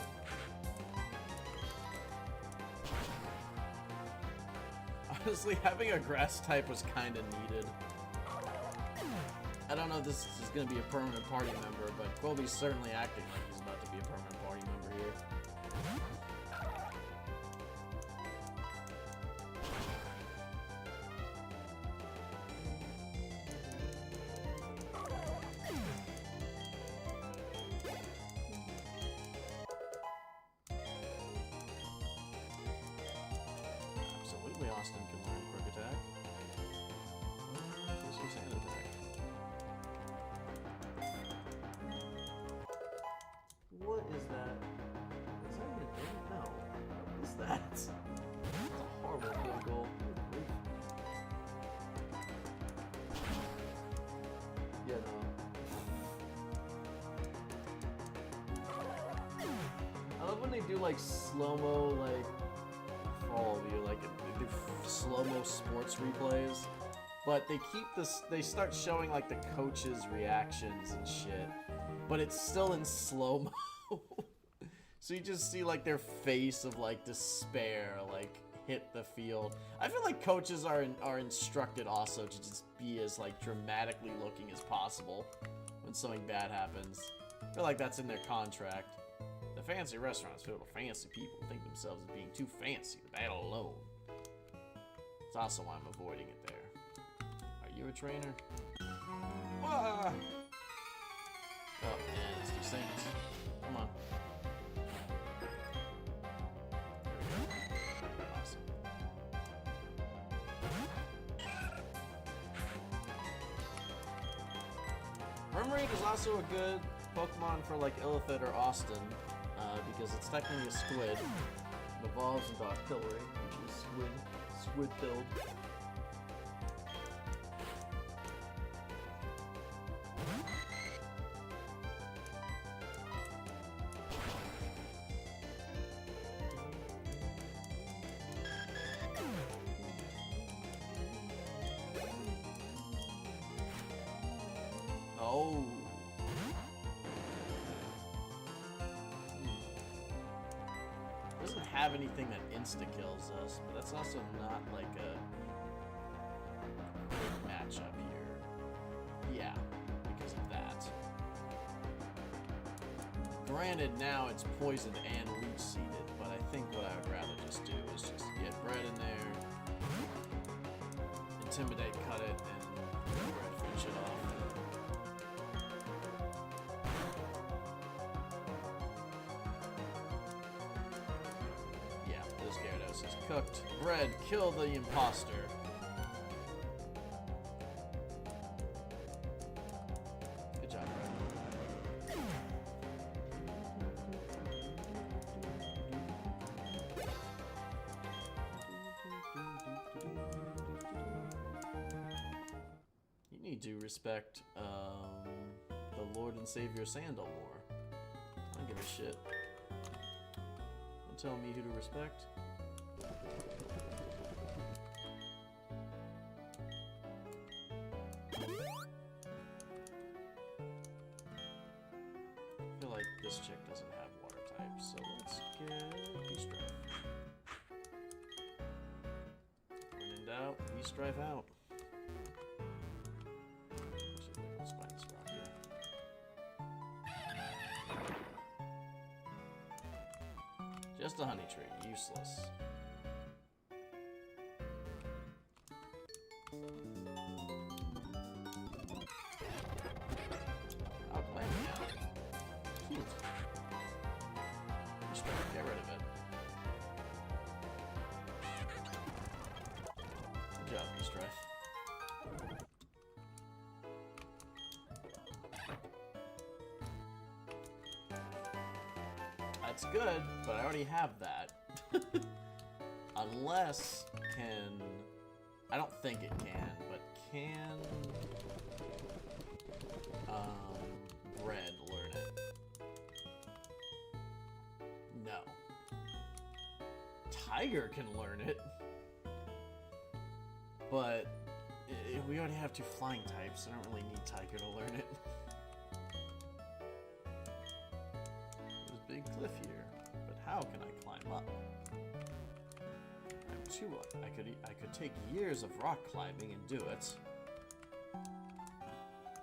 Honestly, having a grass type was kind of needed. I don't know if this is going to be a permanent party member, but Quilby's certainly acting like he's about to be a permanent party member here. Absolutely, Austin can learn quick attack. Here's your sand attack. What is that? Is that even in? No. What is that? That's a horrible field goal. Yeah, no. I love when they do like slow-mo, like, for all of you, like, they do slow-mo sports replays. But they keep this, they start showing like the coaches' reactions and shit. But it's still in slow-mo. So you just see like their face of like despair like hit the field. I feel like coaches are instructed also to just be as like dramatically looking as possible when something bad happens. I feel like that's in their contract. The fancy restaurants filled with fancy people think themselves as being too fancy to battle alone. It's also why I'm avoiding it there. Are you a trainer? Ah! Oh, and it's distinct. Come on. Awesome. Rimreek is also a good Pokemon for like Illithid or Austin, because it's technically a squid. It evolves into Octillery, which is squid-filled. Oh. Doesn't have anything that insta-kills us, but that's also not like a great matchup here. Yeah, because of that. Granted, now it's poisoned and leech-seeded, but I think what I would rather just do is just get bread in there, intimidate, cut it, and bread finish it off. Gyarados is cooked. Bread, kill the imposter. Good job, Bread. You need to respect the Lord and Savior Sandal more. I don't give a shit. Don't tell me who to respect. this chick doesn't have water type, so let's get V-Strife. When in doubt, V-Strife out. Actually, let's find this rock here. Just a honey tree, useless. Oh, plant now. Cute. Just trying to get rid of it. Good job, V-Strife. That's good, but I already have that. Unless can... I don't think it can, but can... Bread learn it? No. Tiger can learn it. But... we already have 2 flying types, I don't really need Tiger to learn it. There's a big cliff here, but how can I climb up? I'm too up. I could take years of rock climbing and do it.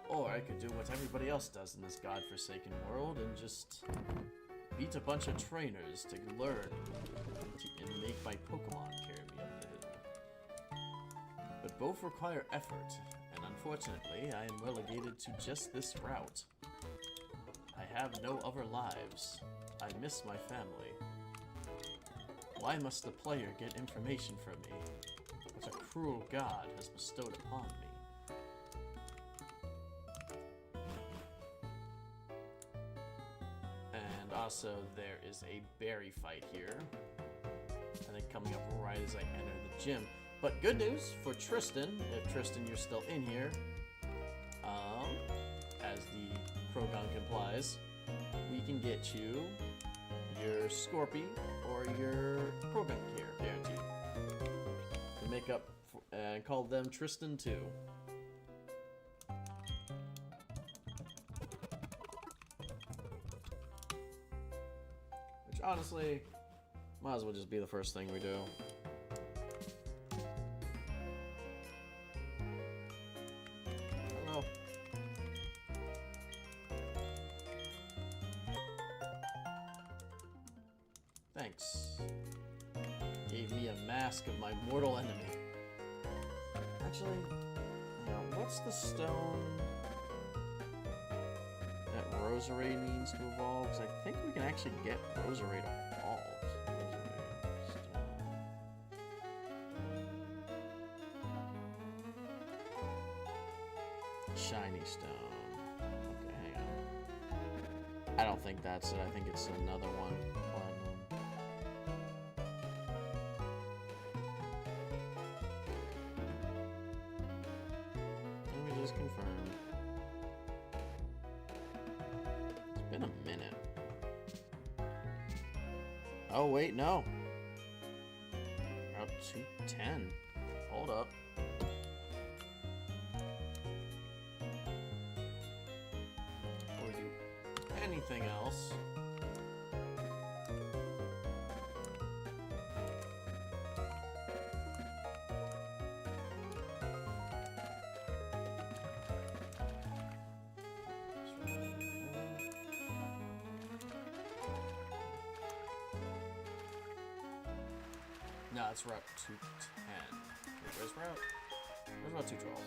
Or I could do what everybody else does in this godforsaken world and just beat a bunch of trainers to learn and make my Pokemon carry me up the hill. But both require effort, and unfortunately, I am relegated to just this route. I have no other lives. I miss my family. Why must the player get information from me? What a cruel god has bestowed upon me. And also, there is a berry fight here. I think coming up right as I enter the gym. But good news for Tristan, if Tristan you're still in here, as the Croagunk implies, we can get you your Scorpy or your Croagunk here, guaranteed. To make up for, and call them Tristan 2. Which honestly, might as well just be the first thing we do. Hello. Thanks. Gave me a mask of my mortal enemy. Actually, what's the stone that Roserade needs to evolve? Because I think we can actually get Roserade evolved. Shiny stone. Okay, hang on. I don't think that's it. I think it's another one. Let me just confirm. It's been a minute. Oh, wait, no. We're up to 10. Hold up. Anything else? No, it's Route 210. Wait, where's Route? Where's Route 212?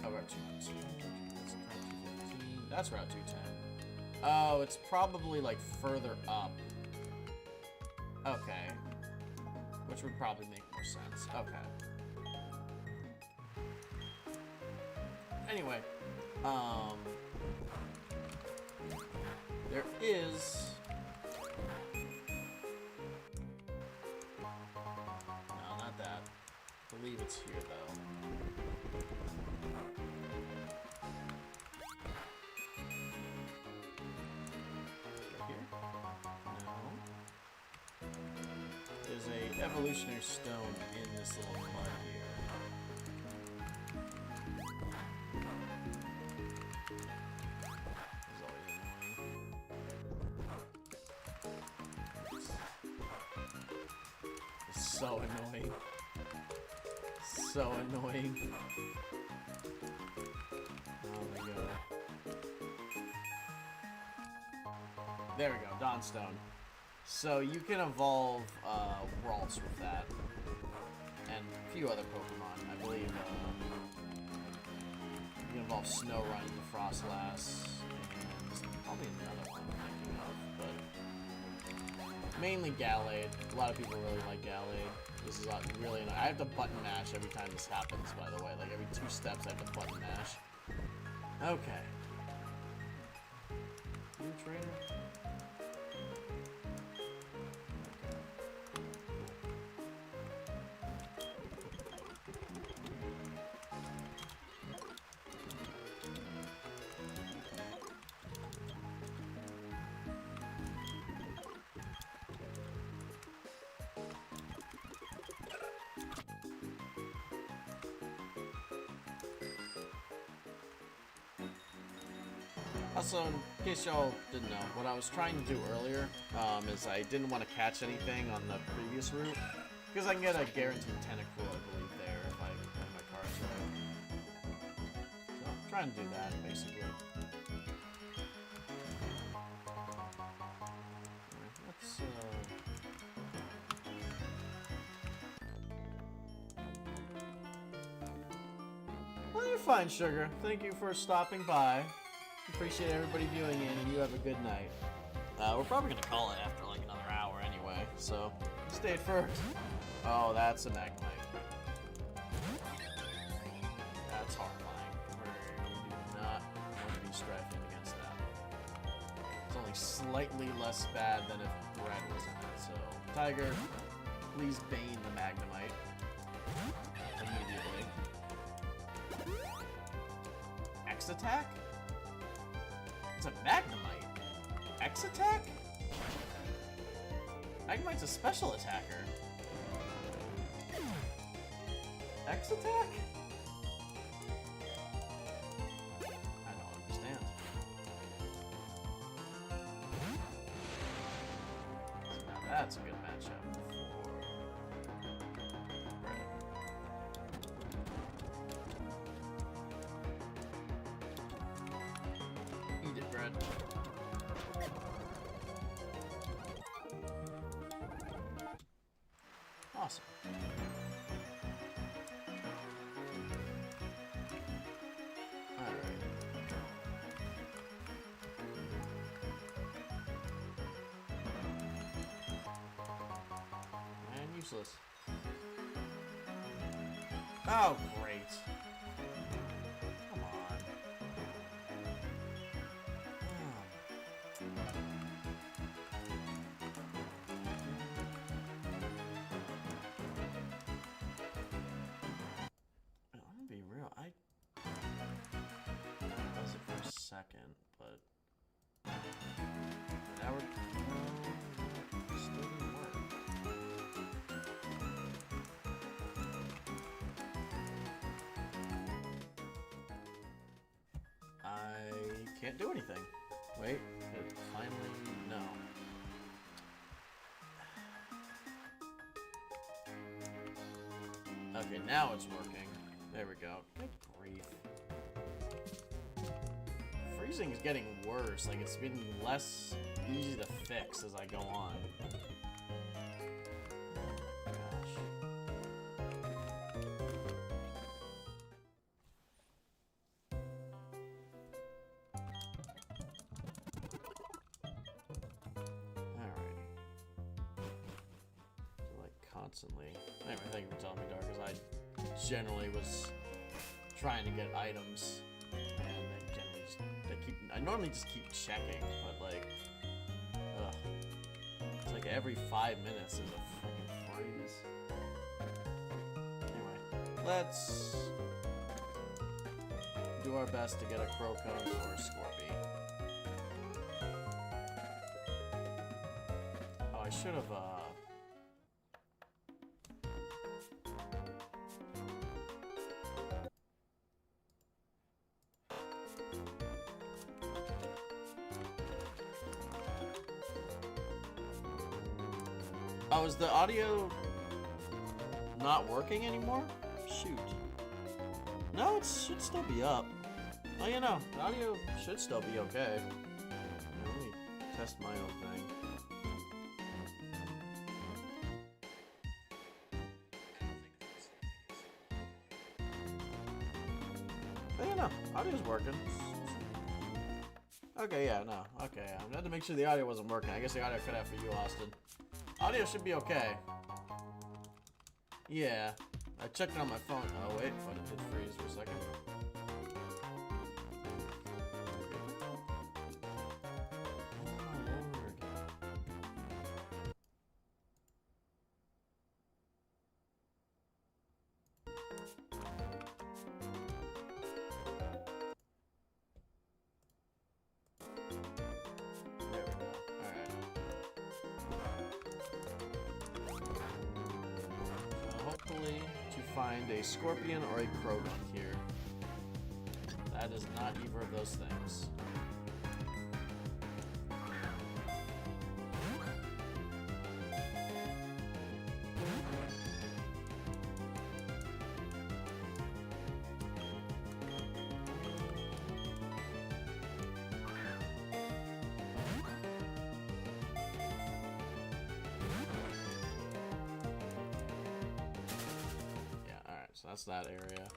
Oh, Route 210. That's Route 210. Oh, it's probably like further up. Okay. Which would probably make more sense. Okay. Anyway, there is... No, not that. I believe it's here, though. Right here? No. There's a evolutionary stone in this little mud here. so annoying. So annoying. Oh my god. There we go, Dawnstone. So you can evolve Ralts with that. And a few other Pokemon. I believe you can evolve Snorunt into Frostlass. And there's probably another one I'm thinking of, but mainly Gallade. A lot of people really like Gallade. This is really annoying. I have to button mash every time this happens, by the way. Like every 2 steps I have to button mash. Okay. You trainer? Also, in case y'all didn't know, what I was trying to do earlier is I didn't want to catch anything on the previous route, because I can get a guaranteed Tentacruel, I believe, there if I play my cards right. So I'm trying to do that, basically. Let's, Well, you're fine, Sugar. Thank you for stopping by. Appreciate everybody viewing in, and you have a good night. We're probably gonna call it after like another hour anyway, so stay first. Oh, that's a Magnemite. That's horrifying. We do not want to be strafing against that. It's only slightly less bad than if Red was in it, so Tiger, please bane the Magnemite immediately. X attack? It's a Magnemite. X attack? Magnemite's a special attacker. X attack? I don't understand. So now that's a good matchup for Red. Eat it, Red. Awesome. Alright. And useless. Oh, great. Come on. I'm gonna be real. I was it for a second, but now we're still didn't work. I can't do anything. Wait, it finally no. Okay, now it's working. There we go. Good grief. Freezing is getting worse. Like, it's been less easy to fix as I go on. Oh, gosh. Alrighty. So, like, constantly. Anyway, thank you for telling me, Dark, because I generally was trying to get items, and they generally just, I normally just keep checking, but like, ugh. It's like every 5 minutes is a freaking freeze. Anyway, let's do our best to get a Crocone or a Scorpy. Oh, I should have, Oh, is the audio not working anymore? Shoot. No, it should still be up. Oh, you know, the audio should still be okay. Let me test my own thing. But you know, audio's working. Okay, yeah, no. Okay, yeah. I had to make sure the audio wasn't working. I guess the audio cut out for you, Austin. Audio should be okay. Yeah. I checked it on my phone. Oh, wait. But it did freeze for a second. Find a scorpion or a crogun here. That is not either of those things. So that's that area.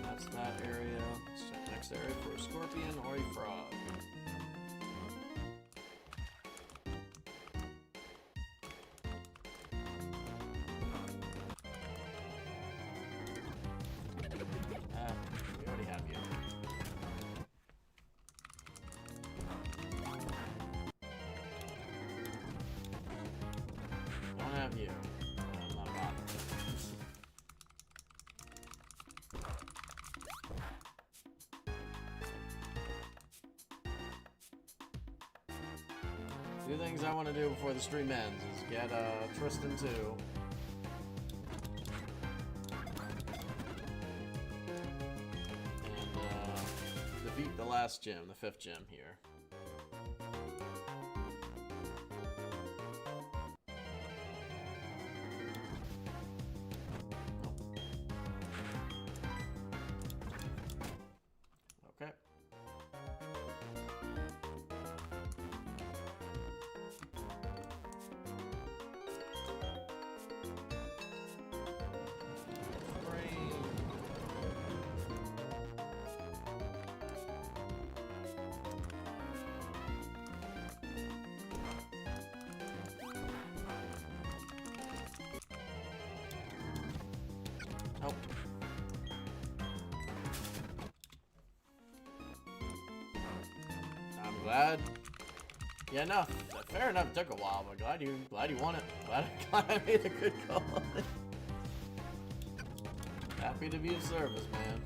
That's that area. Let's check the next area for a scorpion or a frog. You. I'm not bothered. Two things I want to do before the stream ends is get Tristan 2. And defeat the last gym, the 5th gym here. Nope. I'm glad. Yeah, no, fair enough. It took a while, but glad you won it. Glad I made a good call. Happy to be of service, man.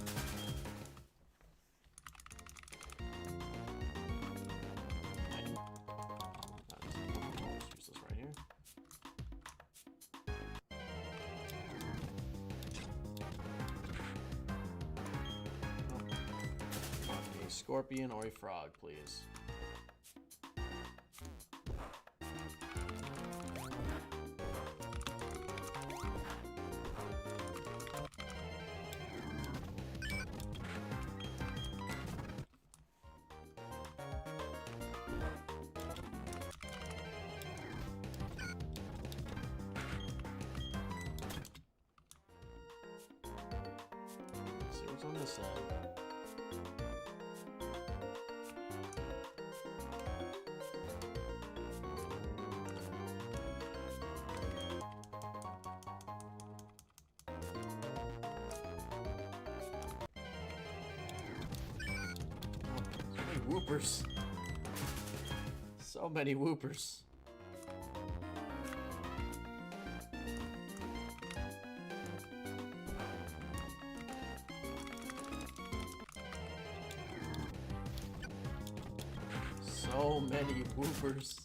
Use this right here. A scorpion or a frog, please. See what's on this side. Whoopers. So many whoopers. So many whoopers.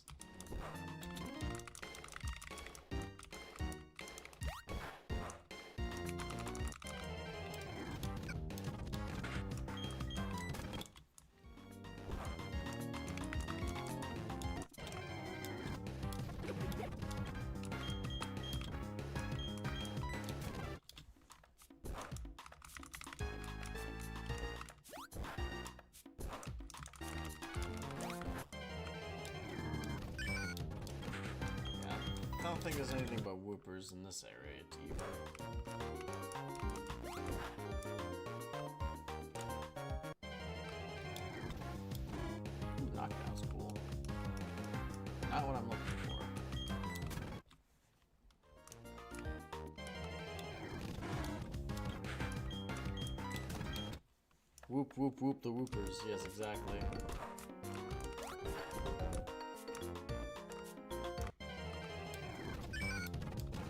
don't think there's anything but whoopers in this area, either. Knockdown's cool. Not what I'm looking for. Whoop, whoop, whoop, the whoopers. Yes, exactly.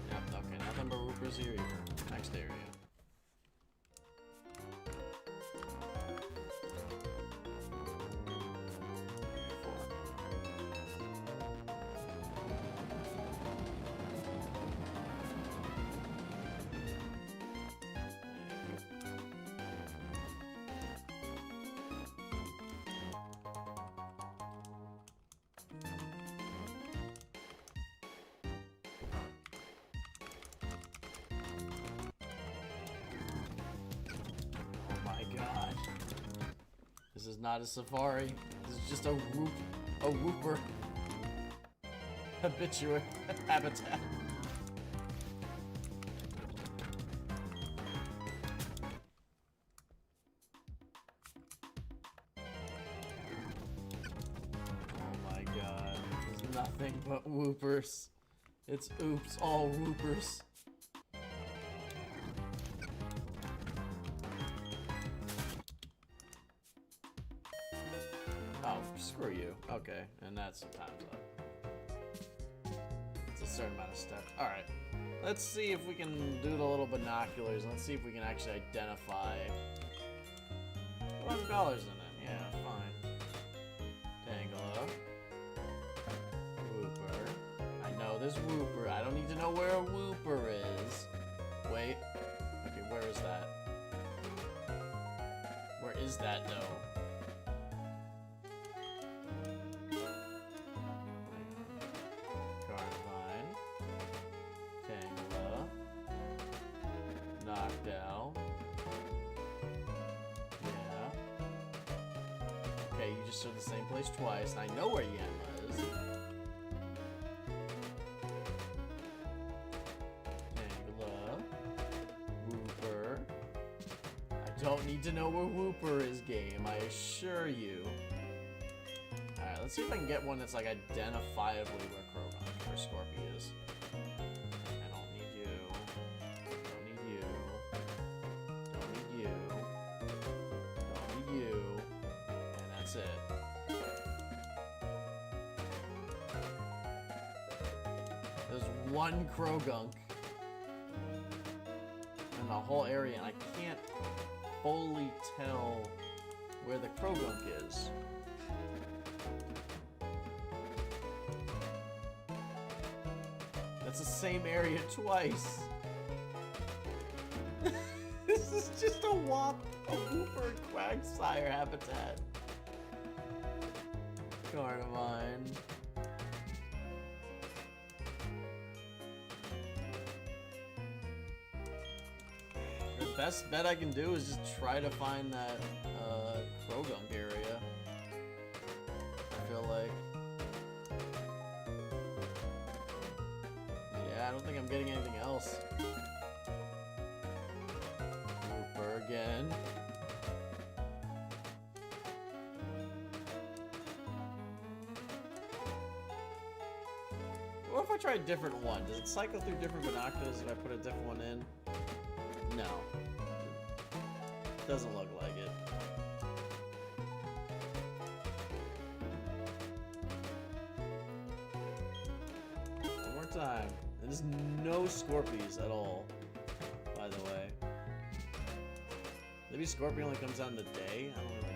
Yep, okay, nothing but whoopers here either. Next area. This is not a safari. This is just a whooper habituate habitat. Oh my god. There's nothing but whoopers. It's oops, all whoopers. Screw you. Okay, and that's time's up. It's a certain amount of steps. Alright. Let's see if we can do the little binoculars. Let's see if we can actually identify $11 in it. Yeah, fine. Tangela. Whooper. I know there's whooper. I don't need to know where a whooper is. Wait. Okay, where is that? Where is that, though? Knockdown. Yeah. Okay, you just showed the same place twice, and I know where Yen is. Tangela. Whooper. I don't need to know where Whooper is, game, I assure you. Alright, let's see if I can get one that's like identifiably where Krogon or Scorpy is. One Krogunk in the whole area, and I can't fully tell where the Krogunk is. That's the same area twice. This is just a whooper quagsire habitat. Carnivine. Best bet I can do is just try to find that Krogunk area. I feel like. Yeah, I don't think I'm getting anything else. Whooper again. What if I try a different one? Does it cycle through different binoculars if I put a different one in? No. Doesn't look like it. One more time. There's no Scorpies at all, by the way. Maybe Scorpio only comes out in the day? I don't really know.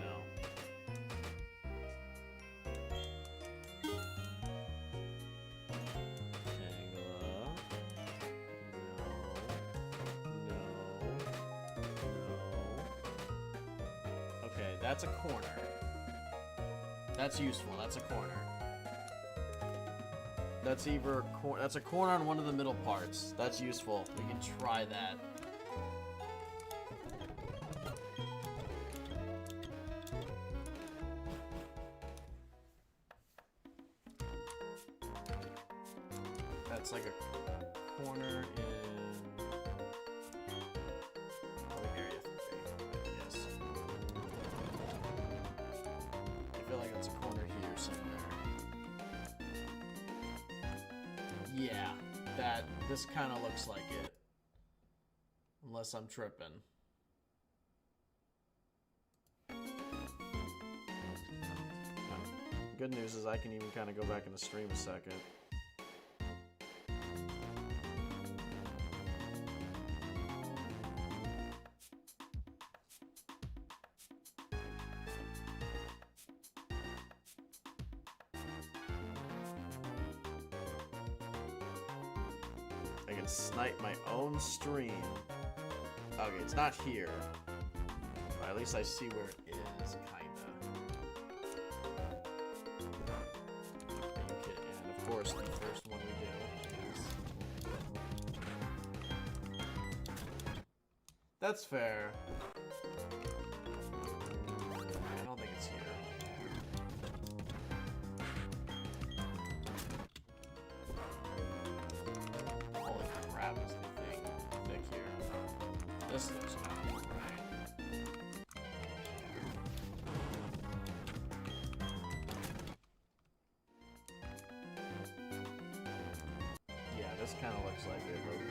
That's a corner. That's useful. That's a corner. That's either that's a corner on one of the middle parts. That's useful. We can try that. it's like a corner in probably area 3, I guess. I feel like it's a corner here somewhere. Yeah, this kind of looks like it. Unless I'm tripping. Good news is I can even kind of go back in the stream a second. I can snipe my own stream. Okay, it's not here. But at least I see where it is, kinda. Are you kidding? And of course, the first one we do is... That's fair. I don't think it's here. Holy crap, is the thing thick here. This looks kind of right. Yeah, this kind of looks like it, low-key.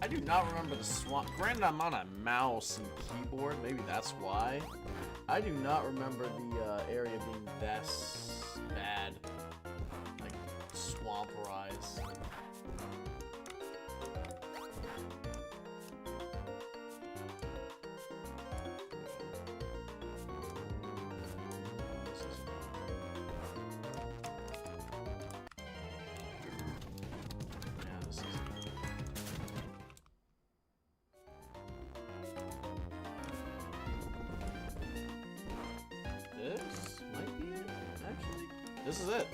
I do not remember the swamp. Granted, I'm on a mouse and keyboard. Maybe that's why. I do not remember the area being this bad. Like, swamp-rise. This is it.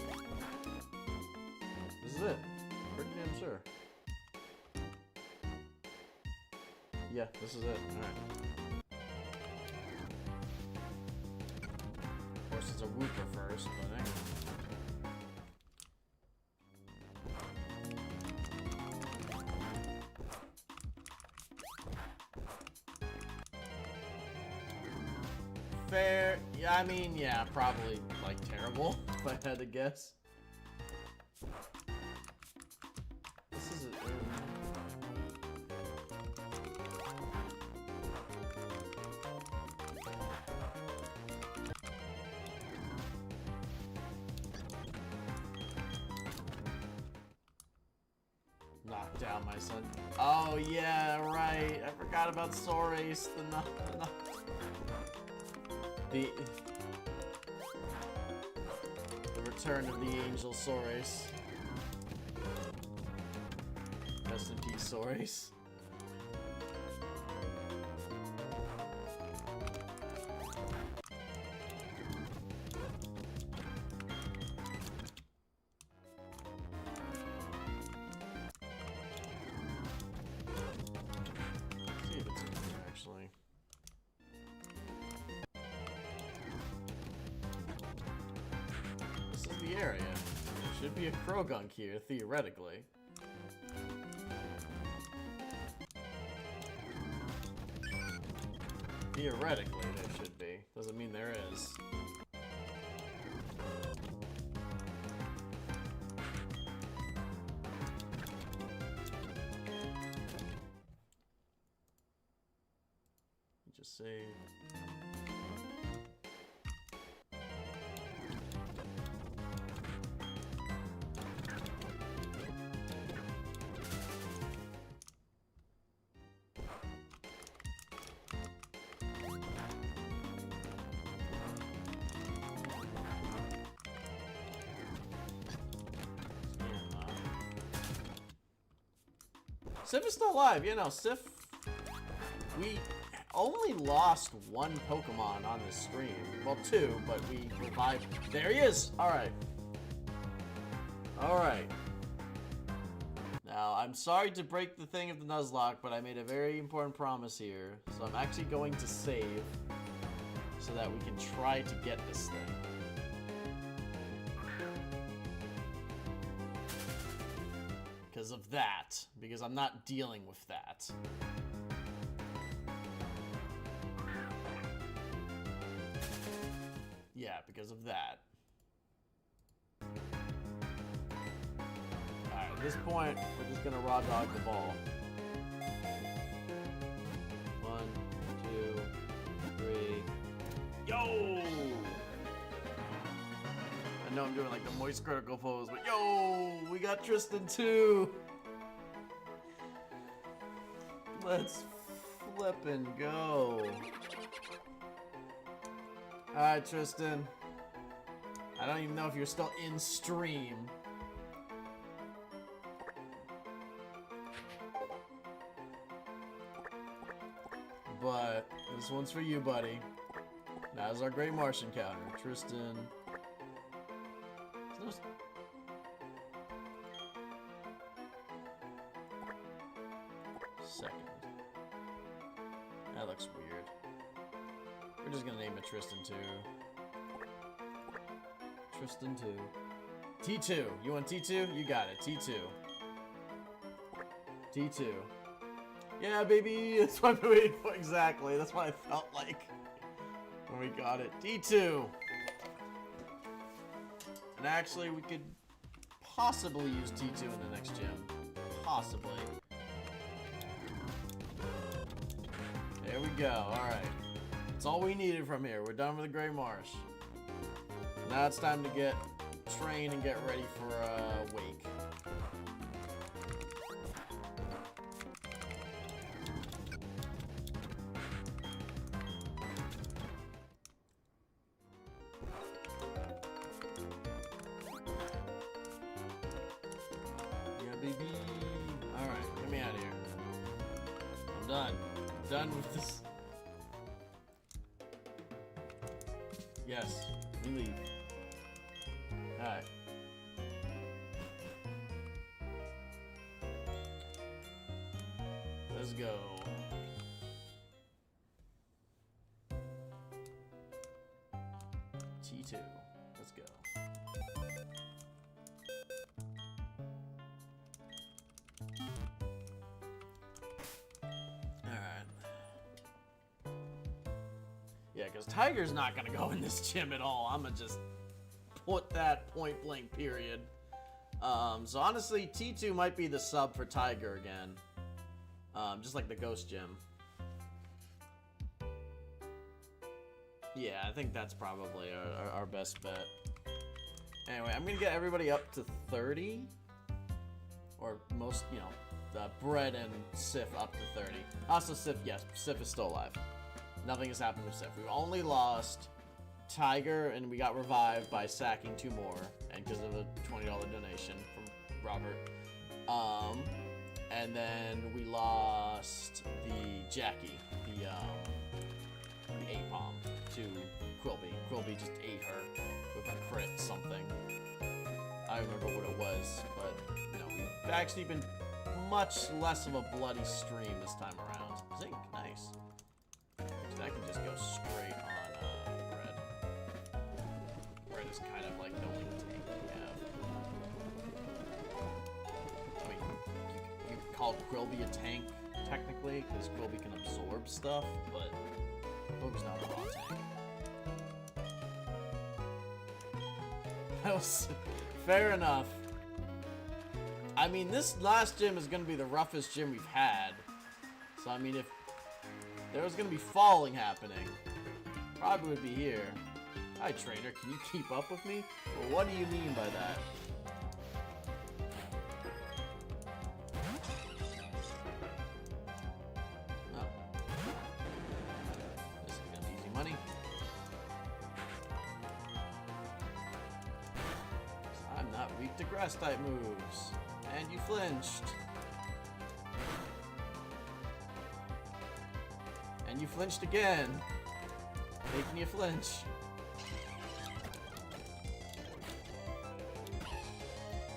This is it. Pretty damn sure. Yeah, this is it. Alright. Of course, it's a whooper first, but anyway. Fair. Yeah, I mean, yeah, probably, like, terrible, if I had to guess. This is a... Knock down my son. Oh, yeah, right. I forgot about Sorace, the return of the angel Sorace. Rest in peace, Sorace. See if it's in here, actually. The area. There should be a Krogunk here, theoretically. Theoretically, there should be. Doesn't mean there is. Just say... Sif is still alive. You know, Sif... We only lost one Pokemon on this stream. Well, two, but we revived... There he is! Alright. Alright. Now, I'm sorry to break the thing of the Nuzlocke, but I made a very important promise here. So I'm actually going to save so that we can try to get this thing. Because of that. Because I'm not dealing with that. Yeah, because of that. Alright, at this point, we're just gonna raw dog the ball. 1, 2, 3. Yo! I know I'm doing like the moist critical pose, but yo! We got Tristan too! Let's flip and go. Alright, Tristan. I don't even know if you're still in stream. But this one's for you, buddy. That is our Great Martian counter. Tristan. Second. That looks weird. We're just gonna name it Tristan 2. Tristan 2. T2. You want T2? You got it. T2. T2. Yeah, baby. That's what I've been waiting for. Exactly. That's what I felt like when we got it. T2. And actually, we could possibly use T2 in the next gym. Possibly. There we go. Alright. That's all we needed from here. We're done with the Gray Marsh. Now it's time to get train and get ready for Wake. Yeah, baby. Alright, get me out of here. I'm done. I'm done with this. Yes, we leave. Alright. Let's go. T2. Let's go. Yeah, because Tiger's not going to go in this gym at all. I'm going to just put that point blank period. So honestly, T2 might be the sub for Tiger again. Just like the Ghost Gym. Yeah, I think that's probably our best bet. Anyway, I'm going to get everybody up to 30. Or most, you know, Bread and Sif up to 30. Also Sif, yes, Sif is still alive. Nothing has happened with Sif. We've only lost Tiger, and we got revived by sacking 2 more, and because of a $20 donation from Robert. And then we lost the Jackie, the Apom, to Quilby. Quilby just ate her with a crit something. I don't remember what it was, but you know, we've actually been much less of a bloody stream this time around. Zinc, nice. I can just go straight on Bread. Bread is kind of like the only tank we have. I mean, you could call Quilby a tank, technically, because Quilby can absorb stuff, but Quilby's not a raw tank. That was fair enough. I mean, this last gym is going to be the roughest gym we've had. So, I mean, if there was going to be falling happening, probably would be here. Hi, trainer. Can you keep up with me? Well, what do you mean by that? Oh. This is going to be easy money. I'm not weak to grass type moves. And you flinched. flinched again. Making you flinch.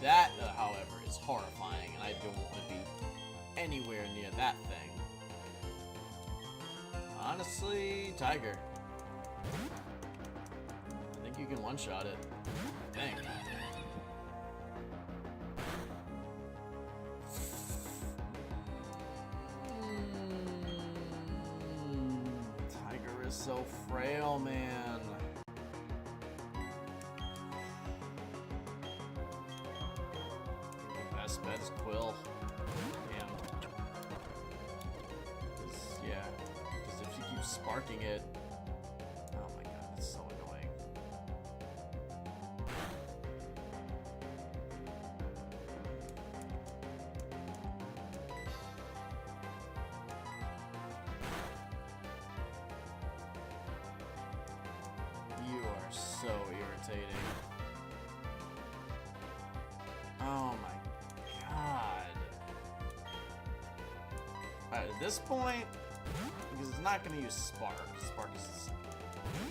That, however, is horrifying, and I don't want to be anywhere near that thing. Honestly, Tiger. I think you can one-shot it. Dang. Tiger is so frail, man. The best bet is Quill. Damn. Yeah. Because if she keeps sparking it... Oh my god, that's so annoying. You are so irritating. Oh my god. Alright, at this point, because it's not going to use Spark. Spark is...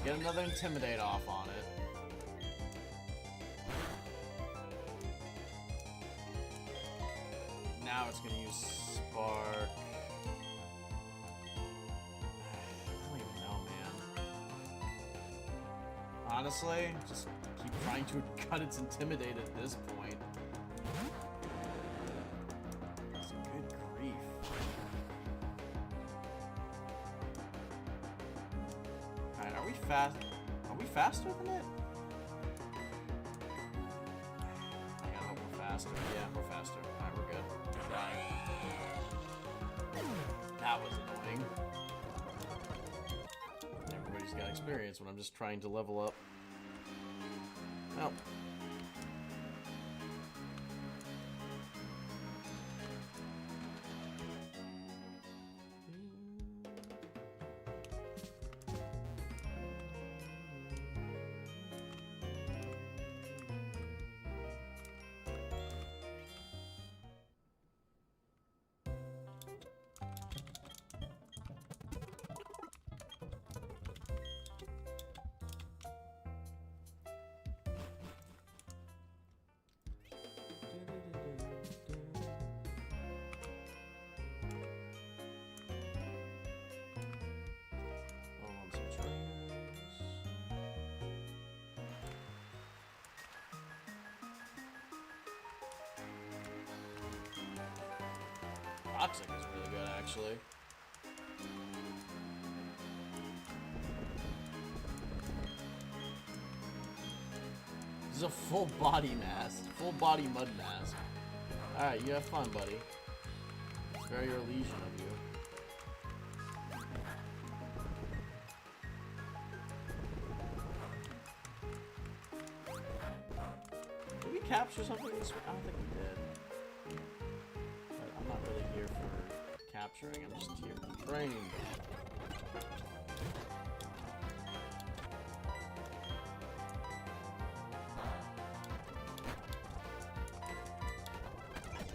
Get another Intimidate off on it. Now it's going to use Spark. I don't even know, man. Honestly, just keep trying to cut its Intimidate at this point. Good grief. Alright, are we fast? Are we faster than it? I gotta hope we're faster. Yeah, we're faster. Alright, we're good. That was annoying. Everybody's got experience when I'm just trying to level up. Oh. Toxic is really good, actually. This is a full body mask. Full body mud mask. Alright, you have fun, buddy. Spare your legion of you. Did we capture something this week? I don't think we did. I'm not really here for capturing, I'm just here for the train.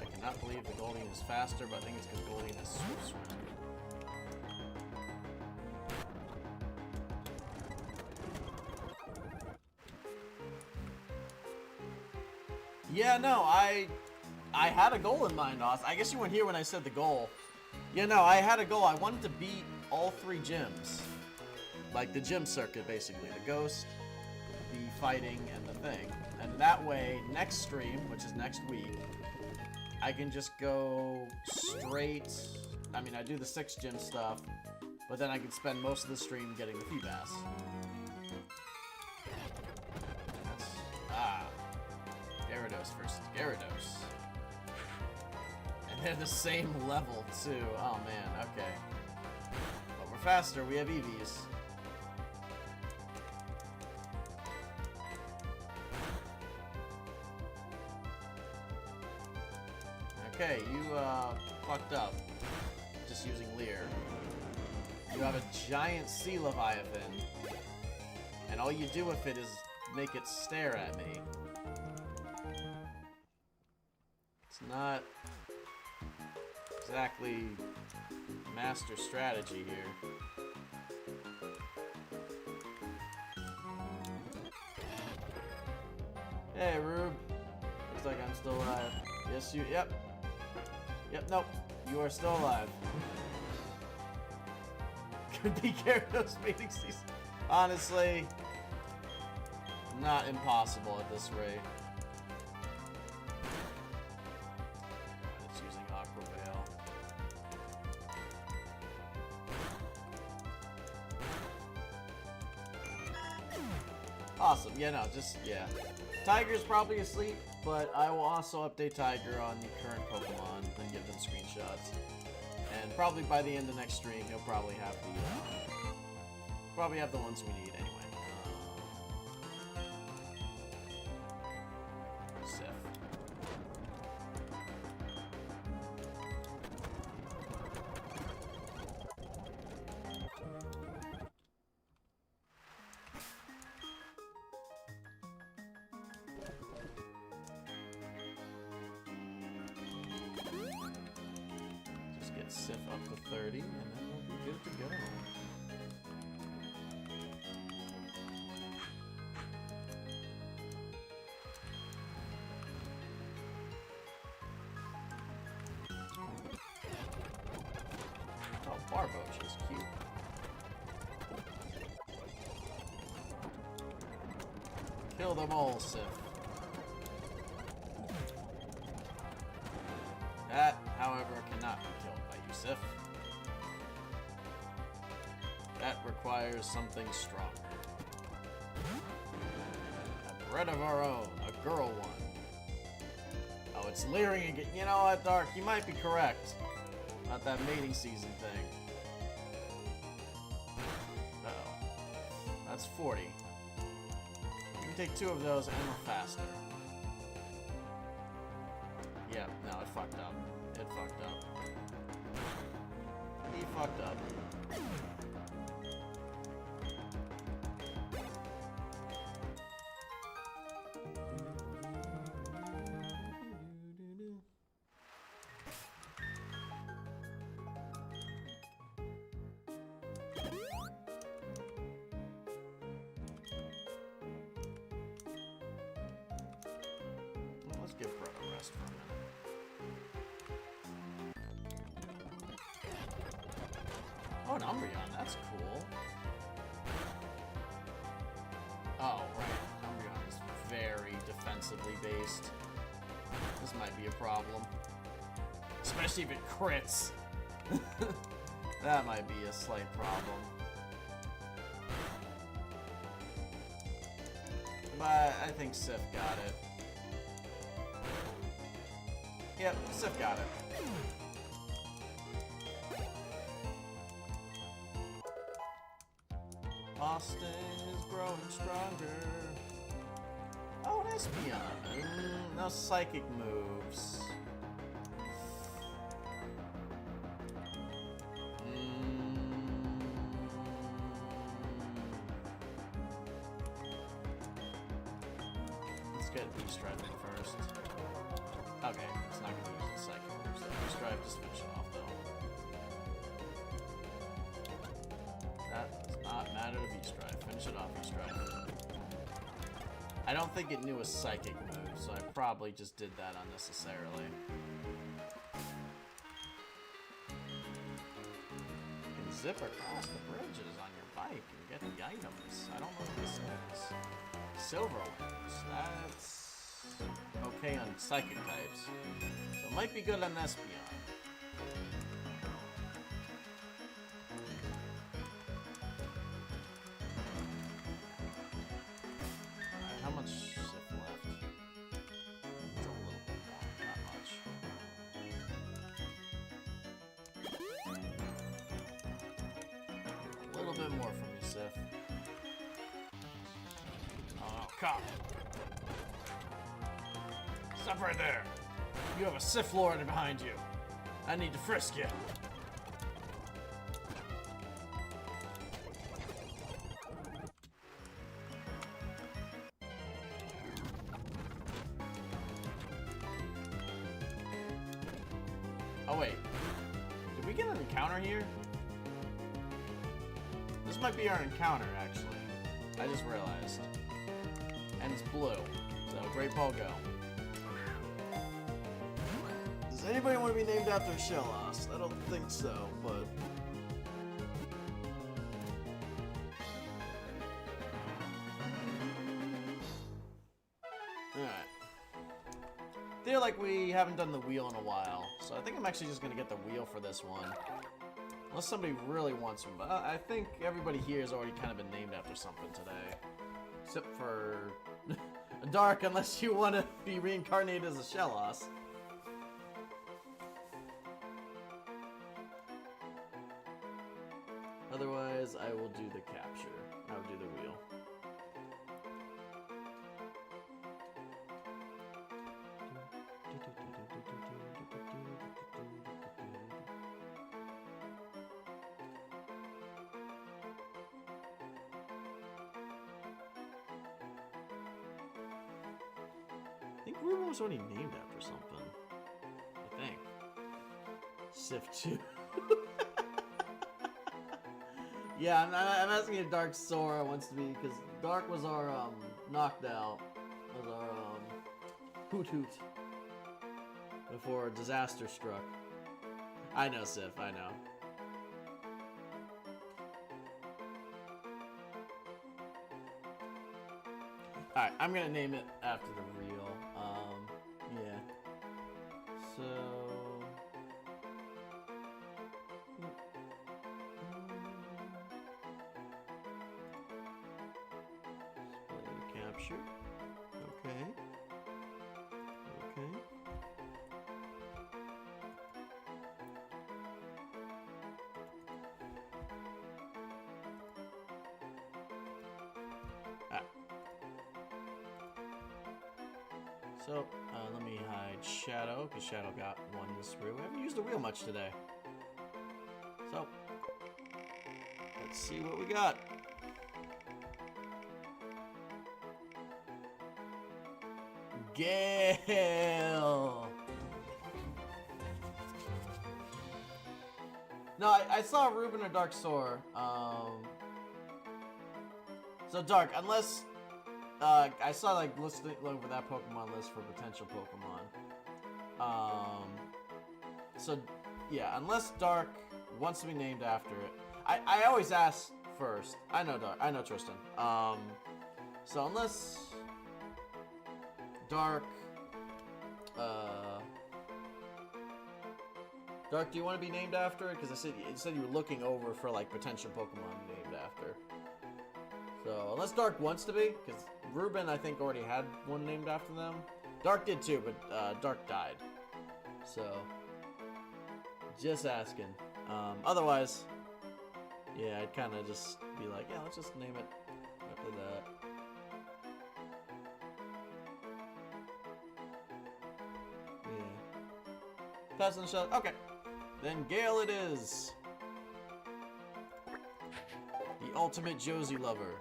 I cannot believe the Goldeen is faster, but I think it's because Goldeen has Swift Swim. Yeah, no, I had a goal in mind, Oz. I guess you weren't here when I said the goal. Yeah, no, I had a goal. I wanted to beat all 3 gyms. Like the gym circuit, basically. The ghost, the fighting, and the thing. And that way, next stream, which is next week, I can just go straight... I mean, I do the 6 gym stuff, but then I can spend most of the stream getting the Feebas. Gyarados versus Gyarados. And they're the same level, too. Oh, man, okay. But we're faster, we have EVs. Okay, you, fucked up. Just using Leer. You have a giant Sea Leviathan. And all you do with it is make it stare at me. It's not exactly master strategy here. Hey, Rube. Looks like I'm still alive. Yes, you. Yep. Yep. Nope. You are still alive. Could be Gyarados mating season. Honestly, not impossible at this rate. It's using Aqua Veil. Awesome. Yeah, no, just, yeah. Tiger's probably asleep, but I will also update Tiger on the current Pokemon and give them screenshots. And probably by the end of next stream, he'll probably have the ones we need anyway. Sif. Just get Sif up to 30, and then we'll be good to go. Barboach is cute. Kill them all, Sif. That, however, cannot be killed by you, Sif. That requires something stronger. A bred of our own, a girl one. Oh, it's leering again. You know what, Dark? You might be correct about that mating season thing. Uh-oh. That's 40. You can take 2 of those and we're faster. Yep, no, it fucked up. It fucked up. He fucked up. Let's give Brett a rest for a minute. Oh, an Umbreon, that's cool. Oh, right. Umbreon is very defensively based. This might be a problem. Especially if it crits. That might be a slight problem. But I think Sif got it. Yep, Sif got it. Austin is growing stronger. Oh, an Espeon. No psychic moves. Let's get V-Striping first. Okay, it's not going to use the psychic moves. V-Stripe, just finish it off, though. That does not matter to V-Stripe. Finish it off, V-Stripe. I don't think it knew a psychic move, so I probably just did that unnecessarily. You can zip across the bridges on your bike and get the items. I don't know what this is. Silver ones. That's okay on psychic types. So it might be good on Espeon. Alright, how much Sif left? It's a little bit more, not much. A little bit more from you, Sif. Oh, cop! Stop right there! You have a Sith Lord behind you. I need to frisk you. Oh wait, did we get an encounter here? This might be our encounter, actually. I just realized. And it's blue. So, Great Paul, go. Does anybody want to be named after a Shellos? I don't think so, but... Alright. Feel like we haven't done the wheel in a while, so I think I'm actually just going to get the wheel for this one. Unless somebody really wants one, but I think everybody here has already kind of been named after something today. Except for Dark, unless you want to be reincarnated as a Shellos. Otherwise, I will do the capture. I will do the wheel. I think Ruben was already named after something. I think. Sif 2. Yeah, I'm asking if Dark Sora wants to be, because Dark was our, knocked out. Was our, Hoot Hoot. Before disaster struck. I know, Sif, I know. Alright, I'm gonna name it after the real. Yeah. So... Display capture. Okay. Okay. So, let me hide Shadow, because Shadow got one in the sprue. We haven't used the wheel much today. So, let's see what we got. Gale! No, I saw Ruben or Dark Sora. So Dark, unless... I saw like listing over that Pokemon list for potential Pokemon. So yeah, unless Dark wants to be named after it, I always ask first. I know Dark. I know Tristan. So unless Dark, Dark, do you want to be named after it? Because you said you were looking over for like potential Pokemon named after. So, unless Dark wants to be, because Ruben, I think, already had one named after them. Dark did too, but Dark died. So, just asking. Otherwise, yeah, I'd kind of just be like, yeah, let's just name it after that. Yeah. Passing the shot. Okay. Then Gale it is. The ultimate Josie lover.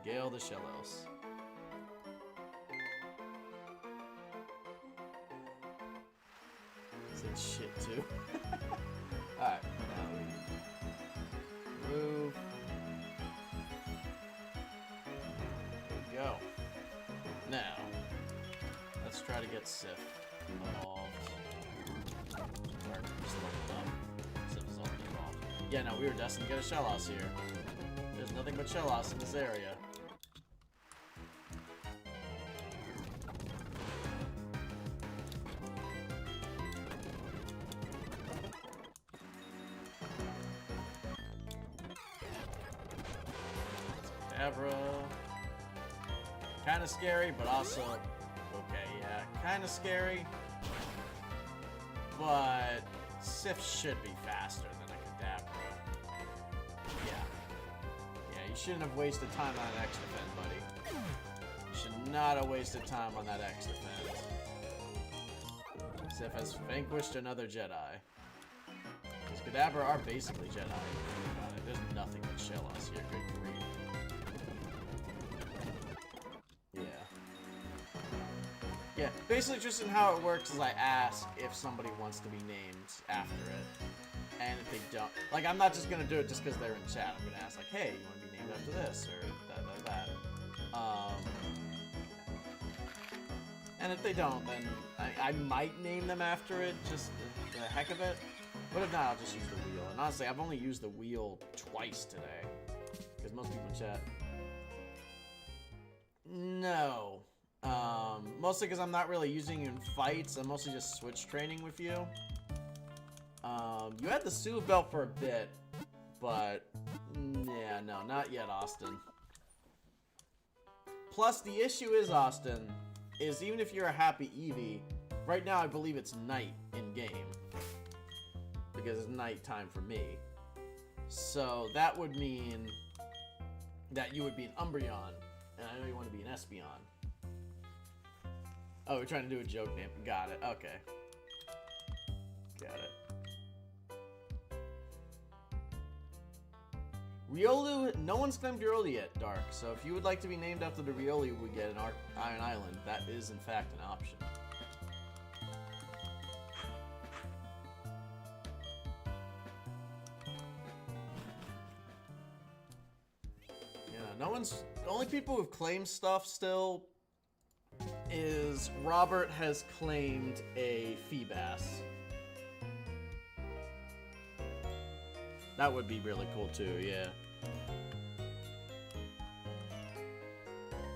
Gale the Shellos. Said shit too. Alright, now we move. There we go. Now, let's try to get Sif evolved. Sif is already evolved. Yeah, no, we were destined to get a Shellos here. There's nothing but Shellos in this area. Abra. Kind of scary, but also... Okay, yeah. Kind of scary. But... Sif should be faster than a Kadabra. Yeah. Yeah, you shouldn't have wasted time on an X-Defend, buddy. You should not have wasted time on that X-Defend. Sif has vanquished another Jedi. Because Kadabra are basically Jedi. There's nothing but Shellos here, good grief. Yeah, basically just in how it works is I ask if somebody wants to be named after it. And if they don't, like I'm not just gonna do it just because they're in chat. I'm gonna ask like, hey, you want to be named after this or that. And if they don't, then I might name them after it, just the heck of it. But if not, I'll just use the wheel. And honestly, I've only used the wheel twice today. Because most people in chat... No. Mostly because I'm not really using it in fights. I'm mostly just switch training with you. You had the Sue belt for a bit. But... yeah, no, not yet, Austin. Plus, the issue is, Austin, is even if you're a happy Eevee, right now I believe it's night in-game. Because it's nighttime for me. So that would mean that you would be an Umbreon. And I know you want to be an Espeon. Oh, we're trying to do a joke name. Got it. Okay. Got it. Riolu, no one's claimed Riolu yet, Dark. So if you would like to be named after the Riolu we get in Iron Island, that is in fact an option. No one's... The only people who've claimed stuff still is Robert has claimed a Feebas. That would be really cool too, yeah.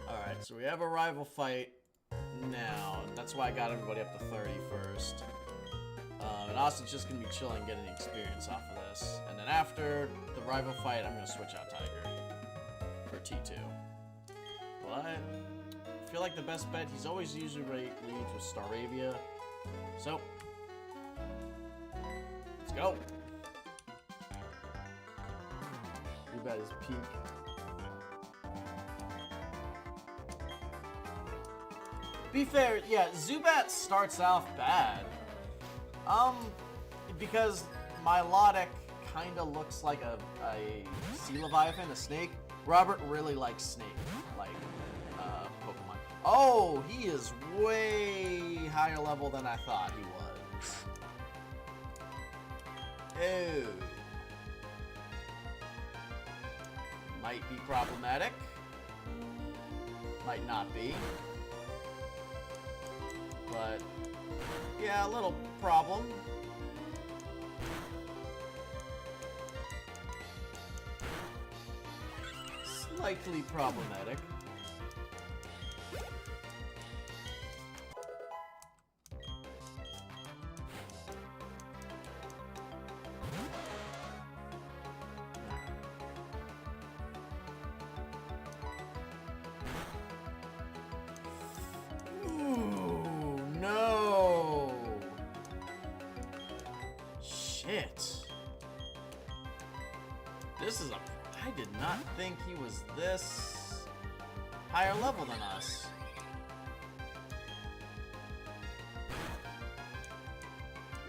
Alright, so we have a rival fight now. That's why I got everybody up to 30 first. And Austin's just going to be chilling, getting the experience off of this. And then after the rival fight, I'm going to switch out Tiger. T2. But I feel like the best bet, he's always usually leads with Staravia. So, let's go. Zubat is peak. Be fair, yeah, Zubat starts off bad. Because Milotic kind of looks like a Sea Leviathan, a snake. Robert really likes snake, Pokemon. Oh, he is way higher level than I thought he was. Oh. Might be problematic. Might not be. But, yeah, a little problem. Slightly problematic. Ooh, no. Shit. This is a... I did not think he was this higher level than us.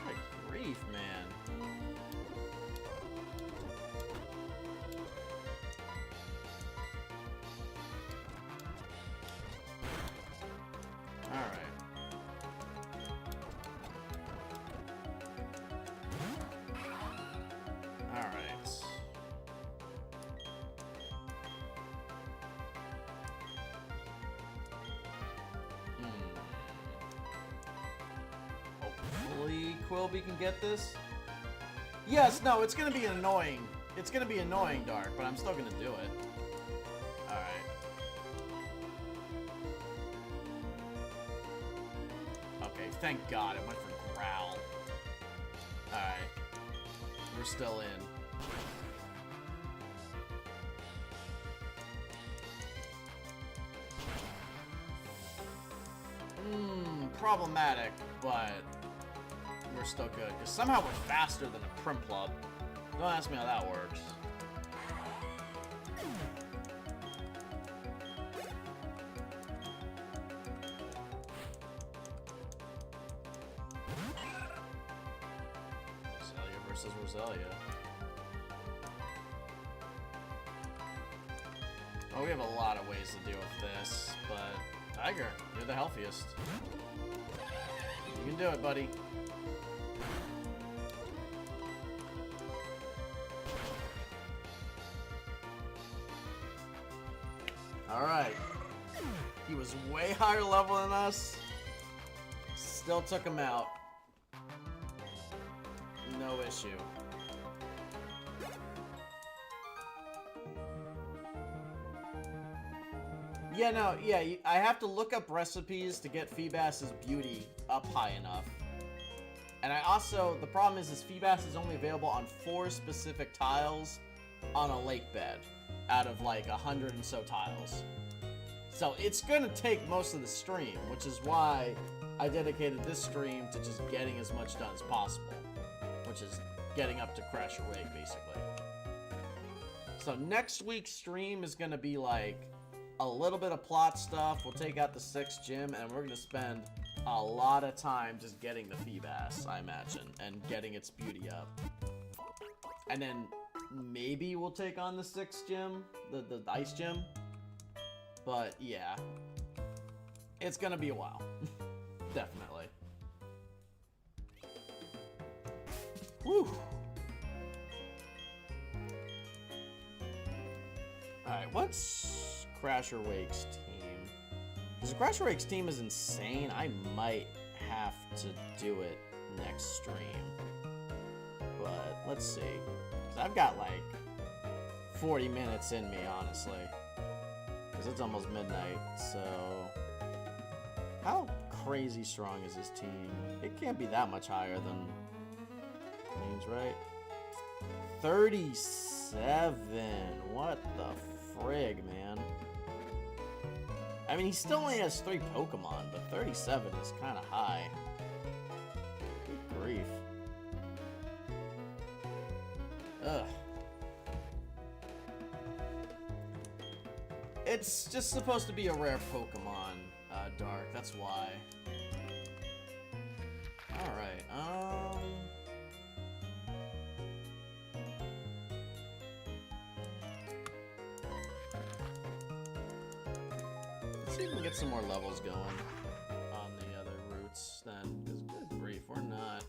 Good grief, man. Alright. Alright. Hopefully Quilby can get this. Yes, no, it's gonna be annoying. It's gonna be annoying, Dark, but I'm still gonna do it. Alright. Okay, thank God it went for Growl. Alright. We're still in. Problematic, but we're still good. Because somehow we're faster than a Prinplup. Don't ask me how that works. Roselia versus Roselia. Oh, we have a lot of ways to deal with this, but Tiger, you're the healthiest. You can do it, buddy. Alright. He was way higher level than us. Still took him out. No issue. Yeah, no, yeah, I have to look up recipes to get Feebas's beauty up high enough. And I also, the problem is Feebas is only available on 4 specific tiles on a lake bed out of like 100 and so tiles. So it's gonna take most of the stream, which is why I dedicated this stream to just getting as much done as possible, which is getting up to Crash or Wake, basically. So next week's stream is gonna be like a little bit of plot stuff. We'll take out the 6th gym, and we're gonna spend a lot of time just getting the Feebas, I imagine, and getting its beauty up. And then maybe we'll take on the 6th gym, the ice gym. But yeah, it's gonna be a while. Definitely. Whew. Alright, what's Crasher Wake's team? Because the Crasher Wake's team is insane. I might have to do it next stream. But let's see. Because I've got like 40 minutes in me, honestly. Because it's almost midnight, so... How crazy strong is his team? It can't be that much higher than Queens, right? 37! What the frig, man? I mean, he still only has 3 Pokemon, but 37 is kind of high. Good grief. Ugh. It's just supposed to be a rare Pokemon, Dark, that's why. Alright, let's see if we can get some more levels going on the other routes then, because good grief, we're not...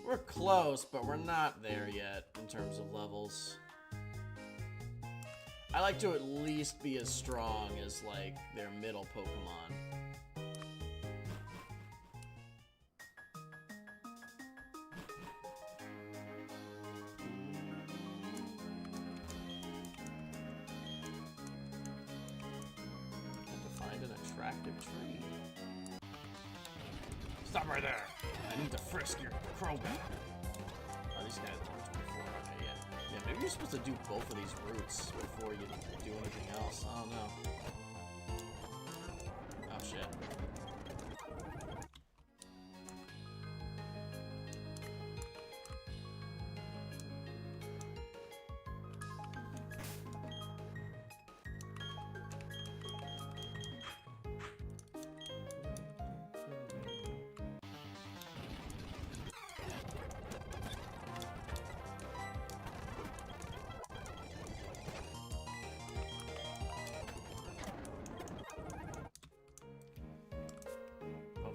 We're close, but we're not there yet in terms of levels. I like to at least be as strong as, like, their middle Pokemon. Have to find an attractive tree. Stop right there! I need to frisk your Crobat. Oh, these guys are 24. Okay, yeah. Yeah, maybe you're supposed to do both of these routes before you do anything else. I don't know. Oh, shit.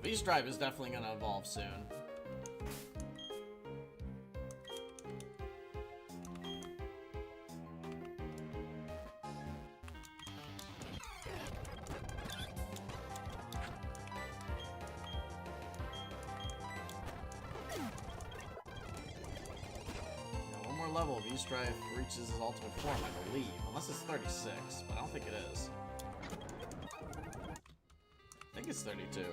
V-Stripe is definitely gonna evolve soon. Now, one more level, V-Stripe reaches his ultimate form, I believe. Unless it's 36, but I don't think it is. I think it's 32.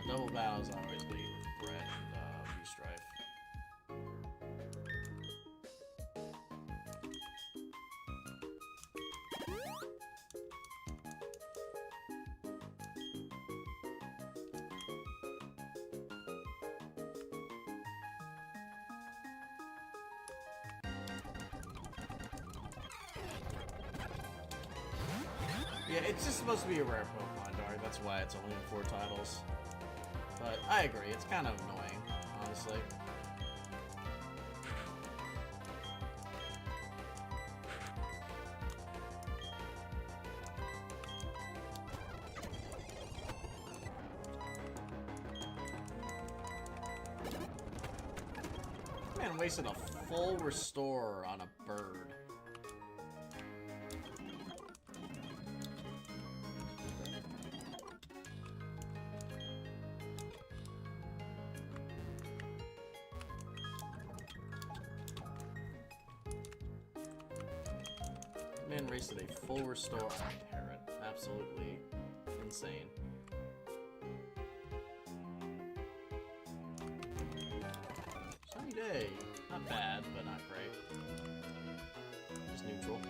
Double battles always lead with Brett and V-Strife. Yeah, it's just supposed to be a rare Pokemon, Dark. That's why it's only in 4 titles. But I agree, it's kind of annoying, honestly. Man wasted a full restore on a bird. Man race at a full restore on a parrot. Absolutely insane. Sunny day. Not bad, but not great. Just neutral.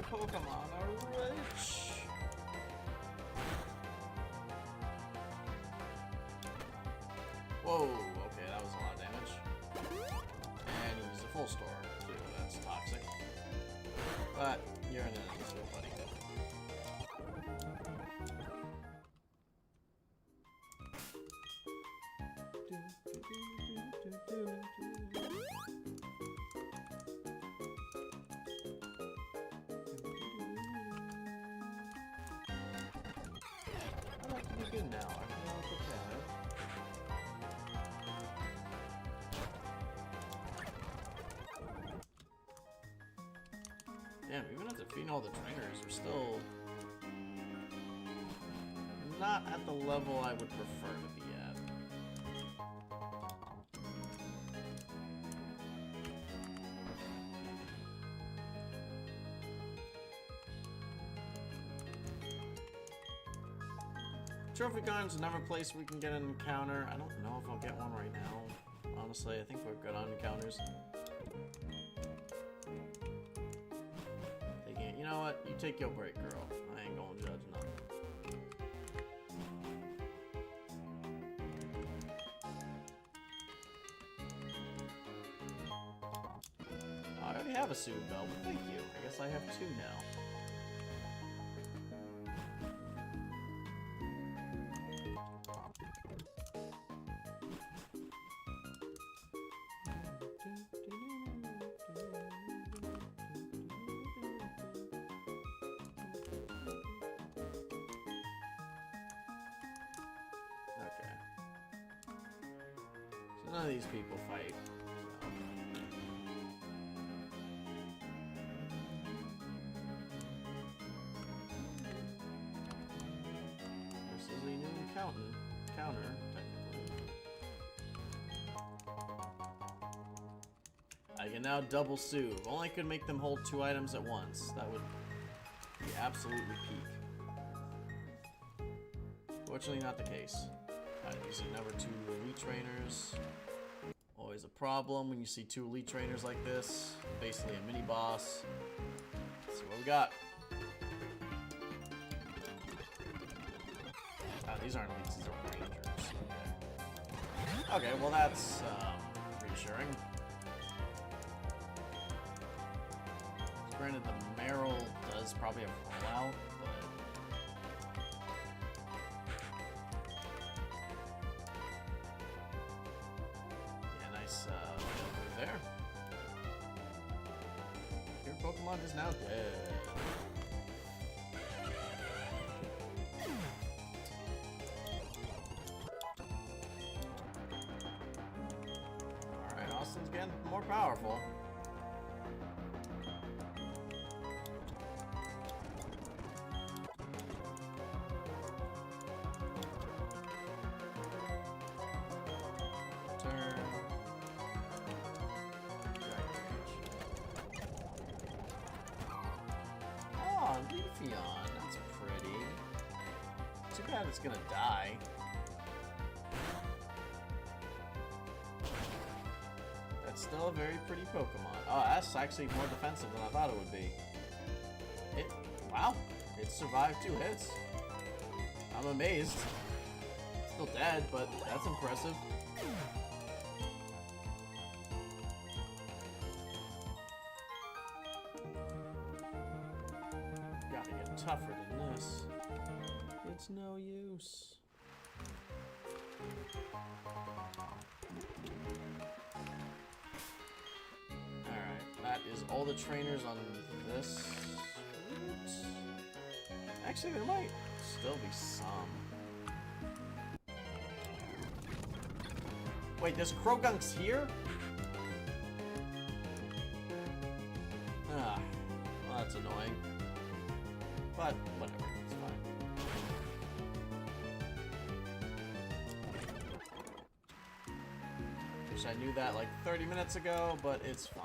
Pokemon are rich. Whoa, okay, that was a lot of damage. And he used a full store, too. That's toxic. But you're in an invisible, buddy. Good now. I can now put that. Damn, even after defeating all the trainers, we're still not at the level I would prefer to be at. Trophy Garden's another place we can get an encounter. I don't know if I'll get one right now. Honestly, I think we're good on encounters. You know what? You take your break, girl. I ain't gonna judge nothing. I already have a suit belt, but thank you. I guess I have two now. None of these people fight. This is a new counter, technically. I can now double soothe. Only could make them hold 2 items at once. That would be absolutely peak. Fortunately, not the case. These are never 2 elite trainers. Always a problem when you see 2 elite trainers like this. Basically a mini boss. Let's see what we got. These aren't elites, these are rangers. Okay, well that's reassuring. Granted, the Meryl does probably have rollout, but there. Your Pokemon is now dead. Alright, Austin's getting more powerful. That's pretty. Too bad it's gonna die. That's still a very pretty Pokemon. Oh, that's actually more defensive than I thought it would be. Wow, it survived 2 hits. I'm amazed. Still dead, but that's impressive. gotta get tougher than this. It's no use. Alright, that is all the trainers on this route. Actually, there might still be some. Wait, this Croagunk's here? Ah, well, that's annoying. But, whatever, it's fine. Wish I knew that like 30 minutes ago, but it's fine.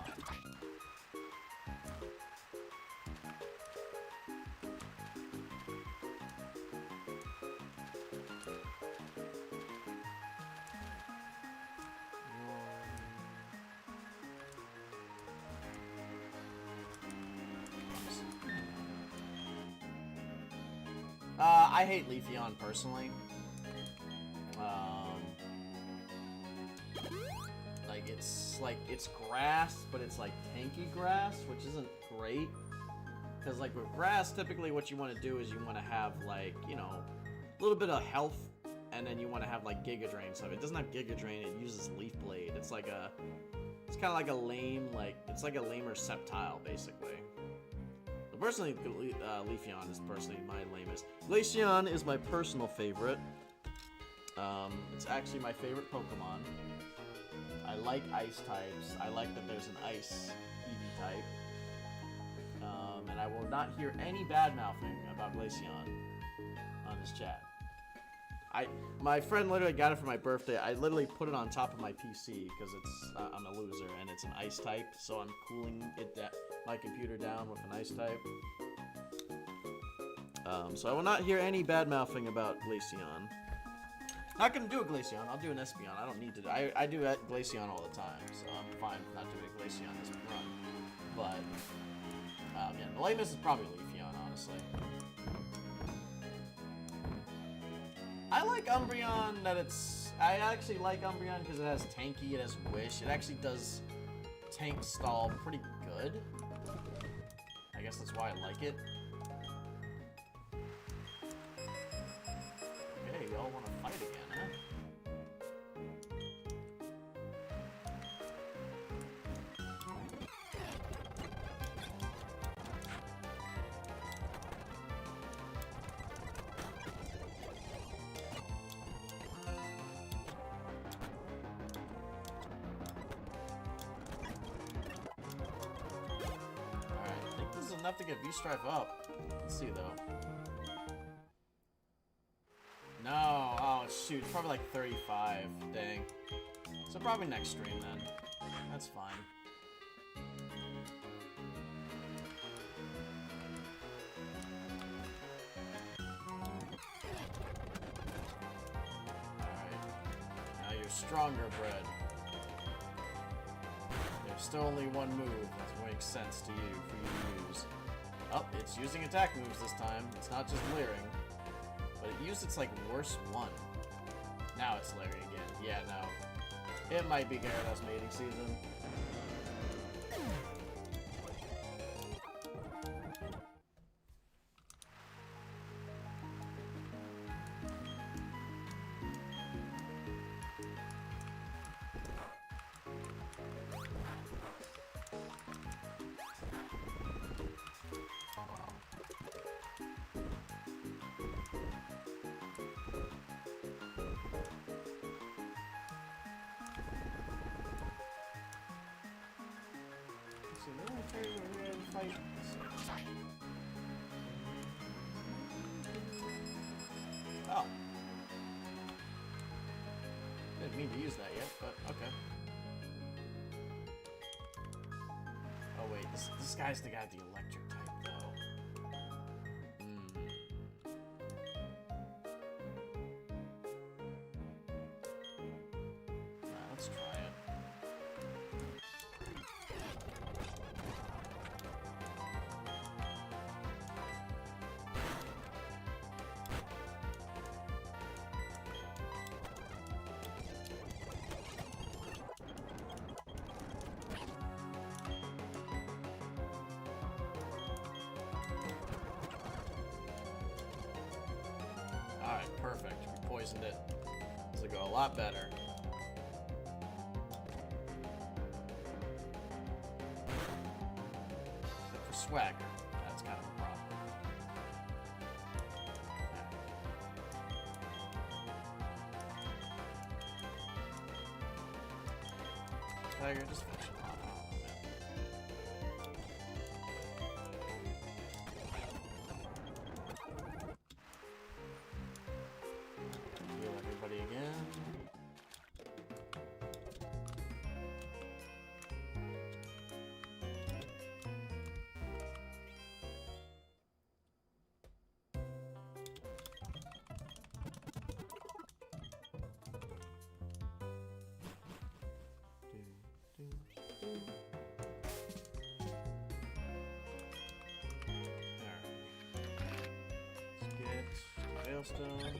I hate Leafeon personally. It's grass, but it's like tanky grass, which isn't great. Because like with grass, typically what you want to do is you want to have like, you know, a little bit of health, and then you want to have like Giga Drain. So if it doesn't have Giga Drain, it uses Leaf Blade. It's kind of like a lame, it's like a lamer Sceptile, basically. But personally, Leafeon is personally my lamest. Glaceon is my personal favorite. It's actually my favorite Pokemon. I like ice types. I like that there's an ice EV type. And I will not hear any bad-mouthing about Glaceon on this chat. My friend literally got it for my birthday. I literally put it on top of my PC because it's I'm a loser and it's an ice type, so I'm cooling my computer down with an ice type. So I will not hear any bad-mouthing about Glaceon. Not gonna do a Glaceon, I'll do an Espeon. I don't need to. I do Glaceon all the time, so I'm fine with not doing a Glaceon this run. But, yeah, the lamest is probably Leafeon, honestly. I like Umbreon I actually like Umbreon because it has Tanky, it has Wish. It actually does tank stall pretty good. I guess that's why I like it. Okay, y'all want to fight again, huh? Alright, I think this is enough to get V-Stripe up. Let's see, though. No, oh shoot, it's probably like 35, dang. So probably next stream then. That's fine. Alright. Now you're stronger, Bread. There's still only one move that makes sense to you for you to use. Oh, it's using attack moves this time. It's not just leering. But it used its, like, worst one. Now it's Larry again. Yeah, no. It might be Gyarados mating season. Oh. Didn't mean to use that yet, but okay. Oh wait, this guy's the guy with the electric type though. Let's try it. Perfect. We poisoned it. This will go a lot better. Except for Swagger. That's kind of a problem. Swagger, just finish it off. Heal everybody again. Hailstone.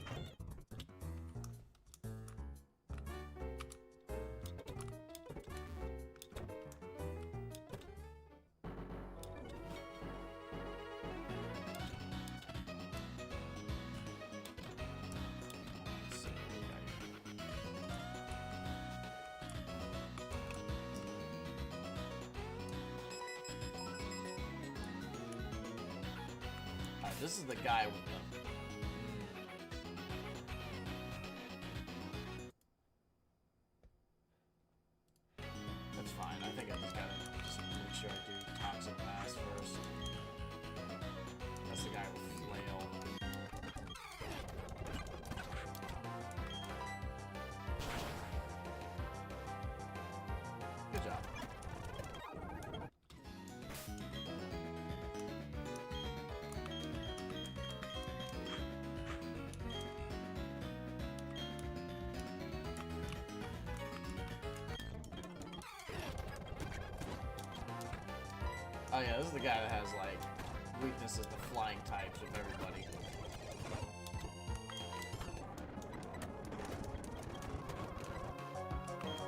Alright, this is the guy with the Oh yeah, this is the guy that has, like, weaknesses to flying types with everybody.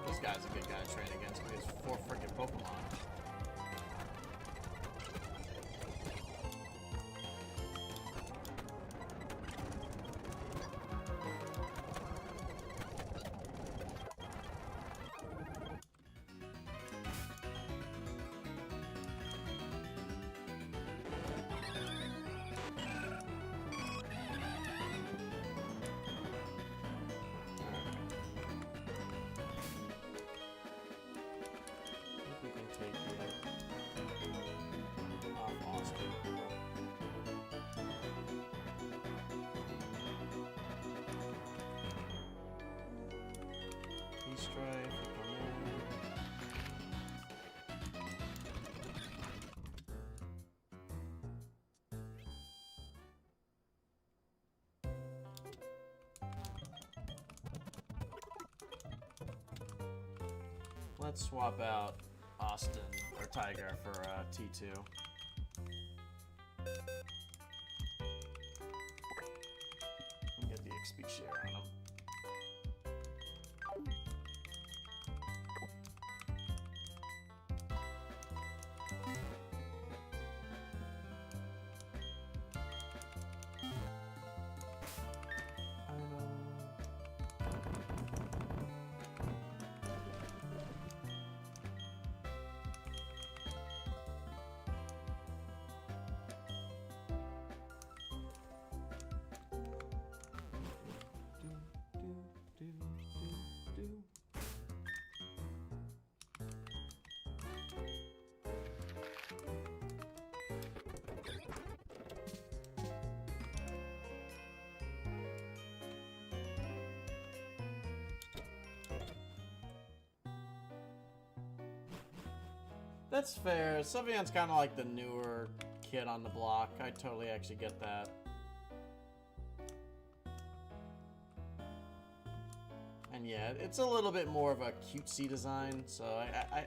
This guy's a good guy to train against because he has 4 freaking Pokemon. Let's swap out Austin or Tiger for T2. Get the XP share on him. That's fair. Sylveon's kind of like the newer kid on the block. I totally actually get that. And yeah, it's a little bit more of a cutesy design, so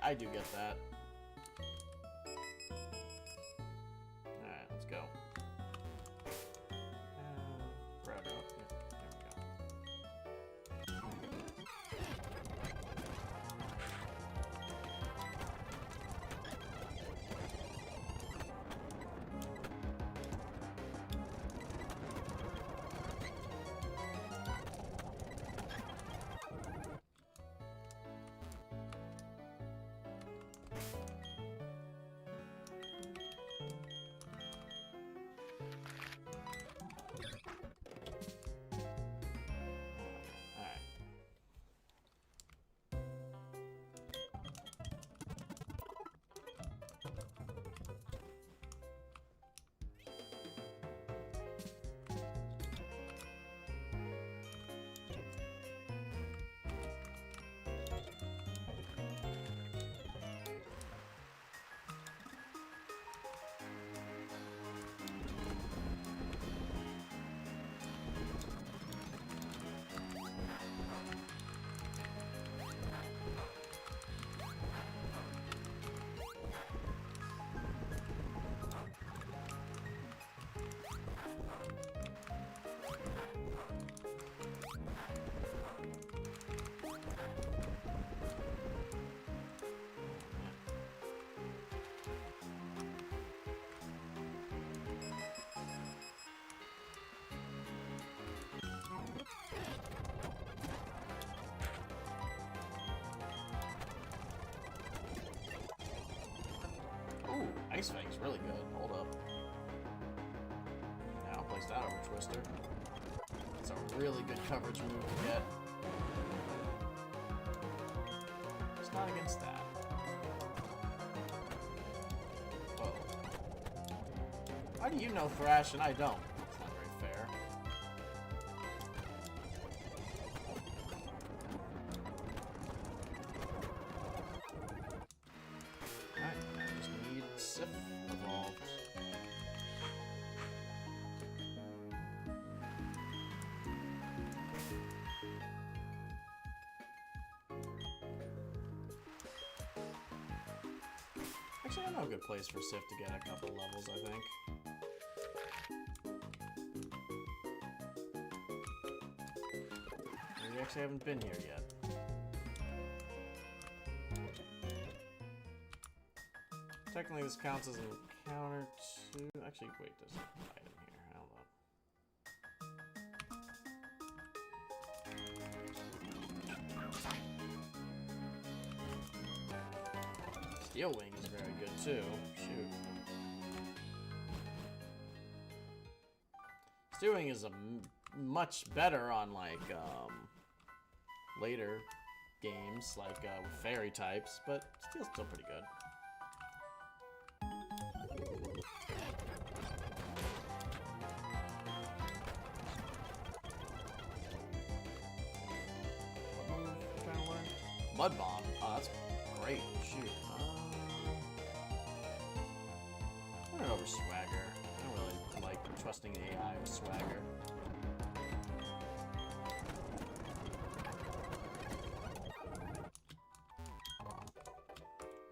I do get that. Alright, let's go. Router up. Yeah, there we go. Ice Fang's really good. Hold up. Yeah, I'll place that over Twister. It's a really good coverage move to get. It's not against that. Whoa. Why do you know Thrash and I don't? That's not very fair. Alright, I just need Sif evolved. Actually, I know a good place for Sif to get a couple levels, I think. We actually haven't been here yet. Technically, this counts as an encounter too. Actually, wait, there's an item here. Hold on. Steel Wing is very good too. Shoot. Steel Wing is much better on like later games, like with fairy types, but Steel's still pretty good. Mud Bomb. Oh, that's great. Shoot. I'm going over Swagger. I don't really like trusting the AI with Swagger.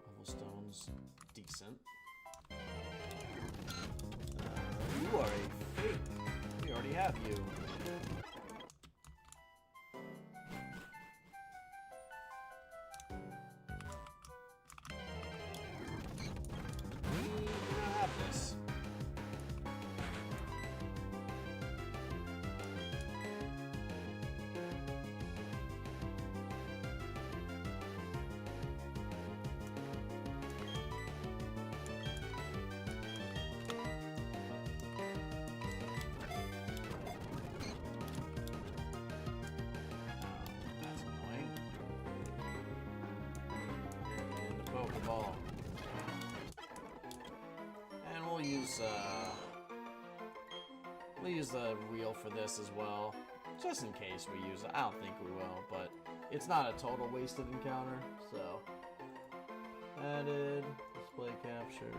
Level Stone's decent. You are a fake. We already have you. Ball. And we'll use the reel for this as well, just in case we use it. I don't think we will, but it's not a total wasted encounter. So added display capture.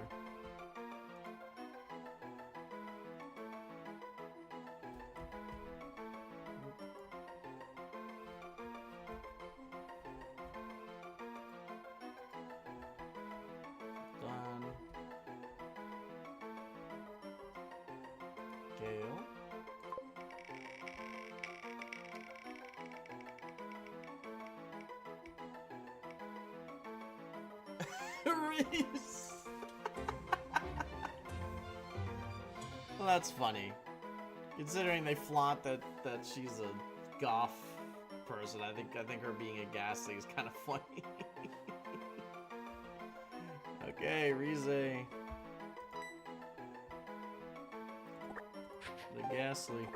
Well, that's funny. Considering they flaunt that she's a goth person, I think her being a Ghastly is kind of funny. Okay, Rize. The Ghastly.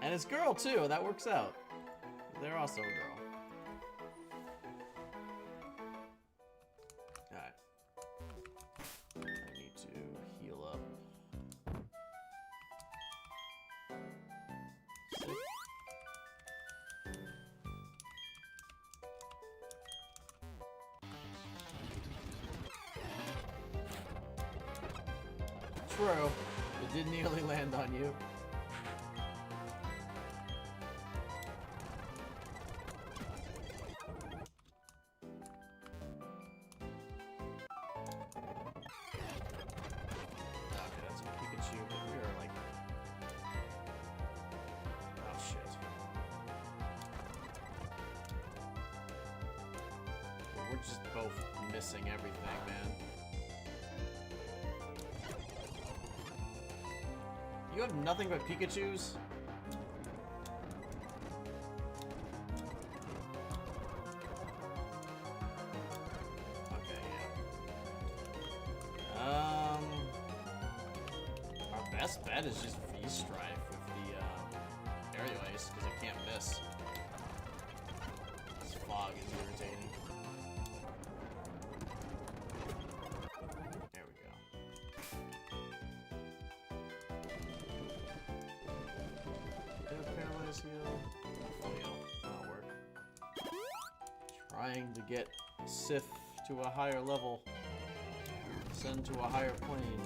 And it's girl too, that works out. They're also a girl. True. It did nearly land on you. Okay, that's a Pikachu, but we are like... Oh, shit. We're just both missing everything, man. You have nothing but Pikachus? Okay, yeah. best bet is just V-Strife with the aerial ace, because it can't miss. This fog is irritating. There we go. Paralyze heal. Oh yeah, that'll work. Trying to get Sif to a higher level. Send to a higher plane.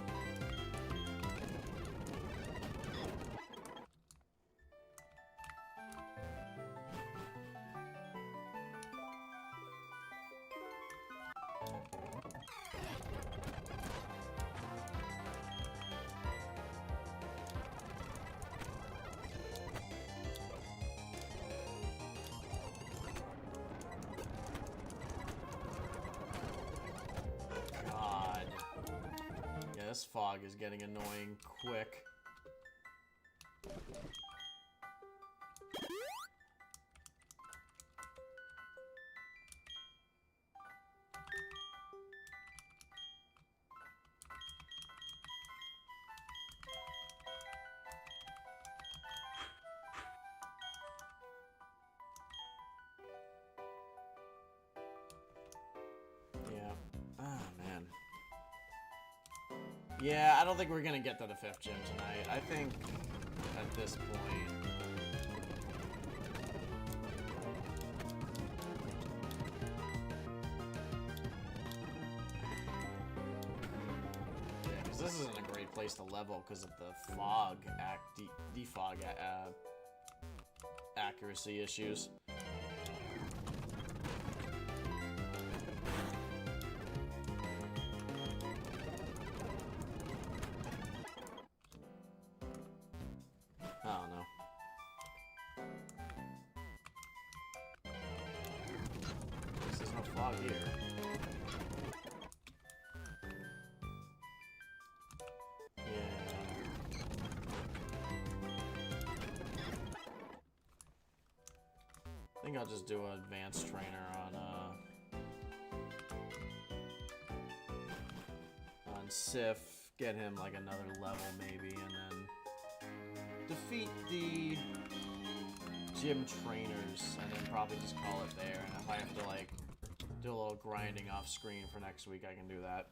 This fog is getting annoying quick. Yeah, I don't think we're gonna get to the 5th gym tonight. I think at this point... Yeah, because this isn't a great place to level because of the fog, defog accuracy issues. Here. Yeah. I think I'll just do an advanced trainer on Sif, get him like another level maybe, and then defeat the gym trainers, and then probably just call it there. And if I have to like do a little grinding off screen for next week, I can do that.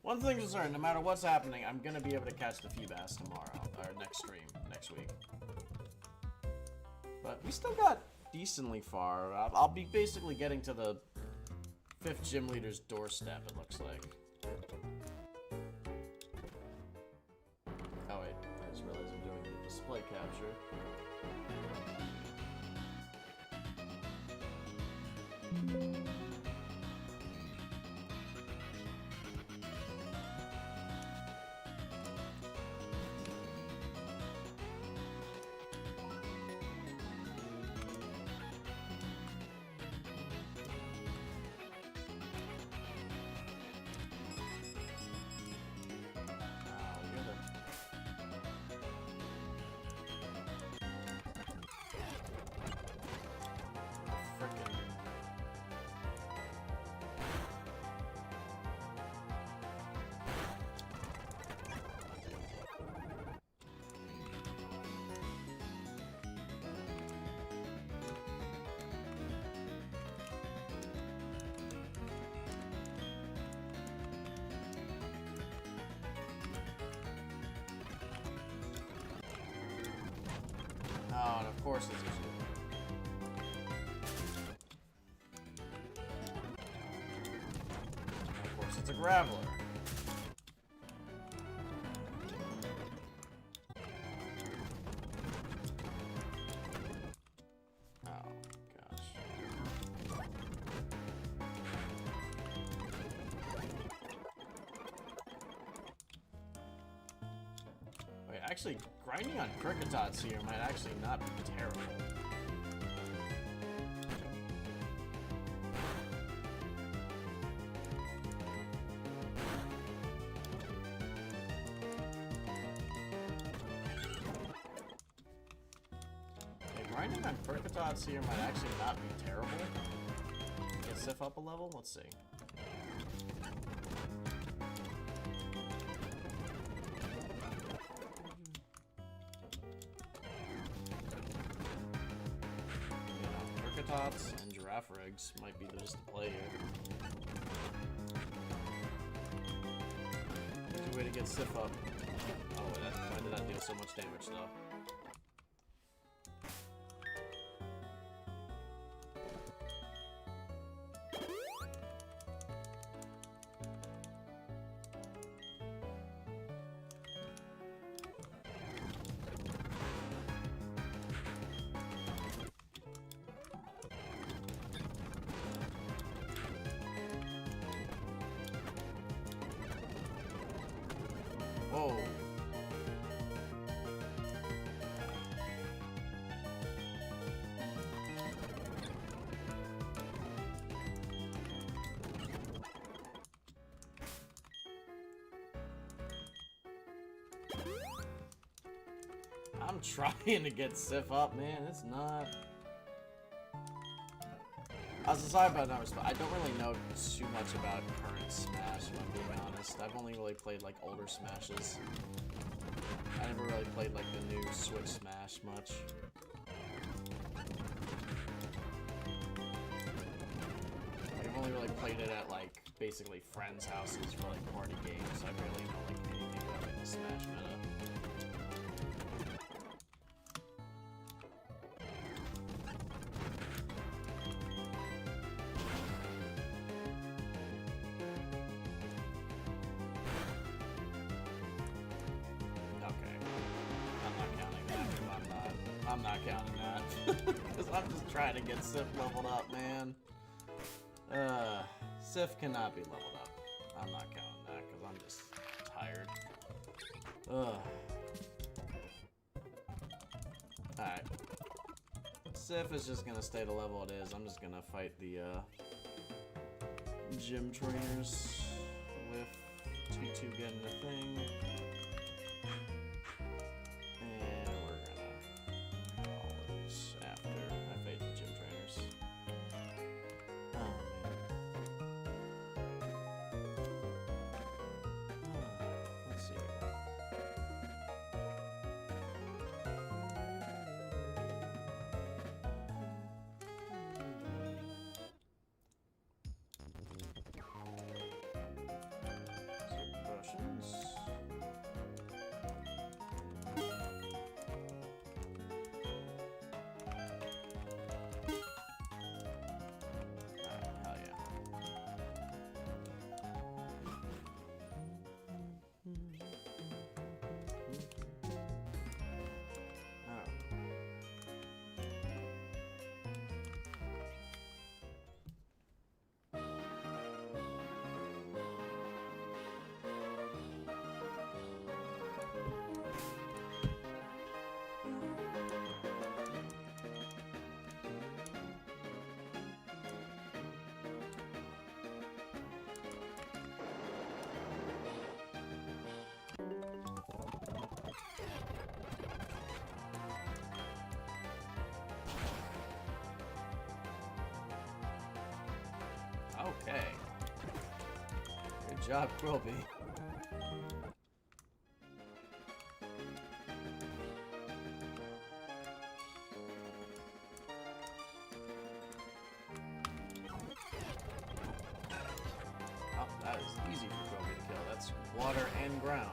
One thing's for certain, no matter what's happening, I'm gonna be able to catch the Feebas tomorrow, or next stream, next week. But we still got decently far. I'll be basically getting to the 5th gym leader's doorstep, it looks like. Oh wait, I just realized I'm doing the display capture. Oh, and of course it's a Of course it's a Graveler. Oh, gosh. Wait, actually, grinding on Cricketots here might actually not be terrible. Grinding on Cricketots here might actually not be terrible. Get Sif up a level? Let's see. Triceratops and Giraffarigs might be just the play here. Easy way to get Sif up. Oh, why did that deal so much damage though? Whoa. I'm trying to get Sif up, man. It's not. I was sorry about not responding. I don't really know too much about current Smash, if I'm being honest. I've only really played like older Smashes. I never really played like the new Switch Smash much. I've only really played it at like basically friends' houses for like party games. So I barely know like anything about like the Smash meta. I'm not counting that. Because I'm just trying to get Sif leveled up, man. Sif cannot be leveled up. I'm not counting that because I'm just tired. Alright. Sif is just gonna stay the level it is. I'm just gonna fight the gym trainers with T2 getting the thing. Okay. Good job, Quilby. Oh, that is easy for Quilby to kill. That's water and ground.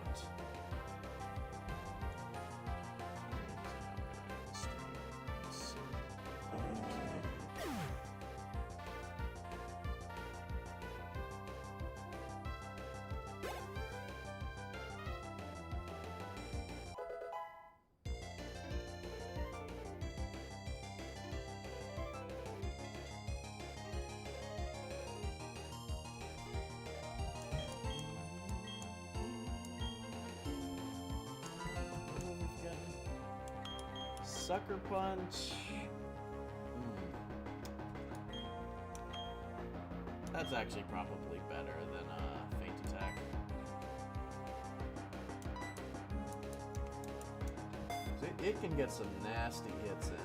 Sucker Punch. That's actually probably better than Feint Attack. So it can get some nasty hits in.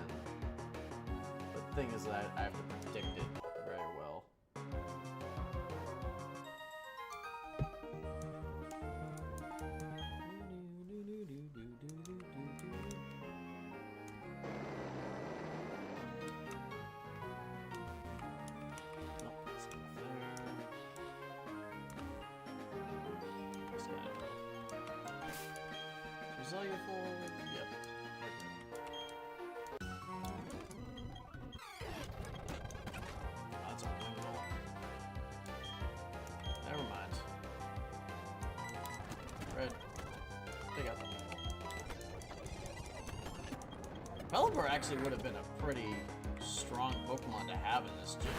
The thing is that I have to predict it very well. Roselia full? Yep. That's a Wingull. Never mind. Red. Take out the Wingull. Pelipper actually would have been a pretty strong Pokemon to have in this gym.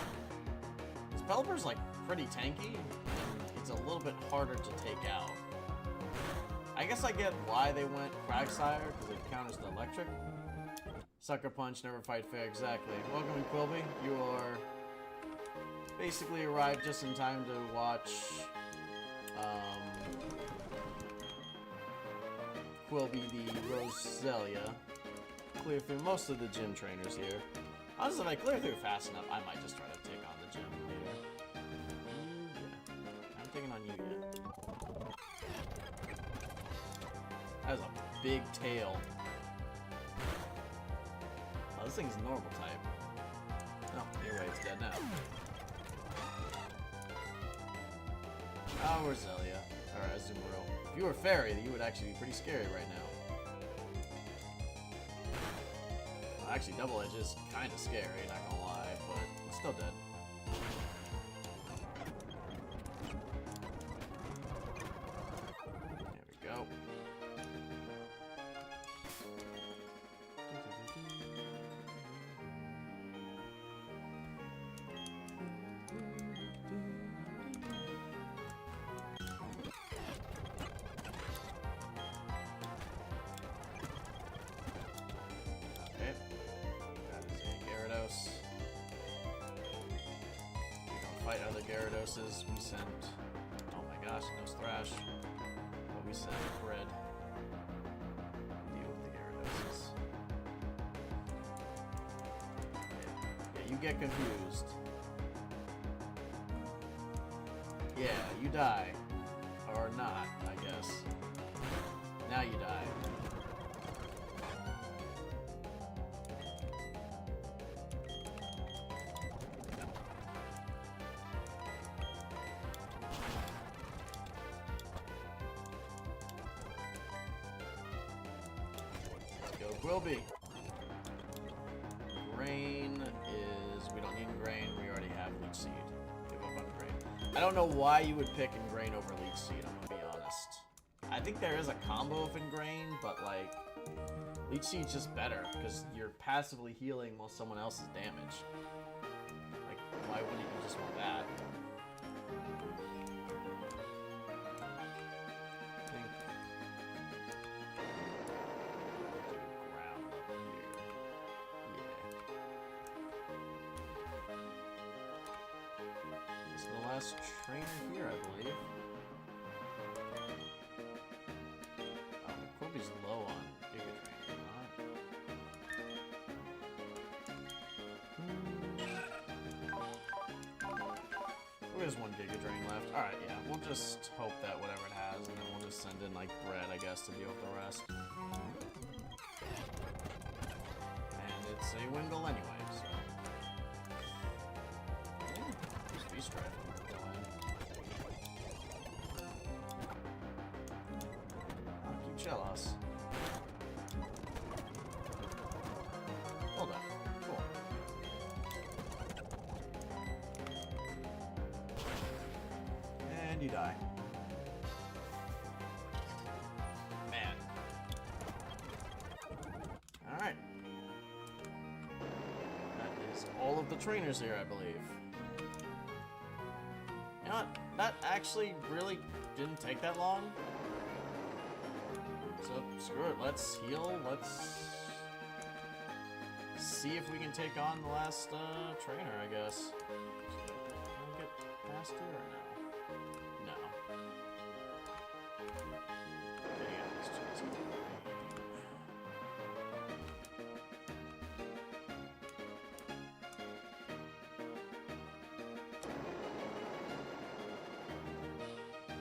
This Pelipper's like pretty tanky. It's a little bit harder to take out. I guess I get why they went Quagsire, because it counters the electric. Sucker Punch, never fight fair, exactly. Welcome, Quilby. You are basically arrived just in time to watch Quilby the Roselia clear through most of the gym trainers here. Honestly, if I clear through fast enough, I might just try to take on the gym later. Yeah. I'm taking on you yet. That was a big tail. Oh, this thing's normal type. Oh, anyway, it's dead now. Oh, Roselia. Or Azumarill. If you were Fairy, you would actually be pretty scary right now. Well, actually, Double Edge is kind of scary, not gonna lie, but it's still dead. There we go. Okay, that is a Gyarados. We don't fight other Gyaradoses. We send, oh my gosh, no Thrash. But we send Red. Deal with the Gyaradoses. Yeah, you get confused. Yeah, you die. Or not, I guess. Now you die. Go Quilby. Grain is... we don't need Grain. We already have Leech Seed. Give up on Grain. I don't know why you would pick Ingrain over Leech Seed, I'm gonna be honest. I think there is a combo of Ingrain, but like... Leech Seed's just better, because you're passively healing while someone else is damaged. Like, why wouldn't you just want that? Last trainer here, I believe. Oh, Quilby's low on Giga Drain, not. There's one Giga Drain left. Alright, yeah, we'll just hope that whatever it has, and then we'll just send in, like, Bread, I guess, to deal with the rest. And it's a Wingull anyway, so... Just Beast Drive. Shellos. Hold up. Cool. And you die. Man. Alright. That is all of the trainers here, I believe. You know what? That actually really didn't take that long. So, screw it, let's heal, let's see if we can take on the last trainer, I guess. Can I get past here or no? No. Yeah, let's just...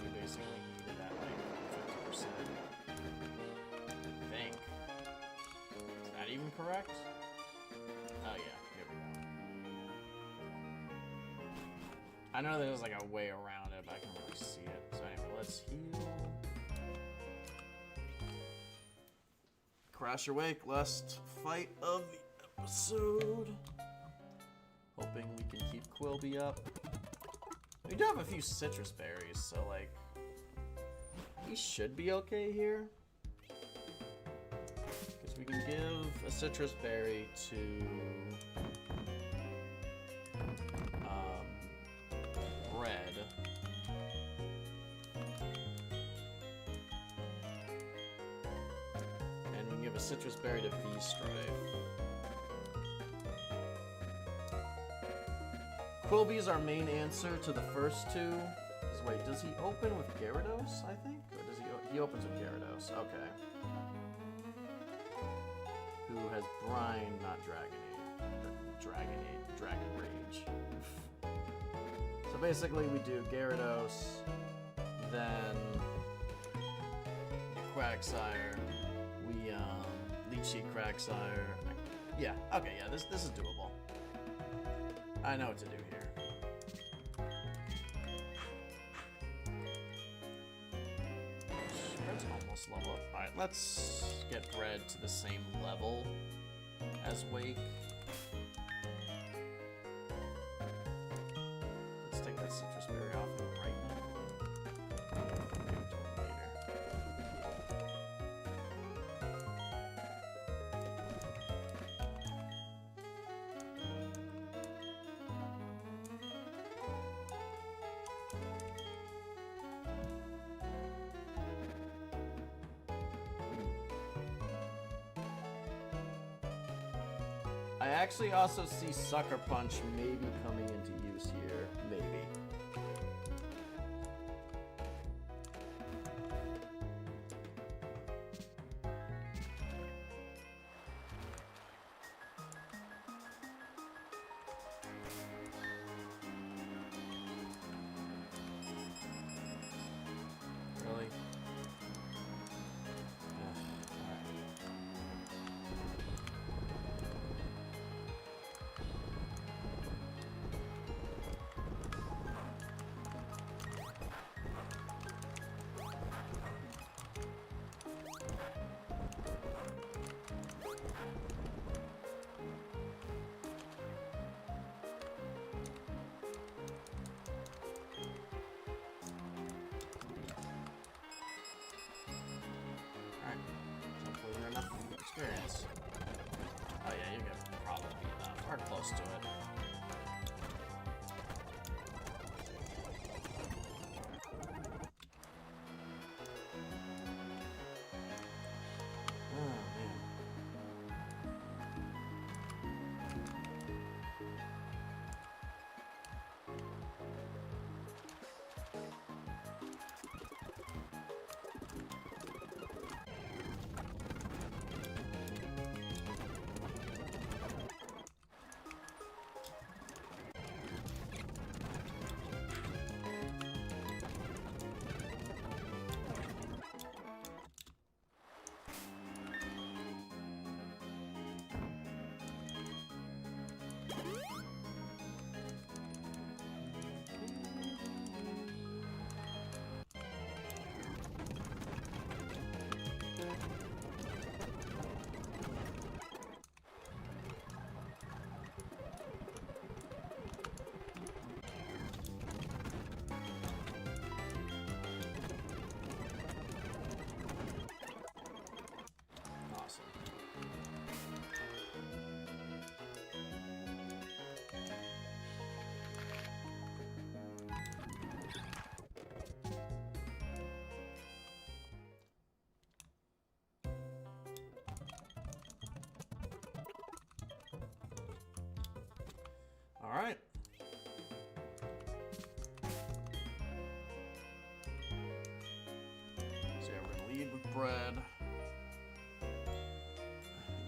we basically needed that, like, 50%. Is that even correct? Oh yeah, here we go. I know there's like a way around it, but I can't really see it. So anyway, let's heal. Crash or Wake, last fight of the episode. Hoping we can keep Quilby up. We do have a few citrus berries, so like, he should be okay here. Because we can give a citrus berry to Red. And we can give a citrus berry to V-Strife. Quilby's our main answer to the first two. Wait, does he open with Gyarados, I think? Or does he opens with Gyarados, okay. Who has Brine, not Dragon Rage. So basically we do Gyarados, then Quagsire, we Leech Seed Quagsire. Yeah, okay, yeah, this is doable. I know what to do here. Red's almost level up. Alright, let's get Red to the same level as Wake. Let's take that citrus berry off him right now. Give it to him later. I actually also see Sucker Punch maybe coming into use here. Maybe. Really? Experience. Oh yeah, you're gonna probably be enough. Or close to it. Oh man. All right. So yeah, we're gonna lead with Bread.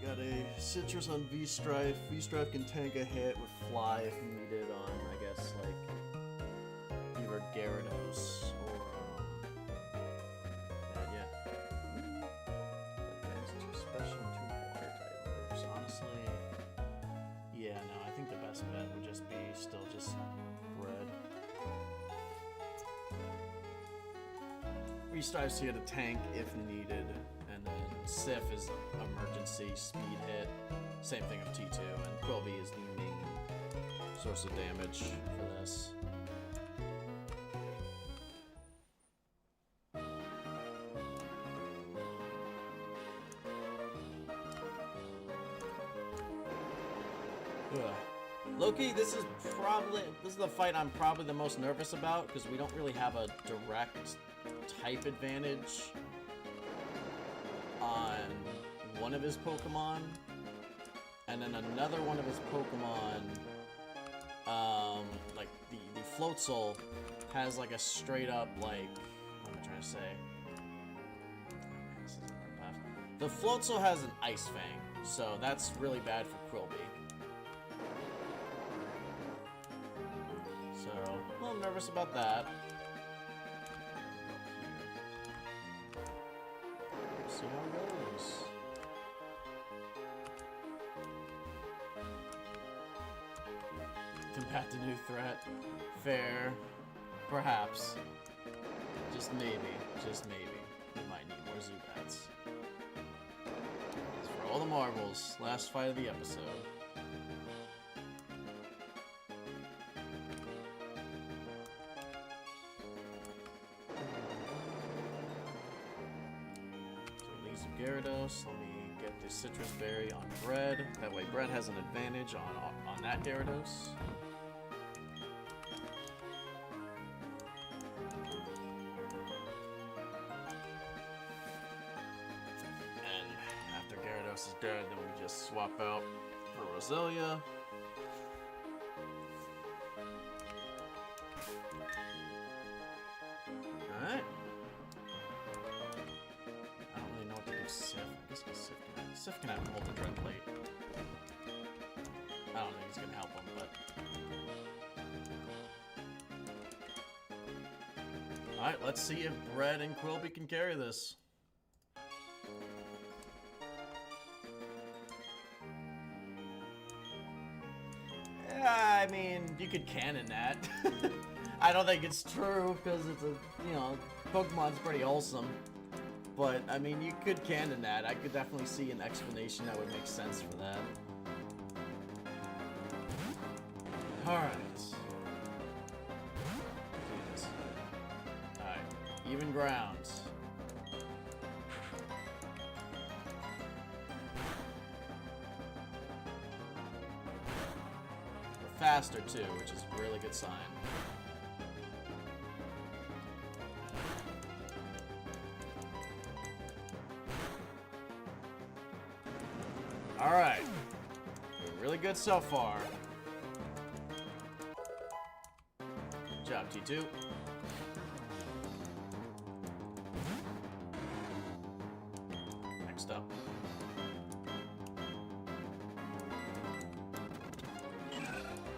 We got a Citrus on V-Strife. V-Strife can tank a hit with Fly if needed on, I guess, like either Gyarados or yeah. That's too special, too water type moves. Honestly, yeah, no, I think the best bet would just be still just Bread. V-Strive's here to tank if needed, and and then Sif is emergency speed hit. Same thing of T2, and Quilby is the main source of damage for this. Ugh. Loki, this is the fight I'm probably the most nervous about, because we don't really have a direct type advantage on one of his Pokemon, and then another one of his Pokemon, like the Floatzel, has like a straight up, like, what am I trying to say? This isn't the right path. The Floatzel has an Ice Fang, so that's really bad for Quilby. So, a little nervous about that. See how it goes. Combat the new threat. Fair. Perhaps. Just maybe. Just maybe. We might need more Zubats. As for all the marbles, last fight of the episode. Gyarados. Let me get the Citrus Berry on Bread. That way Bread has an advantage on that Gyarados. And after Gyarados is dead, then we just swap out for Roselia. Alright. Sif can have him hold the Dread Plate. I don't think he's gonna help him, but... Alright, let's see if Bread and Quilby can carry this. Yeah, I mean, you could canon that. I don't think it's true, because it's a, you know, Pokemon's pretty wholesome. But, I mean, you could canon that. I could definitely see an explanation that would make sense for that. Alright. Alright. Even grounds. We're faster, too, which is a really good sign. Alright. We're really good so far. Good job, T2. Next up.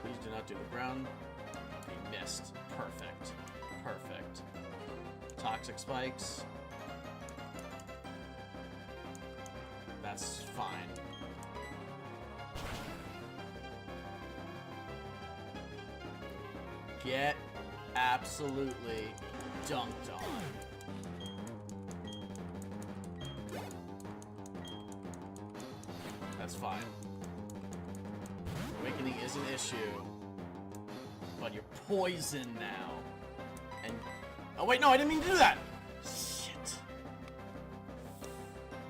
Please do not do the ground. He missed. Perfect. Perfect. Toxic spikes. That's fine. Get absolutely dunked on. That's fine. Awakening is an issue. But you're poisoned now. And... oh wait, no, I didn't mean to do that! Shit.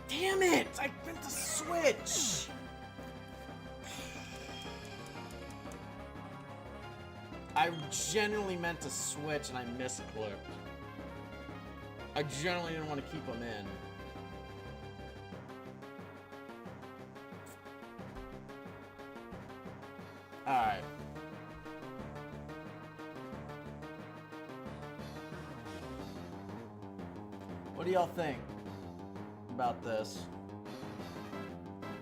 Damn it! I meant to switch! I genuinely meant to switch and I misclicked. I genuinely didn't want to keep him in. Alright. What do y'all think about this?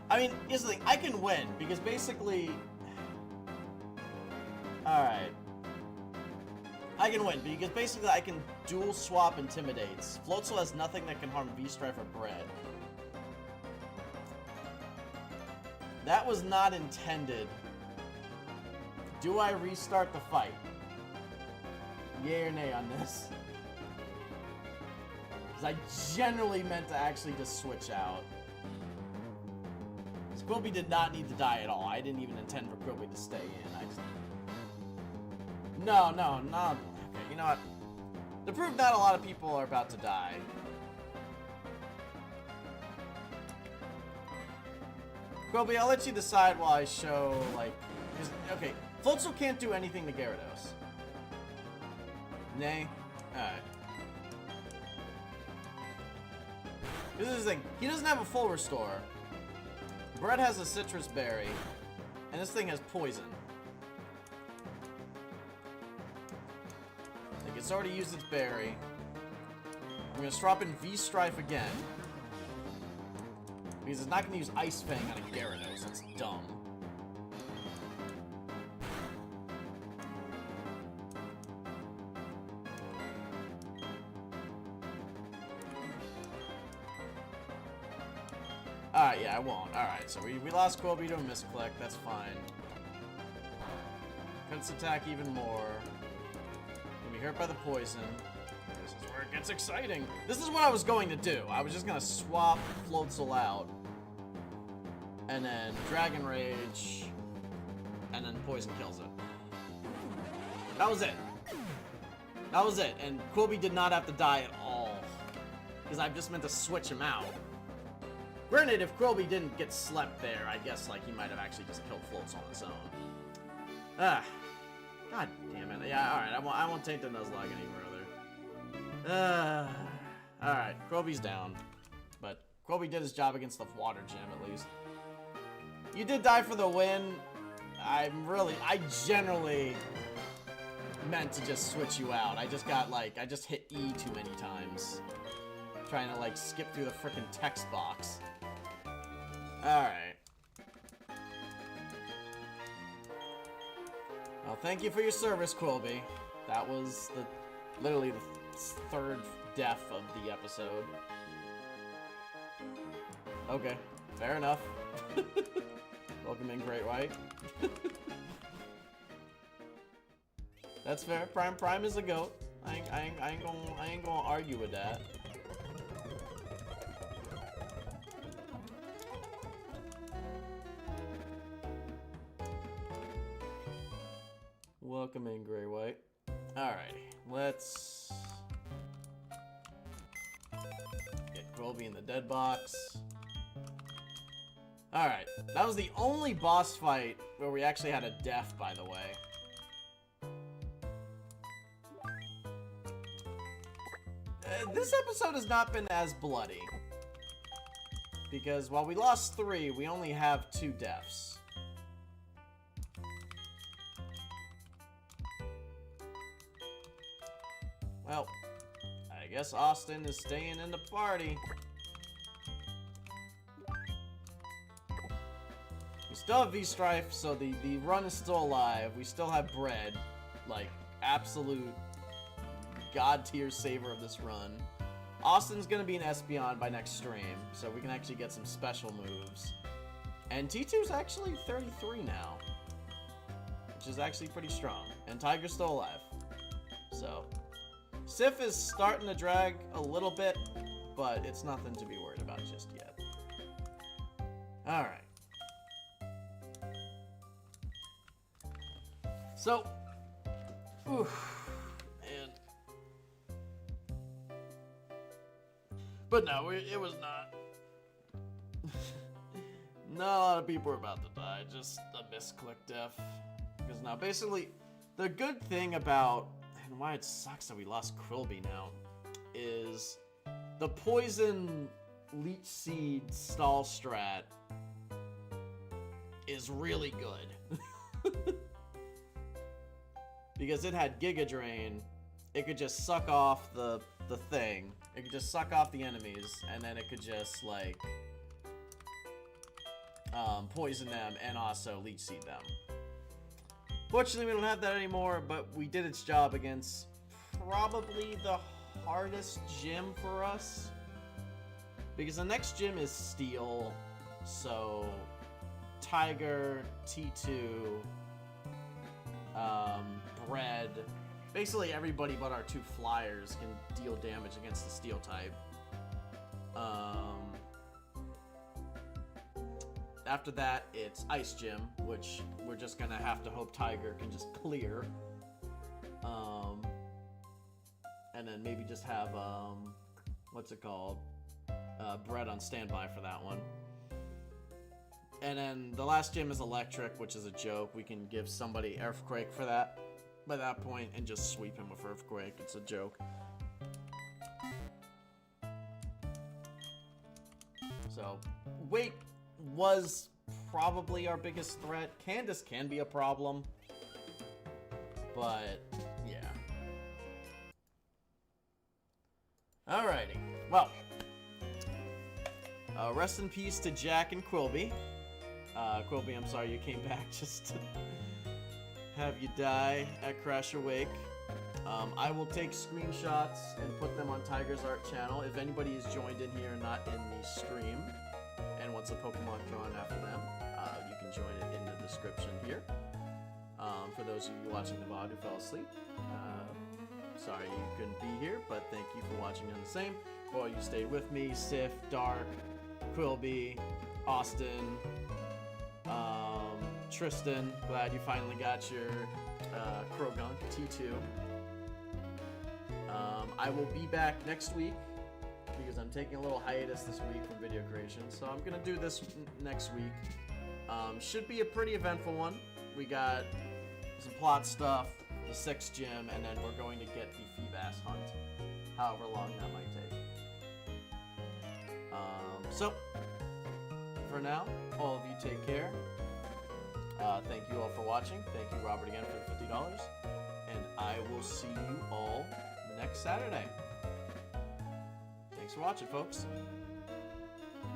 I mean, here's the thing. I can win because basically... alright. I can win, because basically I can dual swap Intimidates. Floatzel has nothing that can harm V-Strife or Bread. That was not intended. Do I restart the fight? Yay or nay on this? I generally meant to actually just switch out. Quilby did not need to die at all. I didn't even intend for Quilby to stay in. I just... No. Okay, you know what? To prove not a lot of people are about to die. Quilby, I'll let you decide while I show, like... Okay, Floatzel can't do anything to Gyarados. Nay? Alright. This is the thing. He doesn't have a full restore. Brett has a citrus berry. And this thing has poison. Like, it's already used its berry. I'm gonna swap in V-Strife again. Because it's not gonna use Ice Fang on a Gyarados. That's dumb. Alright, yeah, I won't. Alright, so we lost Quilby to a misclick. That's fine. Cuts attack even more. Gonna be hurt by the poison. This is where it gets exciting. This is what I was going to do. I was just gonna swap Floatzel out. And then Dragon Rage. And then poison kills it. That was it. That was it. And Quilby did not have to die at all. Because I just meant to switch him out. Granted, if Quilby didn't get slept there, I guess like he might have actually just killed Floats on his own. Ah, god damn it! Yeah, all right, I won't take the Nuzlocke any further. All right, Quilby's down, but Quilby did his job against the water gym at least. You did die for the win. I generally meant to just switch you out. I just got like I just hit E too many times, trying to like skip through the frickin' text box. Alright. Well, thank you for your service, Quilby. That was literally the third death of the episode. Okay, fair enough. Welcome in, Great White. That's fair. Prime is a goat. I ain't gonna argue with that. Welcome in, Gray White. Alrighty, let's get Quilby in the dead box. Alright, that was the only boss fight where we actually had a death, by the way. This episode has not been as bloody. Because while we lost 3, we only have 2 deaths. Well, I guess Austin is staying in the party. We still have V-Strife, so the run is still alive. We still have Bread, like, absolute god-tier saver of this run. Austin's gonna be an Espeon by next stream, so we can actually get some special moves. And T2's actually 33 now, which is actually pretty strong. And Tiger's still alive, so... Sif is starting to drag a little bit, but it's nothing to be worried about just yet. Alright. So, and... But no, it was not. Not a lot of people are about to die, just a misclick death. Because now, basically, the good thing about... And why it sucks that we lost Quilby now is the poison leech seed stall strat is really good. Because it had Giga Drain, it could just suck off the thing. It could just suck off the enemies, and then it could just like poison them and also leech seed them. Fortunately, we don't have that anymore, but we did its job against probably the hardest gym for us. Because the next gym is Steel, so Tiger, T2, Bread, Basically, everybody but our 2 flyers can deal damage against the steel type. After that, it's Ice Gym, which we're just gonna have to hope Tiger can just clear. And then maybe just have, what's it called? Brett on standby for that one. And then the last gym is Electric, which is a joke. We can give somebody Earthquake for that by that point and just sweep him with Earthquake. It's a joke. So, weight was probably our biggest threat. Candace can be a problem, but yeah. Alrighty, well, rest in peace to Jack and Quilby. Quilby, I'm sorry you came back just to have you die at Crash Awake. I will take screenshots and put them on Tiger's Art channel. If anybody is joined in here and not in the stream and wants a Pokemon drawn after them, you can join it in the description here. For those of you watching the VOD who fell asleep, sorry you couldn't be here, but thank you for watching on the same. Well, you stayed with me, Sif, Dark, Quilby, Austin, Tristan, glad you finally got your Krogunk T2. I will be back next week because I'm taking a little hiatus this week from video creation, so I'm gonna do this next week. Should be a pretty eventful one. We got some plot stuff, the 6th gym, and then we're going to get the Feebas hunt, however long that might take. So, for now, all of you take care. Thank you all for watching. Thank you, Robert, again for the $50. And I will see you all next Saturday. Thanks for watching, folks.